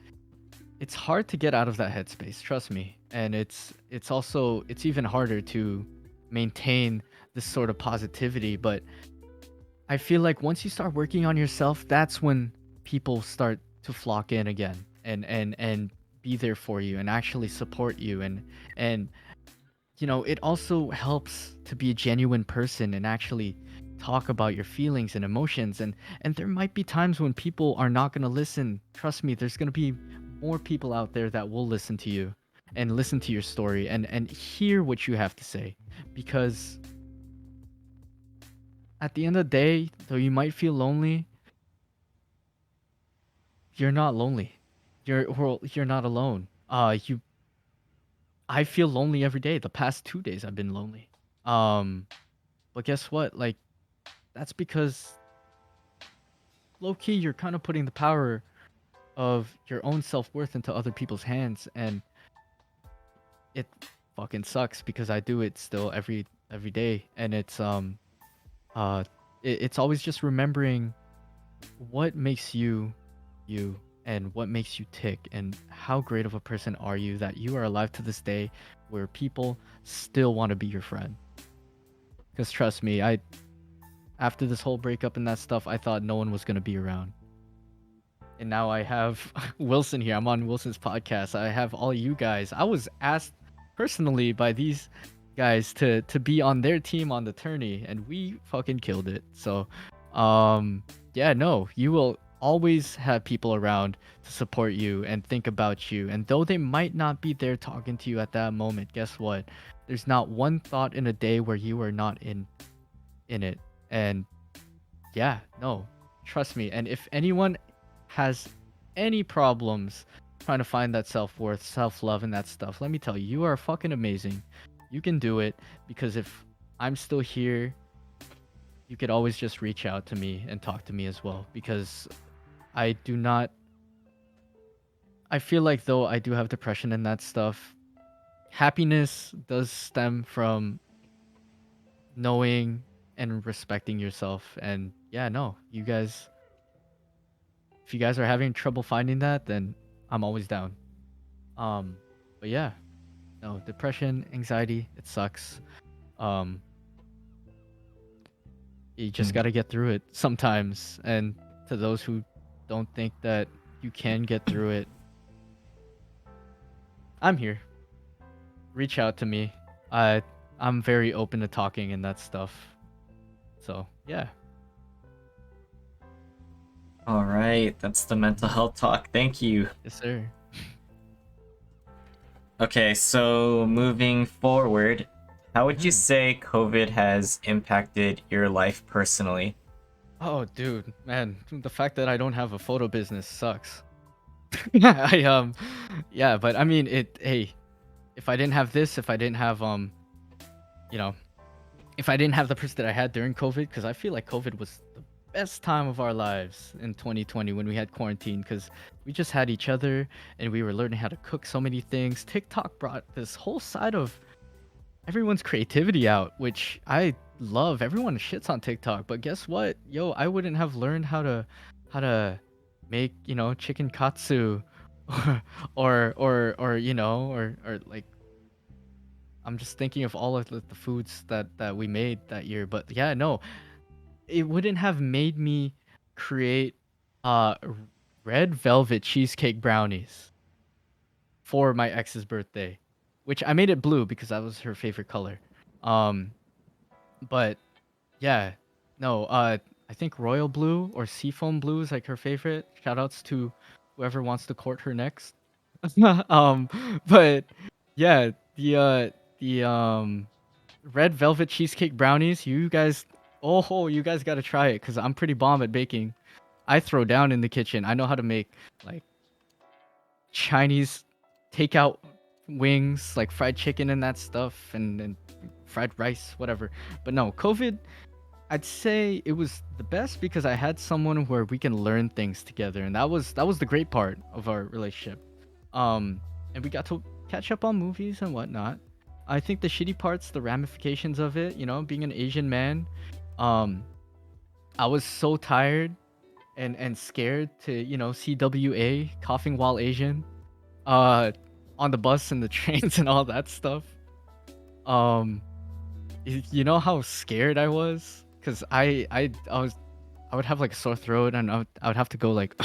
hard to get out of that headspace, trust me. And it's also it's even harder to maintain this sort of positivity, but I feel like once you start working on yourself, that's when people start to flock in again and be there for you and actually support you. And it also helps to be a genuine person and actually talk about your feelings and emotions. And there might be times when people are not going to listen. Trust me, there's going to be more people out there that will listen to you and listen to your story and hear what you have to say, because at the end of the day, though you might feel lonely, you're not lonely. You're not alone. I feel lonely every day. The past 2 days I've been lonely. Um, but guess what? Like, that's because low key you're kind of putting the power of your own self worth into other people's hands, and it fucking sucks because I do it still every day, and uh, it's always just remembering what makes you you and what makes you tick and how great of a person are you that you are alive to this day where people still want to be your friend. Because trust me, I after this whole breakup and that stuff, I thought no one was going to be around, and now I have Wilson here. I'm on Wilson's podcast. I have all you guys. I was asked personally by these guys to be on their team on the tourney, and we fucking killed it. So, yeah, no, you will always have people around to support you and think about you. And though they might not be there talking to you at that moment, guess what? There's not one thought in a day where you are not in it. And yeah, no, trust me. And if anyone has any problems trying to find that self-worth, self-love, and that stuff, let me tell you, you are fucking amazing. You can do it, because if I'm still here, you could always just reach out to me and talk to me as well, because I do not I feel like though I do have depression and that stuff, happiness does stem from knowing and respecting yourself. And yeah, no, you guys, if you guys are having trouble finding that, then I'm always down. Um, but yeah, no, depression, anxiety, it sucks. Um, you just Mm. gotta get through it sometimes. And to those who don't think that you can get through it, I'm here. Reach out to me. I I'm very open to talking and that stuff. So yeah, All right, that's the mental health talk. Thank you. yes sir. Okay, so moving forward, how would you Mhm. say COVID has impacted your life personally? Oh dude, man, the fact that I don't have a photo business sucks. I yeah, but I mean it. Hey, if I didn't have this, if I didn't have you know, if I didn't have the person that I had during COVID, because I feel like COVID was the best time of our lives in 2020 when we had quarantine, because we just had each other and we were learning how to cook so many things. TikTok brought this whole side of everyone's creativity out, which I love. Everyone shits on TikTok, but guess what? Yo, I wouldn't have learned how to make, chicken katsu or or like I'm just thinking of all of the foods that we made that year. But yeah, no, it wouldn't have made me create r- red velvet cheesecake brownies for my ex's birthday, which I made it blue because that was her favorite color. Um, but yeah, no, I think royal blue or seafoam blue is like her favorite. Shoutouts to whoever wants to court her next. um, but yeah, the red velvet cheesecake brownies. You guys gotta try it because I'm pretty bomb at baking. I throw down in the kitchen. I know how to make like Chinese takeout wings, like fried chicken and that stuff, and fried rice, whatever. But no, COVID, I'd say it was the best because I had someone where we can learn things together, and that was the great part of our relationship. Um, and we got to catch up on movies and whatnot. I think the shitty parts, the ramifications of it, being an Asian man, um, I was so tired and scared to, CWA, coughing while Asian, uh, on the bus and the trains and all that stuff. Um, you know how scared I was? Cause I would have like a sore throat and I would have to go like,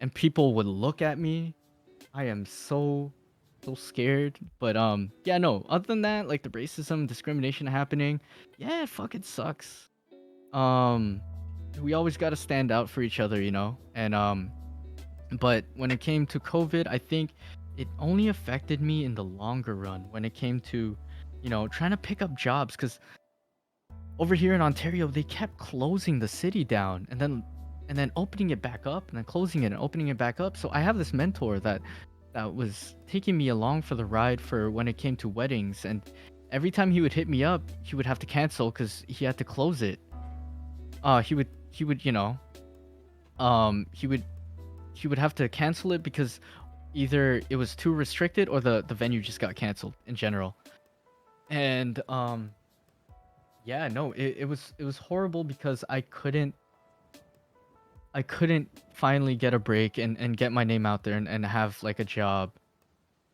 and people would look at me. I am so scared. But yeah, no. Other than that, like the racism, discrimination happening, yeah, it fucking sucks. Um, we always got to stand out for each other, And but when it came to COVID, I think it only affected me in the longer run when it came to, trying to pick up jobs. Because over here in Ontario, they kept closing the city down and then opening it back up and then closing it and opening it back up. So I have this mentor that was taking me along for the ride for when it came to weddings, and every time he would hit me up, he would have to cancel cuz he had to close it. He would, he would have to cancel it because either it was too restricted or the venue just got canceled in general. And yeah, no, it was horrible because I couldn't finally get a break and get my name out there and have like a job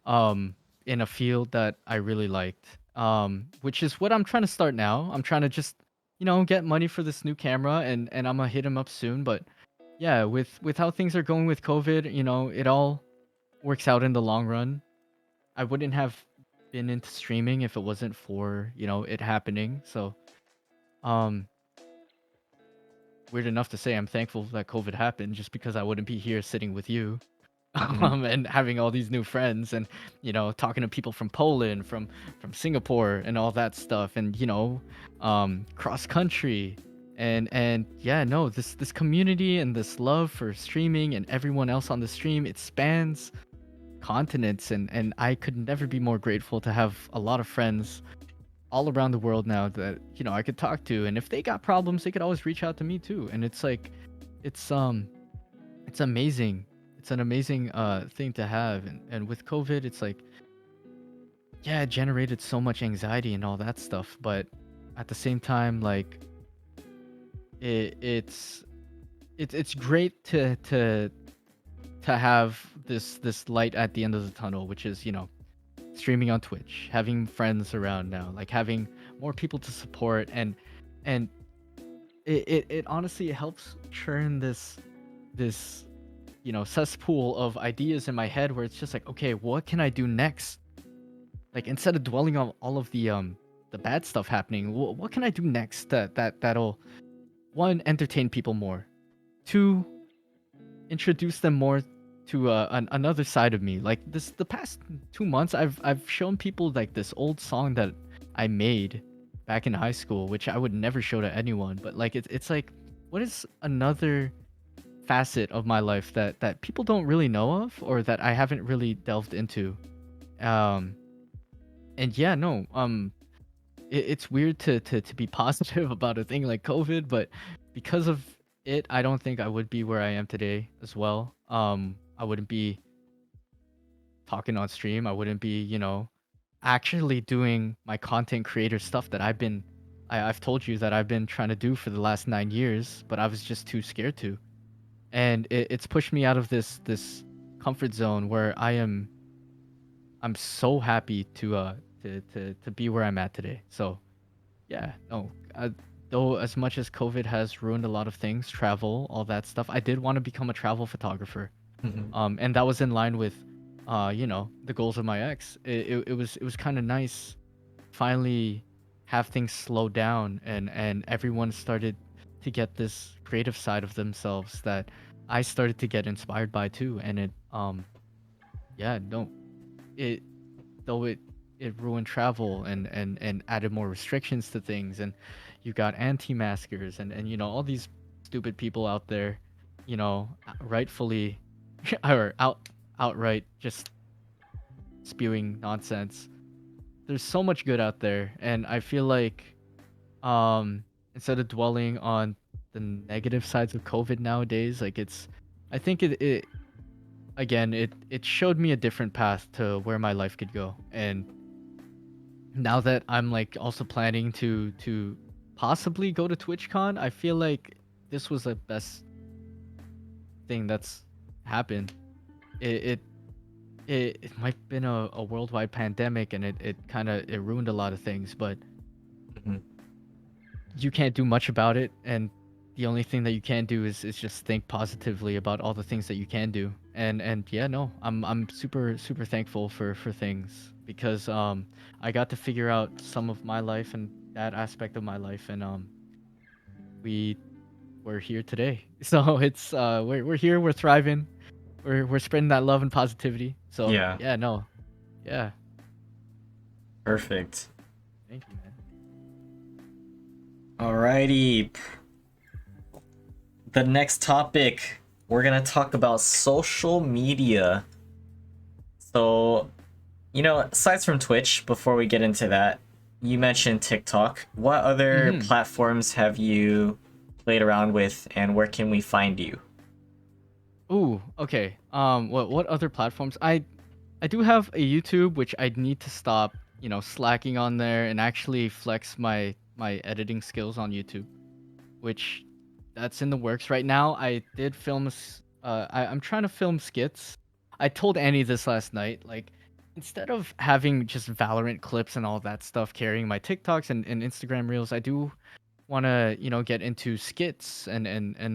in a field that I really liked. Which is what I'm trying to start now. I'm trying to just, get money for this new camera and I'm gonna hit him up soon. But yeah, with how things are going with COVID, it all works out in the long run. I wouldn't have been into streaming if it wasn't for, it happening. So um weird enough to say I'm thankful that COVID happened just because I wouldn't be here sitting with you. Mhm. And having all these new friends and talking to people from Poland, from Singapore and all that stuff, and cross country, and yeah, no, this community and this love for streaming and everyone else on the stream, it spans continents, and I could never be more grateful to have a lot of friends all around the world now that I could talk to, and if they got problems they could always reach out to me too. And it's like it's it's amazing. It's an amazing thing to have. And with COVID, it's like, yeah, it generated so much anxiety and all that stuff. But at the same time, like it's great to have this light at the end of the tunnel, which is, streaming on Twitch, having friends around now, like having more people to support, and it honestly helps churn this cesspool of ideas in my head where it's just like, okay, what can I do next? Like instead of dwelling on all of the bad stuff happening, what can I do next that'll, one, entertain people more, two, introduce them more to another side of me. Like the past 2 months, I've shown people like this old song that I made back in high school, which I would never show to anyone. But like it's like, what is another facet of my life that people don't really know of or that I haven't really delved into? Um, and yeah, no, it's weird to be positive about a thing like COVID, but because of it, I don't think I would be where I am today as well. I wouldn't be talking on stream. I wouldn't be, actually doing my content creator stuff that I've told you that I've been trying to do for the last 9 years, but I was just too scared to. And it's pushed me out of this comfort zone where I'm so happy to be where I'm at today. So yeah, no. Though as much as COVID has ruined a lot of things, travel, all that stuff, I did want to become a travel photographer. Mhm. And that was in line with, the goals of my ex. It was kind of nice, finally, have things slow down and everyone started to get this creative side of themselves that I started to get inspired by too. And yeah, no, it though it ruined travel and added more restrictions to things, and you got anti-maskers and all these stupid people out there, rightfully or outright just spewing nonsense. There's so much good out there, and I feel like instead of dwelling on the negative sides of COVID nowadays, like I think it again, it showed me a different path to where my life could go. And now that I'm like also planning to possibly go to TwitchCon, I feel like this was the best thing that's happened. It it might have been a worldwide pandemic, and it kind of it ruined a lot of things, but Mhm. you can't do much about it, and the only thing that you can do is just think positively about all the things that you can do. And yeah, no, I'm super thankful for things, because I got to figure out some of my life and that aspect of my life, and we we're here today. So it's we're here, we're thriving, we're spreading that love and positivity. So Yeah, yeah, no, yeah, perfect. thank you, man. Alrighty. The next topic, we're gonna talk about social media. So, aside from Twitch, before we get into that, you mentioned TikTok. What other Mm-hmm. platforms have you played around with, and where can we find you? Ooh, okay. What other platforms? I do have a YouTube, which I need to stop, slacking on there and actually flex my editing skills on YouTube, which that's in the works right now. I did film I'm trying to film skits. I told Annie this last night, like, instead of having just Valorant clips and all that stuff carrying my TikToks and Instagram reels, I do want to, get into skits and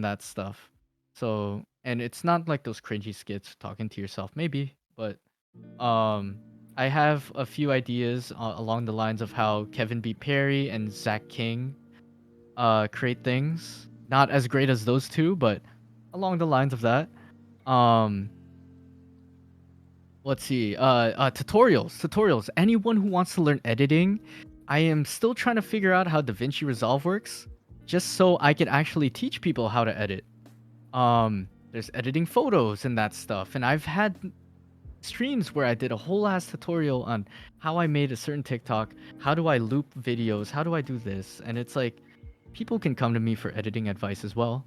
that stuff. So, and it's not like those cringy skits talking to yourself, maybe, but um, I have a few ideas along the lines of how Kevin B. Perry and Zach King create things. Not as great as those two, but along the lines of that. Um, let's see. Tutorials. Anyone who wants to learn editing, I am still trying to figure out how DaVinci Resolve works, just so I can actually teach people how to edit. There's editing photos and that stuff, and I've had streams where I did a whole ass tutorial on how I made a certain TikTok, how do I loop videos, how do I do this, and it's like people can come to me for editing advice as well,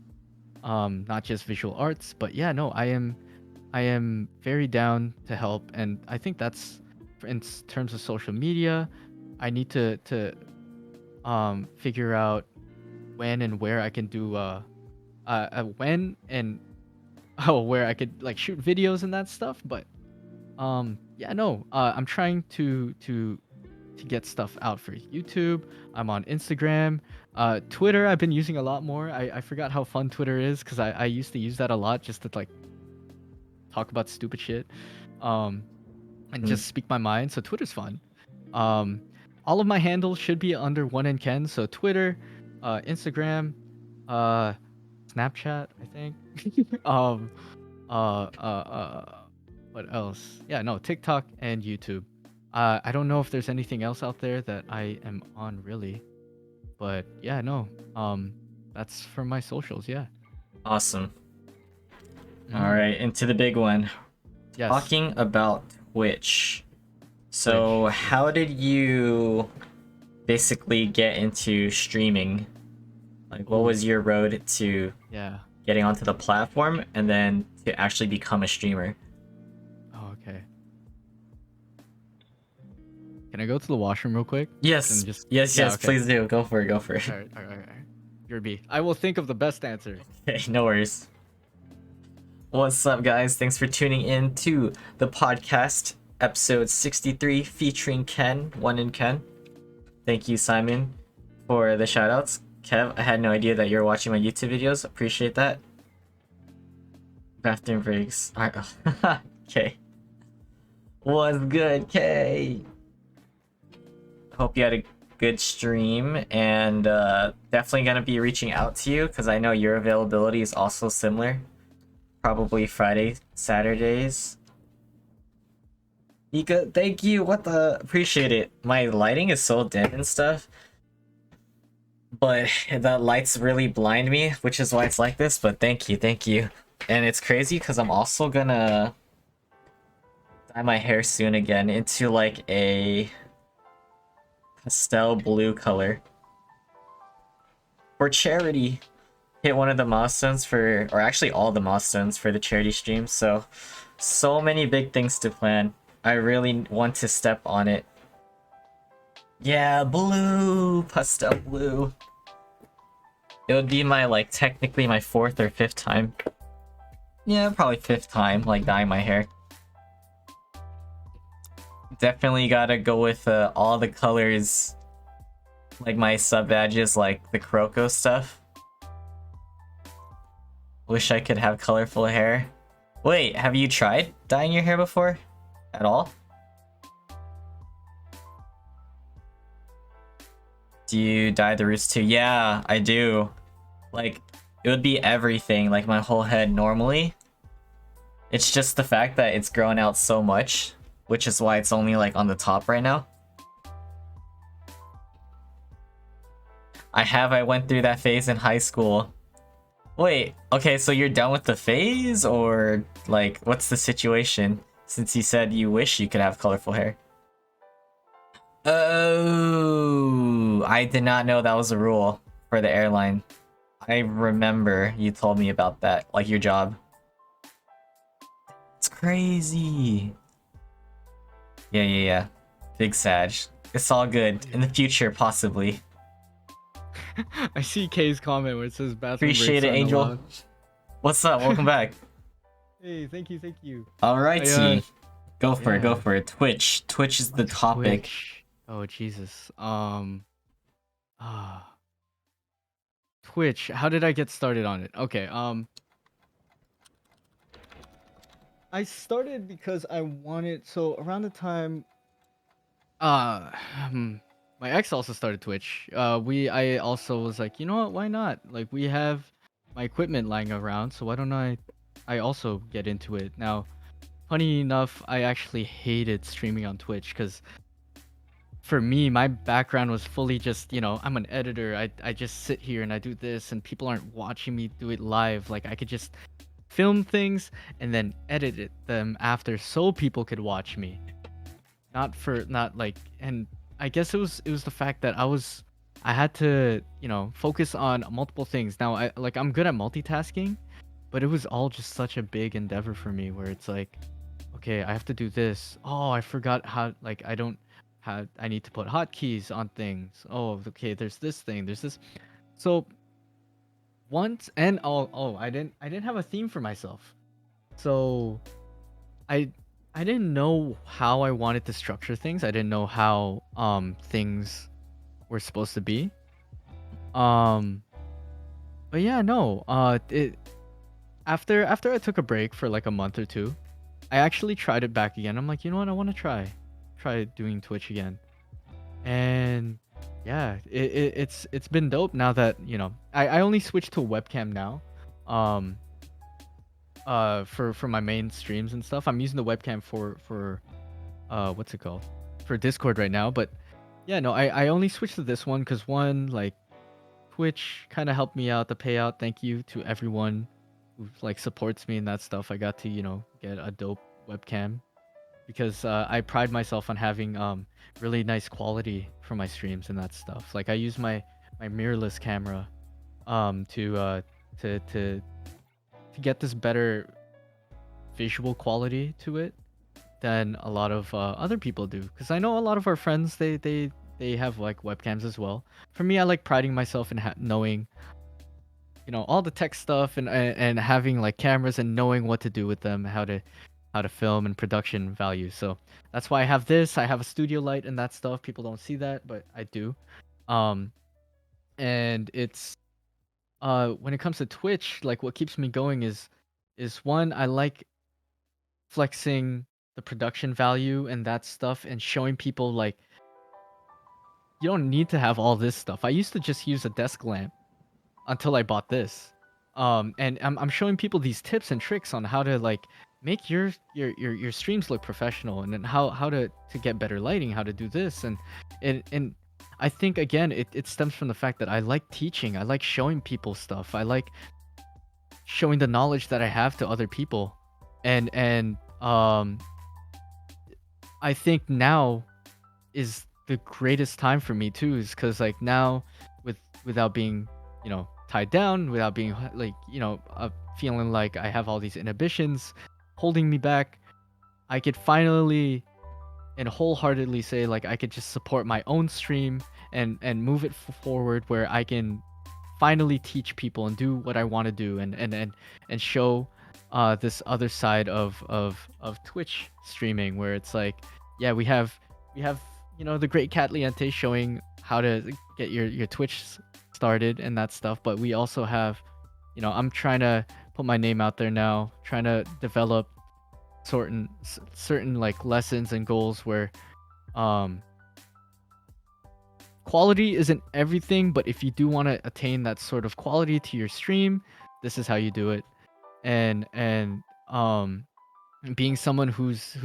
not just visual arts. But yeah, no, I am very down to help, and I think that's in terms of social media. I need to figure out when and where I can do when and oh, where I could like shoot videos and that stuff. But yeah, no, I'm trying to get stuff out for YouTube. I'm on Instagram. Twitter, I've been using a lot more. I forgot how fun Twitter is, because I used to use that a lot just to like talk about stupid shit. Um, and Mhm. just speak my mind. So Twitter's fun. Um, all of my handles should be under OneNKen. So Twitter, Instagram, uh, Snapchat, I think. um, what else? Yeah, no, TikTok and YouTube. I don't know if there's anything else out there that I am on really, but yeah, no. Um, that's for my socials. Yeah. Awesome. All Mm. right, into the big one. Yes. Talking about Twitch. So, Twitch. how did you basically get into streaming? Like, what Ooh. was your road to Yeah. getting onto the platform and then to actually become a streamer? Oh, okay. Can I go to the washroom real quick? And Yes, just yes, yeah. yes, Okay. please do. Go for it, go for it. All right. All right. All right. Your B. I will think of the best answer. Okay, no worries. What's up, guys? Thanks for tuning in to the podcast, episode 63, featuring Ken, OneNKen. Thank you, Simon, for the shoutouts. Kev, I had no idea that you're watching my YouTube videos. Appreciate that. Bathroom breaks. Alright. Okay. What's good, K? Hope you had a good stream, and definitely gonna be reaching out to you because I know your availability is also similar. Probably Friday, Saturdays. Ika, thank you. What the? Appreciate it. My lighting is so dim and stuff, but the lights really blind me, which is why it's like this. But thank you, thank you. And it's crazy because I'm also gonna dye my hair soon again into like a pastel blue color for charity. Hit one of the milestones for, or actually all the milestones for the charity stream. So many big things to plan. I really want to step on it. Yeah, blue, pastel blue. It would be my, like, technically my fourth or fifth time. Yeah, probably fifth time, like, dyeing my hair. Definitely gotta go with all the colors, like my sub badges, like the Kuroko stuff. Wish I could have colorful hair. Wait, have you tried dyeing your hair before? At all? Do you dye the roots too? Yeah, I do. Like, it would be everything, like my whole head normally. It's just the fact that it's grown out so much, which is why it's only like on the top right now. I went through that phase in high school. Wait, okay, so you're done with the phase, or like, what's the situation? Since you said you wish you could have colorful hair. Oh, I did not know that was a rule for the airline. I remember you told me about that, like your job. It's crazy. Yeah. Big Sag. It's all good. In the future, possibly. I see K's comment where it says bathroom Appreciate breaks it, aren't Angel. allowed. What's up? Welcome back. Hey, thank you, thank you. Alrighty. Go for it, go Yeah. for it. Twitch. Twitch is the topic. Twitch. Oh Jesus. Ah, Twitch. How did I get started on it? Okay. I started because I wanted. So around the time, uh, hmm, my ex also started Twitch. I also was like, you know what? Why not? Like, we have my equipment lying around, so why don't I also get into it now? Funny enough, I actually hated streaming on Twitch because for me, my background was fully just, I'm an editor. I just sit here and I do this, and people aren't watching me do it live. Like, I could just film things and then them after so people could watch me. Not like, and I guess it was the fact that I had to, focus on multiple things. Now I'm good at multitasking, but it was all just such a big endeavor for me where it's like, okay, I have to do this. Oh, I forgot how, like, I need to put hotkeys on things. Oh, okay, there's this thing, there's this. So once, and I didn't have a theme for myself. So I I didn't know how I wanted to structure things. I didn't know how things were supposed to be. Um but yeah, no. It after I took a break for like a month or two, I actually tried it back again. I'm like, you know what? I want to try doing Twitch again. And yeah, it's been dope now that, I only switched to a webcam now. Um for my main streams and stuff. I'm using the webcam for what's it called? For Discord right now, but yeah, no, I only switched to this one cuz one, like, Twitch kind of helped me out, the payout. Thank you to everyone who like supports me and that stuff. I got to, get a dope webcam because I pride myself on having really nice quality for my streams and that stuff. Like, I use my mirrorless camera to get this better visual quality to it than a lot of other people do. Because I know a lot of our friends, they have like webcams as well. For me, I like priding myself in knowing, all the tech stuff and having like cameras and knowing what to do with them, how to film and production value. So that's why I have this. I have a studio light and that stuff. People don't see that, but I do. Um, and it's when it comes to Twitch, like, what keeps me going is one, I like flexing the production value and that stuff and showing people, like, you don't need to have all this stuff. I used to just use a desk lamp until I bought this. And I'm showing people these tips and tricks on how to, like, make your streams look professional, and then how to get better lighting, how to do this, and I think again it stems from the fact that I like teaching. I like showing people stuff. I like showing the knowledge that I have to other people. And I think now is the greatest time for me too, is because, like, now without being, tied down, without being like, feeling like I have all these inhibitions holding me back, I could finally and wholeheartedly say like I could just support my own stream and move it forward where I can finally teach people and do what I want to do and show this other side of Twitch streaming where it's like, yeah, we have the great Cat Liente showing how to get your Twitch started and that stuff, but we also have, I'm trying to put my name out there now, trying to develop certain like lessons and goals where um quality isn't everything, but if you do want to attain that sort of quality to your stream, this is how you do it. And being someone who's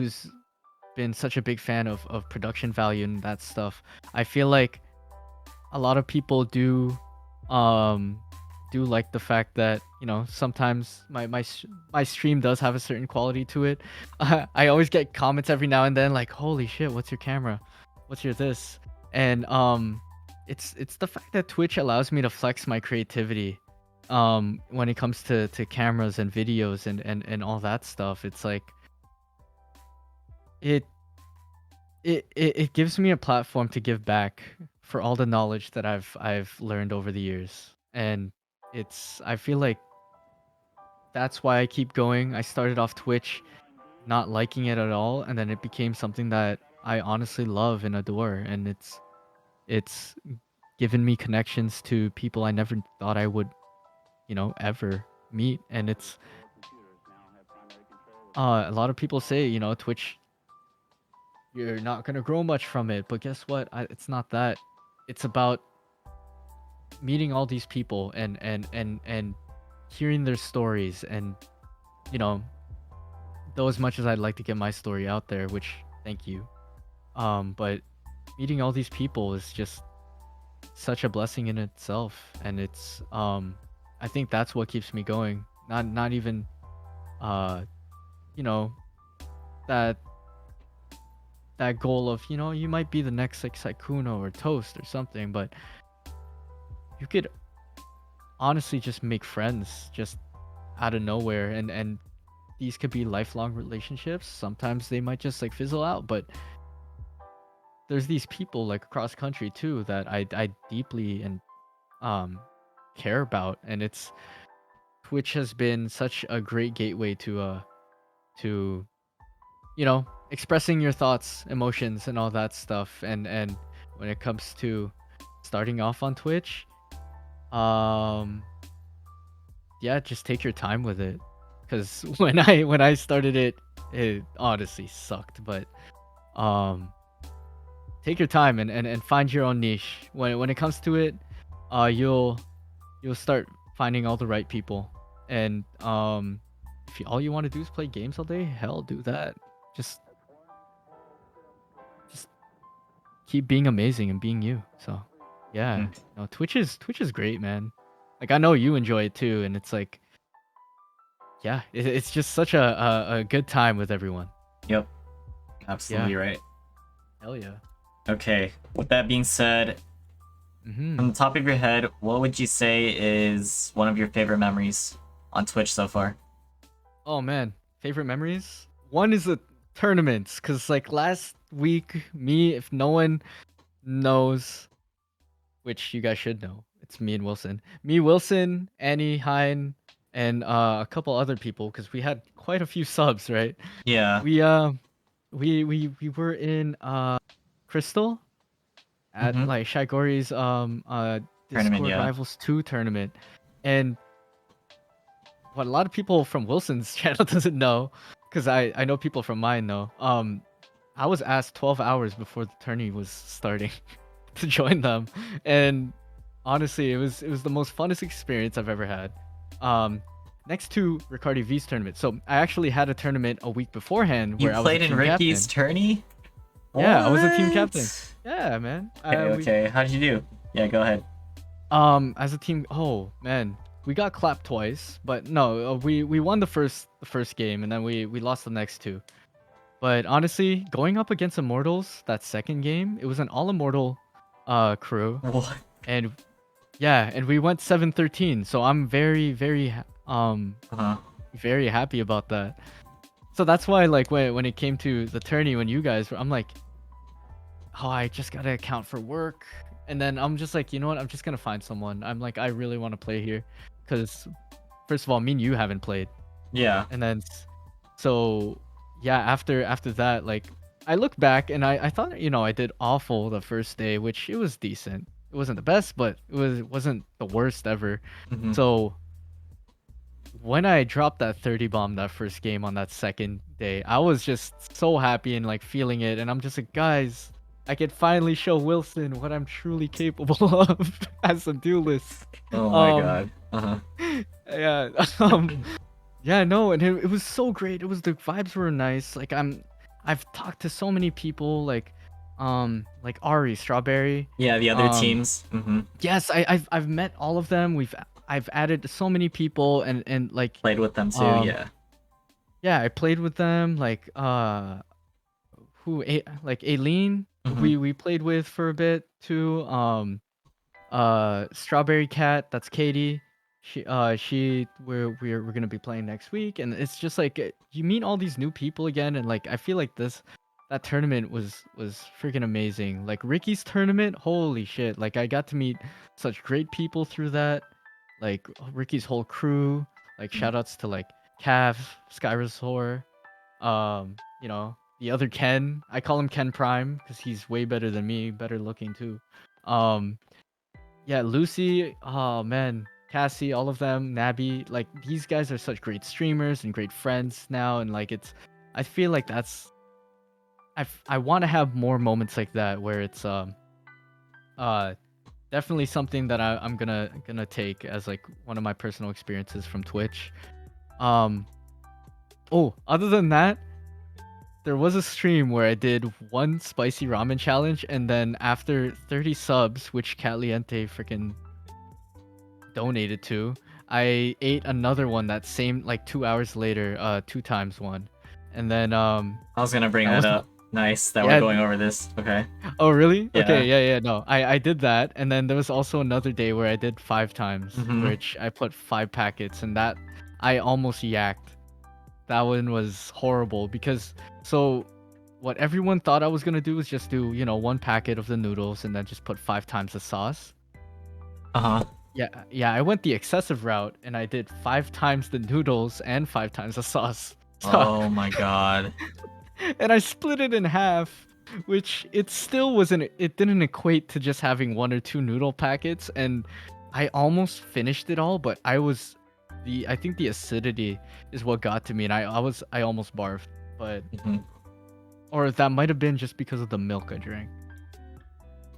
been such a big fan of production value and that stuff, I feel like a lot of people um do like the fact that sometimes my stream does have a certain quality to it. I always get comments every now and then like, holy shit, what's your camera, what's your this? And it's the fact that Twitch allows me to flex my creativity when it comes to cameras and videos and all that stuff. It's like it it gives me a platform to give back for all the knowledge that I've learned over the years. And I feel like that's why I keep going. I started off Twitch not liking it at all, and then it became something that I honestly love and adore, and it's given me connections to people I never thought I would, ever meet. And it's a lot of people say, Twitch, you're not gonna grow much from it, but guess what? It's not that. It's about meeting all these people and hearing their stories, and you know though as much as I'd like to get my story out there, which thank you, but meeting all these people is just such a blessing in itself. And I think that's what keeps me going. Not even uh you know that that goal of, you might be the next like Saikuno or Toast or something, but you could honestly just make friends just out of nowhere, and these could be lifelong relationships. Sometimes they might just like fizzle out, but there's these people like across country too that I deeply and um care about. And it's Twitch has been such a great gateway to expressing your thoughts, emotions, and all that stuff. And when it comes to starting off on Twitch, um yeah, just take your time with it. Because when I started it, it honestly sucked. But um take your time and find your own niche. When it comes to it, you'll start finding all the right people. And if all you want to do is play games all day, hell, do that. Just just keep being amazing and being you. So yeah, Mm. no, Twitch is great, man. Like I know you enjoy it too, and it's like, yeah, it's just such a good time with everyone. Yep, Yeah, absolutely right. hell yeah. Okay, with that being said, from the top of your head, what would you say is one of your favorite memories on Twitch so far? Oh man, favorite memories? One is the tournaments, cause like last week, if no one knows, which you guys should know, it's me and Wilson. Me, Wilson, Annie, Hein, and a couple other people, cause we had quite a few subs, right? Yeah. We we were in Crystal at Mm-hmm. like Shigori's Tournament, Discord yeah. Rivals 2 tournament. And what a lot of people from Wilson's channel doesn't know, because I know people from mine know. I was asked 12 hours before the tourney was starting to join them, and honestly, it was the most funnest experience I've ever had. Um, Next to Ricardi V's tournament. So I actually had a tournament a week beforehand You where I was a played in team Ricky's captain. tourney? Yeah, I was a team captain. What? Yeah, man. Okay, We okay. How did you do? Yeah, go ahead. as a team, oh man, we got clapped twice, but no, we won the first game, and then we lost the next two. But honestly, going up against Immortals that second game, it was an all Immortal crew, What? and yeah, and we went 7-13. So I'm very Uh-huh. very happy about that. So that's why, like, when it came to the tourney, when you guys were, I'm like, oh, I just gotta account for work, and then I'm just like, you know what? I'm just gonna find someone. I'm like, I really want to play here, because first of all, me and you haven't played, Yeah. and then so yeah, after that, like, I look back and I thought, I did awful the first day, which it was decent. It wasn't the best, but wasn't the worst ever. Hmm. So when I dropped that 30 bomb that first game on that second day, I was just so happy and like feeling it, and I'm just like, guys, I can finally show Wilson what I'm truly capable of as a duelist. Oh my Um, god. Uh-huh. yeah, yeah, no, and it was so great. It was the vibes were nice. Like I've talked to so many people, like Ari, Strawberry, Yeah, the other um, teams. Hmm. yes, I've met all of them. I've added so many people, and like, Played with them too. um, Yeah. yeah, I played with them. Like, like Aileen, Hmm. we played with for a bit too. Strawberry Cat, that's Katie. We're gonna be playing next week, and it's just like, you meet all these new people again, and like I feel like that tournament was freaking amazing. Like Ricky's tournament, holy shit! Like I got to meet such great people through that. Like Ricky's whole crew. Like shout outs to like Cav, Skyrazor, the other Ken. I call him Ken Prime because he's way better than me, better looking too. Um, yeah, Lucy, oh man, Cassie, all of them, Nabby, like these guys are such great streamers and great friends now, and like I feel like I want to have more moments like that where it's uh definitely something that I'm gonna take as like one of my personal experiences from Twitch. Um, oh, other than that, there was a stream where I did one spicy ramen challenge, and then after 30 subs, which Caliente freaking donated to, I ate another one that same like 2 hours later, two times one, and then I was gonna bring that that was up. Nice that we're yeah. going over this. Okay. Oh really? Yeah. Okay, yeah, no, I did that, and then there was also another day where I did 5 times, Hmm. which I put 5 packets, and that I almost yacked. That one was horrible because so what everyone thought I was gonna do was just do, one packet of the noodles and then just put 5 times the sauce. Uh-huh. Yeah, I went the excessive route and I did 5 times the noodles and 5 times the sauce. So, Oh my god. and I split it in half, which it still wasn't. It didn't equate to just having one or two noodle packets, and I almost finished it all, but I think the acidity is what got to me, and I almost barfed, but Hmm. or that might have been just because of the milk I drank.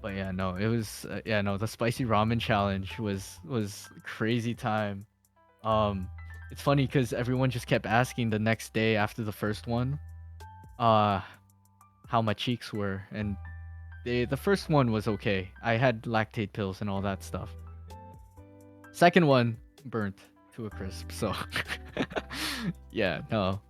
But yeah, no, it was yeah, no, the spicy ramen challenge was crazy time. Um, it's funny because everyone just kept asking the next day after the first one, uh, how my cheeks were, and the first one was okay. I had lactate pills and all that stuff. Second one burnt to a crisp. So yeah, no.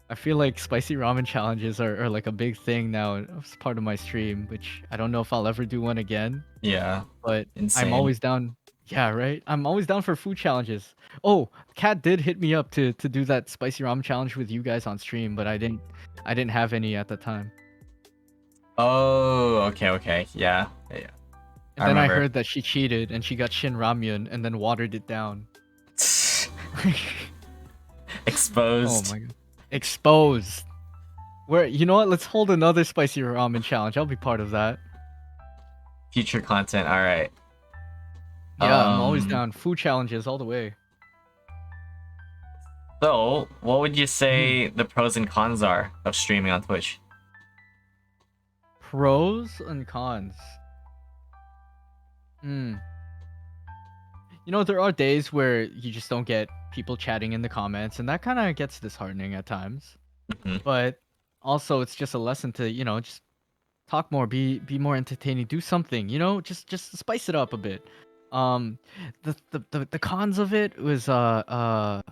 I feel like spicy ramen challenges are like a big thing now. It's part of my stream, which I don't know if I'll ever do one again, Yeah. but I'm Insane. always down. Yeah, right. I'm always down for food challenges. Oh, Kat did hit me up to do that spicy ramen challenge with you guys on stream, but I didn't have any at the time. Oh, okay, okay. Yeah. Yeah. And I then I remember. heard that she cheated and she got Shin Ramyun and then watered it down. Oh Exposed. my god. Exposed. Where, you know what? Let's hold another spicy ramen challenge. I'll be part of that. Future content. All right. Yeah, I'm always Um down. Food challenges all the way. so, what would you Mhm. say the pros and cons are of streaming on Twitch? Pros and cons. Hmm. There are days where you just don't get people chatting in the comments, and that kind of gets disheartening at times. Hmm. But also, it's just a lesson to, just talk more, be more entertaining, do something, just spice it up a bit. Um, the cons of it was the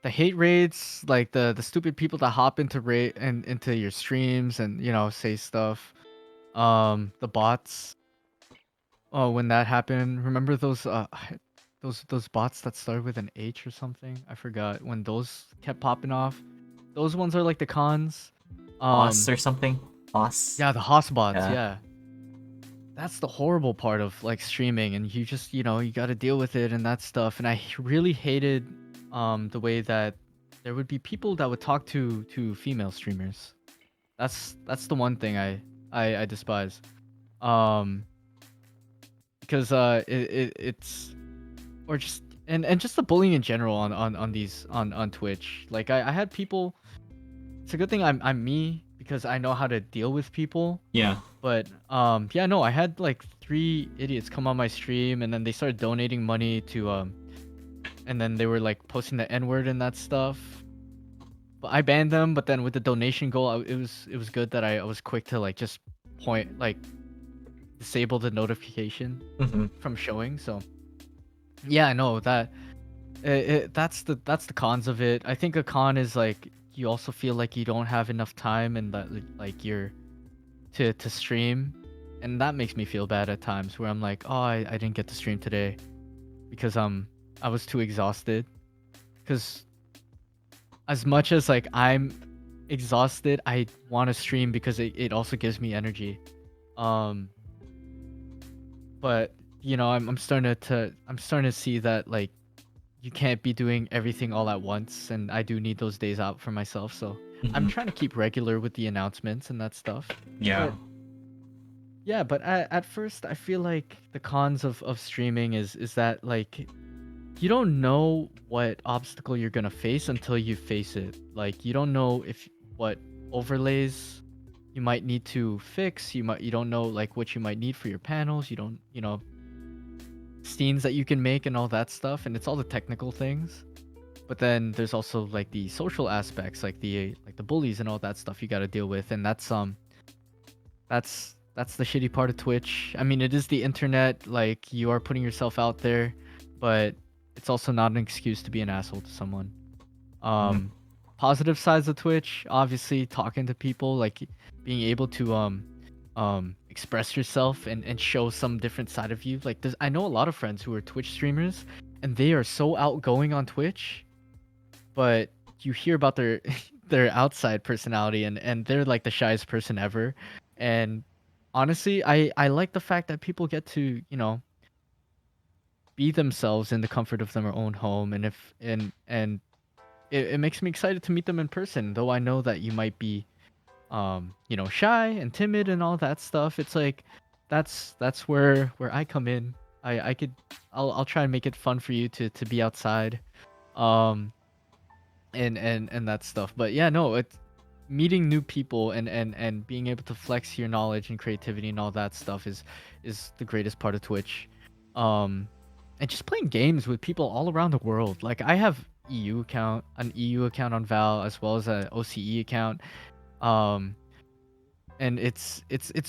hate raids, like the stupid people that hop into raid and into your streams and say stuff. The bots. Oh, when that happened, remember those? those bots that start with an H or something. I forgot when those kept popping off. Those ones are like the cons. Boss Um, or something? Boss? yeah, the Haas bots. Yeah. Yeah, that's the horrible part of like streaming, and you just you got to deal with it and that stuff. And I really hated the way that there would be people that would talk to female streamers. That's the one thing I despise. Um, because it's or just and just the bullying in general on these on Twitch. Like I had people. It's a good thing I'm me because I know how to deal with people. Yeah. But yeah, no, I had like three idiots come on my stream and then they started donating money to and then they were like posting the N-word and that stuff. But I banned them, but then with the donation goal, it was good that I was quick to like just point like disable the notification Hmm. from showing. So yeah, no, that's the cons of it. I think a con is like you also feel like you don't have enough time and that like you're to stream, and that makes me feel bad at times where I'm like, oh, I didn't get to stream today because I was too exhausted. Because as much as like I'm exhausted, I want to stream because it also gives me energy. Um, but I'm starting to see that like you can't be doing everything all at once, and I do need those days out for myself. So I'm Hmm. trying to keep regular with the announcements and that stuff. Yeah. But yeah, but at first I feel like the cons of streaming is that like you don't know what obstacle you're gonna face until you face it. Like you don't know if what overlays you might need to fix. You don't know like what you might need for your panels. You don't scenes that you can make and all that stuff, and it's all the technical things. But then there's also like the social aspects, like the bullies and all that stuff you got to deal with, and that's the shitty part of Twitch. I mean, it is the internet, like you are putting yourself out there, but it's also not an excuse to be an asshole to someone. Mhm. Um Positive sides of Twitch, obviously talking to people, like being able to express yourself and show some different side of you. Like I know a lot of friends who are Twitch streamers and they are so outgoing on Twitch, but you hear about their their outside personality and they're like the shyest person ever. And honestly, I like the fact that people get to be themselves in the comfort of their own home, and if and it makes me excited to meet them in person, though I know that you might be shy and timid and all that stuff. It's like that's where I come in. I could I'll try and make it fun for you to be outside. Um and that stuff. But yeah, no, it's meeting new people and being able to flex your knowledge and creativity and all that stuff is the greatest part of Twitch. Um, and just playing games with people all around the world. Like I have an EU account on Val as well as a OCE account. Um, and it's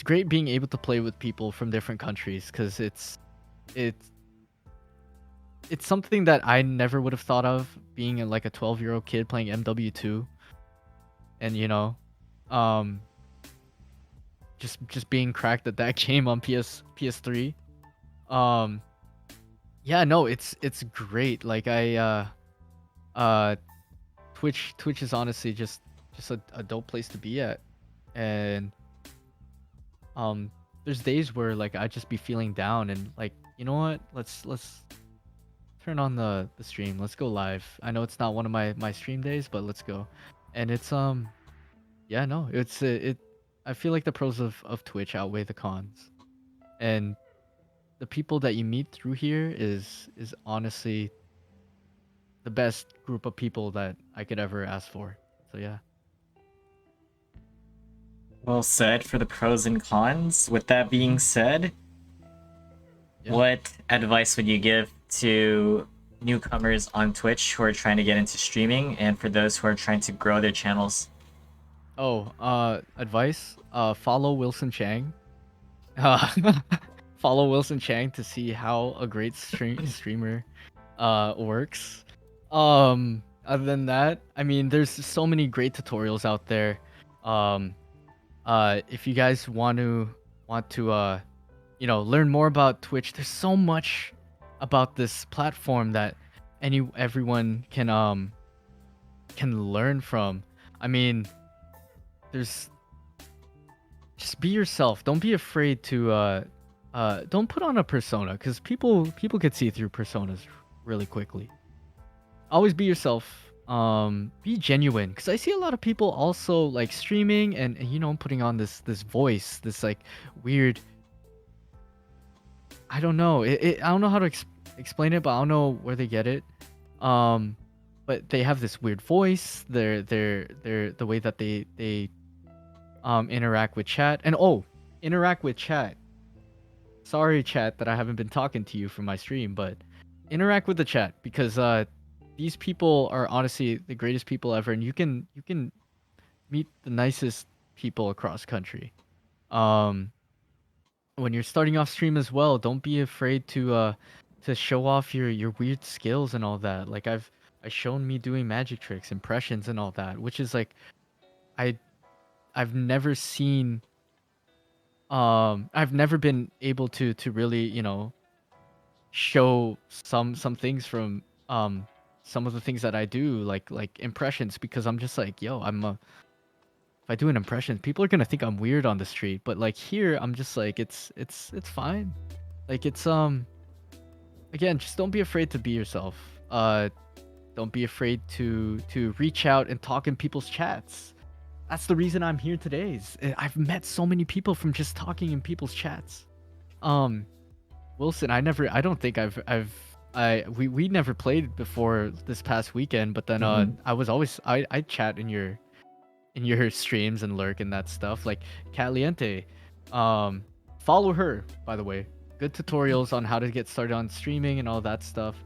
great being able to play with people from different countries because it's it's something that I never would have thought of being like a 12-year-old kid playing MW2 and um just being cracked at that game on PS3. Um yeah, no, it's great. Like uh Twitch is honestly just a dope place to be at. And um there's days where like I just be feeling down and like, you know what? Let's turn on the stream. Let's go live. I know it's not one of my stream days, but let's go. And it's yeah, no, it. I feel like the pros of Twitch outweigh the cons, and the people that you meet through here is honestly the best group of people that I could ever ask for. So yeah, Well said for the pros and cons. With that being hmm said, yeah. what advice would you give to newcomers on Twitch who are trying to get into streaming and for those who are trying to grow their channels? Oh, advice. Follow Wilson Chang. Uh, follow Wilson Chang to see how a great streamer works. Other than that, I mean, there's so many great tutorials out there. Um, if you guys want to learn more about Twitch, there's so much about this platform that everyone can learn from. I mean, there's just be yourself. Don't be afraid to don't put on a persona, because people could see through personas really quickly. Always be yourself. Be genuine, because I see a lot of people also like streaming and you know, putting on this voice, this like weird, I don't know, I don't know how to explain it, but I don't know where they get it. um but they have this weird voice, they're the way that they interact with chat. And oh, interact with chat, sorry chat that I haven't been talking to you for my stream, but interact with the chat, because these people are honestly the greatest people ever, and you can meet the nicest people across country. um when you're starting off stream as well, don't be afraid to show off your weird skills and all that. Like I've shown me doing magic tricks, impressions and all that, which is like I I've never seen, I've never been able to really, you know, show some things from some of the things that I do, like impressions, because I'm just like, yo, if I do an impression, people are gonna think I'm weird on the street. But like here, I'm just like, it's fine. Like it's again, just don't be afraid to be yourself. Don't be afraid to reach out and talk in people's chats. That's the reason I'm here today. I've met so many people from just talking in people's chats. Um, Wilson, I don't think we never played before this past weekend, but then I was always I chat in your streams and lurk and that stuff. Like Caliente, um, follow her, by the way. Good tutorials on how to get started on streaming and all that stuff.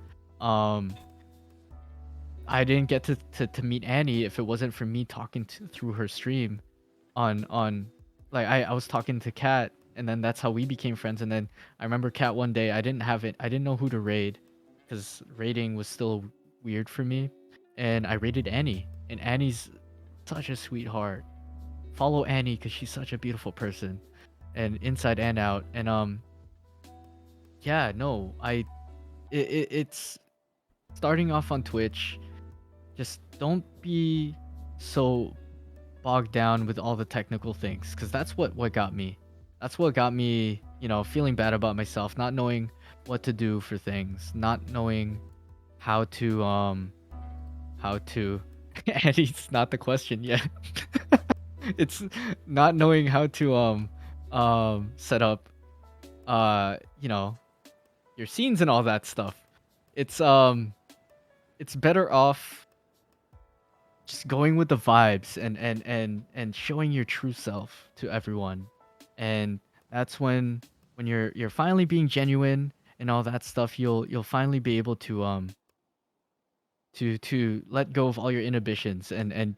Um, I didn't get to meet Annie if it wasn't for me talking through her stream on like I was talking to Kat, and then that's how we became friends. And then I remember Kat one day, I didn't know who to raid, because raiding was still weird for me, and I raided Annie, and Annie's such a sweetheart. Follow Annie because she's such a beautiful person, and inside and out. And yeah, no, it's starting off on Twitch. Just don't be so bogged down with all the technical things, because that's what got me. That's what got me, you know, feeling bad about myself, not knowing what to do for things, not knowing how to and it's not the question yet. It's not knowing how to set up you know, your scenes and all that stuff. It's better off just going with the vibes and showing your true self to everyone. And that's when you're finally being genuine and all that stuff, you'll finally be able to let go of all your inhibitions, and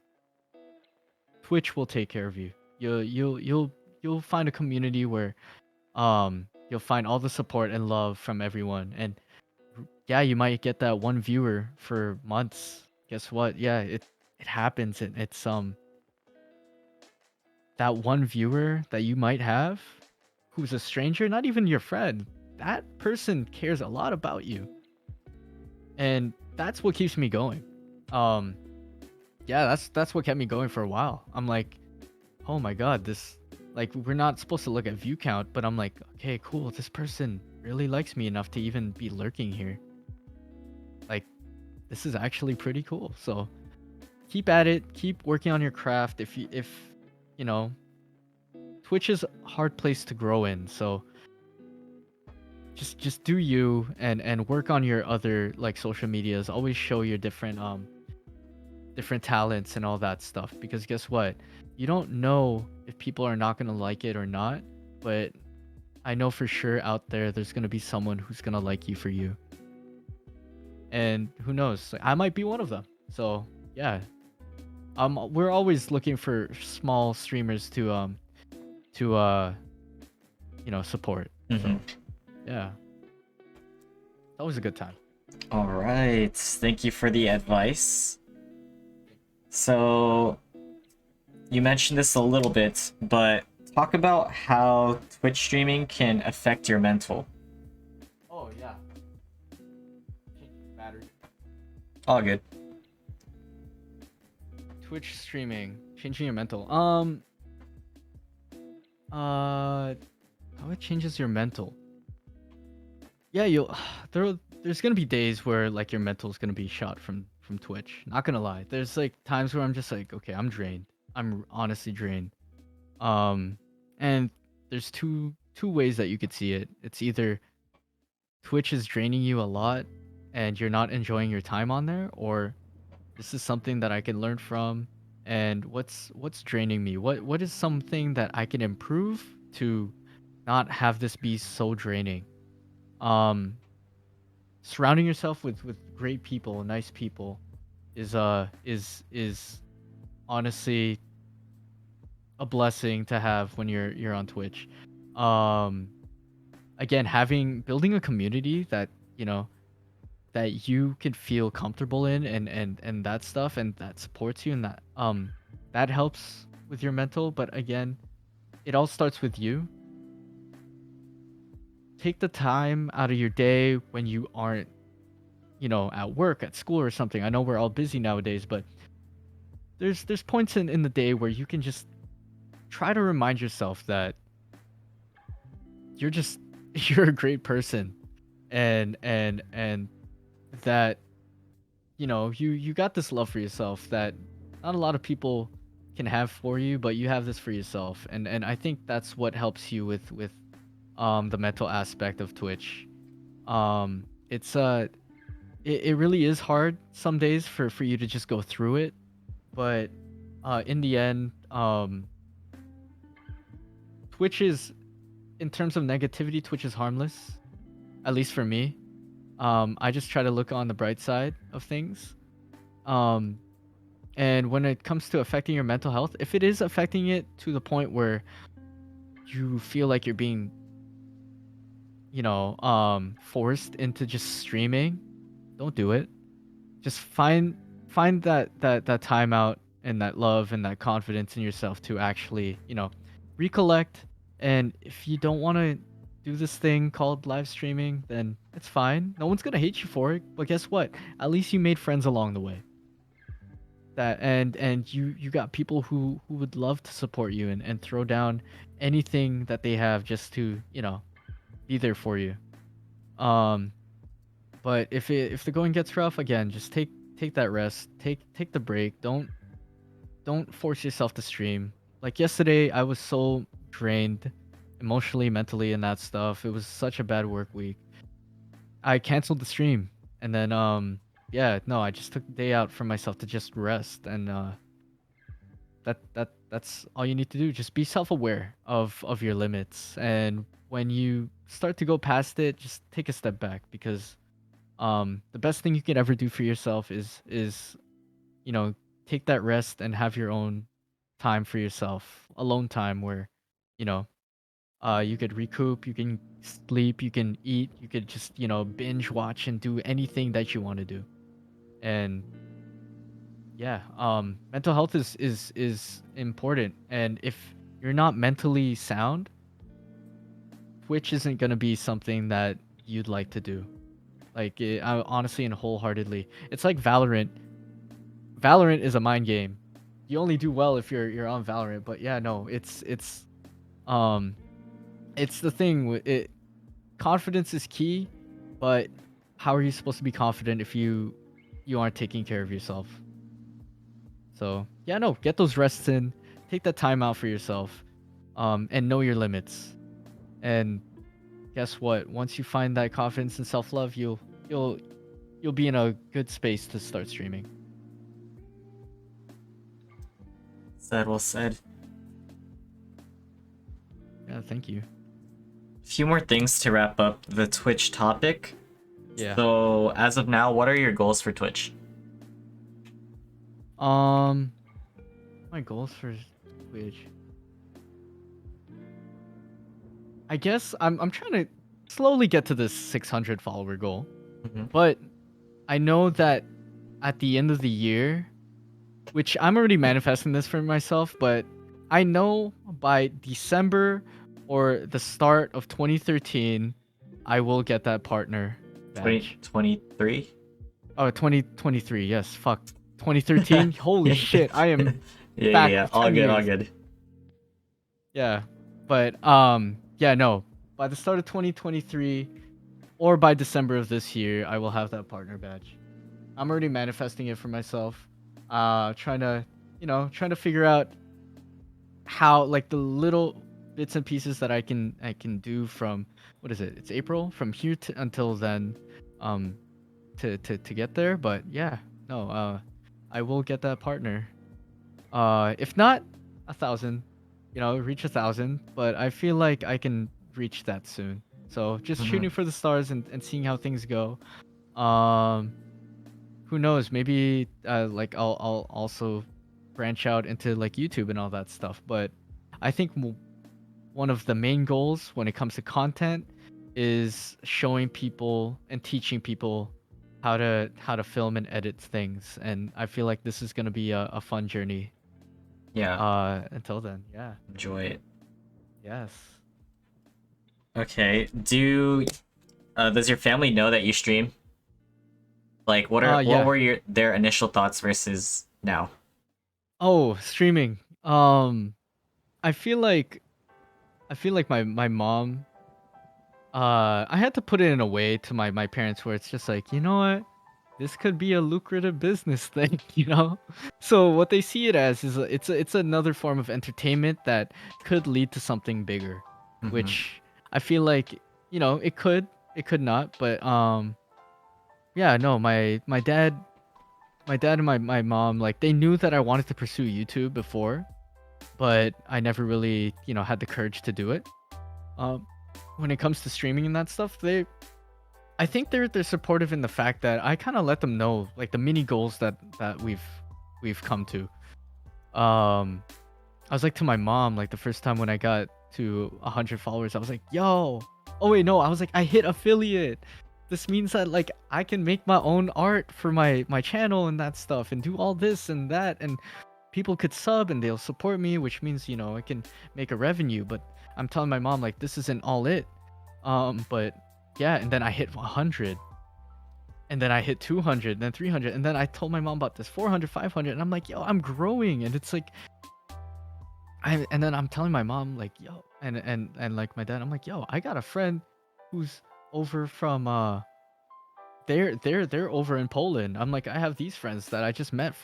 Twitch will take care of you. You'll find a community where you'll find all the support and love from everyone. And yeah, you might get that one viewer for months. Guess what? Yeah, it happens, and it's that one viewer that you might have who's a stranger, not even your friend. That person cares a lot about you. And that's what keeps me going. Um yeah, that's what kept me going for a while. I'm like, "Oh my god, this, like, we're not supposed to look at view count, but I'm like, okay, cool. This person really likes me enough to even be lurking here. Like, this is actually pretty cool." So keep at it, keep working on your craft. If you know, Twitch is a hard place to grow in, so just do you, and work on your other like social medias. Always show your different talents and all that stuff, because guess what? You don't know if people are not going to like it or not, but I know for sure out there's going to be someone who's going to like you for you. And who knows? Like, I might be one of them. So, yeah. We're always looking for small streamers to you know, support. So, yeah. Always a good time. All right. Thank you for the advice. So, you mentioned this a little bit, but talk about how Twitch streaming can affect your mental. Oh, yeah. All good. Twitch streaming, changing your mental. How it changes your mental? Yeah, you'll there's gonna be days where like your mental's gonna be shot from Twitch. Not gonna lie. There's like times where I'm just like, okay, I'm drained. I'm honestly drained. Um, and there's two ways that you could see it. It's either Twitch is draining you a lot and you're not enjoying your time on there, or this is something that I can learn from. And what's draining me? What is something that I can improve to not have this be so draining? Um, Surrounding yourself with great people, nice people, is honestly a blessing to have when you're on Twitch. Um, Again, having building a community that you know that you could feel comfortable in, and that stuff, and that supports you, and that helps with your mental. But again, it all starts with you. Take the time out of your day when you aren't, at work, at school, or something. I know we're all busy nowadays, but there's points in the day where you can just try to remind yourself that you're just you're a great person, and that you got this love for yourself that not a lot of people can have for you, but you have this for yourself. And I think that's what helps you with the mental aspect of Twitch. It's it really is hard some days for you to just go through it, but in the end, Twitch is, in terms of negativity, Twitch is harmless, at least for me. I just try to look on the bright side of things. Um, and when it comes to affecting your mental health, if it is affecting it to the point where you feel like you're being, forced into just streaming, don't do it. Just find that time out and that love and that confidence in yourself to actually, recollect. And if you don't want to do this thing called live streaming, then it's fine. No one's gonna hate you for it. But guess what? At least you made friends along the way. That and you got people who would love to support you and throw down anything that they have just to, be there for you. Um, but if the going gets rough, again, just take that rest. Take the break. Don't force yourself to stream. Like yesterday, I was so drained emotionally, mentally, and that stuff. It was such a bad work week. I canceled the stream, and then yeah, no, I just took the day out for myself to just rest, and that's all you need to do. Just be self-aware of your limits, and when you start to go past it, just take a step back, because the best thing you could ever do for yourself is you know take that rest and have your own time for yourself, alone time, where you know you could recoup, you can sleep, you can eat, you could just binge watch and do anything that you want to do. And yeah, mental health is important, and if you're not mentally sound, Twitch isn't gonna be something that you'd like to do. Like I, honestly and wholeheartedly, it's like Valorant. Valorant is a mind game. You only do well if you're on Valorant. But yeah, no, um it's the thing with it. Confidence is key, but how are you supposed to be confident if you aren't taking care of yourself? So yeah, no, get those rests in, take that time out for yourself, and know your limits. And guess what? Once you find that confidence and self love, you'll you'll be in a good space to start streaming. Said, well said. Yeah, thank you. A few more things to wrap up the Twitch topic. Yeah. So, as of now, what are your goals for Twitch? Um, my goals for Twitch. I guess I'm trying to slowly get to this 600 follower goal, Mhm. but I know that at the end of the year, which I'm already manifesting this for myself, but I know by December or the start of 2013, I will get that partner badge. 2023? Oh, 2023. Yes. Fuck. 2013. Holy Yeah, shit. I am yeah, back yeah. All 10 good, all years. good. Yeah. But yeah, no. By the start of 2023 or by December of this year, I will have that partner badge. I'm already manifesting it for myself. Trying to, trying to figure out how like the little bits and pieces that I can do from what is it? It's April from here to until then, um, to get there. But yeah, no, I will get that partner. If not 1,000, reach 1,000. But I feel like I can reach that soon. So just Hmm. shooting for the stars and seeing how things go. Um, who knows? Maybe like I'll also branch out into like YouTube and all that stuff. But I think one of the main goals when it comes to content is showing people and teaching people how to film and edit things. And I feel like this is gonna be a fun journey. Yeah, Until then, yeah, enjoy it. yes. Okay. Does your family know that you stream? Like, what Yeah. were their initial thoughts versus now? Oh, streaming. I feel like my mom. I had to put it in a way to my parents where it's just like, you know what, this could be a lucrative business thing, you know. So what they see it as is it's another form of entertainment that could lead to something bigger, Hmm. which I feel like it could not, but yeah, no, my dad and my mom, like, they knew that I wanted to pursue YouTube before, but I never really had the courage to do it. Um, when it comes to streaming and that stuff, I think they're supportive in the fact that I kind of let them know like the mini goals that we've come to. Um, I was like to my mom like the first time when I got to 100 followers, I was like, "Yo, oh wait, no, I was like, I hit affiliate. This means that like I can make my own art for my channel and that stuff, and do all this and that, and people could sub and they'll support me, which means I can make a revenue." But I'm telling my mom like this isn't all it. But yeah, and then I hit 100, and then I hit 200, then 300, and then I told my mom about this 400, 500, and I'm like, yo, I'm growing, and it's like, and then I'm telling my mom like, yo, and like my dad, I'm like, yo, I got a friend who's over from they're over in Poland. I'm like, I have these friends that I just met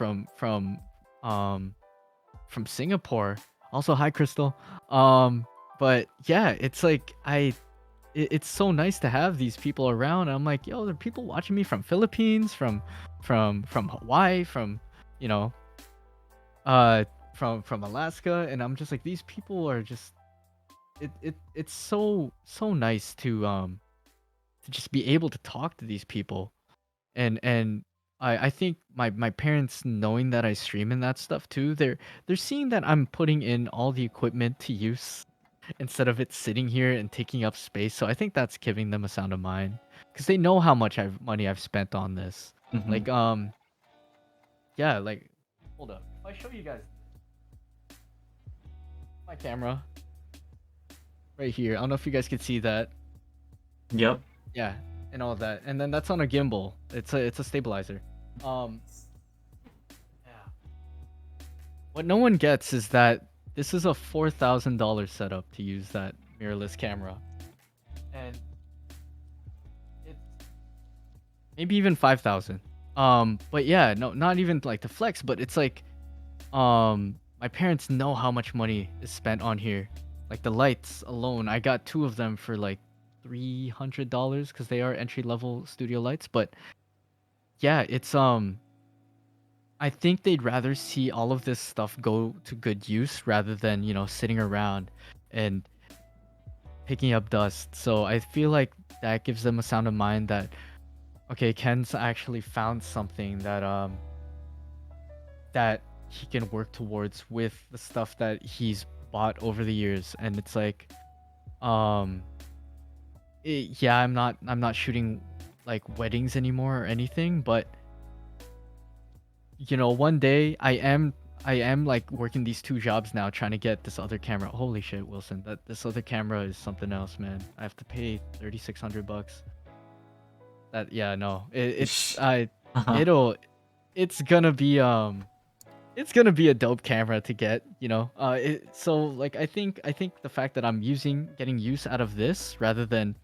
um from Singapore. Also, hi Crystal. But yeah, it's like it's so nice to have these people around. I'm like, yo, there are people watching me from Philippines, from Hawaii, from you know, uh, from Alaska, and I'm just like, these people are just it's so nice to just be able to talk to these people, and I think my parents knowing that I stream and that stuff too, they're seeing that I'm putting in all the equipment to use instead of it sitting here and taking up space. So I think that's giving them a sound of mind because they know how much money I've spent on this. Hmm. Like yeah, like hold up. If I show you guys my camera right here, I don't know if you guys could see that. Yep. Yeah, and all that, and then that's on a gimbal. It's a stabilizer. Um, yeah. What no one gets is that this is a $4,000 setup to use that mirrorless camera, and it's maybe even 5,000. But yeah, no, not even like the flex, but it's like my parents know how much money is spent on here. Like the lights alone, I got two of them for like $300 because they are entry level studio lights. But yeah, it's I think they'd rather see all of this stuff go to good use rather than sitting around and picking up dust. So I feel like that gives them a sound of mind that okay, Ken's actually found something that he can work towards with the stuff that he's bought over the years. And it's like um yeah, I'm not shooting like weddings anymore or anything, but one day I am like working these two jobs now trying to get this other camera. Holy shit, Wilson, that this other camera is something else, man. I have to pay $3,600. That, yeah, no. It's Ish. Uh-huh. it'll it's gonna be it's gonna be a dope camera to get, so like I think the fact that I'm getting use out of this rather than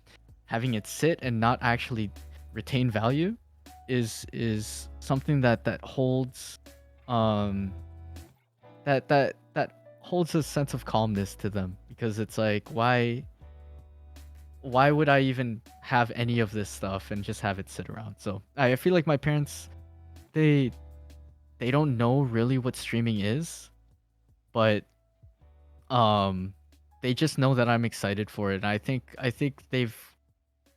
having it sit and not actually retain value is something that holds um that holds a sense of calmness to them, because it's like, why would I even have any of this stuff and just have it sit around? So I feel like my parents, they they don't know really what streaming is, but um they just know that I'm excited for it. And I think they've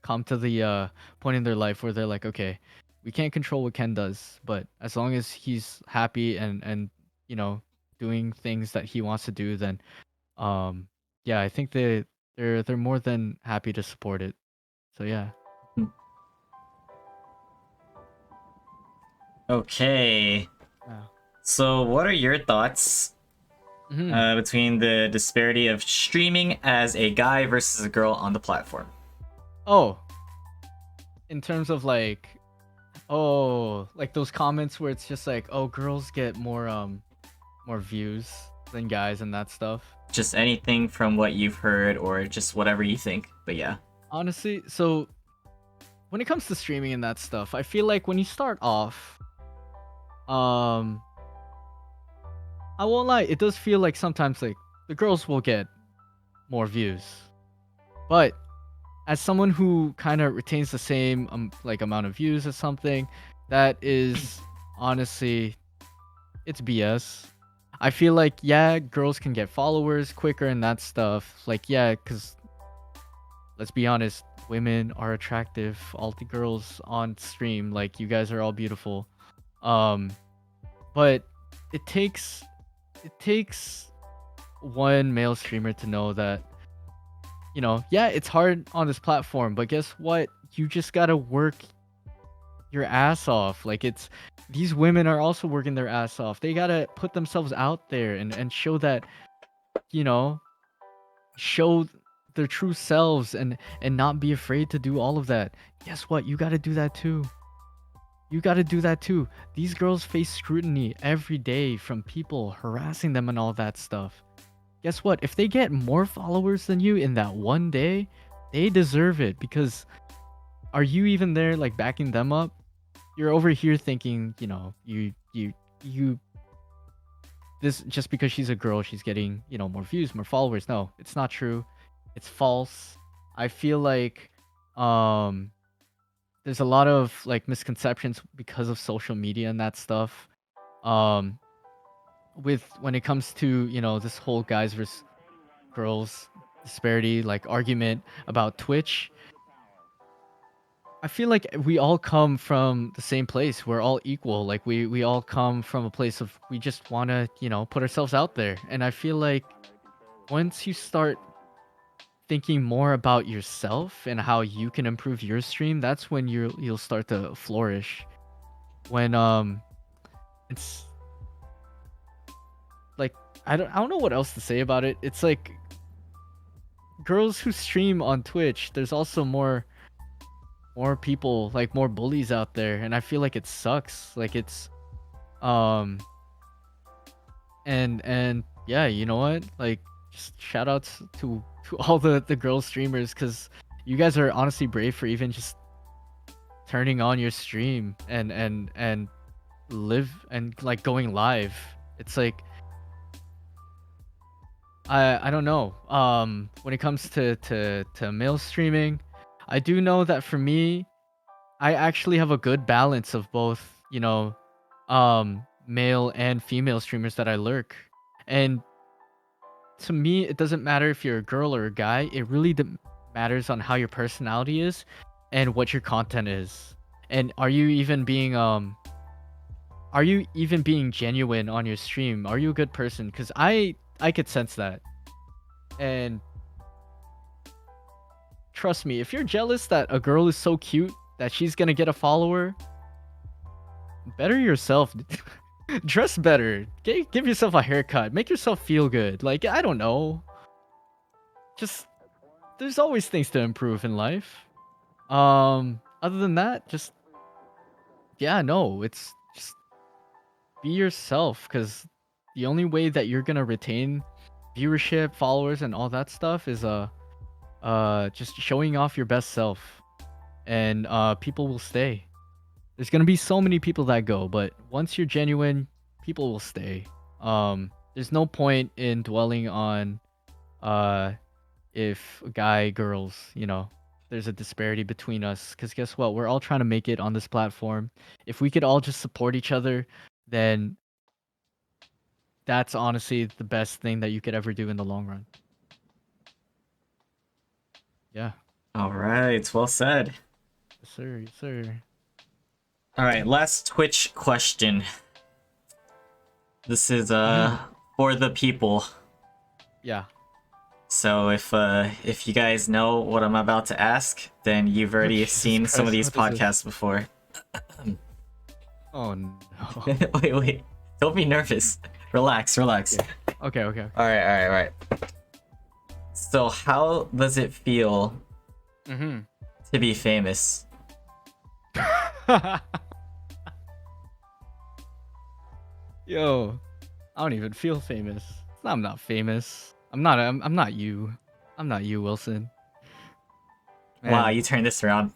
come to the point in their life where they're like, okay, we can't control what Ken does, but as long as he's happy and you know doing things that he wants to do, then um yeah, I think they're more than happy to support it. So yeah. Okay. Yeah. So, what are your thoughts Hmm. between the disparity of streaming as a guy versus a girl on the platform? Oh, in terms of like, oh, like those comments where it's just like, oh, girls get more views than guys and that stuff. Just anything from what you've heard or just whatever you think. But yeah. Honestly, so when it comes to streaming and that stuff, I feel like when you start off, um, I won't lie, it does feel like sometimes like the girls will get more views. But as someone who kind of retains the same like amount of views as something, that is honestly, it's BS. I feel like, yeah, girls can get followers quicker and that stuff. Like, yeah, because let's be honest, women are attractive. All the girls on stream, like, you guys are all beautiful. Um, but it takes one male streamer to know that, yeah, it's hard on this platform, but guess what? You just gotta work your ass off. Like, it's these women are also working their ass off. They gotta put themselves out there and show that, you know, show their true selves and not be afraid to do all of that. Guess what? You gotta do that too. You gotta do that too. These girls face scrutiny every day from people harassing them and all that stuff. Guess what? If they get more followers than you in that one day, they deserve it, because are you even there like backing them up? You're over here thinking, you this just because she's a girl, she's getting, more views, more followers. No, it's not true. It's false. I feel like um there's a lot of like misconceptions because of social media and that stuff. Um with when it comes to, this whole guys versus girls disparity like argument about Twitch, I feel like we all come from the same place. We're all equal. Like, we all come from a place of, we just want to, put ourselves out there. And I feel like once you start thinking more about yourself and how you can improve your stream, that's when you'll start to flourish. When it's like, I don't know what else to say about it. It's like girls who stream on Twitch, there's also more people, like more bullies out there, and I feel like it sucks. Like, it's um and yeah, you know what? Like, just shout outs to all the girl streamers, cuz you guys are honestly brave for even just turning on your stream and live and like going live. It's like, I don't know. When it comes to male streaming, I do know that for me, I actually have a good balance of both, male and female streamers that I lurk. And to me, it doesn't matter if you're a girl or a guy. It really matters on how your personality is and what your content is. And are you even being genuine on your stream? Are you a good person? Cuz I could sense that. And trust me, if you're jealous that a girl is so cute that she's going to get a follower, better yourself. Dress better. Give yourself a haircut. Make yourself feel good. Like, I don't know. Just, there's always things to improve in life. Other than that, just yeah, no, it's just be yourself, because the only way that you're gonna retain viewership, followers, and all that stuff is just showing off your best self, and people will stay. There's gonna be so many people that go, but once you're genuine, people will stay. There's no point in dwelling on uh if guy girls, there's a disparity between us, because guess what, we're all trying to make it on this platform. If we could all just support each other, then that's honestly the best thing that you could ever do in the long run. Yeah. All right, well said. Yes sir, yes sir. All right, last Twitch question. This is Mhm. for the people. Yeah. So if you guys know what I'm about to ask, then you've Oh already Jesus seen some of Christ, these what is this? podcasts before. Oh no. Wait, don't be nervous. Relax, relax. Yeah. Okay, okay. All right. So how does it feel Mhm. to be famous? Yo, I don't even feel famous. I'm not famous. I'm not you. I'm not you, Wilson. Wow, Man. you turned this around.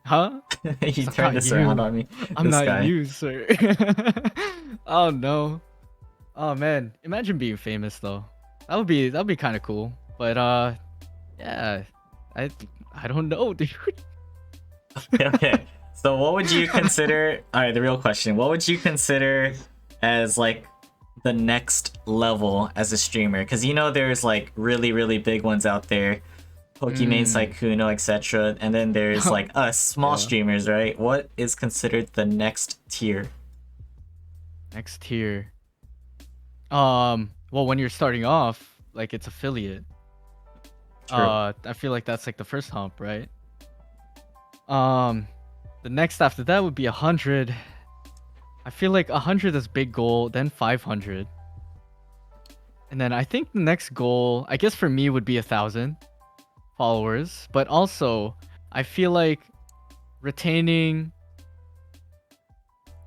Huh? You I'm turned not this around you. on me. I'm This not guy. you, sir. Oh no. Oh man. Imagine being famous though. That would be kind of cool. But yeah. I I don't know, dude. Okay. So what would you consider, all right, the real question, what would you consider as like the next level as a streamer? Because there's like really, really big ones out there, Pokimane, Mm. Saikuno, etc. And then there's like us, small Yeah. streamers, right? What is considered the next tier? Next tier. Well, when you're starting off, like it's affiliate. True. I feel like that's like the first hump, right? Um, the next after that would be 100. I feel like 100 is big goal, then 500. And then I think the next goal, I guess for me, would be 1,000 followers. But also, I feel like retaining.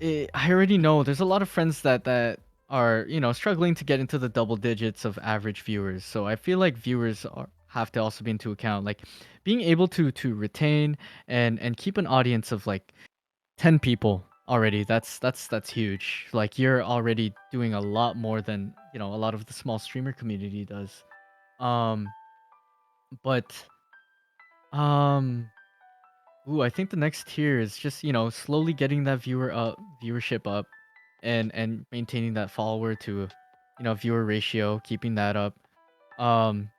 I already know there's a lot of friends that are struggling to get into the double digits of average viewers. So I feel like viewers have to also be into account. Like being able to retain and keep an audience of like 10 people already. That's huge. Like you're already doing a lot more than a lot of the small streamer community does. Um, but um, ooh, I think the next tier is just slowly getting that viewership up, and maintaining that follower to viewer ratio, keeping that up. Um,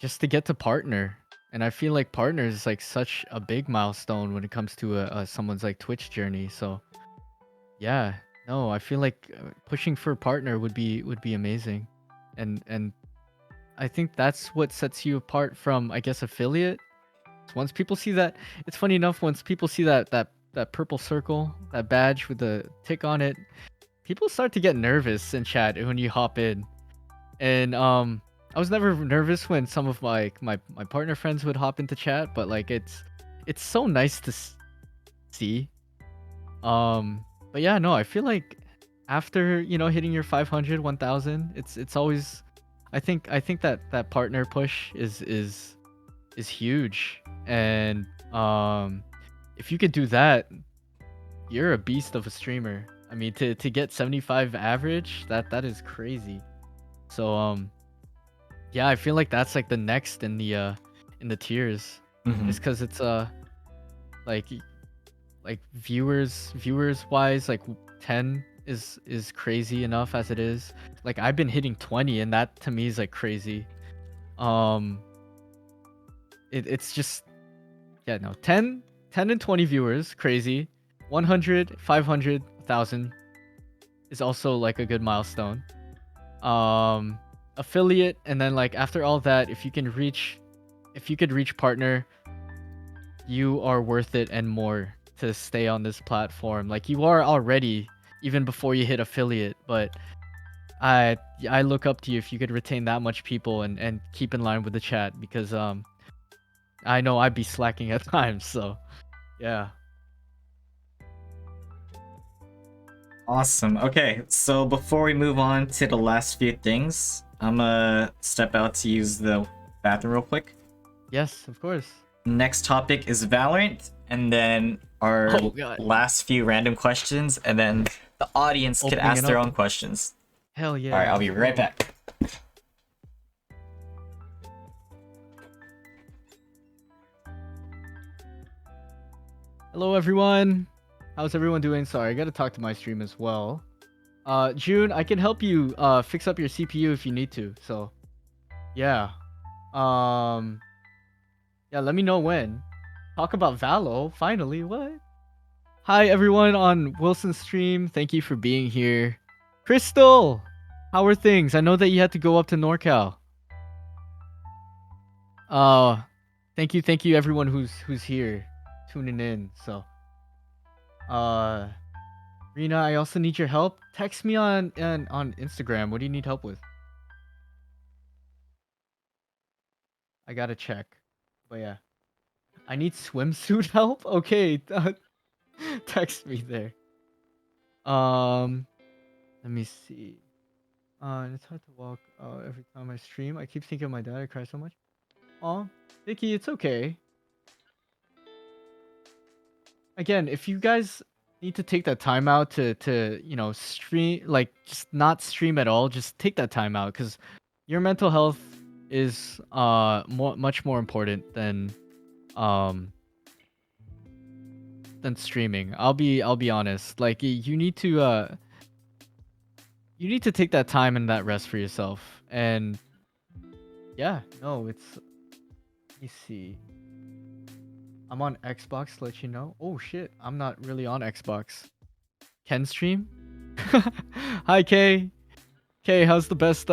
just to get to partner. And I feel like partner is like such a big milestone when it comes to someone's like Twitch journey. So yeah, no, I feel like pushing for partner would be amazing, and I think that's what sets you apart from, I guess, affiliate. Once people see that, it's funny enough. Once people see that purple circle, that badge with the tick on it, people start to get nervous in chat when you hop in. And I was never nervous when some of my partner friends would hop into chat, but like it's so nice to see. But yeah, no, I feel like after hitting your 500, 1,000, it's always, I think that partner push is huge. And if you could do that, you're a beast of a streamer. I mean, to get 75 average, that is crazy. So yeah, I feel like that's like the next in the tiers, Hmm. just because it's like like viewers wise, like 10 is crazy enough as it is. Like I've been hitting 20, and that to me is like crazy. um it's just, yeah, no, 10 and 20 viewers, crazy. 100, 500, 1,000 is also like a good milestone. Affiliate, and then like after all that, if you could reach partner, you are worth it and more to stay on this platform. Like you are already, even before you hit affiliate. But I I look up to you if you could retain that much people and keep in line with the chat, because I know I'd be slacking at times. So yeah. Awesome. Okay, so before we move on to the last few things, I'm gonna step out to use the bathroom real quick. Yes, of course. Next topic is Valorant, and then our Oh god. last few random questions, and then the audience can Opening ask it their up. own questions. Hell All right, yeah, I'll be let's right go. back. Hello everyone. How's everyone doing? Sorry, I gotta talk to my stream as well. June, I can help you fix up your CPU if you need to. So yeah. Um yeah, let me know when. Talk about Valo, finally, what? Hi everyone on Wilson's stream. Thank you for being here. Crystal! How are things? I know that you had to go up to NorCal. Uh thank you everyone who's here tuning in. So Rena, I also need your help. Text me on Instagram. What do you need help with? I gotta check. But yeah. I need swimsuit help? Okay. Text me there. Um let me see. It's hard to walk every time I stream. I keep thinking of my dad. I cry so much. Aw, Vicky, it's okay. Again, if you guys need to take that time out to stream, like just not stream at all, just take that time out because your mental health is much more important um than streaming. I'll be honest. Like you need to take that time and that rest for yourself. And yeah, no, it's let me see. I'm on Xbox to let you know. Oh shit, I'm not really on Xbox. Ken stream? Hi Kay. Kay, how's the best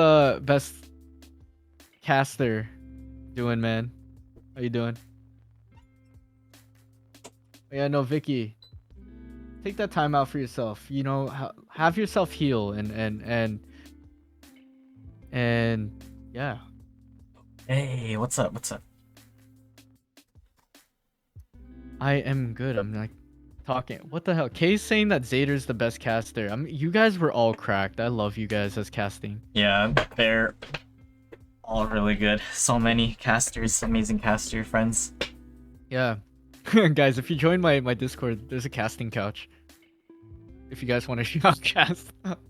caster doing, man? How you doing? Oh, yeah, no, Vicky. Take that time out for yourself. You know, have yourself heal and yeah. Hey, what's up? What's up? I am good. I'm like talking. What the hell? Kay's saying that Zader's the best caster. I mean, you guys were all cracked. I love you guys as casting. Yeah, they're all really good. So many casters, amazing caster friends. Yeah. Guys, if you join my Discord, there's a casting couch. If you guys want to shoutcast.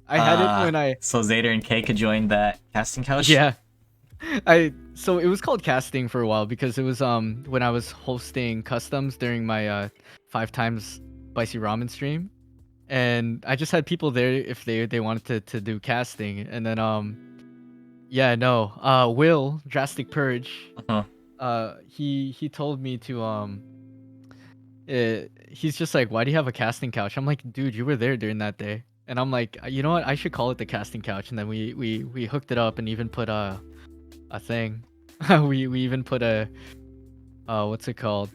I had it when I So Zader and Kay could join that casting couch. yeah. So it was called casting for a while because it was when I was hosting customs during my 5 times spicy ramen stream. And I just had people there if they wanted to do casting. And then yeah, no. Will, Drastic Purge, Uh-huh. he told me to he's just like, why do you have a casting couch? I'm like, dude, you were there during that day. And I'm like, you know what? I should call it the casting couch. And then we hooked it up and even put a thing. we even put a what's it called?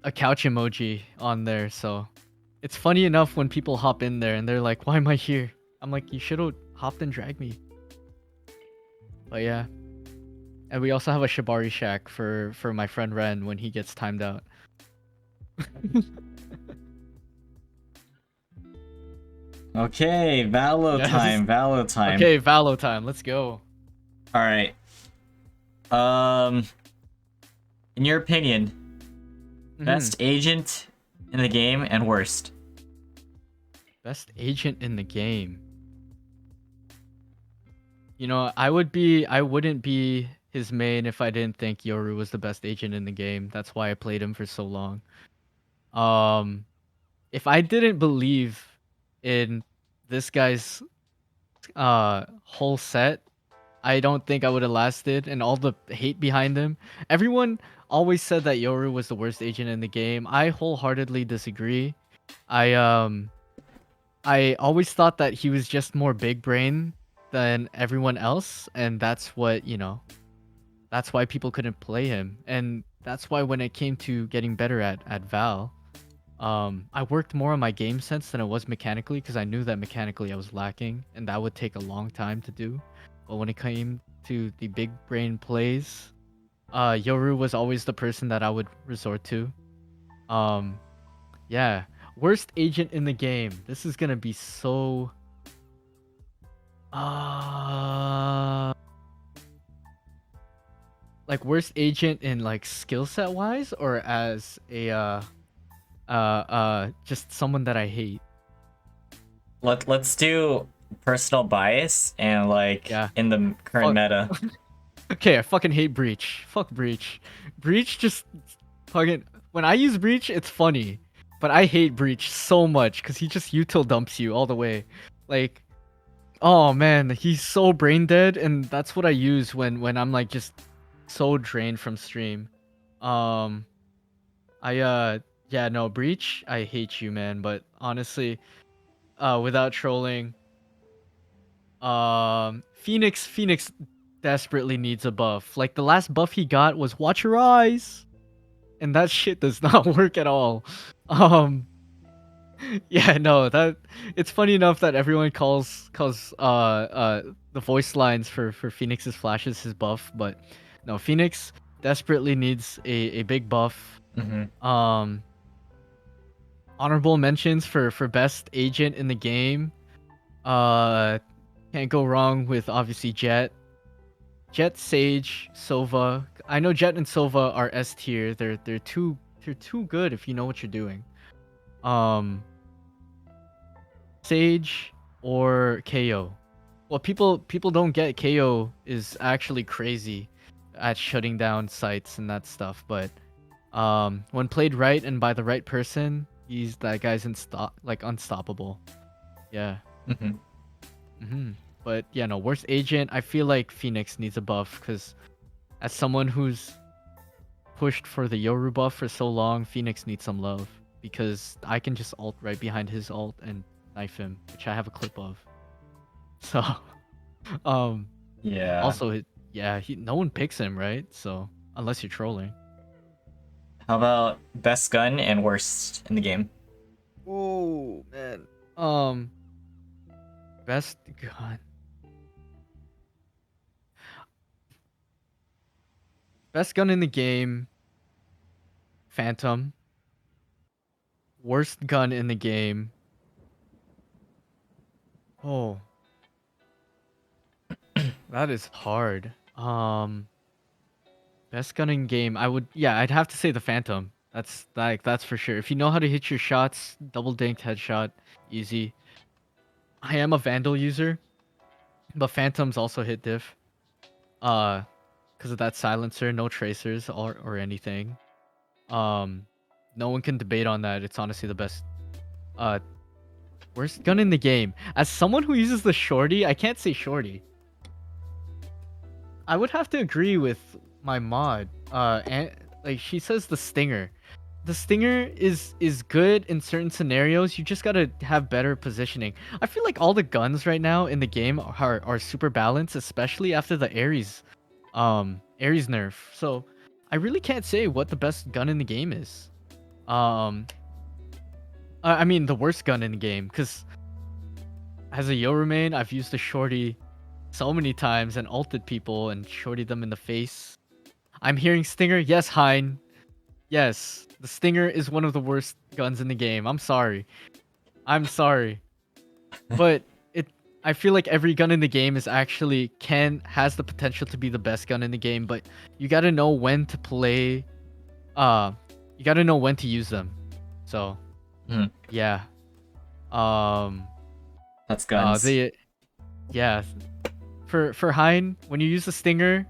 A couch emoji on there. So it's funny enough when people hop in there and they're like, why am I here? I'm like, you should have hopped and dragged me. But yeah. And we also have a Shibari shack for my friend Ren when he gets timed out. Okay, Valo Yes. time, Valo time. Okay, Valo time. Let's go. All right. In your opinion, best agent in the game and worst. Best agent in the game. You know, I wouldn't be his main if I didn't think Yoru was the best agent in the game. That's why I played him for so long. If I didn't believe in this guy's whole set, I don't think I would have lasted and all the hate behind him. Everyone always said that Yoru was the worst agent in the game. I wholeheartedly disagree. I always thought that he was just more big brain than everyone else, and that's what, that's why people couldn't play him. And that's why when it came to getting better at Val, I worked more on my game sense than it was mechanically because I knew that mechanically I was lacking and that would take a long time to do. But when it came to the big brain plays, Yoru was always the person that I would resort to. Um, yeah. Worst agent in the game. This is gonna be so. Like worst agent in like skill set wise, or as a just someone that I hate. Let's do personal bias and like Yeah. in the current Fuck. meta. Okay, I fucking hate Breach. Fuck Breach. Breach just fucking. When I use Breach, it's funny, but I hate Breach so much because he just util dumps you all the way. Like, oh man, he's so brain dead, and that's what I use when I'm like just so drained from stream. Um, I yeah, no, Breach, I hate you, man. But honestly, without trolling, Phoenix desperately needs a buff. Like the last buff he got was Watch Your Eyes, and that shit does not work at all. Um, yeah, no, that it's funny enough that everyone calls the voice lines for Phoenix's flashes his buff, but no, Phoenix desperately needs a big buff. Hmm. Um, honorable mentions for best agent in the game. Uh, can't go wrong with obviously Jet, Sage, Sova. I know Jet and Sova are S tier. They're too good if you know what you're doing. Um, Sage or KO. Well, people don't get KO is actually crazy at shutting down sites and that stuff, but when played right and by the right person, that guy's unstoppable. Yeah. Hmm. hmm But yeah, no, worst agent. I feel like Phoenix needs a buff because as someone who's pushed for the Yoru buff for so long, Phoenix needs some love because I can just ult right behind his ult and knife him, which I have a clip of. So, um, Yeah. also, yeah, no one picks him, right? So, unless you're trolling. How about best gun and worst in the game? Oh man. Um, best gun. Best gun in the game, Phantom. Worst gun in the game. Oh, that is hard. Best gun in game. I'd have to say the Phantom. That's for sure. If you know how to hit your shots, double dinked headshot, easy. I am a Vandal user, but Phantoms also hit diff. Uh, because of that silencer, no tracers or anything. Um, no one can debate on that. It's honestly the best. Uh, worst gun in the game. As someone who uses the shorty, I can't say shorty. I would have to agree with my mod. And like she says, the stinger. The stinger is good in certain scenarios. You just gotta have better positioning. I feel like all the guns right now in the game are super balanced, especially after the Ares nerf. So I really can't say what the best gun in the game is. Um, I mean the worst gun in the game, because as a Yoru main, I've used the shorty so many times and ulted people and shorted them in the face. I'm hearing stinger. Yes, Hein. Yes, the stinger is one of the worst guns in the game. I'm sorry. I'm sorry. But it I feel like every gun in the game is actually can has the potential to be the best gun in the game, but you got to know when to play uh you got to know when to use them. So, Hmm. yeah. Um That's guns. the yeah, for Hein, when you use the stinger,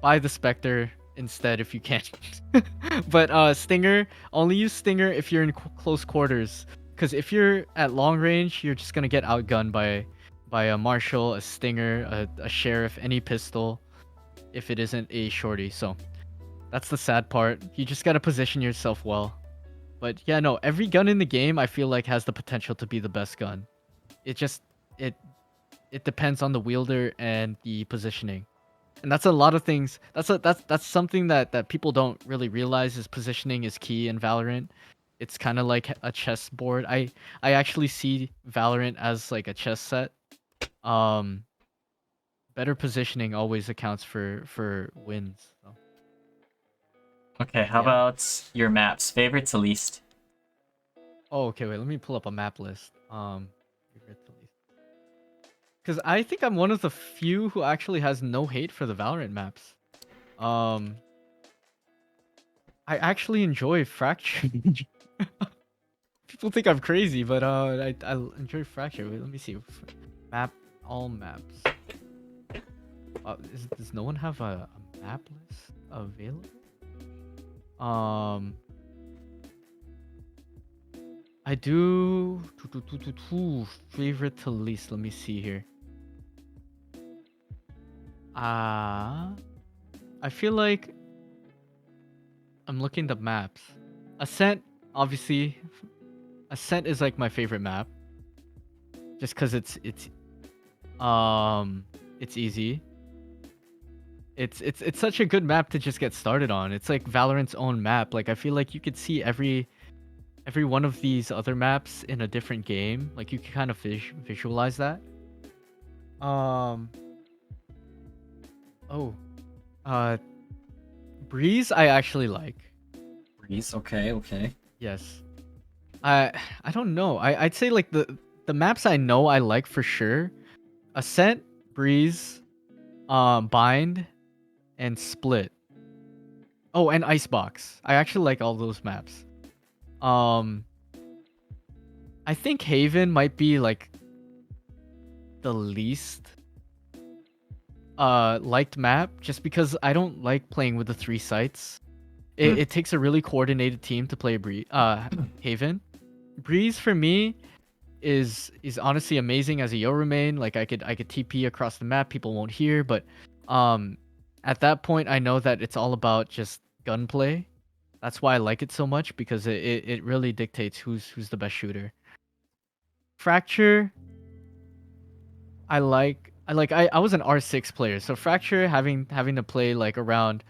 buy the Spectre instead if you can. But Stinger, only use Stinger if you're in close quarters. Because if you're at long range, you're just gonna get outgunned by a Marshal, a Stinger, a Sheriff, any pistol, if it isn't a shorty. So that's the sad part. You just gotta position yourself well. But yeah, no, every gun in the game I feel like has the potential to be the best gun. It just it it depends on the wielder and the positioning. And that's a lot of things. That's something that people don't really realize is positioning is key in Valorant. It's kind of like a chessboard. I actually see Valorant as like a chess set. Um, better positioning always accounts for wins. So, Okay, how yeah. about your maps? Favorite to least? Oh, okay. Wait, let me pull up a map list. Because I think I'm one of the few who actually has no hate for the Valorant maps. Um, I actually enjoy Fracture. People think I'm crazy, but I enjoy Fracture. Wait, let me see. Map all maps. Does no one have a map list available? Um, I do favorite to least. Let me see here. I feel like I'm looking at maps. Ascent, obviously, Ascent is like my favorite map, just because it's easy. It's such a good map to just get started on. It's like Valorant's own map. Like I feel like you could see every one of these other maps in a different game. Like you can kind of visualize that. Um. Oh. Uh. Breeze, I actually like. Breeze. Okay. Okay. Yes. I I don't know. I'd say like the maps I know I like for sure. Ascent, Breeze, Bind, and Split. Oh, and Icebox. I actually like all those maps. Um, I think Haven might be like the least liked map, just because I don't like playing with the three sites. Hmm. It takes a really coordinated team to play Haven. Breeze for me is honestly amazing as a Yoru main. Like I could TP across the map, people won't hear, but um at that point I know that it's all about just gunplay. That's why I like it so much, because it really dictates who's the best shooter. Fracture, I was an R6 player, so Fracture having to play like around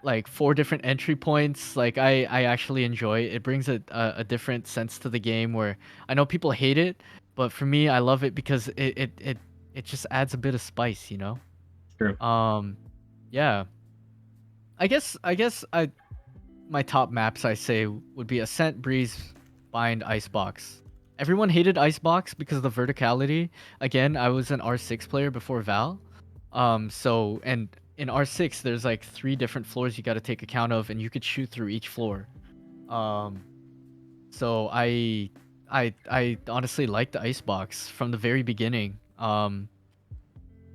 like four different entry points, like I actually enjoy it. It brings a different sense to the game, where I know people hate it, but for me I love it because it just adds a bit of spice, you know. True. Yeah, I my top maps I say would be Ascent, Breeze, Bind, Icebox. Everyone hated Icebox because of the verticality. Again, I was an R6 player before Val. So and in R6 there's like three different floors you got to take account of, and you could shoot through each floor. Um so I honestly liked the Icebox from the very beginning.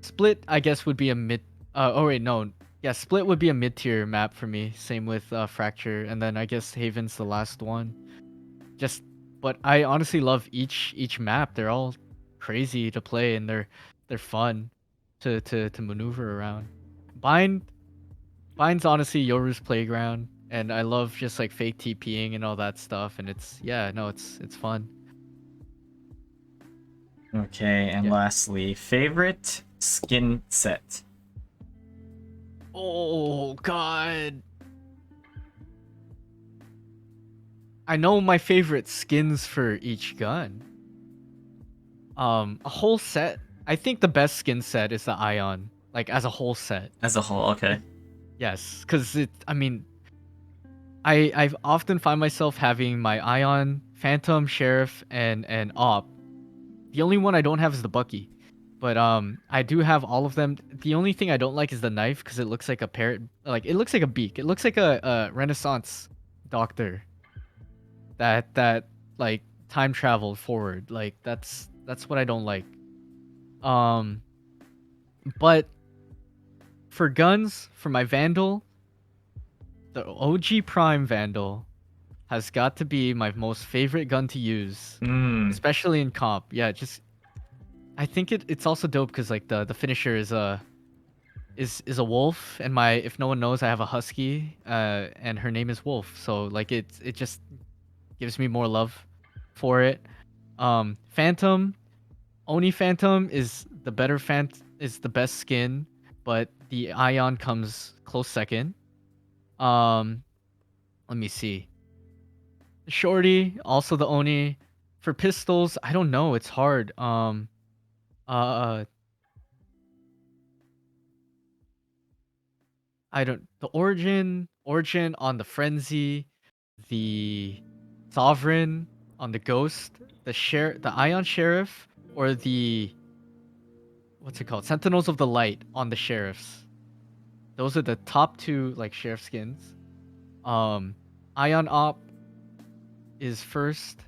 Split, I guess, would be a mid. Oh wait, no. Yeah, Split would be a mid-tier map for me. Same with Fracture, and then I guess Haven's the last one. Just, but I honestly love each map. They're all crazy to play, and they're fun to maneuver around. Bind Bind's honestly Yoru's playground, and I love just like fake TPing and all that stuff. And it's, yeah, no, it's fun. Okay. And Yeah. lastly, favorite skin set. Oh God. I know my favorite skins for each gun. A whole set. I think the best skin set is the Ion, like as a whole set. As a whole. Okay. Yes, because I mean, I've often find myself having my Ion, Phantom, Sheriff, and Op. The only one I don't have is the Bucky, but I do have all of them. The only thing I don't like is the knife, because it looks like a parrot, like it looks like a beak. It looks like a Renaissance doctor that like time traveled forward. Like that's what I don't like. Um, but for guns, for my Vandal, the OG Prime Vandal has got to be my most favorite gun to use, Hmm. especially in comp. Yeah, just I think it's also dope because like the finisher is a wolf, and my, if no one knows, I have a husky, and her name is Wolf. So like it just gives me more love for it. Phantom, Oni Phantom is the better is the best skin, but the Ion comes close second. Um, let me see. Shorty, also the Oni. For pistols, I don't know. It's hard. Uh, I don't. The origin on the frenzy, the Sovereign on the Ghost, the Ion Sheriff, or the what's it called? Sentinels of the Light on the Sheriffs. Those are the top two like sheriff skins. Um, Ion Op is first,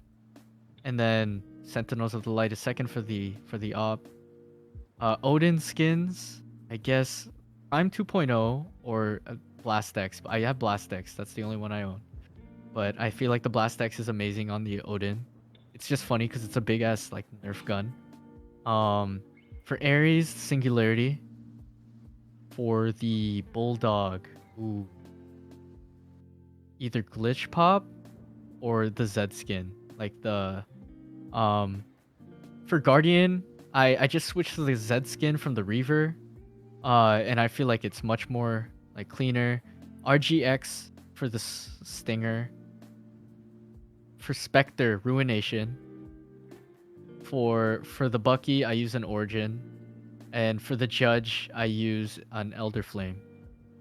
and then Sentinels of the Light is second for the Op. Odin skins, I guess Prime 2.0 or Blastex. I have Blastex. That's the only one I own. But I feel like the Blastex is amazing on the Odin. It's just funny because it's a big ass like Nerf gun. For Ares, Singularity. For the Bulldog, ooh, either Glitch Pop or the Zed skin. Like the for Guardian, I just switched to the Zed skin from the Reaver. And I feel like it's much more like cleaner. RGX for the Stinger. For Spectre, Ruination. For the Bucky, I use an Origin. And for the Judge, I use an Elder Flame.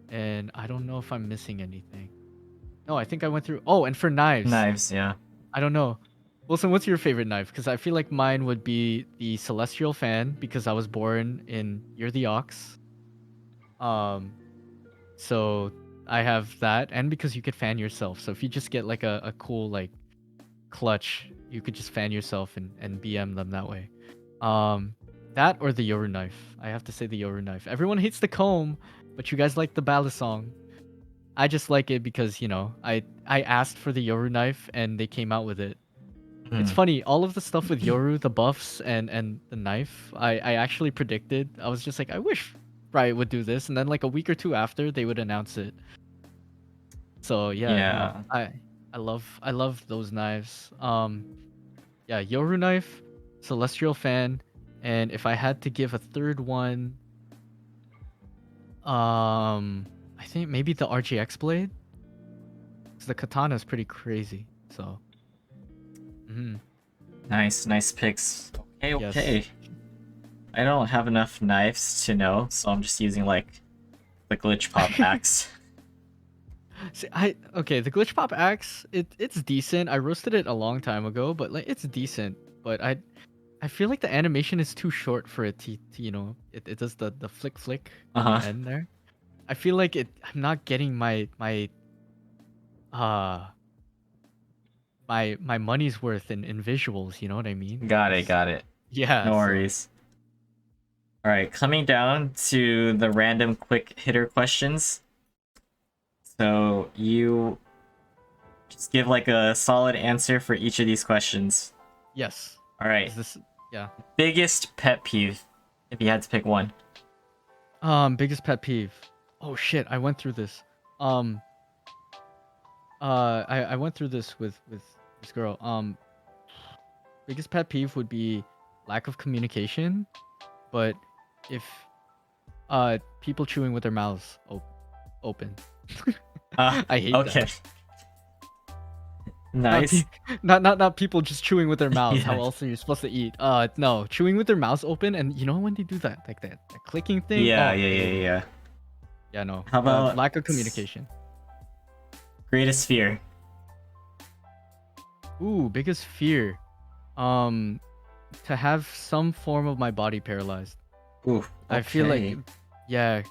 And I don't know if I'm missing anything. No, I think I went through. Oh, and for knives, Knives, yeah. I don't know. Wilson, what's your favorite knife? Because I feel like mine would be the Celestial Fan because I was born in Year the Ox. So I have that, and because you could fan yourself. So if you just get like a cool like clutch, you could just fan yourself and BM them that way. That or the Yoru knife. I have to say the Yoru knife. Everyone hates the comb, but you guys like the Balisong. I just like it because, you know, I asked for the Yoru knife and they came out with it. It's funny, all of the stuff with Yoru, the buffs and the knife, I actually predicted. I was just like, I wish Riot would do this, and then like a week or two after they would announce it. So yeah, no. Yeah. I love those knives. Yeah, Yoru knife, Celestial Fan, and if I had to give a third one, I think maybe the RGX blade. Cause the katana is pretty crazy. So, Nice picks. Okay, yes. okay. I don't have enough knives to know, so I'm just using like the glitch pop axe. See, okay, the glitch pop axe, it's decent. I roasted it a long time ago, but like it's decent. But I feel like the animation is too short for it to you know, it does the flick on the end there. I feel like I'm not getting my uh my money's worth in visuals, you know what I mean? Got it. Yeah, No so worries. Alright, coming down to the random quick hitter questions. So you just give like a solid answer for each of these questions. yes. Alright. Is this yeah. Biggest pet peeve, if you had to pick one. Biggest pet peeve. Oh shit, I went through this. I went through this with this girl. Biggest pet peeve would be lack of communication, but if people chewing with their mouths open. I hate okay. that. Nice. Not people just chewing with their mouths. Yeah. How else are you supposed to eat? No, chewing with their mouths open, and you know when they do that, like that clicking thing. Yeah, Oh, yeah. Yeah, no. How about lack of communication? greatest fear? Ooh, biggest fear. To have some form of my body paralyzed. Ooh, okay. I feel like, yeah.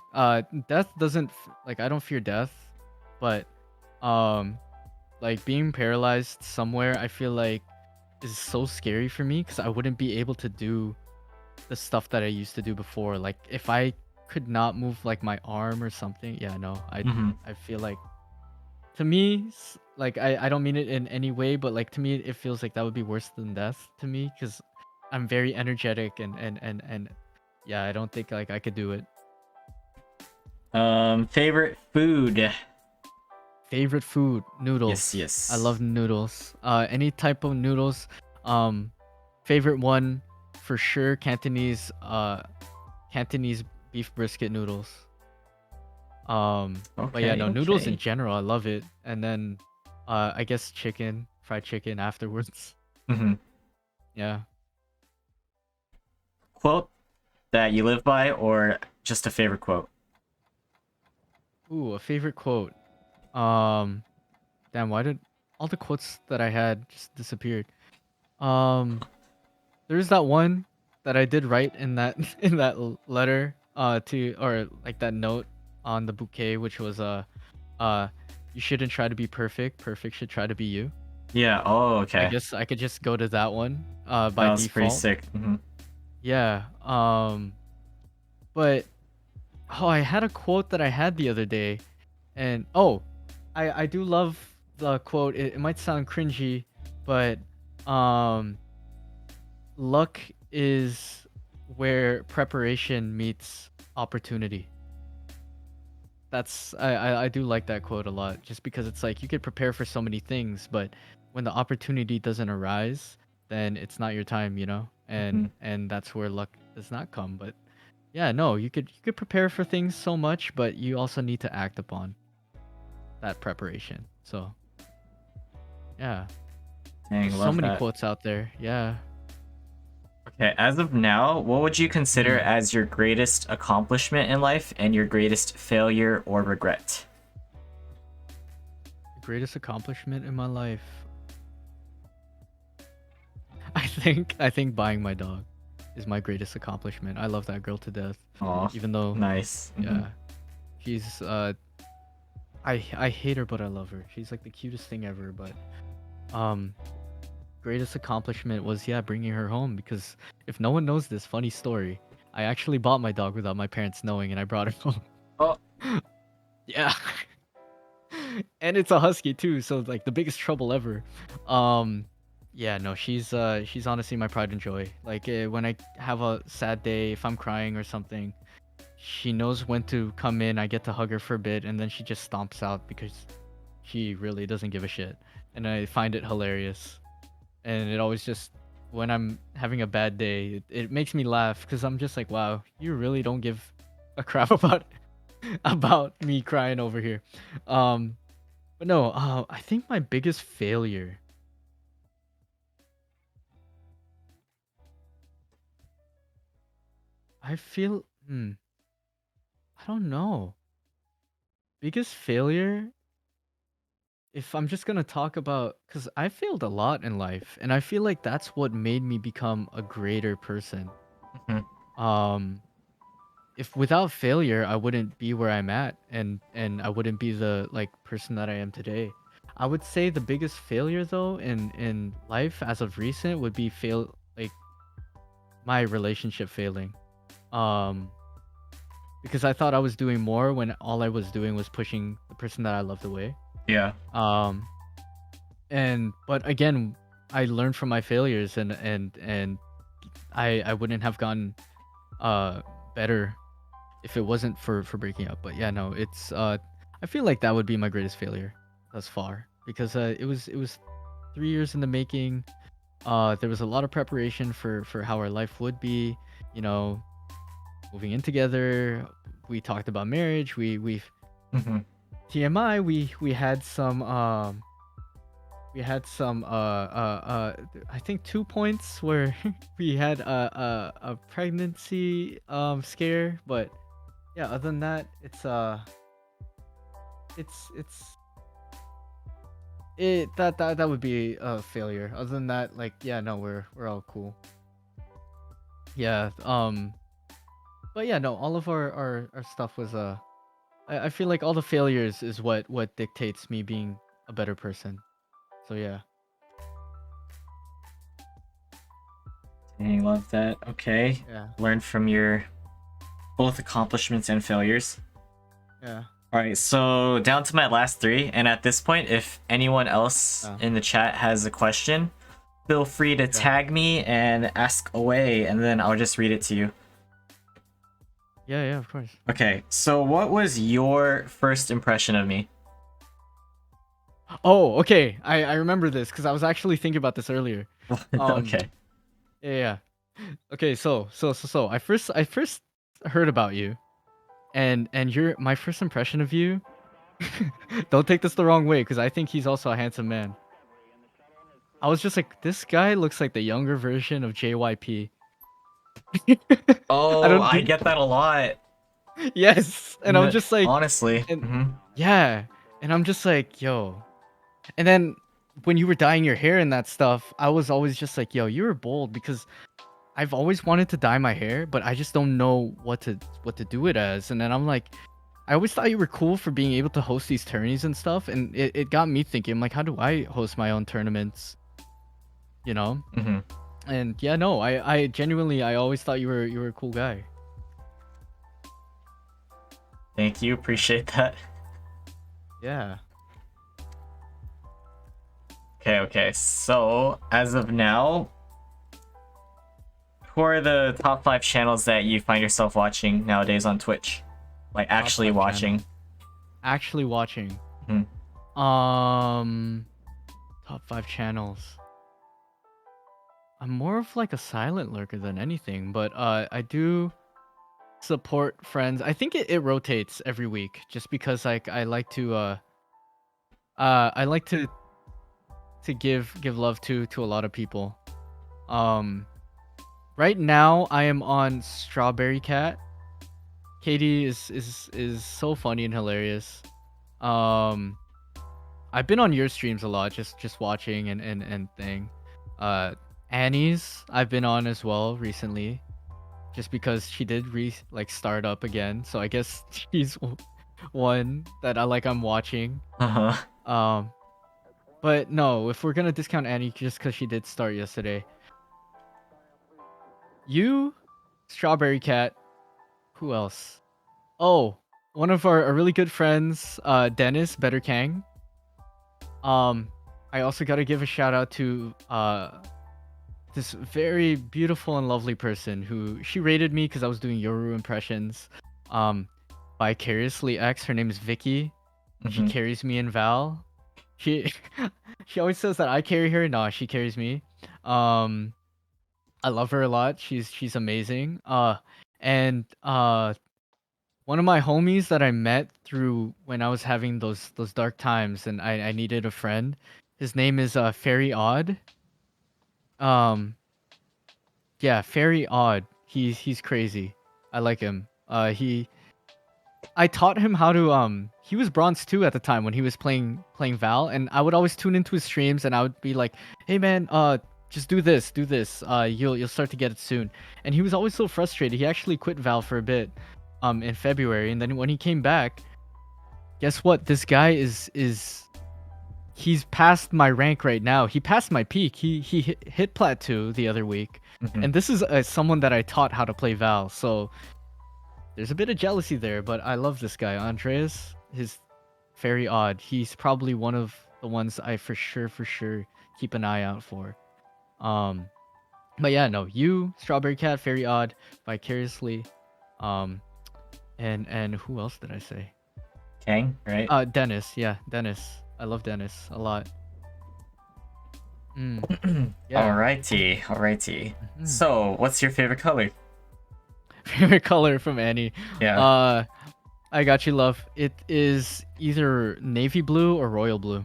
Death doesn't like I don't fear death, but like being paralyzed somewhere, I feel like is so scary for me because I wouldn't be able to do the stuff that I used to do before. Like if I could not move like my arm or something, yeah, no, I feel like to me, like I don't mean it in any way, but like to me, it feels like that would be worse than death to me because I'm very energetic and yeah, I don't think like I could do it. Favorite food? Favorite food, noodles. Yes. I love noodles. Any type of noodles. Favorite one for sure, Cantonese beef brisket noodles. But yeah, no, noodles in general, I love it. And then I guess fried chicken afterwards. Yeah. Quote that you live by, or just a favorite quote? Ooh, a favorite quote. Damn, why did all the quotes that I had just disappeared. Um, there's that one that I did write in that in that letter to, or like that note on the bouquet, which was uh you shouldn't try to be perfect. Perfect should try to be you. Yeah. Oh, I okay. guess I could just go to that one by That was pretty default. sick. Yeah. But oh, I had a quote that I had the other day, and oh, I do love the quote. It might sound cringy, but um, luck is where preparation meets opportunity. I do like that quote a lot, just because it's like you could prepare for so many things, but when the opportunity doesn't arise, then it's not your time, you know, Hmm. and that's where luck does not come. But yeah, no, you could prepare for things so much, but you also need to act upon that preparation. So yeah, Dang, there's so love many that. quotes out there. Yeah. Okay, as of now, what would you consider Hmm. as your greatest accomplishment in life and your greatest failure or regret? The greatest accomplishment in my life. I think buying my dog is my greatest accomplishment. I love that girl to death. Oh, Even though nice. yeah, she's I hate her but I love her. She's like the cutest thing ever, but um greatest accomplishment was, yeah, bringing her home, because if no one knows this funny story, I actually bought my dog without my parents knowing and I brought her home. Oh, Yeah. And it's a husky too, so like the biggest trouble ever. Um yeah, no, she's honestly my pride and joy. Like when I have a sad day, if I'm crying or something, she knows when to come in. I get to hug her for a bit and then she just stomps out because she really doesn't give a shit. And I find it hilarious. And it always just, when I'm having a bad day, it makes me laugh because I'm just like, wow, you really don't give a crap about about me crying over here. Um but no, I think my biggest failure, I feel, I don't know. Biggest failure, if I'm just gonna talk about, because I failed a lot in life, and I feel like that's what made me become a greater person. mhm. Um, if without failure, I wouldn't be where I'm at, and I wouldn't be the like person that I am today. I would say the biggest failure though in life as of recent would be fail like my relationship failing. Um, because I thought I was doing more when all I was doing was pushing the person that I loved away. Yeah. Um, and but again, I learned from my failures, and I wouldn't have gotten uh better if it wasn't for breaking up. But yeah, no, it's I feel like that would be my greatest failure thus far, because it was 3 years in the making. There was a lot of preparation for how our life would be, you know, moving in together. We talked about marriage. We Hmm. TMI. We had some I think 2 points where we had a pregnancy scare, but yeah, other than that, it's it that would be a failure. Other than that, like, yeah, no, we're all cool. Yeah, but yeah, no, all of our stuff was I feel like all the failures is what dictates me being a better person. So yeah. Dang, love that. Okay. Yeah. Learn from your both accomplishments and failures. Yeah. All right, so down to my last three. And at this point, if anyone else Yeah. in the chat has a question, feel free to Yeah. tag me and ask away, and then I'll just read it to you. Yeah, yeah, of course. Okay, so what was your first impression of me? Oh, okay. I remember this because I was actually thinking about this earlier. Um, Okay. yeah, yeah. Okay, so I first heard about you, and your my first impression of you. Don't take this the wrong way, because I think he's also a handsome man. I was just like, this guy looks like the younger version of JYP. I Oh, don't I do. get that a lot. Yes, and I'm just like, Honestly. and Hmm. yeah, and I'm just like, yo, and then when you were dyeing your hair and that stuff, I was always just like, yo, you were bold, because I've always wanted to dye my hair, but I just don't know what to do it as. And then I'm like, I always thought you were cool for being able to host these tourneys and stuff, and it got me thinking, I'm like, how do I host my own tournaments? You know? Hmm. And yeah, no, I genuinely, I always thought you were a cool guy. Thank you. Appreciate that. Yeah. Okay, okay. So, as of now, who are the top 5 channels that you find yourself watching nowadays on Twitch? Like, Top actually 5 channels. watching? Actually watching. Mhm. Um, top 5 channels. I'm more of like a silent lurker than anything, but I do support friends. I think it rotates every week, just because like I like to give love to a lot of people. Um, right now I am on Strawberry Cat. Katie is so funny and hilarious. Um, I've been on your streams a lot, just watching and thing. Uh, Annie's I've been on as well recently, just because she did like start up again. So I guess she's one that I'm watching. Uh-huh. Um, but no, if we're gonna discount Annie just because she did start yesterday, you, Strawberry Cat, who else? Oh, one of our really good friends, Dennis, Better Kang. Um, I also gotta give a shout out to this very beautiful and lovely person who she rated me because I was doing Yoru impressions. Um, Vicariously X. Her name is Vicky. She Hmm. carries me in Val. She she always says that I carry her. No, she carries me. Um, I love her a lot. She's amazing. And one of my homies that I met through when I was having those dark times and I needed a friend. His name is Fairy Odd. Um, yeah, Fairy Odd. He's crazy. I like him. I taught him how to he was bronze 2 at the time when he was playing Val, and I would always tune into his streams and I would be like, "Hey man, just do this, do this. You'll start to get it soon." And he was always so frustrated. He actually quit Val for a bit in February, and then when he came back, guess what? This guy is he's past my rank right now. He passed my peak. He hit plateau the other week. Hmm. And this is someone that I taught how to play Val. So there's a bit of jealousy there, but I love this guy. Andreas, his very odd. He's probably one of the ones I for sure keep an eye out for. Um, but yeah, no, you, Strawberry Cat, very odd, vicariously, um, and who else did I say? Kang, right? Dennis, yeah, Dennis. I love Dennis a lot. Mm, yeah. Alrighty, alrighty. Mhm. So, what's your favorite color? Favorite color from Annie. Yeah. Uh, I got you, love. It is either navy blue or royal blue.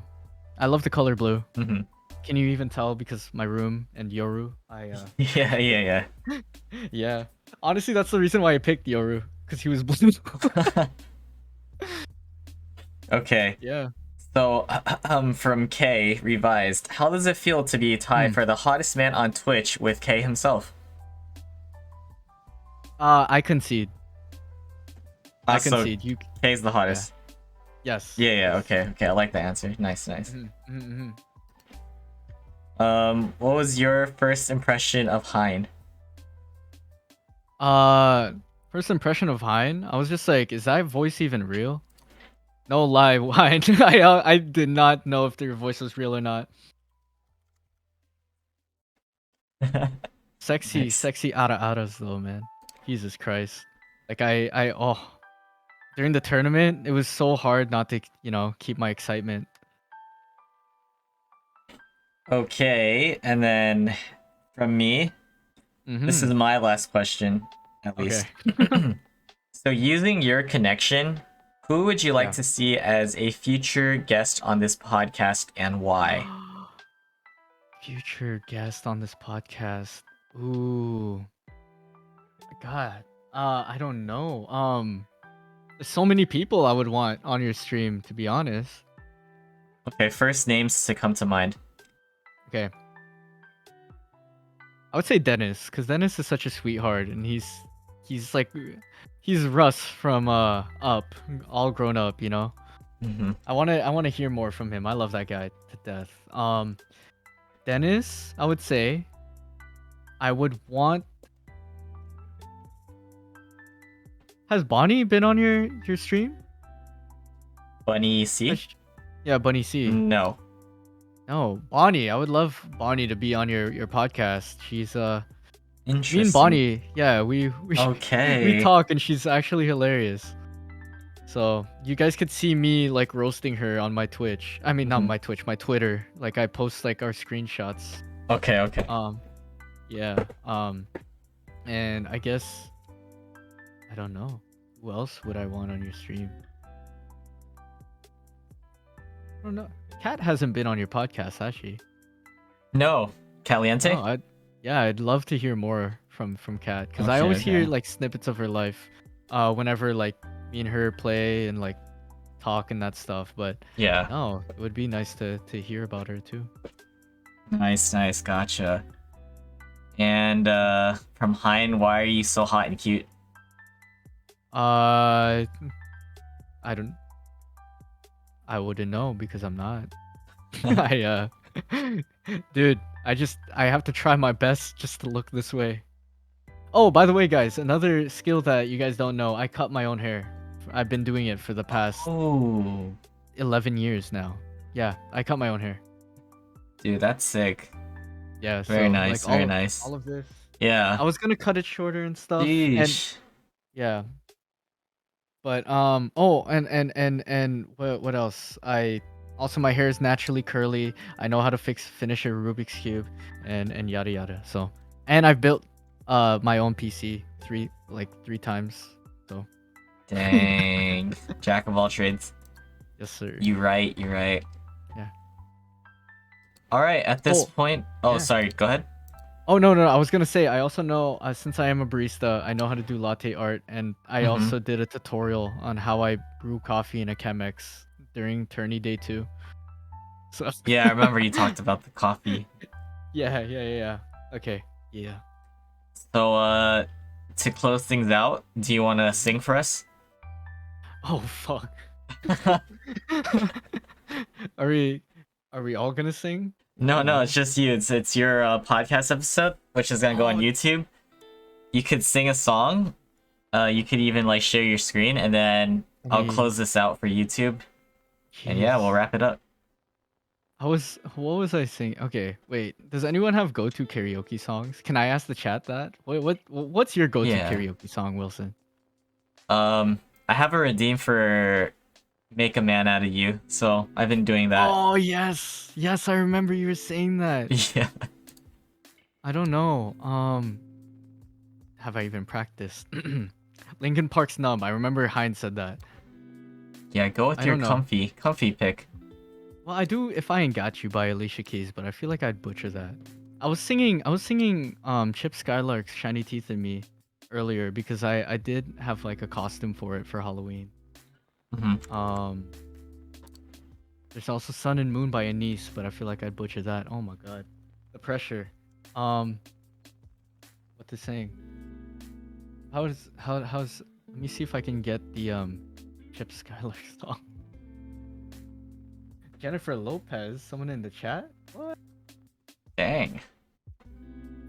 I love the color blue. Hmm. Can you even tell because my room and Yoru? Yeah, yeah, Yeah. Honestly, that's the reason why I picked Yoru, because he was blue. yeah. Okay. Yeah. So, from K revised, how does it feel to be tied Hmm. for the hottest man on Twitch with K himself? I concede. I So concede. You. K's the Yeah. hottest. Yes. Yeah, yeah. Yes. Okay, okay. I like the answer. Nice, nice. Mm-hmm. What was your first impression of Hein? First impression of Hein, I was just like, is that voice even real? No lie, Hein. I did not know if their voice was real or not. Sexy, Nice. sexy aras though, man. Jesus Christ. Like oh, during the tournament, it was so hard not to, keep my excitement. Okay, and then from me, this is Mm-hmm. my last question, at Okay. least. So, using your connection, who would you like Yeah. to see as a future guest on this podcast and why? Future guest on this podcast. Ooh. God. I don't know. There's so many people I would want on your stream, to be honest. Okay, first names to come to mind. Okay. I would say Dennis, because Dennis is such a sweetheart, and he's like he's Russ from Up, all grown up, you know. Hmm. I wanna hear more from him. I love that guy to death. Dennis, I would say I would want. Has Bonnie been on your stream? Bunny C? Yeah, Bunny C. No. No, Bonnie. I would love Bonnie to be on your podcast. She's me and Interesting. Bonnie. Yeah, we we Okay. talk, and she's actually hilarious. So you guys could see me like roasting her on my Twitch. I mean, not Mhm. my Twitch, my Twitter. Like I post like our screenshots. Okay, okay. Um, yeah. And I guess I don't know. Who else would I want on your stream? I don't know. Kat hasn't been on your podcast, has she? No. Caliente? No, I'd love to hear more from Kat because I Okay, always hear okay. like snippets of her life, whenever like me and her play and like talk and that stuff. But Yeah. no, it would be nice to hear about her too. Nice, nice. Gotcha. And from Hein, why are you so hot and cute? I don't. I wouldn't know because I'm not. I dude, I have to try my best just to look this way. Oh, by the way, guys, another skill that you guys don't know, I cut my own hair. I've been doing it for the past Oh, 11 years now. Yeah, I cut my own hair. dude, that's sick. Yeah, Very so nice, like very nice. all of this. Yeah. I was gonna cut it shorter and stuff, and Sheesh. yeah, but and what else? I also my hair is naturally curly. I know how to finish a Rubik's cube, and yada yada. So, and I've built my own PC three times. So Dang. Jack of all trades. yes, sir. You right, you right. Yeah. All right, at this Oh, point. Oh, yeah. sorry. Go ahead. Oh no, I was gonna say I also know since I am a barista, I know how to do latte art, and I Hmm. also did a tutorial on how I brew coffee in a Chemex during tourney day 2. So Yeah, I remember you talked about the coffee. yeah. Okay, yeah. So, to close things out, do you want to sing for us? Oh fuck. Are we are we all gonna sing? No, Oh no, no. it's just you. It's your podcast episode, which is gonna go on Oh YouTube. You could sing a song. You could even like share your screen, and then I'll hey, close this out for YouTube. And yeah, we'll jeez. wrap it up. What was I singing? Okay, wait. Does anyone have go-to karaoke songs? Can I ask the chat that? What's your go-to Yeah. karaoke song, Wilson? I have a redeem for "Make a Man Out of You," so I've been doing that. Oh yes, yes, I remember you were saying that. Yeah. I don't know. Have I even practiced? Linkin Park's Numb. I remember Heinz said that. Yeah, go with I your don't know. comfy pick. Well, I do If I Ain't Got You by Alicia Keys, but I feel like I'd butcher that. I was singing Chip Skylark's Shiny Teeth in Me earlier because I did have like a costume for it for Halloween. Hmm. Um there's also Sun and Moon by Anise, but I feel like I'd butcher that. Oh my god. The pressure. Um what to sing? How's let me see if I can get the Chip Skylark song. Jennifer Lopez, someone in the chat? What? Dang.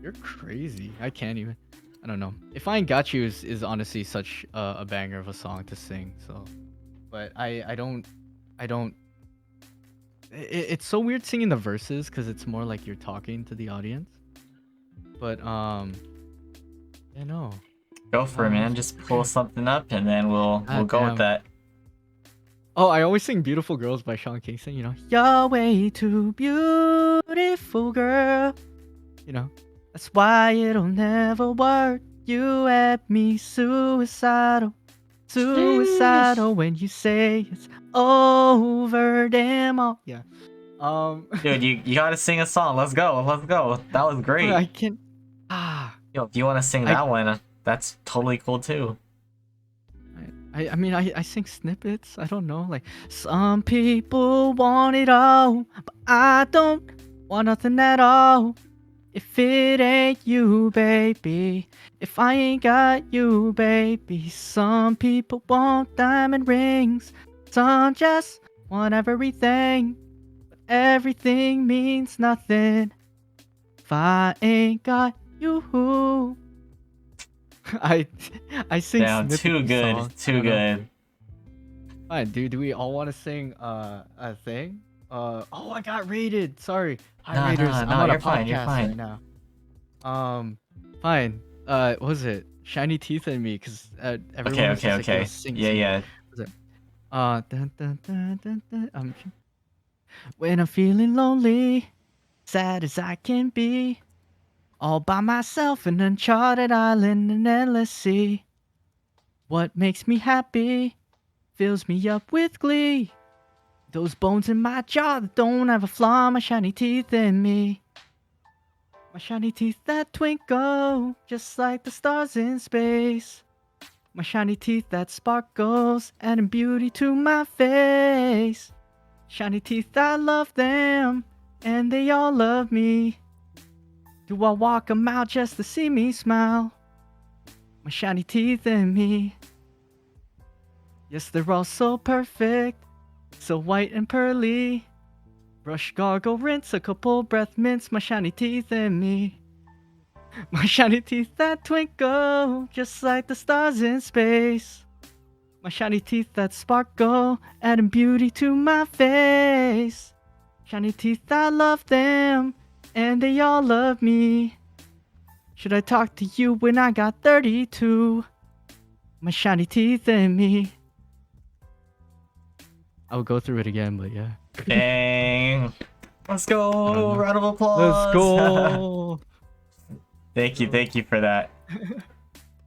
You're crazy. I can't even. I don't know. If I Ain't Got You is honestly such a banger of a song to sing. So, but I don't. It's so weird singing the verses because it's more like you're talking to the audience. But yeah, no. Go for it, man. Just pull something up, and then we'll God go with damn. that. Oh, I always sing "Beautiful Girls" by Sean Kingston. You know, you're way too beautiful, girl. You know, that's why it'll never work. You at me suicidal, Sheesh. suicidal when you say it's over. Damn all. Yeah. Dude, you gotta sing a song. Let's go. Let's go. That was but great. I can't. Ah, Yo, if you want to sing I. that one, that's totally cool too. I mean, I sing snippets. I don't know. Like, some people want it all, but I don't want nothing at all. If it ain't you, baby. If I ain't got you, baby. Some people want diamond rings. Some just want everything. But everything means nothing if I ain't got you. I I sing Damn, too snippety good, songs. I too don't know. good. Fine, dude. Do we all want to sing a thing? Oh, I got rated. Sorry. Hi, No, Raiders. no, I'm no, on a you're fine, you're podcast right fine. now. Fine. What was it? Shiny teeth in me, cause everyone Okay, was okay, just like, "Yo, okay. sing Yeah, to me." yeah. What was it? Dun, dun, dun, dun, dun. When I'm feeling lonely, sad as I can be, all by myself in an uncharted island, an endless sea. What makes me happy fills me up with glee. Those bones in my jaw that don't have a flaw, my shiny teeth in me. My shiny teeth that twinkle just like the stars in space. My shiny teeth that sparkles, adding beauty to my face. Shiny teeth, I love them, and they all love me. Do I walk 'em out just to see me smile? My shiny teeth and me. Yes, they're all so perfect, so white and pearly. Brush, gargle, rinse, a couple breath mints, my shiny teeth and me. My shiny teeth that twinkle, just like the stars in space. My shiny teeth that sparkle, adding beauty to my face. Shiny teeth, I love them, and they all love me. Should I talk to you when I got 32? My shiny teeth and me. I'll go through it again, but yeah. Dang. Let's I don't go. know. Round of Let's applause. go. Thank you for that.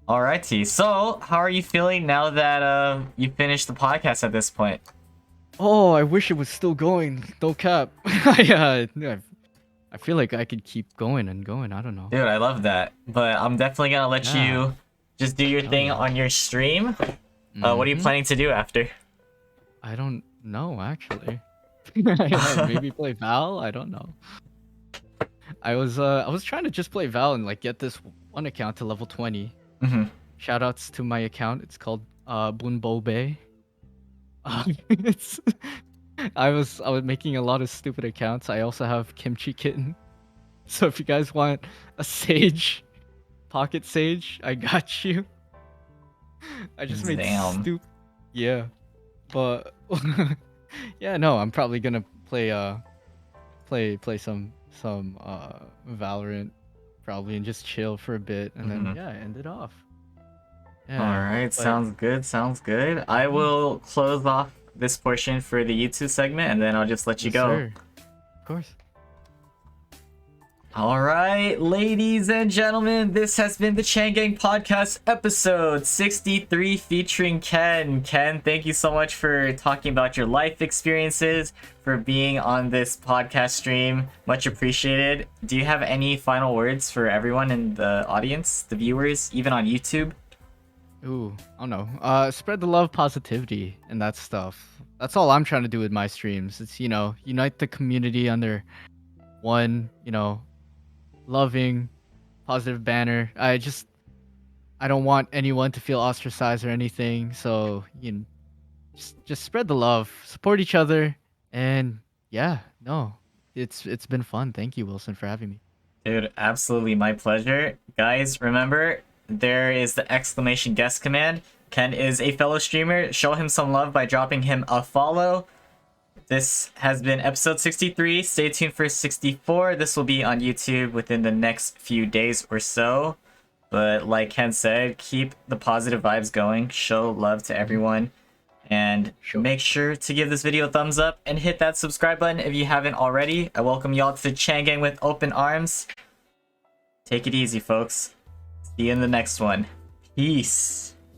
Alrighty. So, how are you feeling now that you finished the podcast at this point? Oh, I wish it was still going. Don't cap. I feel like I could keep going and going. I don't know. Dude, I love that. But I'm definitely gonna let Yeah. you just do your Hell thing yeah. on your stream. What are you Mhm. planning to do after? I don't know actually. Maybe play Val. I don't know. I was trying to just play Val and like get this one account to level 20. Mhm. Shoutouts to my account. It's called Bunbobe. It's I was making a lot of stupid accounts. I also have Kimchi Kitten. So if you guys want a sage, pocket sage, I got you. I just made Damn. yeah, but yeah, no, I'm probably gonna play some Valorant probably and just chill for a bit and then Mhm. yeah, end it off. All Yeah, right, but sounds good. Sounds good. I mhm, will close off this portion for the YouTube segment, and then I'll just let you yes go. sir, of course. All right, ladies and gentlemen, this has been the Chang Gang Podcast episode 63 featuring Ken. Ken, thank you so much for talking about your life experiences, for being on this podcast stream. Much appreciated. Do you have any final words for everyone in the audience, the viewers, even on YouTube? Ooh, I don't know. Spread the love, positivity, and that stuff. That's all I'm trying to do with my streams. It's unite the community under one, loving, positive banner. I don't want anyone to feel ostracized or anything. So just spread the love, support each other, and yeah, no, it's been fun. Thank you, Wilson, for having me. Dude, absolutely my pleasure. Guys, remember, there is the exclamation guest command. Ken is a fellow streamer. Show him some love by dropping him a follow. This has been episode 63. Stay tuned for 64. This will be on YouTube within the next few days or so. But like Ken said, keep the positive vibes going. Show love to everyone. And Sure. make sure to give this video a thumbs up and hit that subscribe button if you haven't already. I welcome y'all to the Chang Gang with open arms. Take it easy, folks. See you in the next one. Peace.